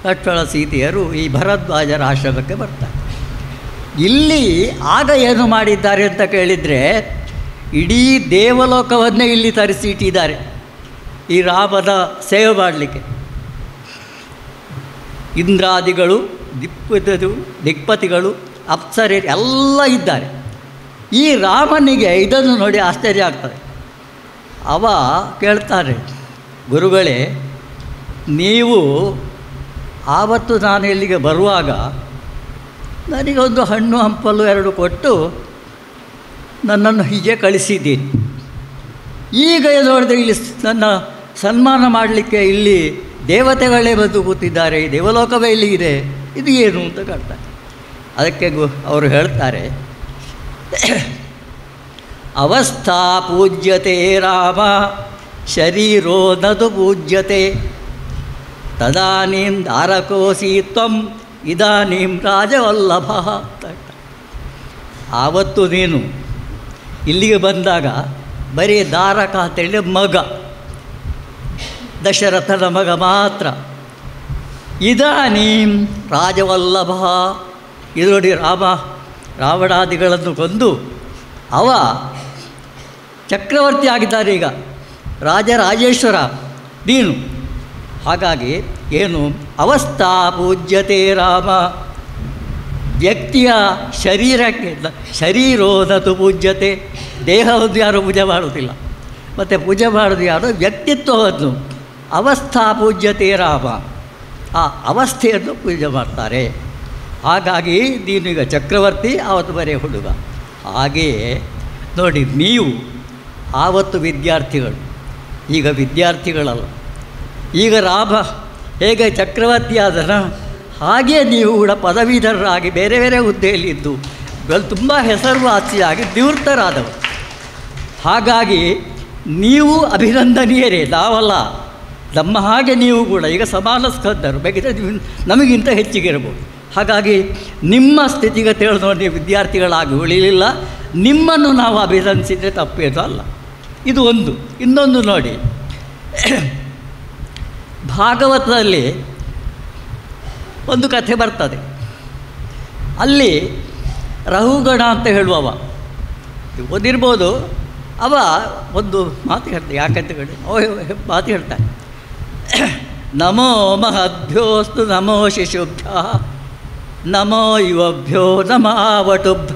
ಲಕ್ಷ್ಮಣ, ಸೀತೆಯರು ಈ ಭರದ್ವಾಜರ ಆಶ್ರಮಕ್ಕೆ ಬರ್ತಾರೆ. ಇಲ್ಲಿ ಆಗ ಏನು ಮಾಡಿದ್ದಾರೆ ಅಂತ ಕೇಳಿದರೆ, ಇಡೀ ದೇವಲೋಕವನ್ನೇ ಇಲ್ಲಿ ತರಿಸಿ ಇಟ್ಟಿದ್ದಾರೆ ಈ ರಾಮನ ಸೇವೆ ಮಾಡಲಿಕ್ಕೆ. ಇಂದ್ರಾದಿಗಳು, ದಿಕ್ಪತಿಗಳು, ಅಪ್ಸರೆಯರು ಎಲ್ಲ ಇದ್ದಾರೆ. ಈ ರಾಮನಿಗೆ ಇದನ್ನು ನೋಡಿ ಆಶ್ಚರ್ಯ ಆಗ್ತದೆ. ಅವ ಕೇಳ್ತಾರೆ, ಗುರುಗಳೇ, ನೀವು ಆವತ್ತು ನಾನು ಇಲ್ಲಿಗೆ ಬರುವಾಗ ನನಗೊಂದು ಹಣ್ಣು ಹಂಪಲು 2 ಕೊಟ್ಟು ನನ್ನನ್ನು ಹೀಗೆ ಕಳಿಸಿದ್ದೀನಿ. ಈಗ ನೋಡಿದ್ರೆ ಇಲ್ಲಿ ನನ್ನ ಸನ್ಮಾನ ಮಾಡಲಿಕ್ಕೆ ಇಲ್ಲಿ ದೇವತೆಗಳೇ ಬಂದು ಕೂತಿದ್ದಾರೆ, ಈ ದೇವಲೋಕವೇ ಇಲ್ಲಿ ಇದೆ, ಇದು ಏನು ಅಂತ ಕೇಳ್ತಾರೆ. ಅದಕ್ಕೆ ಅವರು ಹೇಳ್ತಾರೆ, ಅವಸ್ಥಾ ಪೂಜ್ಯತೆ ರಾಮ ಶರೀರೋ ನದು ಪೂಜ್ಯತೆ ತದಾನೀಂ ದಾರಕೋಸಿ ತ್ವಂ ಇದಾನೀಂ ರಾಜವಲ್ಲಭ ಅಂತ. ಆವತ್ತು ನೀನು ಇಲ್ಲಿಗೆ ಬಂದಾಗ ಬರೀ ದಾರಕ ಅಂತೇಳಿ ಮಗ, ದಶರಥನ ಮಗ ಮಾತ್ರ. ಇದಾನೀಂ ರಾಜವಲ್ಲಭ, ಇದು ನೋಡಿ, ರಾವಣಾದಿಗಳನ್ನು ಕೊಂದು ಅವ ಚಕ್ರವರ್ತಿ ಆಗಿದ್ದಾರೆ. ಈಗ ರಾಜರಾಜೇಶ್ವರ ನೀನು. ಹಾಗಾಗಿ ಏನು ಅವಸ್ಥಾ ಪೂಜ್ಯತೆ ರಾಮ, ವ್ಯಕ್ತಿಯ ಶರೀರಕ್ಕೆ ಶರೀರೋದತು ಪೂಜ್ಯತೆ, ದೇಹವನ್ನು ಯಾರು ಪೂಜೆ ಮಾಡುವುದಿಲ್ಲ. ಮತ್ತು ಪೂಜೆ ಮಾಡೋದು ಯಾರು? ವ್ಯಕ್ತಿತ್ವವನ್ನು. ಅವಸ್ಥಾ ಪೂಜ್ಯತೆ ರಾಮ, ಆ ಅವಸ್ಥೆಯನ್ನು ಪೂಜೆ ಮಾಡ್ತಾರೆ. ಹಾಗಾಗಿ ನೀನೀಗ ಚಕ್ರವರ್ತಿ, ಆವತ್ತು ಬರೀ ಹುಡುಗ. ಹಾಗೆಯೇ ನೋಡಿ, ನೀವು ಆವತ್ತು ವಿದ್ಯಾರ್ಥಿಗಳು, ಈಗ ವಿದ್ಯಾರ್ಥಿಗಳಲ್ಲ. ಈಗ ರಾಮ ಹೇಗೆ ಚಕ್ರವರ್ತಿ ಆದನ ಹಾಗೆ ನೀವು ಕೂಡ ಪದವೀಧರರಾಗಿ ಬೇರೆ ಬೇರೆ ಹುದ್ದೆಯಲ್ಲಿದ್ದು ತುಂಬ ಹೆಸರುವಾಸಿಯಾಗಿ ನಿವೃತ್ತರಾದವರು. ಹಾಗಾಗಿ ನೀವು ಅಭಿನಂದನೀಯರೇ, ನಾವಲ್ಲ. ನಮ್ಮ ಹಾಗೆ ನೀವು ಕೂಡ ಈಗ ಸಮಾನ ಸ್ಕಂದರು, ಬೇಕಿದ್ರೆ ನಮಗಿಂತ ಹೆಚ್ಚಿಗಿರ್ಬೋದು. ಹಾಗಾಗಿ ನಿಮ್ಮ ಸ್ಥಿತಿಗತಿಗಳು ನೋಡಿ ವಿದ್ಯಾರ್ಥಿಗಳಾಗಿ ಉಳಿಲಿಲ್ಲ. ನಿಮ್ಮನ್ನು ನಾವು ಅಭಿನಂದಿಸಿದರೆ ತಪ್ಪೇದು ಅಲ್ಲ. ಇದು ಒಂದು. ಇನ್ನೊಂದು ನೋಡಿ, ಭಾಗವತದಲ್ಲಿ ಒಂದು ಕಥೆ ಬರ್ತದೆ. ಅಲ್ಲಿ ರಹುಗಣ ಅಂತ ಹೇಳುವವ ಓದಿರ್ಬೋದು. ಅವ ಒಂದು ಮಾತು ಹೇಳ್ತಾನೆ, ಯಾಕಂತ ಹೇಳಿ ಮಾತು ಹೇಳ್ತಾನೆ, ನಮೋ ಮಹದ್ಭ್ಯೋಸ್ತು ನಮೋ ಶಿಶುಭ್ಯ ನಮೋ ಯುವಭ್ಯೋ ನಮಾವಟುಭ್ಯ.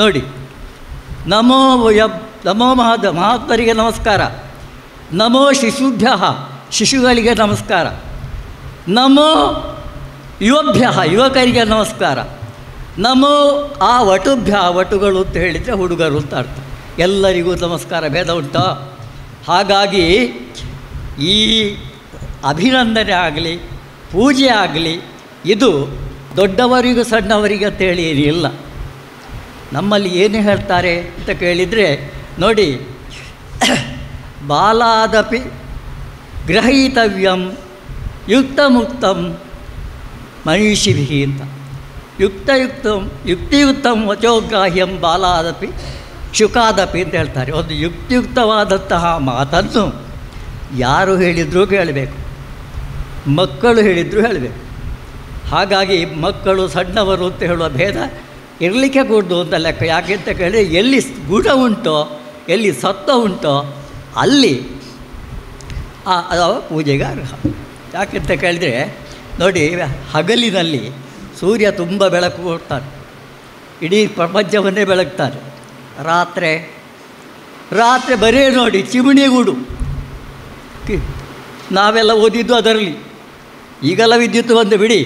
ನೋಡಿ, ನಮೋ ಮಹಾತ್ಮರಿಗೆ ನಮಸ್ಕಾರ, ನಮೋ ಶಿಶುಭ್ಯ ಶಿಶುಗಳಿಗೆ ನಮಸ್ಕಾರ, ನಮೋ ಯುವಭ್ಯ ಯುವಕರಿಗೆ ನಮಸ್ಕಾರ, ನಮೋ ಆ ವಟುಭ್ಯ ವಟುಗಳು ಅಂತ ಹೇಳಿದರೆ ಹುಡುಗರು ಅಂತ ಅರ್ಥ. ಎಲ್ಲರಿಗೂ ನಮಸ್ಕಾರ, ಭೇದ ಉಂಟಾ? ಹಾಗಾಗಿ ಈ ಅಭಿನಂದನೆ ಆಗಲಿ ಪೂಜೆ ಆಗಲಿ ಇದು ದೊಡ್ಡವರಿಗೂ ಸಣ್ಣವರಿಗೆ ಅಂತೇಳಿ ಏನಿಲ್ಲ. ನಮ್ಮಲ್ಲಿ ಏನು ಹೇಳ್ತಾರೆ ಅಂತ ಕೇಳಿದರೆ ನೋಡಿ, ಬಾಲಾದಪಿ ಗ್ರಹೀತವ್ಯಂ ಯುಕ್ತಮುಕ್ತಂ ಮನೀಷಿಭಿ ಅಂತ. ಯುಕ್ತಿಯುಕ್ತಂ ವಚೋಗ್ರಾಹ್ಯಂ ಬಾಲಾದಪಿ ಶುಕಾದಪಿ ಅಂತ ಹೇಳ್ತಾರೆ. ಒಂದು ಯುಕ್ತಿಯುಕ್ತವಾದಂತಹ ಮಾತನ್ನು ಯಾರು ಹೇಳಿದರೂ ಕೇಳಬೇಕು, ಮಕ್ಕಳು ಹೇಳಿದರೂ ಹೇಳಬೇಕು. ಹಾಗಾಗಿ ಮಕ್ಕಳು ಸಣ್ಣವರು ಅಂತ ಹೇಳುವ ಭೇದ ಇರಲಿಕ್ಕೆ ಕೂಡದು ಅಂತ ಲೆಕ್ಕ. ಯಾಕೆ ಅಂತ ಕೇಳಿದರೆ, ಎಲ್ಲಿ ಗುಣ ಉಂಟೋ, ಎಲ್ಲಿ ಸತ್ವ ಉಂಟೋ ಅಲ್ಲಿ ಪೂಜೆಗೆ ಅರ್ಹ. ಯಾಕೆಂತ ಕೇಳಿದರೆ ನೋಡಿ, ಹಗಲಿನಲ್ಲಿ ಸೂರ್ಯ ತುಂಬ ಬೆಳಕು ಕೊಡ್ತಾನೆ, ಇಡೀ ಪ್ರಪಂಚವನ್ನೇ ಬೆಳಗ್ತಾನೆ. ರಾತ್ರಿ ಬರೀ ನೋಡಿ ಚಿಮಣಿಗೂಡು, ನಾವೆಲ್ಲ ಓದಿದ್ದು ಅದರಲ್ಲಿ. ಈಗೆಲ್ಲ ವಿದ್ಯುತ್ ಬಂದು ಬಿಡಿ,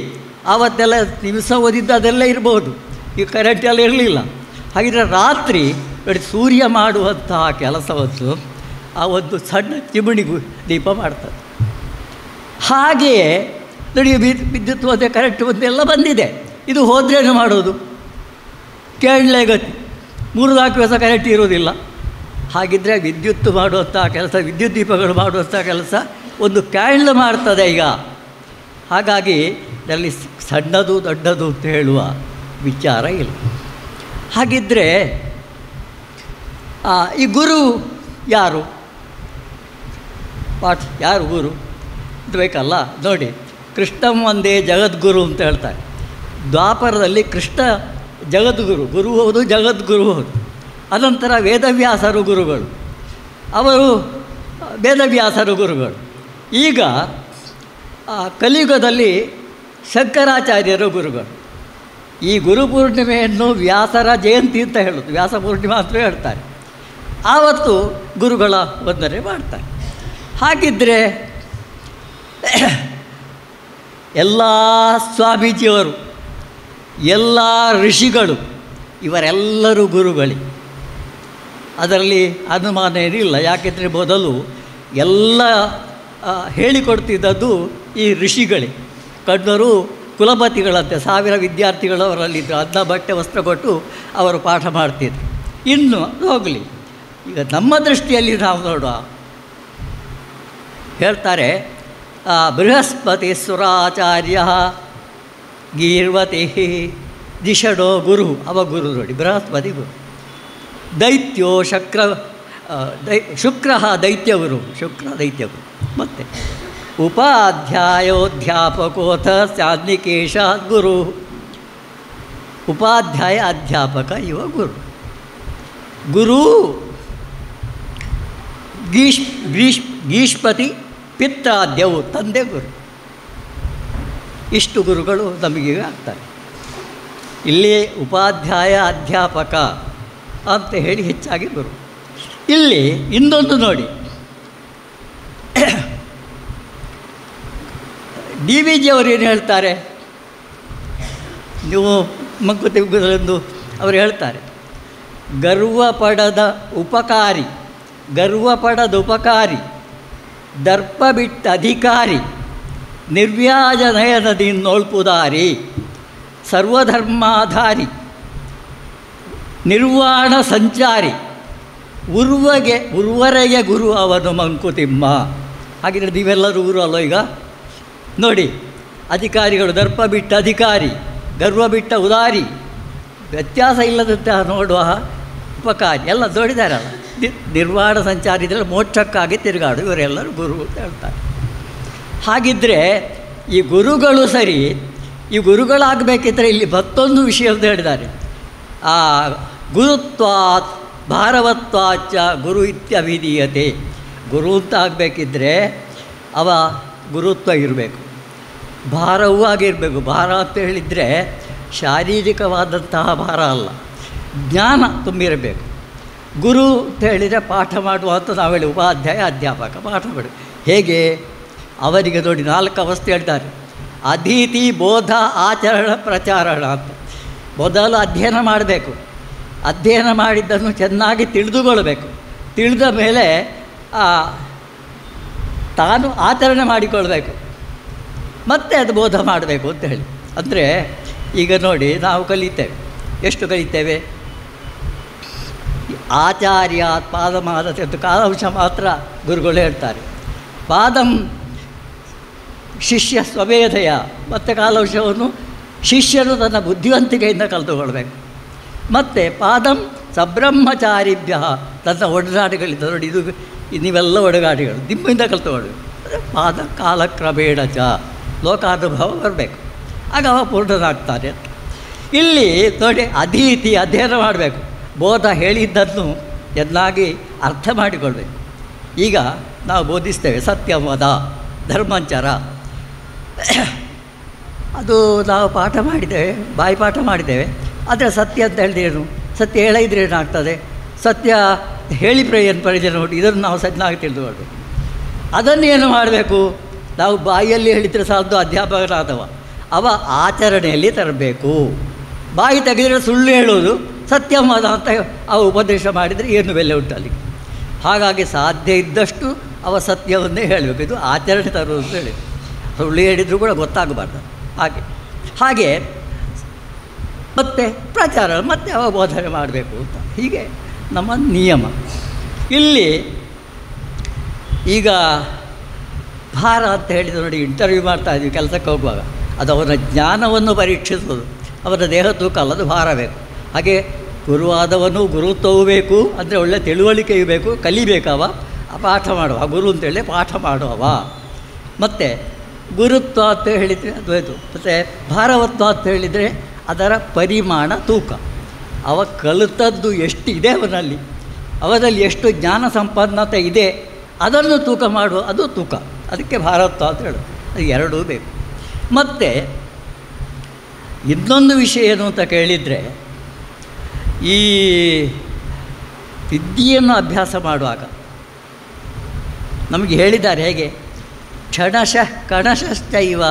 ಆವತ್ತೆಲ್ಲ ದಿವಸ ಓದಿದ್ದು ಅದೆಲ್ಲ ಇರ್ಬೋದು, ಈ ಕರೆಂಟ್ ಎಲ್ಲ ಇರಲಿಲ್ಲ. ಹಾಗಿದ್ರೆ ರಾತ್ರಿ ನೋಡಿ ಸೂರ್ಯ ಮಾಡುವಂತಹ ಕೆಲಸವನ್ನು ಆ ಒಂದು ಸಣ್ಣ ಚಿಮಣಿಗೂ ದೀಪ ಮಾಡ್ತಾರೆ. ಹಾಗೆಯೇ ನೋಡಿ, ವಿದ್ಯುತ್ ಒಂದೇ ಕರೆಂಟ್ ಒಂದೇ ಎಲ್ಲ ಬಂದಿದೆ, ಇದು ಹೋದ್ರೇನು ಮಾಡೋದು? ಕೇಳಲೇ ಗತಿ, 3-4 ದಿವಸ ಕರೆಂಟ್ ಇರೋದಿಲ್ಲ. ಹಾಗಿದ್ದರೆ ವಿದ್ಯುತ್ ಮಾಡುವಂಥ ಕೆಲಸ, ವಿದ್ಯುತ್ ದೀಪಗಳು ಮಾಡುವಂಥ ಕೆಲಸ ಒಂದು ಕ್ಯಾಂಡ್ಲ್ ಮಾಡ್ತದೆ ಈಗ. ಹಾಗಾಗಿ ಇದರಲ್ಲಿ ಸಣ್ಣದು ದೊಡ್ಡದು ಅಂತ ಹೇಳುವ ವಿಚಾರ ಇಲ್ಲ. ಹಾಗಿದ್ದರೆ ಈ ಗುರು ಯಾರು? ಯಾರು ಗುರು ಇದು ಬೇಕಲ್ಲ. ನೋಡಿ, ಕೃಷ್ಣಂ ಒಂದೇ ಜಗದ್ಗುರು ಅಂತ ಹೇಳ್ತಾರೆ. ದ್ವಾಪರದಲ್ಲಿ ಕೃಷ್ಣ ಜಗದ್ಗುರು, ಗುರು ಹೌದು, ಜಗದ್ಗುರು ಹೌದು. ಅನಂತರ ವೇದವ್ಯಾಸರು ಗುರುಗಳು, ಅವರು ವೇದವ್ಯಾಸರು ಗುರುಗಳು. ಈಗ ಕಲಿಯುಗದಲ್ಲಿ ಶಂಕರಾಚಾರ್ಯರು ಗುರುಗಳು. ಈ ಗುರು ಪೂರ್ಣಿಮೆಯನ್ನು ವ್ಯಾಸರ ಜಯಂತಿ ಅಂತ ಹೇಳೋದು, ವ್ಯಾಸ ಪೂರ್ಣಿಮಾ ಅಂತ ಹೇಳ್ತಾರೆ. ಆವತ್ತು ಗುರುಗಳ ವಂದನೆ ಮಾಡ್ತಾರೆ. ಹಾಗಿದ್ದರೆ ಎಲ್ಲ ಸ್ವಾಮೀಜಿಯವರು, ಎಲ್ಲ ಋಷಿಗಳು, ಇವರೆಲ್ಲರೂ ಗುರುಗಳೇ, ಅದರಲ್ಲಿ ಅನುಮಾನ ಏನಿಲ್ಲ. ಯಾಕೆಂದರೆ ಮೊದಲು ಎಲ್ಲ ಹೇಳಿಕೊಡ್ತಿದ್ದದ್ದು ಈ ಋಷಿಗಳೇ. ಕಣ್ಣರು ಕುಲಪತಿಗಳಂತೆ 1000 ವಿದ್ಯಾರ್ಥಿಗಳು ಅವರಲ್ಲಿದ್ದರು. ಅನ್ನ ಬಟ್ಟೆ ವಸ್ತ್ರ ಕೊಟ್ಟು ಅವರು ಪಾಠ ಮಾಡ್ತಿದ್ರು. ಇನ್ನು ಹೋಗಲಿ, ಈಗ ನಮ್ಮ ದೃಷ್ಟಿಯಲ್ಲಿ ನಾವು ನೋಡುವ, ಹೇಳ್ತಾರೆ ಬೃಹಸ್ಪತಿ ಸುರಾಚಾರ್ಯ ಗೀರ್ವತಿ ದಿಷಡೋ ಗುರು, ಅವ ಗುರು ನೋಡಿ, ಬೃಹಸ್ಪತಿ ಗುರು. ದೈತ್ಯೋ ಶುಕ್ರ ದೈತ್ಯಗುರು, ಶುಕ್ರ ದೈತ್ಯಗುರು. ಮತ್ತು ಉಪಾಧ್ಯಾಯೋಧ್ಯಾಪಕೋಥ ಸ್ಯಾದ್ನಿಕೇಶ ಗುರು, ಉಪಾಧ್ಯಾಯ ಅಧ್ಯಾಪಕ ಇವ ಗುರು. ಗುರು ಗೀಷ್ಪತಿ ಪಿತ್ರಾದ್ಯವು, ತಂದೆ ಗುರು. ಇಷ್ಟು ಗುರುಗಳು ನಮಗೀಗ ಆಗ್ತಾರೆ. ಇಲ್ಲಿ ಉಪಾಧ್ಯಾಯ ಅಧ್ಯಾಪಕ ಅಂತ ಹೇಳಿ ಹೆಚ್ಚಾಗಿ ಗುರು. ಇಲ್ಲಿ ಇನ್ನೊಂದು ನೋಡಿ, ಡಿ ವಿ ಜಿ ಅವರು ಏನು ಹೇಳ್ತಾರೆ, ನೀವು ಮಂಕುತಿಮ್ಮಂದು ಅವರು ಹೇಳ್ತಾರೆ, ಗರ್ವಪಡದ ಉಪಕಾರಿ, ಗರ್ವಪಡದ ಉಪಕಾರಿ, ದರ್ಪ ಬಿಟ್ಟ ಅಧಿಕಾರಿ, ನಿರ್ವ್ಯಾಜ ನಯನದಿಂದೊಳ್ಪುದಾರಿ, ಸರ್ವಧರ್ಮಾಧಾರಿ, ನಿರ್ವಾಣ ಸಂಚಾರಿ, ಉರ್ವರೆಗೆ ಗುರು ಅವನು ಮಂಕುತಿಮ್ಮ. ಹಾಗಿದ್ರೆ ನೀವೆಲ್ಲರೂ ಗುರು ಅಲ್ಲೋ ಈಗ ನೋಡಿ. ಅಧಿಕಾರಿಗಳು ದರ್ಪ ಬಿಟ್ಟ ಅಧಿಕಾರಿ, ಗರ್ವ ಬಿಟ್ಟ ಉದಾರಿ, ವ್ಯತ್ಯಾಸ ಇಲ್ಲದಂತಹ ನೋಡುವ ಉಪಕಾರಿ ಎಲ್ಲ ನೋಡಿದಾರಲ್ಲ. ನಿರ್ವಾಣ ಸಂಚಾರಿ ಇದ್ದರೆ ಮೋಕ್ಷಕ್ಕಾಗಿ ತಿರುಗಾಡು, ಇವರೆಲ್ಲರೂ ಗುರು ಅಂತ ಹೇಳ್ತಾರೆ. ಹಾಗಿದ್ದರೆ ಈ ಗುರುಗಳು ಸರಿ, ಈ ಗುರುಗಳಾಗಬೇಕಿದ್ರೆ ಇಲ್ಲಿ ಮತ್ತೊಂದು ವಿಷಯ ಅಂತ ಹೇಳಿದ್ದಾರೆ. ಆ ಗುರುತ್ವಾತ್ ಭಾರವತ್ವಾಚ ಗುರು ಇತ್ಯಭಿಧೀಯತೆ. ಗುರು ಅಂತ ಆಗಬೇಕಿದ್ರೆ ಅವ ಗುರುತ್ವ ಇರಬೇಕು, ಭಾರವೂ ಆಗಿರಬೇಕು. ಭಾರ ಅಂತ ಹೇಳಿದರೆ ಶಾರೀರಿಕವಾದಂತಹ ಭಾರ ಅಲ್ಲ, ಜ್ಞಾನ ತುಂಬಿರಬೇಕು. ಗುರು ಅಂತ ಹೇಳಿದರೆ ಪಾಠ ಮಾಡುವಂಥ ನಾವು ಹೇಳಿ ಉಪಾಧ್ಯಾಯ ಅಧ್ಯಾಪಕ ಪಾಠ ಮಾಡಿ. ಹೇಗೆ ಅವರಿಗೆ ನೋಡಿ 4 ಅವಸ್ಥೆ ಹೇಳ್ತಾರೆ. ಅಧೀತಿ, ಬೋಧ, ಆಚರಣ, ಪ್ರಚಾರಣ ಅಂತ. ಮೊದಲು ಅಧ್ಯಯನ ಮಾಡಬೇಕು, ಅಧ್ಯಯನ ಮಾಡಿದ್ದನ್ನು ಚೆನ್ನಾಗಿ ತಿಳಿದುಕೊಳ್ಬೇಕು, ತಿಳಿದ ಮೇಲೆ ತಾನು ಆಚರಣೆ ಮಾಡಿಕೊಳ್ಬೇಕು, ಮತ್ತೆ ಅದು ಬೋಧ ಮಾಡಬೇಕು ಅಂತ ಹೇಳಿ. ಅಂದರೆ ಈಗ ನೋಡಿ, ನಾವು ಕಲಿತೇವೆ, ಎಷ್ಟು ಕಲಿತೇವೆ? ಆಚಾರ್ಯ ಪಾದಮಾದತೆ ಅಂತ ಕಾಲಾಂಶ ಮಾತ್ರ ಗುರುಗಳು ಹೇಳ್ತಾರೆ. ಪಾದಂ ಶಿಷ್ಯ ಸ್ವಮೇಧಯ, ಮತ್ತು ಕಾಲಾಂಶವನ್ನು ಶಿಷ್ಯನು ತನ್ನ ಬುದ್ಧಿವಂತಿಕೆಯಿಂದ ಕಲಿತುಕೊಳ್ಬೇಕು. ಮತ್ತು ಪಾದಂ ಸಬ್ರಹ್ಮಚಾರಿಭ್ಯ, ತನ್ನ ಒಡನಾಡಿಗಳಿಂದ ನೋಡಿ, ಇದು ನೀವೆಲ್ಲ ಒಡನಾಡಿಗಳು ನಿಮ್ಮಿಂದ ಕಲಿತುಕೊಳ್ಬೇಕು. ಪಾದ ಕಾಲಕ್ರಮೇಣ ಚ ಲೋಕಾನುಭವ ಬರಬೇಕು, ಆಗ ಅವ ಪೂರ್ಣನಾಗ್ತಾನೆ ಅಂತ. ಇಲ್ಲಿ ನೋಡಿ, ಅಧೀತಿ ಅಧ್ಯಯನ ಮಾಡಬೇಕು, ಬೋಧ ಹೇಳಿದ್ದನ್ನು ಚೆನ್ನಾಗಿ ಅರ್ಥ ಮಾಡಿಕೊಳ್ಬೇಕು. ಈಗ ನಾವು ಬೋಧಿಸ್ತೇವೆ ಸತ್ಯವಾದ ಧರ್ಮಾಂಚರ, ಅದು ನಾವು ಪಾಠ ಮಾಡಿದ್ದೇವೆ, ಬಾಯಿ ಪಾಠ ಮಾಡಿದ್ದೇವೆ. ಆದರೆ ಸತ್ಯ ಅಂತ ಹೇಳಿದ್ರೆ ಏನು? ಸತ್ಯ ಹೇಳಿದರೆ ಏನಾಗ್ತದೆ? ಸತ್ಯ ಹೇಳಿ ಏನು ಪ್ರಯೋಜನ ನೋಡಿ, ಇದನ್ನು ನಾವು ಚೆನ್ನಾಗಿ ತಿಳಿದುಕೊಳ್ಬೇಕು. ಅದನ್ನೇನು ಮಾಡಬೇಕು? ನಾವು ಬಾಯಿಯಲ್ಲಿ ಹೇಳಿದರೆ ಸಾಲದು, ಅಧ್ಯಾಪಕನಾದವ ಅವ ಆಚರಣೆಯಲ್ಲಿ ತರಬೇಕು. ಬಾಯಿ ತೆಗೆದರೆ ಸುಳ್ಳು ಹೇಳೋದು ಸತ್ಯವಾದ ಅಂತ ಅವ ಉಪದೇಶ ಮಾಡಿದರೆ ಏನು ಬೆಲೆ ಉಂಟು ಅಲ್ಲಿಗೆ. ಹಾಗಾಗಿ ಸಾಧ್ಯ ಇದ್ದಷ್ಟು ಅವ ಸತ್ಯವನ್ನೇ ಹೇಳಬೇಕು, ಇದು ಆಚರಣೆ ತರುವುದು ಅಂತ ಹೇಳಿ. ಸುಳ್ಳು ಹೇಳಿದರೂ ಕೂಡ ಗೊತ್ತಾಗಬಾರ್ದು. ಹಾಗೆ ಮತ್ತೆ ಪ್ರಚಾರ, ಮತ್ತೆ ಅವ ಬೋಧನೆ ಮಾಡಬೇಕು ಅಂತ, ಹೀಗೆ ನಮ್ಮ ನಿಯಮ. ಇಲ್ಲಿ ಈಗ ಭಾರ ಅಂತ ಹೇಳಿದರೆ ನೋಡಿ, ಇಂಟರ್ವ್ಯೂ ಮಾಡ್ತಾಯಿದ್ವಿ ಕೆಲಸಕ್ಕೆ ಹೋಗುವಾಗ, ಅದು ಅವನ ಜ್ಞಾನವನ್ನು ಪರೀಕ್ಷಿಸೋದು, ಅವನ ದೇಹ ತೂಕ ಅಲ್ಲದು ಭಾರ ಬೇಕು. ಹಾಗೆ ಗುರುವಾದವನು ಗುರುತ್ವವೂ ಬೇಕು, ಅಂದರೆ ಒಳ್ಳೆ ತಿಳುವಳಿಕೆಯೂ ಬೇಕು, ಕಲಿಬೇಕವ, ಪಾಠ ಮಾಡುವ ಗುರು ಅಂತೇಳಿ ಪಾಠ ಮಾಡುವವ. ಮತ್ತು ಗುರುತ್ವ ಅಂತ ಹೇಳಿದರೆ ಅದು ಇದು. ಮತ್ತು ಭಾರವತ್ವ ಅಂತ ಹೇಳಿದರೆ ಅದರ ಪರಿಮಾಣ ತೂಕ, ಅವ ಕಲಿತದ್ದು ಎಷ್ಟಿದೆ ಅವನಲ್ಲಿ ಎಷ್ಟು ಜ್ಞಾನ ಸಂಪನ್ನತೆ ಇದೆ ಅದನ್ನು ತೂಕ ಮಾಡುವ, ಅದು ತೂಕ. ಅದಕ್ಕೆ ಭಾರತ್ವ ಅಂತ ಹೇಳೋದು. ಅದು ಎರಡೂ ಬೇಕು. ಮತ್ತು ಇನ್ನೊಂದು ವಿಷಯ ಏನು ಅಂತ ಕೇಳಿದರೆ, ಈ ವಿದ್ಯೆಯನ್ನು ಅಭ್ಯಾಸ ಮಾಡುವಾಗ ನಮಗೆ ಹೇಳಿದ್ದಾರೆ ಹೇಗೆ, ಕಣಶಶ್ಚೈವ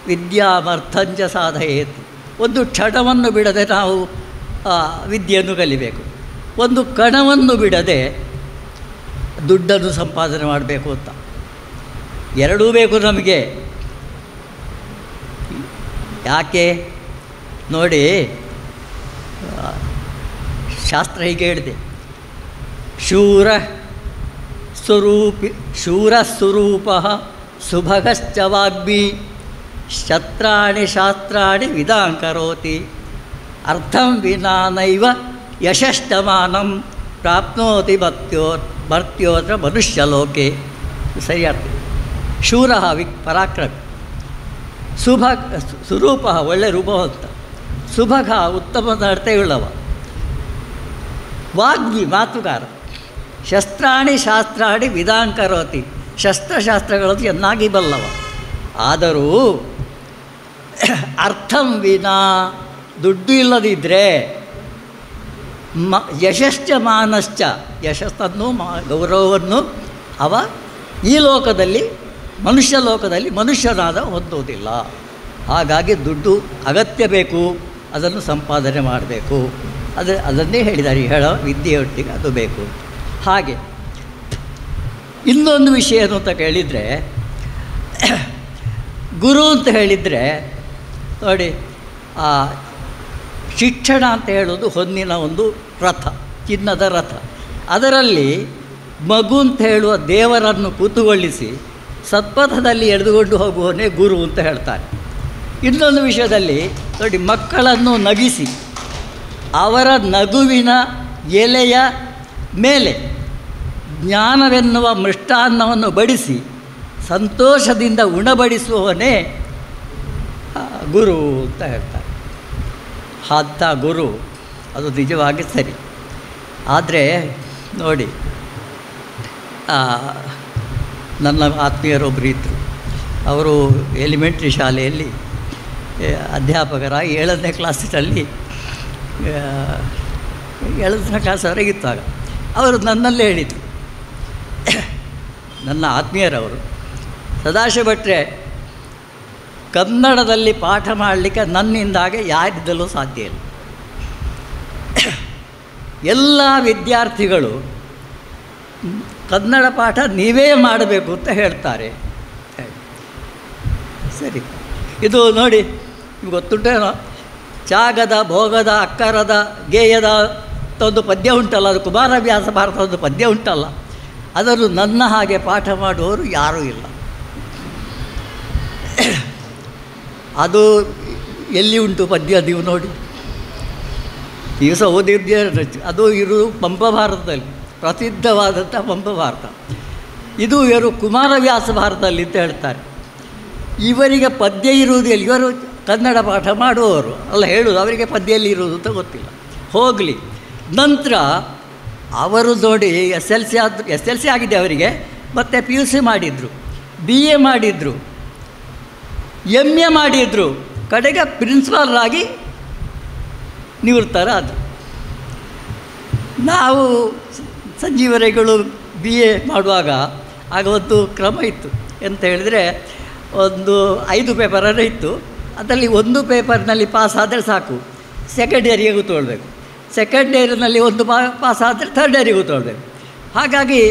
ವಿದ್ಯಾಮರ್ಥಂಚ ಸಾಧಯೇತ್. ಒಂದು ಕ್ಷಣವನ್ನು ಬಿಡದೆ ನಾವು ವಿದ್ಯೆಯನ್ನು ಕಲಿಬೇಕು, ಒಂದು ಕಣವನ್ನು ಬಿಡದೆ ದುಡ್ಡನ್ನು ಸಂಪಾದನೆ ಮಾಡಬೇಕು ಅಂತ. ಎರಡೂ ಬೇಕು ನಮಗೆ. ಯಾಕೆ ನೋಡಿ, ಶಾಸ್ತ್ರ ಹೀಗೆ ಹೇಳಿದೆ, ಶೂರಸ್ವರೂಪ ಸುಭಗಶ್ಚ ವಾಗ್ಮಿ ಶಸ್ತ್ರಾಣಿ ಶಾಸ್ತ್ರಾಣಿ ವಿಧಾಂಕರೋತಿ ಅರ್ಥಂ ವಿನಾನೈವ ಯಶಶ್ಚಮಾನಂ ಪ್ರಾಪ್ನೋತಿ ಭರ್ತ್ಯೋತ್ರ ಮನುಷ್ಯಲೋಕೆ. ಸರಿ ಅರ್ಥ. ಶೂರ ಪರಾಕ್ರಮಿ, ಸ್ವರೂಪ ಒಳ್ಳೆ ರೂಪವಂತ, ಸುಭಗ ಉತ್ತಮ ನಡತೆಯುಳ್ಳವ, ವಾಗ್ಮಿ ಮಾತುಗಾರ, ಶಸ್ತ್ರಾಣಿ ಶಾಸ್ತ್ರಾಣಿ ವಿಧಾಂಕರೋತಿ ಶಸ್ತ್ರಶಾಸ್ತ್ರಗಳನ್ನು ಚೆನ್ನಾಗಿ ಬಲ್ಲವ. ಆದರೂ ಅರ್ಥಂ ವಿನಾ ದುಡ್ಡು ಇಲ್ಲದಿದ್ದರೆ ಯಶಶ್ಚ ಮಾನಶ್ಚ, ಯಶಸ್ಸನ್ನು ಗೌರವವನ್ನು ಅವ ಈ ಲೋಕದಲ್ಲಿ ಮನುಷ್ಯ ಲೋಕದಲ್ಲಿ ಮನುಷ್ಯನಾದ ಹೊಂದುವುದಿಲ್ಲ. ಹಾಗಾಗಿ ದುಡ್ಡು ಅಗತ್ಯ ಬೇಕು, ಅದನ್ನು ಸಂಪಾದನೆ ಮಾಡಬೇಕು. ಅದನ್ನೇ ಹೇಳಿದ್ದಾರೆ, ಹೇಳೋ ವಿದ್ಯೆಯೊಟ್ಟಿಗೆ ಅದು ಬೇಕು. ಹಾಗೆ ಇನ್ನೊಂದು ವಿಷಯ ಏನು ಅಂತ ಕೇಳಿದರೆ, ಗುರು ಅಂತ ಹೇಳಿದರೆ ನೋಡಿ, ಶಿಕ್ಷಣ ಅಂತ ಹೇಳೋದು ಹೊನ್ನಿನ ಒಂದು ರಥ, ಚಿನ್ನದ ರಥ. ಅದರಲ್ಲಿ ಮಗು ಅಂತ ಹೇಳುವ ದೇವರನ್ನು ಕೂತುಗೊಳಿಸಿ ಸತ್ಪಥದಲ್ಲಿ ಎಳೆದುಕೊಂಡು ಹೋಗುವವನೇ ಗುರು ಅಂತ ಹೇಳ್ತಾರೆ. ಇನ್ನೊಂದು ವಿಷಯದಲ್ಲಿ ನೋಡಿ, ಮಕ್ಕಳನ್ನು ನಗಿಸಿ ಅವರ ನಗುವಿನ ಎಲೆಯ ಮೇಲೆ ಜ್ಞಾನವೆನ್ನುವ ಮೃಷ್ಟಾನ್ನವನ್ನು ಬಡಿಸಿ ಸಂತೋಷದಿಂದ ಉಣಬಡಿಸುವವನೇ ಗುರು ಅಂತ ಹೇಳ್ತಾರೆ. ಅಂಥ ಗುರು ಅದು ನಿಜವಾಗಿ ಸರಿ. ಆದರೆ ನೋಡಿ, ನನ್ನ ಆತ್ಮೀಯರೊಬ್ಬರು ಇದ್ದರು. ಅವರು ಎಲಿಮೆಂಟ್ರಿ ಶಾಲೆಯಲ್ಲಿ ಅಧ್ಯಾಪಕರ 7ನೇ ಕ್ಲಾಸಿನಲ್ಲಿ 7ನೇ ಕ್ಲಾಸ್ವರೆಗೆ ಇತ್ತಾಗ ಅವರು ನನ್ನಲ್ಲೇ ಹೇಳಿದರು, ನನ್ನ ಆತ್ಮೀಯರವರು, ಸದಾಶಿವ ಭಟ್ರೆ ಕನ್ನಡದಲ್ಲಿ ಪಾಠ ಮಾಡಲಿಕ್ಕೆ ನನ್ನಿಂದಾಗೆ ಯಾರಿದ್ದಲೂ ಸಾಧ್ಯ ಇಲ್ಲ. ಎಲ್ಲ ವಿದ್ಯಾರ್ಥಿಗಳು ಕನ್ನಡ ಪಾಠ ನೀವೇ ಮಾಡಬೇಕು ಅಂತ ಹೇಳ್ತಾರೆ. ಸರಿ, ಇದು ನೋಡಿ, ನಿಮ್ಗೆ ಗೊತ್ತುಂಟೇನೋ, ತ್ಯಾಗದ ಭೋಗದ ಅಕ್ಕರದ ಗೇಯದ ಒಂದು ಪದ್ಯ ಉಂಟಲ್ಲ, ಅದು ಕುಮಾರವ್ಯಾಸ ಭಾರತ ಒಂದು ಪದ್ಯ ಉಂಟಲ್ಲ, ಅದನ್ನು ನನ್ನ ಹಾಗೆ ಪಾಠ ಮಾಡುವವರು ಯಾರೂ ಇಲ್ಲ. ಅದು ಎಲ್ಲಿ ಉಂಟು ಪದ್ಯ ನೀವು ನೋಡಿ, ದಿವಸ ಓದಿದ್ದೇ. ಅದು ಇರುವುದು ಪಂಪ ಭಾರತದಲ್ಲಿ, ಪ್ರಸಿದ್ಧವಾದಂಥ ಪಂಪ ಭಾರತ. ಇದು ಇವರು ಕುಮಾರವ್ಯಾಸ ಭಾರತದಲ್ಲಿ ಅಂತ ಹೇಳ್ತಾರೆ. ಇವರಿಗೆ ಪದ್ಯ ಇರುವುದು ಎಲ್ಲಿ? ಇವರು ಕನ್ನಡ ಪಾಠ ಮಾಡುವವರು ಅಲ್ಲ, ಹೇಳುವುದು ಅವರಿಗೆ ಪದ್ಯಲ್ಲಿ ಇರುವುದು ಅಂತ ಗೊತ್ತಿಲ್ಲ. ಹೋಗಲಿ, ನಂತರ ಅವರು ನೋಡಿ SLC ಆಗಿದೆ ಅವರಿಗೆ, ಮತ್ತು PUC ಮಾಡಿದರು, BA ಮಾಡಿದರು, MA ಮಾಡಿದರು, ಕಡೆಗೆ ಪ್ರಿನ್ಸಿಪಾಲರಾಗಿ ನಿವೃತ್ತರಾದರು. ನಾವು ಸಂಜೀವರೆಗಳು BA ಮಾಡುವಾಗ ಆಗ ಒಂದು ಕ್ರಮ ಇತ್ತು. ಎಂತ ಹೇಳಿದರೆ, ಒಂದು 5 ಪೇಪರನ್ನು ಇತ್ತು. ಅದರಲ್ಲಿ ಒಂದು ಪೇಪರ್ನಲ್ಲಿ ಪಾಸ್ ಆದರೆ ಸಾಕು, ಸೆಕೆಂಡ್ ಇಯರಿಗೆ ಕೂತ್ಕೊಳ್ಬೇಕು. ಸೆಕೆಂಡ್ ಇಯರ್ನಲ್ಲಿ ಒಂದು ಪಾಸ್ ಆದರೆ ಥರ್ಡ್ ಇಯರಿಗೆ ಕೂತ್ಕೊಳ್ಬೇಕು. ಹಾಗಾಗಿ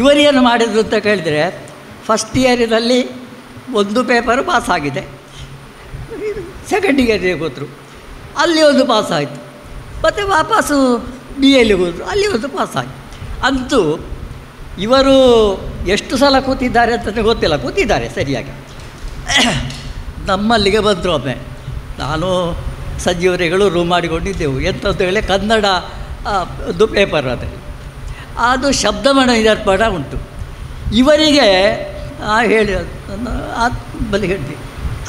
ಇವರೇನು ಮಾಡಿದ್ರು ಅಂತ ಕೇಳಿದರೆ, ಫಸ್ಟ್ ಇಯರಿನಲ್ಲಿ ಒಂದು ಪೇಪರು ಪಾಸ್ ಆಗಿದೆ, ಸೆಕೆಂಡ್ ಇಯರಿಗೆ ಕೂತರು, ಅಲ್ಲಿ ಒಂದು ಪಾಸ್ ಆಯಿತು. ಮತ್ತು ವಾಪಸ್ಸು BAಯಲ್ಲಿ ಹೋದರು, ಅಲ್ಲಿ ಒಂದು ಪಾಸ್ ಆಯಿತು. ಅಂತೂ ಇವರು ಎಷ್ಟು ಸಲ ಕೂತಿದ್ದಾರೆ ಅಂತಲೇ ಗೊತ್ತಿಲ್ಲ, ಕೂತಿದ್ದಾರೆ ಸರಿಯಾಗಿ. ನಮ್ಮಲ್ಲಿಗೆ ಬಂದರು ಒಮ್ಮೆ, ನಾನು ಸಂಜೀವರೆಗಳು ರೂಮ್ ಮಾಡಿಕೊಂಡಿದ್ದೆವು. ಎಂತಂತ ಹೇಳಿ ಕನ್ನಡ ಒಂದು ಪೇಪರ್ ಅದು ಶಬ್ದಮಣಿ ದರ್ಪಣ ಉಂಟು. ಇವರಿಗೆ ಹೇಳಿ ಬಲ್ಲಿ ಹೇಳ್ತೀವಿ,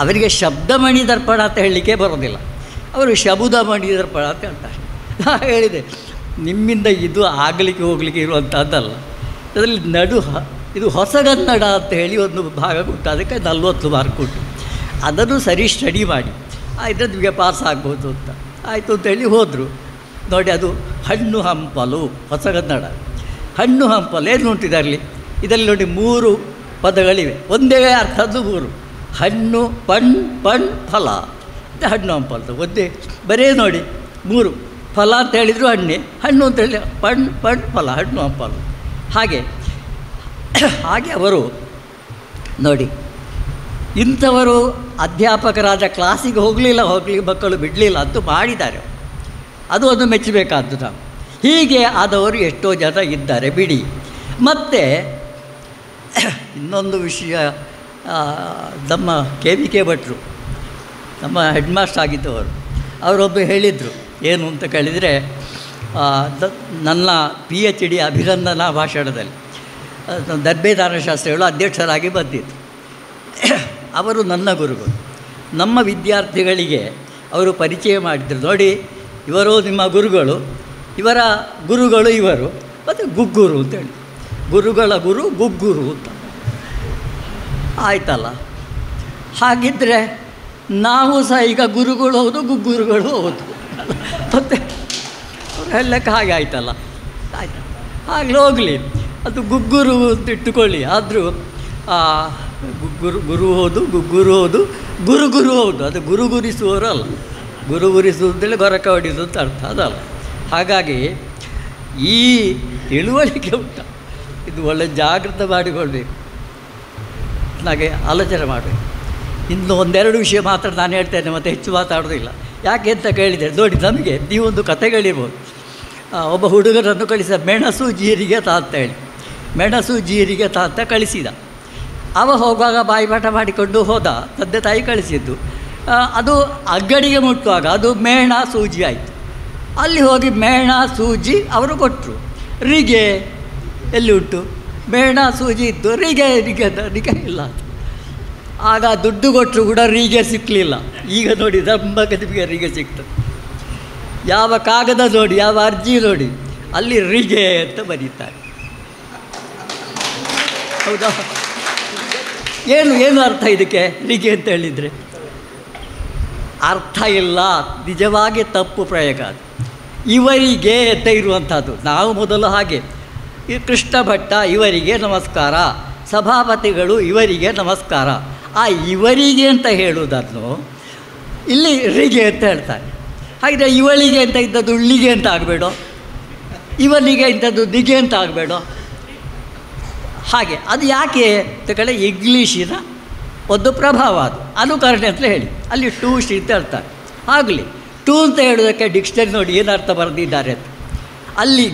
ಅವರಿಗೆ ಶಬ್ದಮಣಿ ದರ್ಪಣ ಅಂತ ಹೇಳಲಿಕ್ಕೆ ಬರೋದಿಲ್ಲ, ಅವರು ಶಬ್ದಮಣಿ ದರ್ಪಣ ಅಂತ ಹೇಳ್ತಾರೆ. ನಾನು ಹೇಳಿದೆ, ನಿಮ್ಮಿಂದ ಇದು ಆಗಲಿಕ್ಕೆ ಹೋಗಲಿಕ್ಕೆ ಇರುವಂಥದ್ದಲ್ಲ. ಅದರಲ್ಲಿ ಇದು ಹೊಸಗನ್ನಡ ಅಂತ ಹೇಳಿ ಒಂದು ಭಾಗ ಕೊಟ್ಟು ಅದಕ್ಕೆ 40 ಮಾರ್ಕ್ ಕೊಟ್ಟು ಅದನ್ನು ಸರಿ ಸ್ಟಡಿ ಮಾಡಿ ಆಯಿತು, ನಿಮಗೆ ಪಾಸ್ ಆಗ್ಬೋದು ಅಂತ ಆಯಿತು ಅಂತೇಳಿ ಹೋದರು. ನೋಡಿ, ಅದು ಹಣ್ಣು ಹಂಪಲು ಹೊಸಗನ್ನಡ. ಹಣ್ಣು ಹಂಪಲು ಏನು ಉಂಟಿದೆ ಇದರಲ್ಲಿ ನೋಡಿ 3 ಪದಗಳಿವೆ, ಒಂದೇ ಅರ್ಥದ್ದು 3. ಹಣ್ಣು, ಪಣ್ ಫಲ ಮತ್ತು ಹಣ್ಣು ಹಂಪಲು ಒಂದೇ, ಬರೇ ನೋಡಿ 3. ಫಲ ಅಂತ ಹೇಳಿದರು ಹಣ್ಣೆ, ಹಣ್ಣು ಅಂತೇಳಿ ಪಣ್ ಫಲ, ಹಣ್ಣು ಹಂಪಲು. ಹಾಗೆ ಅವರು ನೋಡಿ, ಇಂಥವರು ಅಧ್ಯಾಪಕರಾದ ಕ್ಲಾಸಿಗೆ ಹೋಗಲಿಕ್ಕೆ ಮಕ್ಕಳು ಬಿಡಲಿಲ್ಲ ಅಂತೂ ಮಾಡಿದ್ದಾರೆ. ಅದು ಒಂದು ಮೆಚ್ಚಬೇಕಾದ್ದು ನಾವು. ಹೀಗೆ ಆದವರು ಎಷ್ಟೋ ಜನ ಇದ್ದಾರೆ ಬಿಡಿ. ಮತ್ತು ಇನ್ನೊಂದು ವಿಷಯ, ನಮ್ಮ KVK ಭಟ್ರು ನಮ್ಮ ಹೆಡ್ ಮಾಸ್ಟರ್ ಆಗಿದ್ದವರು, ಅವರೊಬ್ಬ ಹೇಳಿದರು, ಏನು ಅಂತ ಕೇಳಿದರೆ, ನನ್ನ PhD ಅಭಿನಂದನಾ ಭಾಷಣದಲ್ಲಿ ದರ್ಬೇದಾನ ಶಾಸ್ತ್ರಿಗಳು ಅಧ್ಯಕ್ಷರಾಗಿ ಬಂದಿದ್ದರು. ಅವರು ನನ್ನ ಗುರುಗಳು. ನಮ್ಮ ವಿದ್ಯಾರ್ಥಿಗಳಿಗೆ ಅವರು ಪರಿಚಯ ಮಾಡಿದರು. ನೋಡಿ, ಇವರು ನಿಮ್ಮ ಗುರುಗಳು, ಇವರ ಗುರುಗಳು ಇವರು, ಮತ್ತು ಗುಗ್ಗುರು ಅಂತೇಳಿ, ಗುರುಗಳ ಗುರು ಗುಗ್ಗುರು ಅಂತ ಆಯ್ತಲ್ಲ. ಹಾಗಿದ್ದರೆ ನಾವು ಸಹ ಈಗ ಗುರುಗಳು ಹೌದು, ಗುಗ್ಗುರುಗಳು ಹೌದು. ಮತ್ತು ಲೆಕ್ಕ ಹಾಗೆ ಆಯ್ತಲ್ಲ, ಆಯ್ತು, ಆಗಲೇ ಹೋಗಲಿ. ಅದು ಗುಗ್ಗುರು ಅಂತ ಇಟ್ಟುಕೊಳ್ಳಿ. ಆದರೂ ಗುರು ಹೌದು, ಗುಗ್ಗುರು ಹೌದು, ಗುರು ಹೌದು. ಅದು ಗುರುಗುರಿಸುವವರು ಅಲ್ಲ. ಗುರುಗುರಿಸುವುದಂತೇಳಿ ಗೊರಕ ಹೊಡಿಸು ಅಂತ ಅರ್ಥ, ಅದಲ್ಲ. ಹಾಗಾಗಿ ಈ ತಿಳುವಳಿಕೆ ಉಂಟ, ಇದು ಒಳ್ಳೆ ಜಾಗೃತ ಮಾಡಿಕೊಳ್ಬೇಕು, ಹಾಗೆ ಆಲೋಚನೆ ಮಾಡಬೇಕು. ಇನ್ನು ಒಂದೆರಡು ವಿಷಯ ಮಾತ್ರ ನಾನು ಹೇಳ್ತೇನೆ, ಮತ್ತು ಹೆಚ್ಚು ಮಾತಾಡೋದಿಲ್ಲ. ಯಾಕೆ ಅಂತ ಕೇಳಿದರೆ, ನೋಡಿ, ನಮಗೆ ನೀವೊಂದು ಕಥೆಗಳಿರ್ಬೋದು. ಒಬ್ಬ ಹುಡುಗರನ್ನು ಕಳಿಸಿದ, ಮೆಣಸು ಜೀರಿಗೆ ತಾತ ಹೇಳಿ, ಮೆಣಸು ಜೀರಿಗೆ ತಾತ ಕಳಿಸಿದ. ಅವ ಹೋಗುವಾಗ ಬಾಯಿಪಾಠ ಮಾಡಿಕೊಂಡು ಹೋದ, ತಂದೆ ತಾಯಿ ಕಳಿಸಿದ್ದು. ಅದು ಅಂಗಡಿಗೆ ಮುಟ್ಟುವಾಗ ಅದು ಮೇಣ ಸೂಜಿ ಆಯಿತು. ಅಲ್ಲಿ ಹೋಗಿ ಮೇಣ ಸೂಜಿ ಅವರು ಕೊಟ್ಟರು. ರಿಗೆ ಎಲ್ಲಿ ಉಂಟು? ಮೇಣ ಸೂಜಿ ಇತ್ತು, ರಿಗೆ ಇಲ್ಲ. ಆಗ ದುಡ್ಡು ಕೊಟ್ಟರು ಕೂಡ ರಿಗೆ ಸಿಕ್ಕಲಿಲ್ಲ. ಈಗ ನೋಡಿ, ದಂಬಕ್ಕೆ ನಿಮಗೆ ರಿಗೆ ಸಿಗ್ತದೆ. ಯಾವ ಕಾಗದ ನೋಡಿ, ಯಾವ ಅರ್ಜಿ ನೋಡಿ, ಅಲ್ಲಿ ರಿಗೆ ಅಂತ ಬರೀತಾರೆ. ಹೌದಾ? ಏನು ಅರ್ಥ ಇದಕ್ಕೆ ರಿಗೆ ಅಂತ ಹೇಳಿದರೆ? ಅರ್ಥ ಇಲ್ಲ, ನಿಜವಾಗಿ ತಪ್ಪು ಪ್ರಯೋಗ ಅದು. ಇವರಿಗೆ ಅಂತ ಇರುವಂಥದ್ದು. ನಾವು ಮೊದಲು ಹಾಗೆ, ಈ ಕೃಷ್ಣ ಭಟ್ಟ ಇವರಿಗೆ ನಮಸ್ಕಾರ, ಸಭಾಪತಿಗಳು ಇವರಿಗೆ ನಮಸ್ಕಾರ. ಆ ಇವರಿಗೆ ಅಂತ ಹೇಳುವುದನ್ನು ಇಲ್ಲಿ ರಿಗೆ ಅಂತ ಹೇಳ್ತಾರೆ. ಹಾಗಿದ್ರೆ ಇವಳಿಗೆ ಅಂತ ಇದ್ದದ್ದು ಉಳ್ಳಿಗೆ ಅಂತ ಆಗಬೇಡ, ಇವನಿಗೆ ಇಂಥದ್ದು ನಿಗೆ ಅಂತ ಆಗಬೇಡ. ಹಾಗೆ ಅದು ಯಾಕೆ ಅಂತ ಕಡೆ ಇಂಗ್ಲೀಷಿನ ಒಂದು ಪ್ರಭಾವ, ಅದು ಅನುಕರಣೆ ಅಂತ ಹೇಳಿ. ಅಲ್ಲಿ ಟೂ ಶಿ ಅಂತ ಹೇಳ್ತಾರೆ. ಆಗಲಿ, ಟೂ ಅಂತ ಹೇಳೋದಕ್ಕೆ ಡಿಕ್ಷನರಿ ನೋಡಿ ಏನು ಅರ್ಥ ಬರೆದಿದ್ದಾರೆ ಅಂತ. ಅಲ್ಲಿ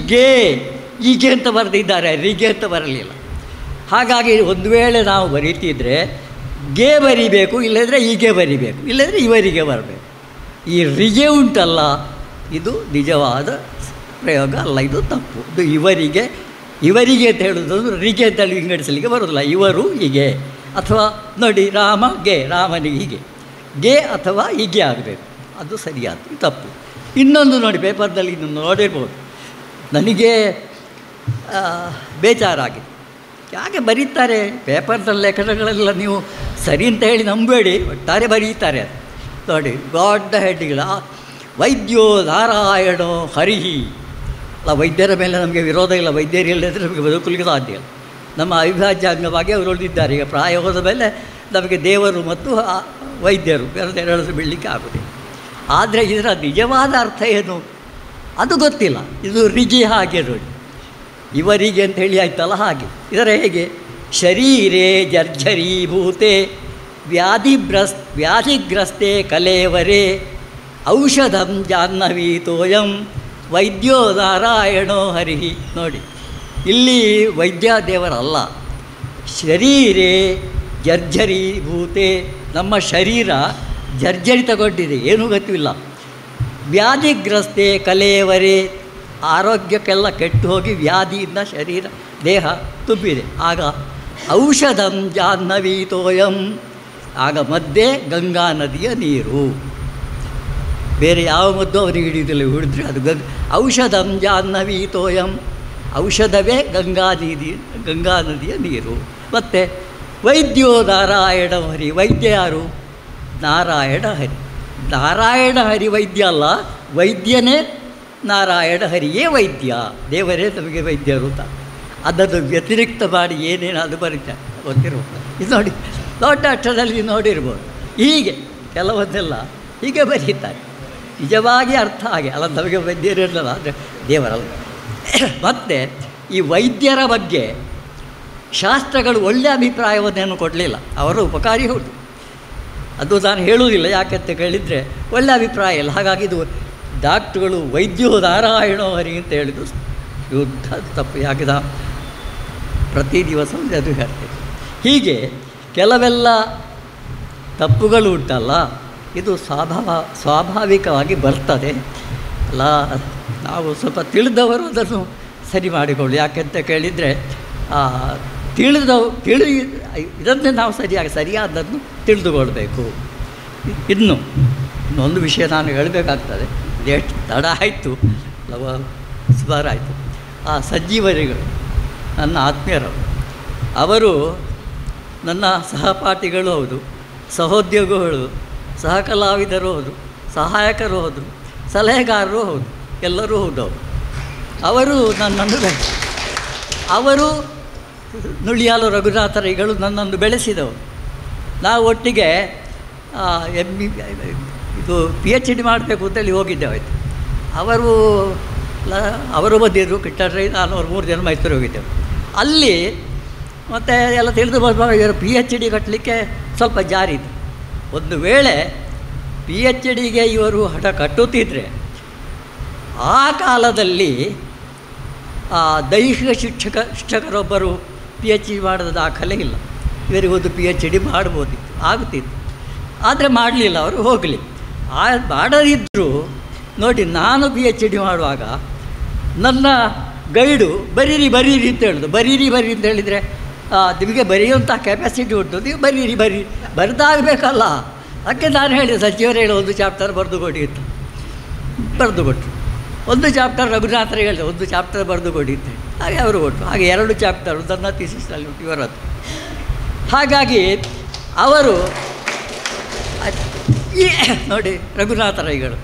ಹೀಗೆ ಅಂತ ಬರೆದಿದ್ದಾರೆ, ರಿಗೆ ಅಂತ ಬರಲಿಲ್ಲ. ಹಾಗಾಗಿ ಒಂದು ವೇಳೆ ನಾವು ಬರೀತಿದ್ರೆ ಗೆ ಬರಿಬೇಕು, ಇಲ್ಲದ್ರೆ ಹೀಗೆ ಬರಿಬೇಕು, ಇಲ್ಲದ್ರೆ ಇವರಿಗೆ ಬರಬೇಕು. ಈ ರಿಗೆ ಉಂಟಲ್ಲ, ಇದು ನಿಜವಾದ ಪ್ರಯೋಗ ಅಲ್ಲ, ಇದು ತಪ್ಪು. ಇದು ಇವರಿಗೆ ಅಂತ ಹೇಳೋದು ರಿಗೆ ಅಂತ ಹೇಳಿ ವಿಂಗಡಿಸಲಿಕ್ಕೆ ಬರೋದಿಲ್ಲ. ಇವರು ಹೀಗೆ, ಅಥವಾ ನೋಡಿ ರಾಮನಿಗೆ ಹೀಗೆ, ಗೆ ಅಥವಾ ಹೀಗೆ ಆಗಬೇಕು, ಅದು ಸರಿಯಾದ, ತಪ್ಪು. ಇನ್ನೊಂದು ನೋಡಿ, ಪೇಪರ್ದಲ್ಲಿ ಇನ್ನೊಂದು ನೋಡಿರ್ಬೋದು, ನನಗೆ ಬೇಜಾರಾಗಿದೆ. ಯಾಕೆ ಬರೀತಾರೆ ಪೇಪರ್ದಲ್ಲಿ ಲೇಖನಗಳೆಲ್ಲ, ನೀವು ಸರಿ ಅಂತ ಹೇಳಿ ನಂಬೇಡಿ, ಒಟ್ಟಾರೆ ಬರೀತಾರೆ. ನೋಡಿ, ದೊಡ್ಡ ಹೆಡ್ಡಿಗಳ ವೈದ್ಯೋ ನಾರಾಯಣೋ ಹರಿಹಿ. ಅಲ್ಲ, ವೈದ್ಯರ ಮೇಲೆ ನಮಗೆ ವಿರೋಧ ಇಲ್ಲ, ವೈದ್ಯರು ಇಲ್ಲದ್ರೆ ನಮಗೆ ಬದುಕಲಿಕ್ಕೆ ಸಾಧ್ಯ ಇಲ್ಲ. ನಮ್ಮ ಅವಿಭಾಜ್ಯ ಅಂಗವಾಗಿ ಅವರು ಉಳಿದಿದ್ದಾರೆ. ಈಗ ಪ್ರಾಯ ಹೋದ ಮೇಲೆ ನಮಗೆ ದೇವರು ಮತ್ತು ವೈದ್ಯರು ಎರಡು ಬಿಡಲಿಕ್ಕೆ ಆಗುವುದಿಲ್ಲ. ಆದರೆ ಇದರ ನಿಜವಾದ ಅರ್ಥ ಏನು ಅದು ಗೊತ್ತಿಲ್ಲ. ಇದು ರಿಗೆ ಹಾಗೆ ನೋಡಿ, ಇವರಿಗೆ ಅಂತ ಹೇಳಿ ಆಯ್ತಲ್ಲ, ಹಾಗೆ ಇದರ ಹೇಗೆ ಶರೀರೇ ಜರ್ಜರೀಭೂತೆ ವ್ಯಾಧಿಗ್ರಸ್ತೆ ಕಲೇವರೇ ಔಷಧಂ ಜಾಹ್ನವೀತೋಯಂ ವೈದ್ಯೋ ನಾರಾಯಣೋ ಹರಿಹಿ. ನೋಡಿ, ಇಲ್ಲಿ ವೈದ್ಯ ದೇವರಲ್ಲ, ಶರೀರೇ ಜರ್ಜರೀಭೂತೆ, ನಮ್ಮ ಶರೀರ ಜರ್ಜರಿತಗೊಂಡಿದೆ, ಏನೂ ಗೊತ್ತಿಲ್ಲ. ವ್ಯಾಧಿಗ್ರಸ್ತೆ ಕಲೇವರೇ, ಆರೋಗ್ಯಕ್ಕೆಲ್ಲ ಕೆಟ್ಟು ಹೋಗಿ ವ್ಯಾಧಿಯಿಂದ ಶರೀರ ದೇಹ ತುಂಬಿದೆ. ಆಗ ಔಷಧಂ ಜಾಹ್ನವೀತೋಯಂ, ಆಗ ಮಧ್ಯೆ ಗಂಗಾ ನದಿಯ ನೀರು, ಬೇರೆ ಯಾವ ಮದ್ದು ಅವರಿಗೆ ಹಿಡಿಯೋದಿಲ್ಲ. ಹಿಡಿದ್ರೆ ಅದು ಔಷಧಂ ಜಾಹ್ನವೀತೋಯಂ, ಔಷಧವೇ ಗಂಗಾ ನದಿಯ ನೀರು. ಮತ್ತು ವೈದ್ಯೋ ನಾರಾಯಣ ಹರಿ, ವೈದ್ಯ ಯಾರು? ನಾರಾಯಣ ಹರಿ. ನಾರಾಯಣ ಹರಿ ವೈದ್ಯ ಅಲ್ಲ, ವೈದ್ಯನೇ ನಾರಾಯಣ ಹರಿಯೇ ವೈದ್ಯ, ದೇವರೇ ನಮಗೆ ವೈದ್ಯರು ಅಂತ. ಅದನ್ನು ವ್ಯತಿರಿಕ್ತ ಮಾಡಿ ಏನೇನಾದರೂ ಬರೀತಾರೆ ಗೊತ್ತಿರ್ಬೋದು. ಇದು ನೋಡಿ, ದೊಡ್ಡ ಅಕ್ಷರದಲ್ಲಿ ನೋಡಿರ್ಬೋದು. ಹೀಗೆ ಕೆಲವೊಂದೆಲ್ಲ ಹೀಗೆ ಬರೀತಾರೆ, ನಿಜವಾಗಿ ಅರ್ಥ ಹಾಗೆ ಅಲ್ಲ. ನಮಗೆ ವೈದ್ಯರಿರಲ್ಲ, ಅಂದರೆ ದೇವರಲ್ಲ. ಮತ್ತು ಈ ವೈದ್ಯರ ಬಗ್ಗೆ ಶಾಸ್ತ್ರಗಳು ಒಳ್ಳೆಯ ಅಭಿಪ್ರಾಯವನ್ನೇನು ಕೊಡಲಿಲ್ಲ. ಅವರು ಉಪಕಾರಿ ಹೌದು, ಅದು ನಾನು ಹೇಳುವುದಿಲ್ಲ. ಯಾಕೆಂತ ಕೇಳಿದರೆ ಒಳ್ಳೆಯ ಅಭಿಪ್ರಾಯ ಇಲ್ಲ. ಹಾಗಾಗಿ ಇದು ಡಾಕ್ಟ್ರುಗಳು ವೈದ್ಯೋ ನಾರಾಯಣೋ ಹರಿ ಅಂತ ಹೇಳಿದ್ದು ಶುದ್ಧ ತಪ್ಪು. ಯಾಕೆ ಪ್ರತಿ ದಿವಸ ಅದು ಹೇಳ್ತೇವೆ. ಹೀಗೆ ಕೆಲವೆಲ್ಲ ತಪ್ಪುಗಳು ಉಂಟಲ್ಲ, ಇದು ಸ್ವಾಭಾವಿಕವಾಗಿ ಬರ್ತದೆ ಅಲ್ಲ. ನಾವು ತಿಳಿದವರು ಅದನ್ನು ಸರಿ ಮಾಡಿಕೊಳ್ಳಿ. ಯಾಕೆಂತ ಕೇಳಿದರೆ ಇದನ್ನೇ ನಾವು ಸರಿಯಾದನ್ನು ತಿಳಿದುಕೊಳ್ಬೇಕು. ಇನ್ನೊಂದು ವಿಷಯ ನಾನು ಹೇಳಬೇಕಾಗ್ತದೆ. ಎಷ್ಟು ತಡ ಆಯಿತು, ಸುಮಾರಾಯಿತು. ಆ ಸಂಜೀವರಿಗಳು ನನ್ನ ಆತ್ಮೀಯರು, ಅವರು ನನ್ನ ಸಹಪಾಠಿಗಳು ಹೌದು, ಸಹೋದ್ಯೋಗಿಗಳು ಸಹ ಕಲಾವಿದರು ಹೌದು, ಸಹಾಯಕರು ಹೌದು, ಸಲಹೆಗಾರರು ಹೌದು, ಎಲ್ಲರೂ ಹೌದು. ಅವರು ನನ್ನನ್ನು ಅವರು ನುಳಿಯಾಲು ರಘುನಾಥರಿಗಳು ನನ್ನನ್ನು ಬೆಳೆಸಿದವರು. ನಾವು ಒಟ್ಟಿಗೆ ಇದು PhD ಮಾಡಬೇಕು ಅಂತೇಳಿ ಹೋಗಿದ್ದೇವೆ. ಆಯಿತು, ಅವರು ಬಂದಿದ್ದರು ಕಿಟ್ಟಡ್ರೆ, ನಾನು ಅವ್ರು 3 ಜನ ಮೈಸೂರು ಹೋಗಿದ್ದೆವು. ಅಲ್ಲಿ ಮತ್ತು ಎಲ್ಲ ತಿಳಿದು ಬರುವಾಗ ಇವರು PhD ಕಟ್ಟಲಿಕ್ಕೆ ಸ್ವಲ್ಪ ಜಾರಿದ್ದು. ಒಂದು ವೇಳೆ PhDಗೆ ಇವರು ಹಠ ಕಟ್ಟುತ್ತಿದ್ದರೆ ಆ ಕಾಲದಲ್ಲಿ ದೈಹಿಕ ಶಿಕ್ಷಕರೊಬ್ಬರು PhD ಮಾಡಿದ ದಾಖಲೆ ಇಲ್ಲ. ಇವರಿಗೊಂದು PhD ಮಾಡ್ಬೋದಿತ್ತು, ಆಗುತ್ತಿತ್ತು. ಆದರೆ ಮಾಡಲಿಲ್ಲ, ಅವರು ಹೋಗಲಿ. ಮಾಡದಿದ್ದರೂ ನೋಡಿ, ನಾನು PhD ಮಾಡುವಾಗ ನನ್ನ ಗೈಡು ಬರೀರಿ ಅಂತ ಹೇಳೋದು. ಬರೀರಿ ಅಂತ ಹೇಳಿದರೆ ನಿಮಗೆ ಬರೆಯುವಂಥ ಕೆಪಾಸಿಟಿ ಉಂಟು, ನೀವು ಬರೀರಿ ಬರೆದಾಗಬೇಕಲ್ಲ. ಅದಕ್ಕೆ ನಾನು ಹೇಳಿದೆ, ಸಚಿವರು ಹೇಳಿ ಒಂದು ಚಾಪ್ಟರ್ ಬರೆದು ಕೊಡಿ ಅಂತ. ಬರೆದು ಕೊಟ್ಟರು. ಒಂದು ಚಾಪ್ಟರ್ ರಘುನಾಥರಿಗೆ ಹೇಳಿದೆ, ಒಂದು ಚಾಪ್ಟರ್ ಬರೆದು ಕೊಡಿ ಅಂತ. ಹಾಗೆ ಅವರು ಕೊಟ್ಟರು. ಹಾಗೆ 2 ಚಾಪ್ಟರು ನನ್ನ ಥೀಸಿಸ್ನಲ್ಲಿ ಉಂಟು ಇವರದ್ದು. ಹಾಗಾಗಿ ಅವರು ನೋಡಿ, ರಘುನಾಥರೈಗಳು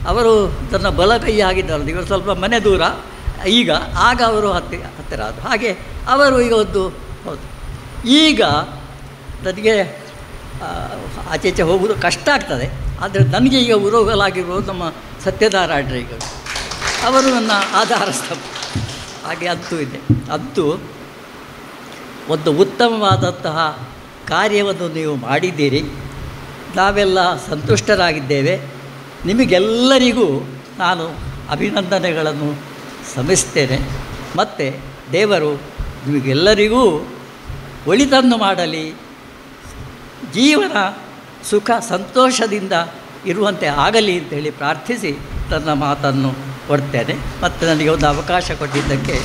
ಅವರು ತನ್ನ ಬಲ ಕೈ ಆಗಿದ್ದಾರೆ. ಇವರು ಸ್ವಲ್ಪ ಮನೆ ದೂರ ಈಗ, ಆಗ ಅವರು ಹತ್ತಿರ ಆದರು. ಹಾಗೆ ಅವರು ಈಗ ಒಂದು ಹೌದು. ಈಗ ನನಗೆ ಆಚೆ ಹೋಗುವುದು ಕಷ್ಟ ಆಗ್ತದೆ. ಆದರೆ ನನಗೆ ಈಗ ಉರೋಗಲಾಗಿರುವುದು ನಮ್ಮ ಸತ್ಯನಾರಾಯಣರೈಗಳು, ಅವರು ನನ್ನ ಆಧಾರ ಸ್ತಂಭ. ಹಾಗೆ ಅಂತೂ ಇದೆ. ಅಂತೂ ಒಂದು ಉತ್ತಮವಾದಂತಹ ಕಾರ್ಯವನ್ನು ನೀವು ಮಾಡಿದ್ದೀರಿ. ನಾವೆಲ್ಲ ಸಂತುಷ್ಟರಾಗಿದ್ದೇವೆ. ನಿಮಗೆಲ್ಲರಿಗೂ ನಾನು ಅಭಿನಂದನೆಗಳನ್ನು ಸಲ್ಲಿಸ್ತೇನೆ. ಮತ್ತು ದೇವರು ನಿಮಗೆಲ್ಲರಿಗೂ ಒಳಿತನ್ನು ಮಾಡಲಿ, ಜೀವನ ಸುಖ ಸಂತೋಷದಿಂದ ಇರುವಂತೆ ಆಗಲಿ ಅಂತೇಳಿ ಪ್ರಾರ್ಥಿಸಿ ನನ್ನ ಮಾತನ್ನು ಕೊಡ್ತೇನೆ. ಮತ್ತು ನನಗೆ ಒಂದು ಅವಕಾಶ ಕೊಟ್ಟಿದ್ದಕ್ಕೆ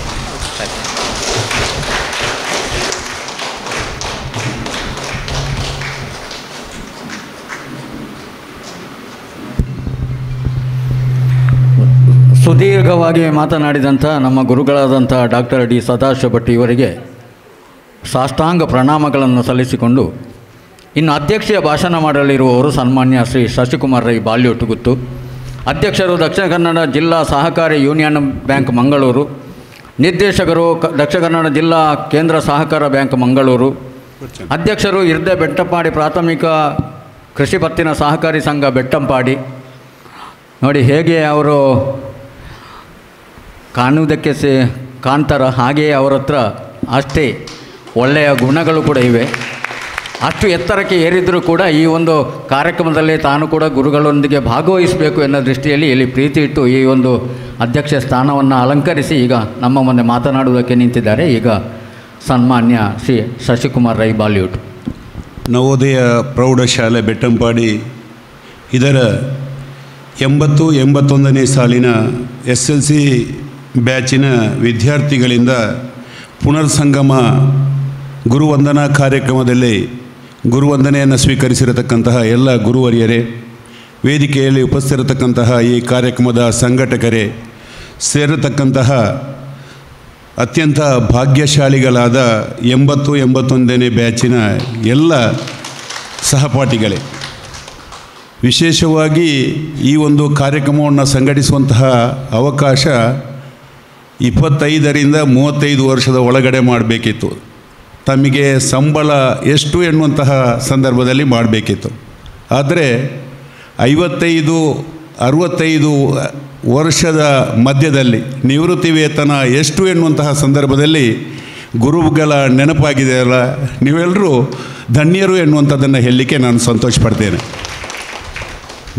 ಸುದೀರ್ಘವಾಗಿ ಮಾತನಾಡಿದಂಥ ನಮ್ಮ ಗುರುಗಳಾದಂಥ ಡಾಕ್ಟರ್ ಡಿ ಸದಾಶಿವ ಭಟ್ ಇವರಿಗೆ ಸಾಷ್ಟಾಂಗ ಪ್ರಣಾಮಗಳನ್ನು ಸಲ್ಲಿಸಿಕೊಂಡು ಇನ್ನು ಅಧ್ಯಕ್ಷೀಯ ಭಾಷಣ ಮಾಡಲಿರುವವರು ಸನ್ಮಾನ್ಯ ಶ್ರೀ ಶಶಿಕುಮಾರ್ ರೈ ಬಾಲ್ಯೂಟುಗುತ್ತು, ಅಧ್ಯಕ್ಷರು ದಕ್ಷಿಣ ಕನ್ನಡ ಜಿಲ್ಲಾ ಸಹಕಾರಿ ಯೂನಿಯನ್ ಬ್ಯಾಂಕ್ ಮಂಗಳೂರು, ನಿರ್ದೇಶಕರು ದಕ್ಷಿಣ ಕನ್ನಡ ಜಿಲ್ಲಾ ಕೇಂದ್ರ ಸಹಕಾರ ಬ್ಯಾಂಕ್ ಮಂಗಳೂರು, ಅಧ್ಯಕ್ಷರು ಇರ್ದೆ ಬೆಟ್ಟಂಪಾಡಿ ಪ್ರಾಥಮಿಕ ಕೃಷಿ ಪತ್ತಿನ ಸಹಕಾರಿ ಸಂಘ ಬೆಟ್ಟಂಪಾಡಿ. ನೋಡಿ ಹೇಗೆ ಅವರು ಕಾಣುವುದಕ್ಕೆ ಕಾಣ್ತಾರ, ಹಾಗೆಯೇ ಅವರ ಹತ್ರ ಅಷ್ಟೇ ಒಳ್ಳೆಯ ಗುಣಗಳು ಕೂಡ ಇವೆ. ಅಷ್ಟು ಎತ್ತರಕ್ಕೆ ಏರಿದರೂ ಕೂಡ ಈ ಒಂದು ಕಾರ್ಯಕ್ರಮದಲ್ಲಿ ತಾನು ಕೂಡ ಗುರುಗಳೊಂದಿಗೆ ಭಾಗವಹಿಸಬೇಕು ಎನ್ನೋ ದೃಷ್ಟಿಯಲ್ಲಿ ಇಲ್ಲಿ ಪ್ರೀತಿ ಇಟ್ಟು ಈ ಒಂದು ಅಧ್ಯಕ್ಷ ಸ್ಥಾನವನ್ನು ಅಲಂಕರಿಸಿ ಈಗ ನಮ್ಮ ಮುಂದೆ ಮಾತನಾಡುವುದಕ್ಕೆ ನಿಂತಿದ್ದಾರೆ. ಈಗ ಸನ್ಮಾನ್ಯ ಶ್ರೀ ಶಶಿಕುಮಾರ್ ರೈ ಬಾಲ್ಯೂಟ್. ನವೋದಯ ಪ್ರೌಢಶಾಲೆ ಬೆಟ್ಟಂಪಾಡಿ ಇದರ 80-81ನೇ ಸಾಲಿನ SLC ಬ್ಯಾಚಿನ ವಿದ್ಯಾರ್ಥಿಗಳಿಂದ ಪುನರ್ಸಂಗಮ ಗುರುವಂದನಾ ಕಾರ್ಯಕ್ರಮದಲ್ಲಿ ಗುರುವಂದನೆಯನ್ನು ಸ್ವೀಕರಿಸಿರತಕ್ಕಂತಹ ಎಲ್ಲ ಗುರುವರಿಯರೇ, ವೇದಿಕೆಯಲ್ಲಿ ಉಪಸ್ಥಿರತಕ್ಕಂತಹ ಈ ಕಾರ್ಯಕ್ರಮದ ಸಂಘಟಕರೇ, ಸೇರತಕ್ಕಂತಹ ಅತ್ಯಂತ ಭಾಗ್ಯಶಾಲಿಗಳಾದ 80-81ನೇ ಬ್ಯಾಚಿನ ಎಲ್ಲ ಸಹಪಾಠಿಗಳೇ, ವಿಶೇಷವಾಗಿ ಈ ಒಂದು ಕಾರ್ಯಕ್ರಮವನ್ನು ಸಂಘಟಿಸುವಂತಹ ಅವಕಾಶ 25ರಿಂದ 35 ವರ್ಷದ ಒಳಗಡೆ ಮಾಡಬೇಕಿತ್ತು. ತಮಗೆ ಸಂಬಳ ಎಷ್ಟು ಎನ್ನುವಂತಹ ಸಂದರ್ಭದಲ್ಲಿ ಮಾಡಬೇಕಿತ್ತು. ಆದರೆ 55-65 ವರ್ಷದ ಮಧ್ಯದಲ್ಲಿ ನಿವೃತ್ತಿ ವೇತನ ಎಷ್ಟು ಎನ್ನುವಂತಹ ಸಂದರ್ಭದಲ್ಲಿ ಗುರುಗಳ ನೆನಪಾಗಿದೆಯಲ್ಲ, ನೀವೆಲ್ಲರೂ ಧನ್ಯರು ಎನ್ನುವಂಥದ್ದನ್ನು ಹೇಳಲಿಕ್ಕೆ ನಾನು ಸಂತೋಷ ಪಡ್ತೇನೆ.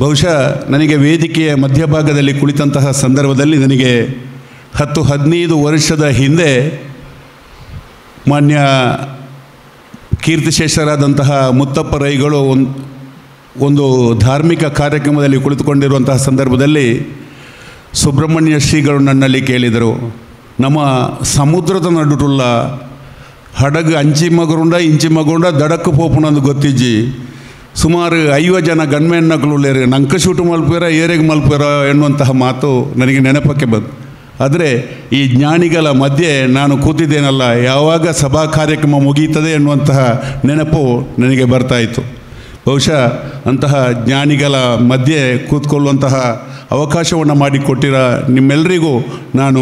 ಬಹುಶಃ ನನಗೆ ವೇದಿಕೆಯ ಮಧ್ಯಭಾಗದಲ್ಲಿ ಕುಳಿತಂತಹ ಸಂದರ್ಭದಲ್ಲಿ ನನಗೆ 10-15 ವರ್ಷದ ಹಿಂದೆ ಮಾನ್ಯ ಕೀರ್ತಿಶೇಷರಾದಂತಹ ಮುತ್ತಪ್ಪ ರೈಗಳು ಒಂದು ಧಾರ್ಮಿಕ ಕಾರ್ಯಕ್ರಮದಲ್ಲಿ ಕುಳಿತುಕೊಂಡಿರುವಂತಹ ಸಂದರ್ಭದಲ್ಲಿ ಸುಬ್ರಹ್ಮಣ್ಯ ಶ್ರೀಗಳು ನನ್ನಲ್ಲಿ ಕೇಳಿದರು, ನಮ್ಮ ಸಮುದ್ರದ ನಡುಟುಲ್ಲ ಹಡಗು ಅಂಚಿ ಮಗುಂಡ ದಡಕ್ಕು ಪೋಪುನಂದು ಗೊತ್ತಿಜ್ಜಿ ಸುಮಾರು 50 ಜನ ಗಣ್ಮೆಣ್ಣಗಳು ನಂಕಶೂಟು ಮಲ್ಪೇರ ಏರೆಗೆ ಮಲ್ಪೇರ ಎನ್ನುವಂತಹ ಮಾತು ನನಗೆ ನೆನಪಕ್ಕೆ ಬಂತು. ಆದರೆ ಈ ಜ್ಞಾನಿಗಳ ಮಧ್ಯೆ ನಾನು ಕೂತಿದ್ದೇನಲ್ಲ, ಯಾವಾಗ ಸಭಾ ಕಾರ್ಯಕ್ರಮ ಮುಗಿಯುತ್ತದೆ ಎನ್ನುವಂತಹ ನೆನಪು ನನಗೆ ಬರ್ತಾಯಿತ್ತು. ಬಹುಶಃ ಅಂತಹ ಜ್ಞಾನಿಗಳ ಮಧ್ಯೆ ಕೂತ್ಕೊಳ್ಳುವಂತಹ ಅವಕಾಶವನ್ನು ಮಾಡಿಕೊಟ್ಟಿರೋ ನಿಮ್ಮೆಲ್ಲರಿಗೂ ನಾನು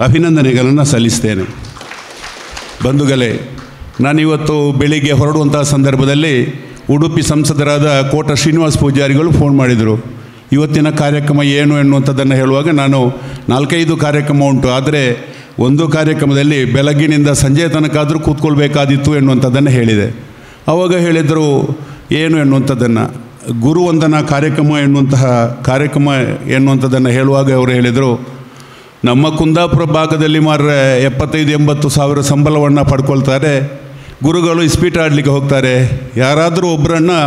ಅಭಿನಂದನೆಗಳನ್ನು ಸಲ್ಲಿಸ್ತೇನೆ. ಬಂಧುಗಳೇ, ನಾನಿವತ್ತು ಬೆಳಿಗ್ಗೆ ಹೊರಡುವಂತಹ ಸಂದರ್ಭದಲ್ಲಿ ಉಡುಪಿ ಸಂಸದರಾದ ಕೋಟ ಶ್ರೀನಿವಾಸ ಪೂಜಾರಿಗಳು ಫೋನ್ ಮಾಡಿದರು. ಇವತ್ತಿನ ಕಾರ್ಯಕ್ರಮ ಏನು ಎನ್ನುವಂಥದ್ದನ್ನು ಹೇಳುವಾಗ ನಾನು 4-5 ಕಾರ್ಯಕ್ರಮ ಉಂಟು, ಆದರೆ ಒಂದು ಕಾರ್ಯಕ್ರಮದಲ್ಲಿ ಬೆಳಗ್ಗಿನಿಂದ ಸಂಜೆ ತನಕ ಆದರೂ ಕೂತ್ಕೊಳ್ಬೇಕಾದಿತ್ತು ಎನ್ನುವಂಥದ್ದನ್ನು ಹೇಳಿದೆ. ಆವಾಗ ಹೇಳಿದರು ಏನು ಎನ್ನುವಂಥದ್ದನ್ನು, ಗುರುವಂದನಾ ಕಾರ್ಯಕ್ರಮ ಎನ್ನುವಂಥದ್ದನ್ನು ಹೇಳುವಾಗ ಅವರು ಹೇಳಿದರು, ನಮ್ಮ ಕುಂದಾಪುರ ಭಾಗದಲ್ಲಿ ಮಾತ್ರ 75-80 ಸಾವಿರ ಸಂಬಳವನ್ನು ಪಡ್ಕೊಳ್ತಾರೆ, ಗುರುಗಳು ಇಸ್ಪೀಟ್ ಆಡಲಿಕ್ಕೆ ಹೋಗ್ತಾರೆ, ಯಾರಾದರೂ ಒಬ್ಬರನ್ನು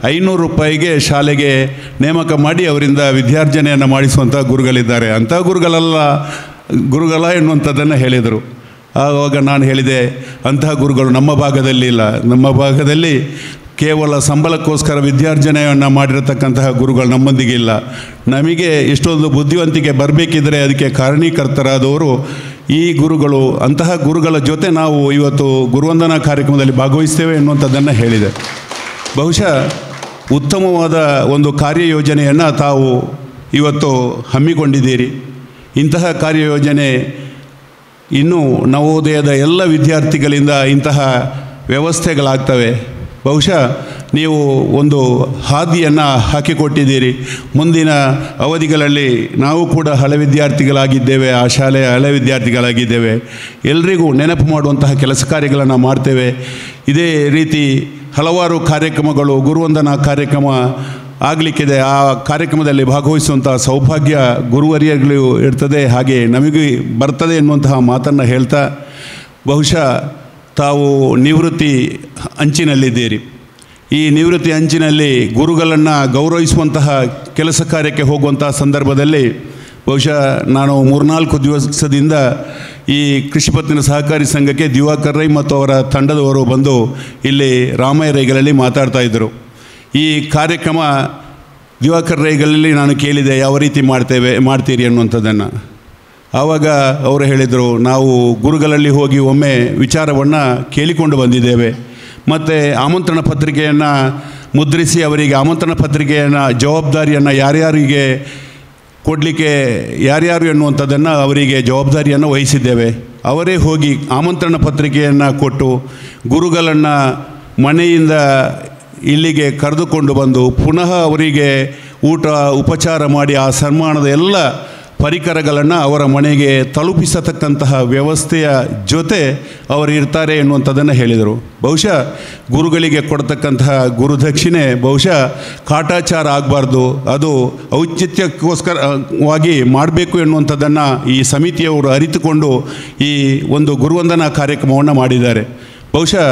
500 ರೂಪಾಯಿಗೆ ಶಾಲೆಗೆ ನೇಮಕ ಮಾಡಿ ಅವರಿಂದ ವಿದ್ಯಾರ್ಜನೆಯನ್ನು ಮಾಡಿಸುವಂಥ ಗುರುಗಳಿದ್ದಾರೆ, ಅಂಥ ಗುರುಗಳ ಎನ್ನುವಂಥದ್ದನ್ನು ಹೇಳಿದರು. ಆವಾಗ ನಾನು ಹೇಳಿದೆ, ಅಂತಹ ಗುರುಗಳು ನಮ್ಮ ಭಾಗದಲ್ಲಿ ಇಲ್ಲ. ನಮ್ಮ ಭಾಗದಲ್ಲಿ ಕೇವಲ ಸಂಬಳಕ್ಕೋಸ್ಕರ ವಿದ್ಯಾರ್ಜನೆಯನ್ನು ಮಾಡಿರತಕ್ಕಂತಹ ಗುರುಗಳು ನಮ್ಮೊಂದಿಗೆ ಇಲ್ಲ. ನಮಗೆ ಇಷ್ಟೊಂದು ಬುದ್ಧಿವಂತಿಕೆ ಬರಬೇಕಿದ್ರೆ ಅದಕ್ಕೆ ಕಾರಣೀಕರ್ತರಾದವರು ಈ ಗುರುಗಳು. ಅಂತಹ ಗುರುಗಳ ಜೊತೆ ನಾವು ಇವತ್ತು ಗುರುವಂದನಾ ಕಾರ್ಯಕ್ರಮದಲ್ಲಿ ಭಾಗವಹಿಸ್ತೇವೆ ಎನ್ನುವಂಥದ್ದನ್ನು ಹೇಳಿದೆ. ಬಹುಶಃ ಉತ್ತಮವಾದ ಒಂದು ಕಾರ್ಯಯೋಜನೆಯನ್ನು ತಾವು ಇವತ್ತು ಹಮ್ಮಿಕೊಂಡಿದ್ದೀರಿ. ಇಂತಹ ಕಾರ್ಯಯೋಜನೆ ಇನ್ನೂ ನವೋದಯದ ಎಲ್ಲ ವಿದ್ಯಾರ್ಥಿಗಳಿಂದ ಇಂತಹ ವ್ಯವಸ್ಥೆಗಳಾಗ್ತವೆ. ಬಹುಶಃ ನೀವು ಒಂದು ಹಾದಿಯನ್ನು ಹಾಕಿಕೊಟ್ಟಿದ್ದೀರಿ. ಮುಂದಿನ ಅವಧಿಗಳಲ್ಲಿ ನಾವು ಕೂಡ ಹಳೆ ವಿದ್ಯಾರ್ಥಿಗಳಾಗಿದ್ದೇವೆ, ಆ ಶಾಲೆಯ ಹಳೆ ವಿದ್ಯಾರ್ಥಿಗಳಾಗಿದ್ದೇವೆ, ಎಲ್ರಿಗೂ ನೆನಪು ಮಾಡುವಂತಹ ಕೆಲಸ ಕಾರ್ಯಗಳನ್ನು ಮಾಡ್ತೇವೆ. ಇದೇ ರೀತಿ ಹಲವಾರು ಕಾರ್ಯಕ್ರಮಗಳು, ಗುರುವಂದನಾ ಕಾರ್ಯಕ್ರಮ ಆಗಲಿಕ್ಕಿದೆ. ಆ ಕಾರ್ಯಕ್ರಮದಲ್ಲಿ ಭಾಗವಹಿಸುವಂಥ ಸೌಭಾಗ್ಯ ಗುರುವರಿಯಗಳು ಇರ್ತದೆ, ಹಾಗೆ ನಮಗೆ ಬರ್ತದೆ ಎನ್ನುವಂತಹ ಮಾತನ್ನು ಹೇಳ್ತಾ, ಬಹುಶಃ ತಾವು ನಿವೃತ್ತಿ ಅಂಚಿನಲ್ಲಿದ್ದೀರಿ. ಈ ನಿವೃತ್ತಿ ಅಂಚಿನಲ್ಲಿ ಗುರುಗಳನ್ನು ಗೌರವಿಸುವಂತಹ ಕೆಲಸ ಕಾರ್ಯಕ್ಕೆ ಹೋಗುವಂತಹ ಸಂದರ್ಭದಲ್ಲಿ ಬಹುಶಃ ನಾನು 3-4 ದಿವಸದಿಂದ ಈ ಕೃಷಿ ಪತ್ತಿನ ಸಹಕಾರಿ ಸಂಘಕ್ಕೆ ದಿವಾಕರ್ ರೈ ಮತ್ತು ಅವರ ತಂಡದವರು ಬಂದು ಇಲ್ಲಿ ರಾಮಯ್ಯ ರೈಗಳಲ್ಲಿ ಮಾತಾಡ್ತಾಯಿದ್ದರು. ಈ ಕಾರ್ಯಕ್ರಮ ದಿವಾಕರ್ ರೈಗಳಲ್ಲಿ ನಾನು ಕೇಳಿದೆ, ಯಾವ ರೀತಿ ಮಾಡ್ತೀರಿ ಅನ್ನುವಂಥದ್ದನ್ನು. ಆವಾಗ ಅವರು ಹೇಳಿದರು, ನಾವು ಗುರುಗಳಲ್ಲಿ ಹೋಗಿ ಒಮ್ಮೆ ವಿಚಾರವನ್ನು ಕೇಳಿಕೊಂಡು ಬಂದಿದ್ದೇವೆ, ಮತ್ತು ಆಮಂತ್ರಣ ಪತ್ರಿಕೆಯನ್ನು ಮುದ್ರಿಸಿ ಅವರಿಗೆ ಆಮಂತ್ರಣ ಪತ್ರಿಕೆಯನ್ನು ಜವಾಬ್ದಾರಿಯನ್ನು ಯಾರ್ಯಾರಿಗೆ ಕೊಡಲಿಕ್ಕೆ ಯಾರ್ಯಾರು ಎನ್ನುವಂಥದ್ದನ್ನು ಅವರಿಗೆ ಜವಾಬ್ದಾರಿಯನ್ನು ವಹಿಸಿದ್ದೇವೆ. ಅವರೇ ಹೋಗಿ ಆಮಂತ್ರಣ ಪತ್ರಿಕೆಯನ್ನು ಕೊಟ್ಟು ಗುರುಗಳನ್ನು ಮನೆಯಿಂದ ಇಲ್ಲಿಗೆ ಕರೆದುಕೊಂಡು ಬಂದು ಪುನಃ ಅವರಿಗೆ ಊಟ ಉಪಚಾರ ಮಾಡಿ ಆ ಸನ್ಮಾನದ ಎಲ್ಲ ಪರಿಕರಗಳನ್ನು ಅವರ ಮನೆಗೆ ತಲುಪಿಸತಕ್ಕಂತಹ ವ್ಯವಸ್ಥೆಯ ಜೊತೆ ಅವರು ಇರ್ತಾರೆ ಎನ್ನುವಂಥದ್ದನ್ನು ಹೇಳಿದರು. ಬಹುಶಃ ಗುರುಗಳಿಗೆ ಕೊಡ್ತಕ್ಕಂತಹ ಗುರುದಕ್ಷಿಣೆ ಬಹುಶಃ ಕಾಟಾಚಾರ ಆಗಬಾರ್ದು, ಅದು ಔಚಿತ್ಯಕ್ಕೋಸ್ಕರವಾಗಿ ಮಾಡಬೇಕು ಎನ್ನುವಂಥದ್ದನ್ನು ಈ ಸಮಿತಿಯವರು ಅರಿತುಕೊಂಡು ಈ ಒಂದು ಗುರುವಂದನಾ ಕಾರ್ಯಕ್ರಮವನ್ನು ಮಾಡಿದ್ದಾರೆ. ಬಹುಶಃ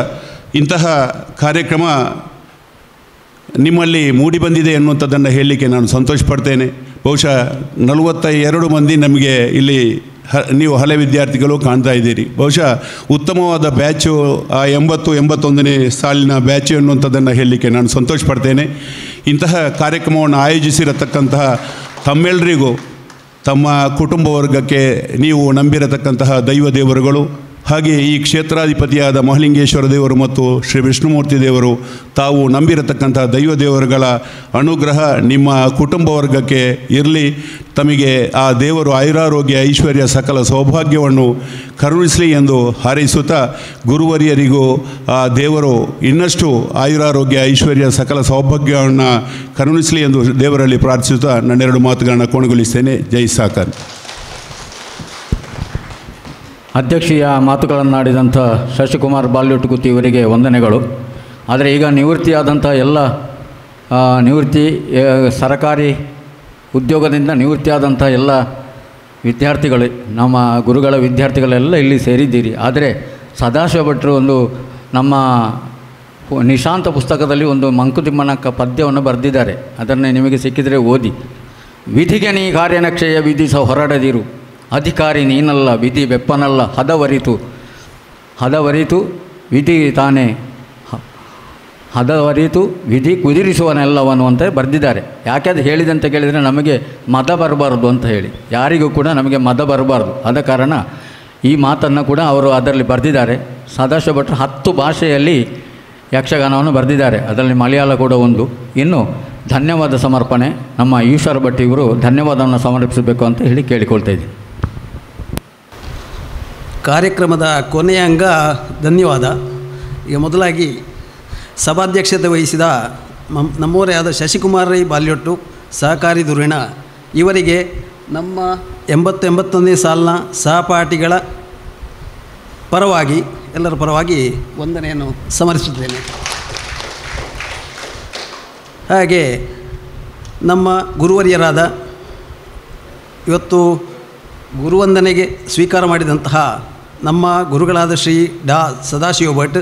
ಇಂತಹ ಕಾರ್ಯಕ್ರಮ ನಿಮ್ಮಲ್ಲಿ ಮೂಡಿಬಂದಿದೆ ಎನ್ನುವಂಥದ್ದನ್ನು ಹೇಳಲಿಕ್ಕೆ ನಾನು ಸಂತೋಷ ಪಡ್ತೇನೆ. ಬಹುಶಃ 42 ಮಂದಿ ನಮಗೆ ಇಲ್ಲಿ ನೀವು ಹಳೆ ವಿದ್ಯಾರ್ಥಿಗಳು ಕಾಣ್ತಾ ಇದ್ದೀರಿ. ಬಹುಶಃ ಉತ್ತಮವಾದ ಬ್ಯಾಚು, ಆ 80-81ನೇ ಸಾಲಿನ ಬ್ಯಾಚು ಎನ್ನುವಂಥದ್ದನ್ನು ಹೇಳಲಿಕ್ಕೆ ನಾನು ಸಂತೋಷ ಪಡ್ತೇನೆ. ಇಂತಹ ಕಾರ್ಯಕ್ರಮವನ್ನು ಆಯೋಜಿಸಿರತಕ್ಕಂತಹ ತಮ್ಮೆಲ್ಲರಿಗೂ, ತಮ್ಮ ಕುಟುಂಬ ವರ್ಗಕ್ಕೆ ನೀವು ನಂಬಿರತಕ್ಕಂತಹ ದೈವ ದೇವರುಗಳು, ಹಾಗೆ ಈ ಕ್ಷೇತ್ರಾಧಿಪತಿಯಾದ ಮಹಾಲಿಂಗೇಶ್ವರ ದೇವರು ಮತ್ತು ಶ್ರೀ ವಿಷ್ಣುಮೂರ್ತಿ ದೇವರು, ತಾವು ನಂಬಿರತಕ್ಕಂಥ ದೈವ ದೇವರುಗಳ ಅನುಗ್ರಹ ನಿಮ್ಮ ಕುಟುಂಬ ವರ್ಗಕ್ಕೆ ಇರಲಿ. ತಮಗೆ ಆ ದೇವರು ಆಯುರಾರೋಗ್ಯ ಐಶ್ವರ್ಯ ಸಕಲ ಸೌಭಾಗ್ಯವನ್ನು ಕರುಣಿಸಲಿ ಎಂದು ಹಾರೈಸುತ್ತಾ, ಗುರುವರಿಯರಿಗೂ ಆ ದೇವರು ಇನ್ನಷ್ಟು ಆಯುರಾರೋಗ್ಯ ಐಶ್ವರ್ಯ ಸಕಲ ಸೌಭಾಗ್ಯವನ್ನು ಕರುಣಿಸಲಿ ಎಂದು ದೇವರಲ್ಲಿ ಪ್ರಾರ್ಥಿಸುತ್ತಾ ನನ್ನೆರಡು ಮಾತುಗಳನ್ನು ಕೊನೆಗೊಳಿಸ್ತೇನೆ. ಜೈ ಸಾಕರ್. ಅಧ್ಯಕ್ಷೀಯ ಮಾತುಗಳನ್ನಾಡಿದಂಥ ಶಶಿಕುಮಾರ್ ಬಾಲ್ಯುಟ್ಗುತ್ತಿ ಇವರಿಗೆ ವಂದನೆಗಳು. ಆದರೆ ಈಗ ನಿವೃತ್ತಿಯಾದಂಥ ಎಲ್ಲ ಸರಕಾರಿ ಉದ್ಯೋಗದಿಂದ ನಿವೃತ್ತಿಯಾದಂಥ ಎಲ್ಲ ವಿದ್ಯಾರ್ಥಿಗಳು, ನಮ್ಮ ಗುರುಗಳ ವಿದ್ಯಾರ್ಥಿಗಳೆಲ್ಲ ಇಲ್ಲಿ ಸೇರಿದ್ದೀರಿ. ಆದರೆ ಸದಾಶಿವ ಭಟ್ರು ಒಂದು ನಮ್ಮ ನಿಶಾಂತ ಪುಸ್ತಕದಲ್ಲಿ ಒಂದು ಮಂಕುತಿಮ್ಮನ ಪದ್ಯವನ್ನು ಬರೆದಿದ್ದಾರೆ, ಅದನ್ನೇ ನಿಮಗೆ ಸಿಕ್ಕಿದರೆ ಓದಿ. ವಿಧಿಗೆ ನೀ ಕಾರ್ಯನಕ್ಷಯ ವಿಧಿಸ ಹೊರಡದಿರು, ಅಧಿಕಾರಿ ನೀನಲ್ಲ ವಿಧಿ ಬೆಪ್ಪನಲ್ಲ, ಹದವರಿತು ವಿಧಿ ತಾನೇ ಹದವರಿತು ವಿಧಿ ಕುದಿರಿಸುವನೆಲ್ಲವನು ಅಂತ ಬರೆದಿದ್ದಾರೆ. ಯಾಕೆ ಅದು ಹೇಳಿದೆ ಅಂತ ಕೇಳಿದರೆ, ನಮಗೆ ಮದ ಬರಬಾರ್ದು ಅಂತ ಹೇಳಿ, ಯಾರಿಗೂ ಕೂಡ ನಮಗೆ ಮದ ಬರಬಾರ್ದು. ಆದ ಕಾರಣ ಈ ಮಾತನ್ನು ಕೂಡ ಅವರು ಅದರಲ್ಲಿ ಬರೆದಿದ್ದಾರೆ. ಸದಾಶಿವ ಭಟ್ರು 10 ಭಾಷೆಯಲ್ಲಿ ಯಕ್ಷಗಾನವನ್ನು ಬರೆದಿದ್ದಾರೆ. ಅದರಲ್ಲಿ ಮಲಯಾಳ ಕೂಡ ಒಂದು. ಇನ್ನು ಧನ್ಯವಾದ ಸಮರ್ಪಣೆ ನಮ್ಮ ಈಶ್ವರ ಭಟ್ ಇವರು ಧನ್ಯವಾದವನ್ನು ಸಮರ್ಪಿಸಬೇಕು ಅಂತ ಹೇಳಿ ಕೇಳಿಕೊಳ್ತಾ ಇದ್ದೀನಿ. ಕಾರ್ಯಕ್ರಮದ ಕೊನೆಯ ಅಂಗ ಧನ್ಯವಾದ. ಈಗ ಮೊದಲಾಗಿ ಸಭಾಧ್ಯಕ್ಷತೆ ವಹಿಸಿದ ನಮ್ಮವರೇ ಆದ ಶಶಿಕುಮಾರ್ ರೈ ಬಾಲ್ಯೊಟ್ಟು ಸಹಕಾರಿ ಧುರೀಣ ಇವರಿಗೆ ನಮ್ಮ 81ನೇ ಸಾಲಿನ ಸಹಪಾಠಿಗಳ ಪರವಾಗಿ ಎಲ್ಲರ ಪರವಾಗಿ ವಂದನೆಯನ್ನು ಸಮರ್ಪಿಸುತ್ತೇನೆ. ಹಾಗೆ ನಮ್ಮ ಗುರುವರಿಯರಾದ ಇವತ್ತು ಗುರುವಂದನೆಗೆ ಸ್ವೀಕಾರ ಮಾಡಿದಂತಹ ನಮ್ಮ ಗುರುಗಳಾದ ಶ್ರೀ ಡಾ ಸದಾಶಿವ ಭಟ್,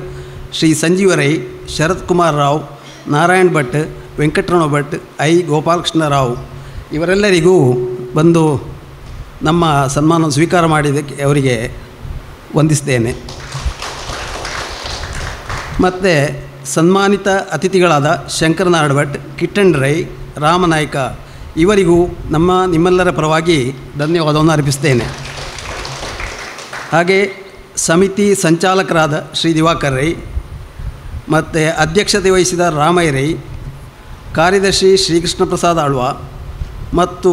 ಶ್ರೀ ಸಂಜೀವ ರೈ, ಶರತ್ ಕುಮಾರ್ ರಾವ್, ನಾರಾಯಣ್ ಭಟ್, ವೆಂಕಟರಮಣ ಭಟ್, ಐ ಗೋಪಾಲಕೃಷ್ಣ ರಾವ್ ಇವರೆಲ್ಲರಿಗೂ ಬಂದು ನಮ್ಮ ಸನ್ಮಾನ ಸ್ವೀಕಾರ ಮಾಡಿದ್ದಕ್ಕೆ ಅವರಿಗೆ ವಂದಿಸ್ತೇನೆ. ಮತ್ತು ಸನ್ಮಾನಿತ ಅತಿಥಿಗಳಾದ ಶಂಕರನಾರಾಯಣ ಭಟ್, ಕಿಟ್ಟಣ್ ರೈ, ರಾಮನಾಯ್ಕ ಇವರಿಗೂ ನಿಮ್ಮೆಲ್ಲರ ಪರವಾಗಿ ಧನ್ಯವಾದವನ್ನು ಅರ್ಪಿಸ್ತೇನೆ. ಹಾಗೆ ಸಮಿತಿ ಸಂಚಾಲಕರಾದ ಶ್ರೀ ದಿವಾಕರ್ ರೈ ಮತ್ತು ಅಧ್ಯಕ್ಷತೆ ವಹಿಸಿದ ರಾಮಯ್ಯ ರೈ, ಕಾರ್ಯದರ್ಶಿ ಶ್ರೀಕೃಷ್ಣ ಪ್ರಸಾದ್ ಆಳ್ವ ಮತ್ತು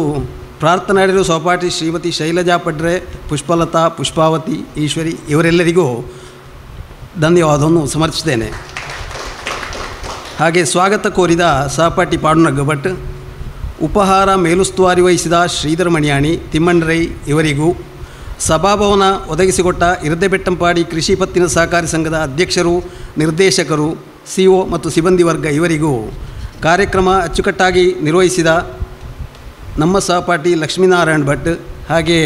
ಪ್ರಾರ್ಥನಾಡಿರುವ ಸಹಪಾಠಿ ಶ್ರೀಮತಿ ಶೈಲಜಾ ಪಡ್ರೆ, ಪುಷ್ಪಲತಾ, ಪುಷ್ಪಾವತಿ, ಈಶ್ವರಿ ಇವರೆಲ್ಲರಿಗೂ ಧನ್ಯವಾದವನ್ನು ಸಮರ್ಪಿಸ್ತೇನೆ. ಹಾಗೆ ಸ್ವಾಗತ ಕೋರಿದ ಸಹಪಾಠಿ ಪಾಂಡುರಂಗ ಭಟ್, ಉಪಹಾರ ಮೇಲುಸ್ತುವಾರಿ ವಹಿಸಿದ ಶ್ರೀಧರ ಮಣಿಯಾಣಿ, ತಿಮ್ಮಣ್ಣ ರೈ ಇವರಿಗೂ, ಸಭಾಭವನ ಒದಗಿಸಿಕೊಟ್ಟ ಇರದೆಬೆಟ್ಟಂಪಾಡಿ ಕೃಷಿ ಪತ್ತಿನ ಸಹಕಾರಿ ಸಂಘದ ಅಧ್ಯಕ್ಷರು, ನಿರ್ದೇಶಕರು, CO ಮತ್ತು ಸಿಬ್ಬಂದಿ ವರ್ಗ ಇವರಿಗೂ, ಕಾರ್ಯಕ್ರಮ ಅಚ್ಚುಕಟ್ಟಾಗಿ ನಿರ್ವಹಿಸಿದ ನಮ್ಮ ಸಹಪಾಠಿ ಲಕ್ಷ್ಮೀನಾರಾಯಣ್ ಭಟ್ ಹಾಗೆ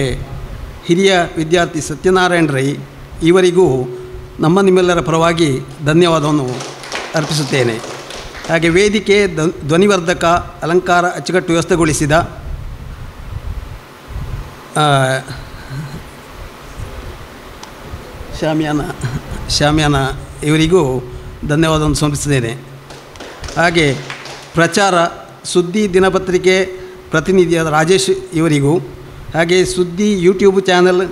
ಹಿರಿಯ ವಿದ್ಯಾರ್ಥಿ ಸತ್ಯನಾರಾಯಣ ರೈ ಇವರಿಗೂ ನಿಮ್ಮೆಲ್ಲರ ಪರವಾಗಿ ಧನ್ಯವಾದವನ್ನು ಅರ್ಪಿಸುತ್ತೇನೆ. ಹಾಗೆ ವೇದಿಕೆ, ಧ್ವನಿವರ್ಧಕ, ಅಲಂಕಾರ ಅಚ್ಚುಕಟ್ಟು ವ್ಯವಸ್ಥೆಗೊಳಿಸಿದ ಶಾಮಿಯಾನ ಇವರಿಗೂ ಧನ್ಯವಾದವನ್ನು ಸಮರ್ಪಿಸಿದ್ದೇನೆ. ಹಾಗೆ ಪ್ರಚಾರ ಸುದ್ದಿ ದಿನಪತ್ರಿಕೆ ಪ್ರತಿನಿಧಿಯಾದ ರಾಜೇಶ್ ಇವರಿಗೂ, ಹಾಗೆ ಸುದ್ದಿ ಯೂಟ್ಯೂಬ್ ಚಾನಲ್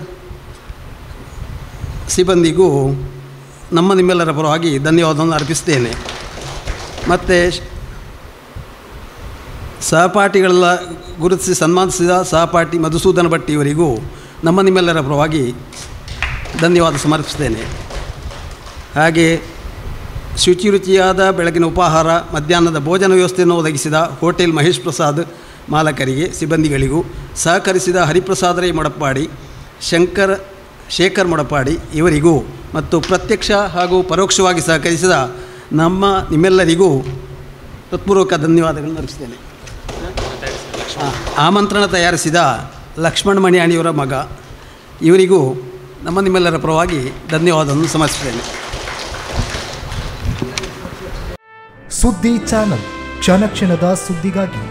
ಸಿಬ್ಬಂದಿಗೂ ನಿಮ್ಮೆಲ್ಲರ ಪರವಾಗಿ ಧನ್ಯವಾದವನ್ನು ಅರ್ಪಿಸ್ತೇನೆ. ಮತ್ತು ಸಹಪಾಠಿಗಳೆಲ್ಲ ಗುರುತಿಸಿ ಸನ್ಮಾನಿಸಿದ ಸಹಪಾಠಿ ಮಧುಸೂದನ ಭಟ್ ಇವರಿಗೂ ನಿಮ್ಮೆಲ್ಲರ ಪರವಾಗಿ ಧನ್ಯವಾದ ಸಮರ್ಪಿಸ್ತೇನೆ. ಹಾಗೆ ಶುಚಿರುಚಿಯಾದ ಬೆಳಗಿನ ಉಪಹಾರ, ಮಧ್ಯಾಹ್ನದ ಭೋಜನ ವ್ಯವಸ್ಥೆಯನ್ನು ಒದಗಿಸಿದ ಹೋಟೆಲ್ ಮಹೇಶ್ ಪ್ರಸಾದ್ ಮಾಲಕರಿಗೆ, ಸಿಬ್ಬಂದಿಗಳಿಗೂ, ಸಹಕರಿಸಿದ ಹರಿಪ್ರಸಾದ್ ರೈ ಮೊಡಪಾಡಿ, ಶೇಖರ್ ಮೊಡಪಾಡಿ ಇವರಿಗೂ ಮತ್ತು ಪ್ರತ್ಯಕ್ಷ ಹಾಗೂ ಪರೋಕ್ಷವಾಗಿ ಸಹಕರಿಸಿದ ನಿಮ್ಮೆಲ್ಲರಿಗೂ ಹೃತ್ಪೂರ್ವಕ ಧನ್ಯವಾದಗಳನ್ನು ಅರ್ಪಿಸ್ತೇನೆ. ಆಮಂತ್ರಣ ತಯಾರಿಸಿದ ಲಕ್ಷ್ಮಣ್ ಮಣಿಯಾಣಿಯವರ ಮಗ ಇವರಿಗೂ ನಿಮ್ಮೆಲ್ಲರ ಪರವಾಗಿ ಧನ್ಯವಾದವನ್ನು ಸಮರ್ಪಿಸ್ತೇನೆ. ಸುದ್ದಿ ಚಾನಲ್, ಕ್ಷಣ ಕ್ಷಣದ ಸುದ್ದಿಗಾಗಿ.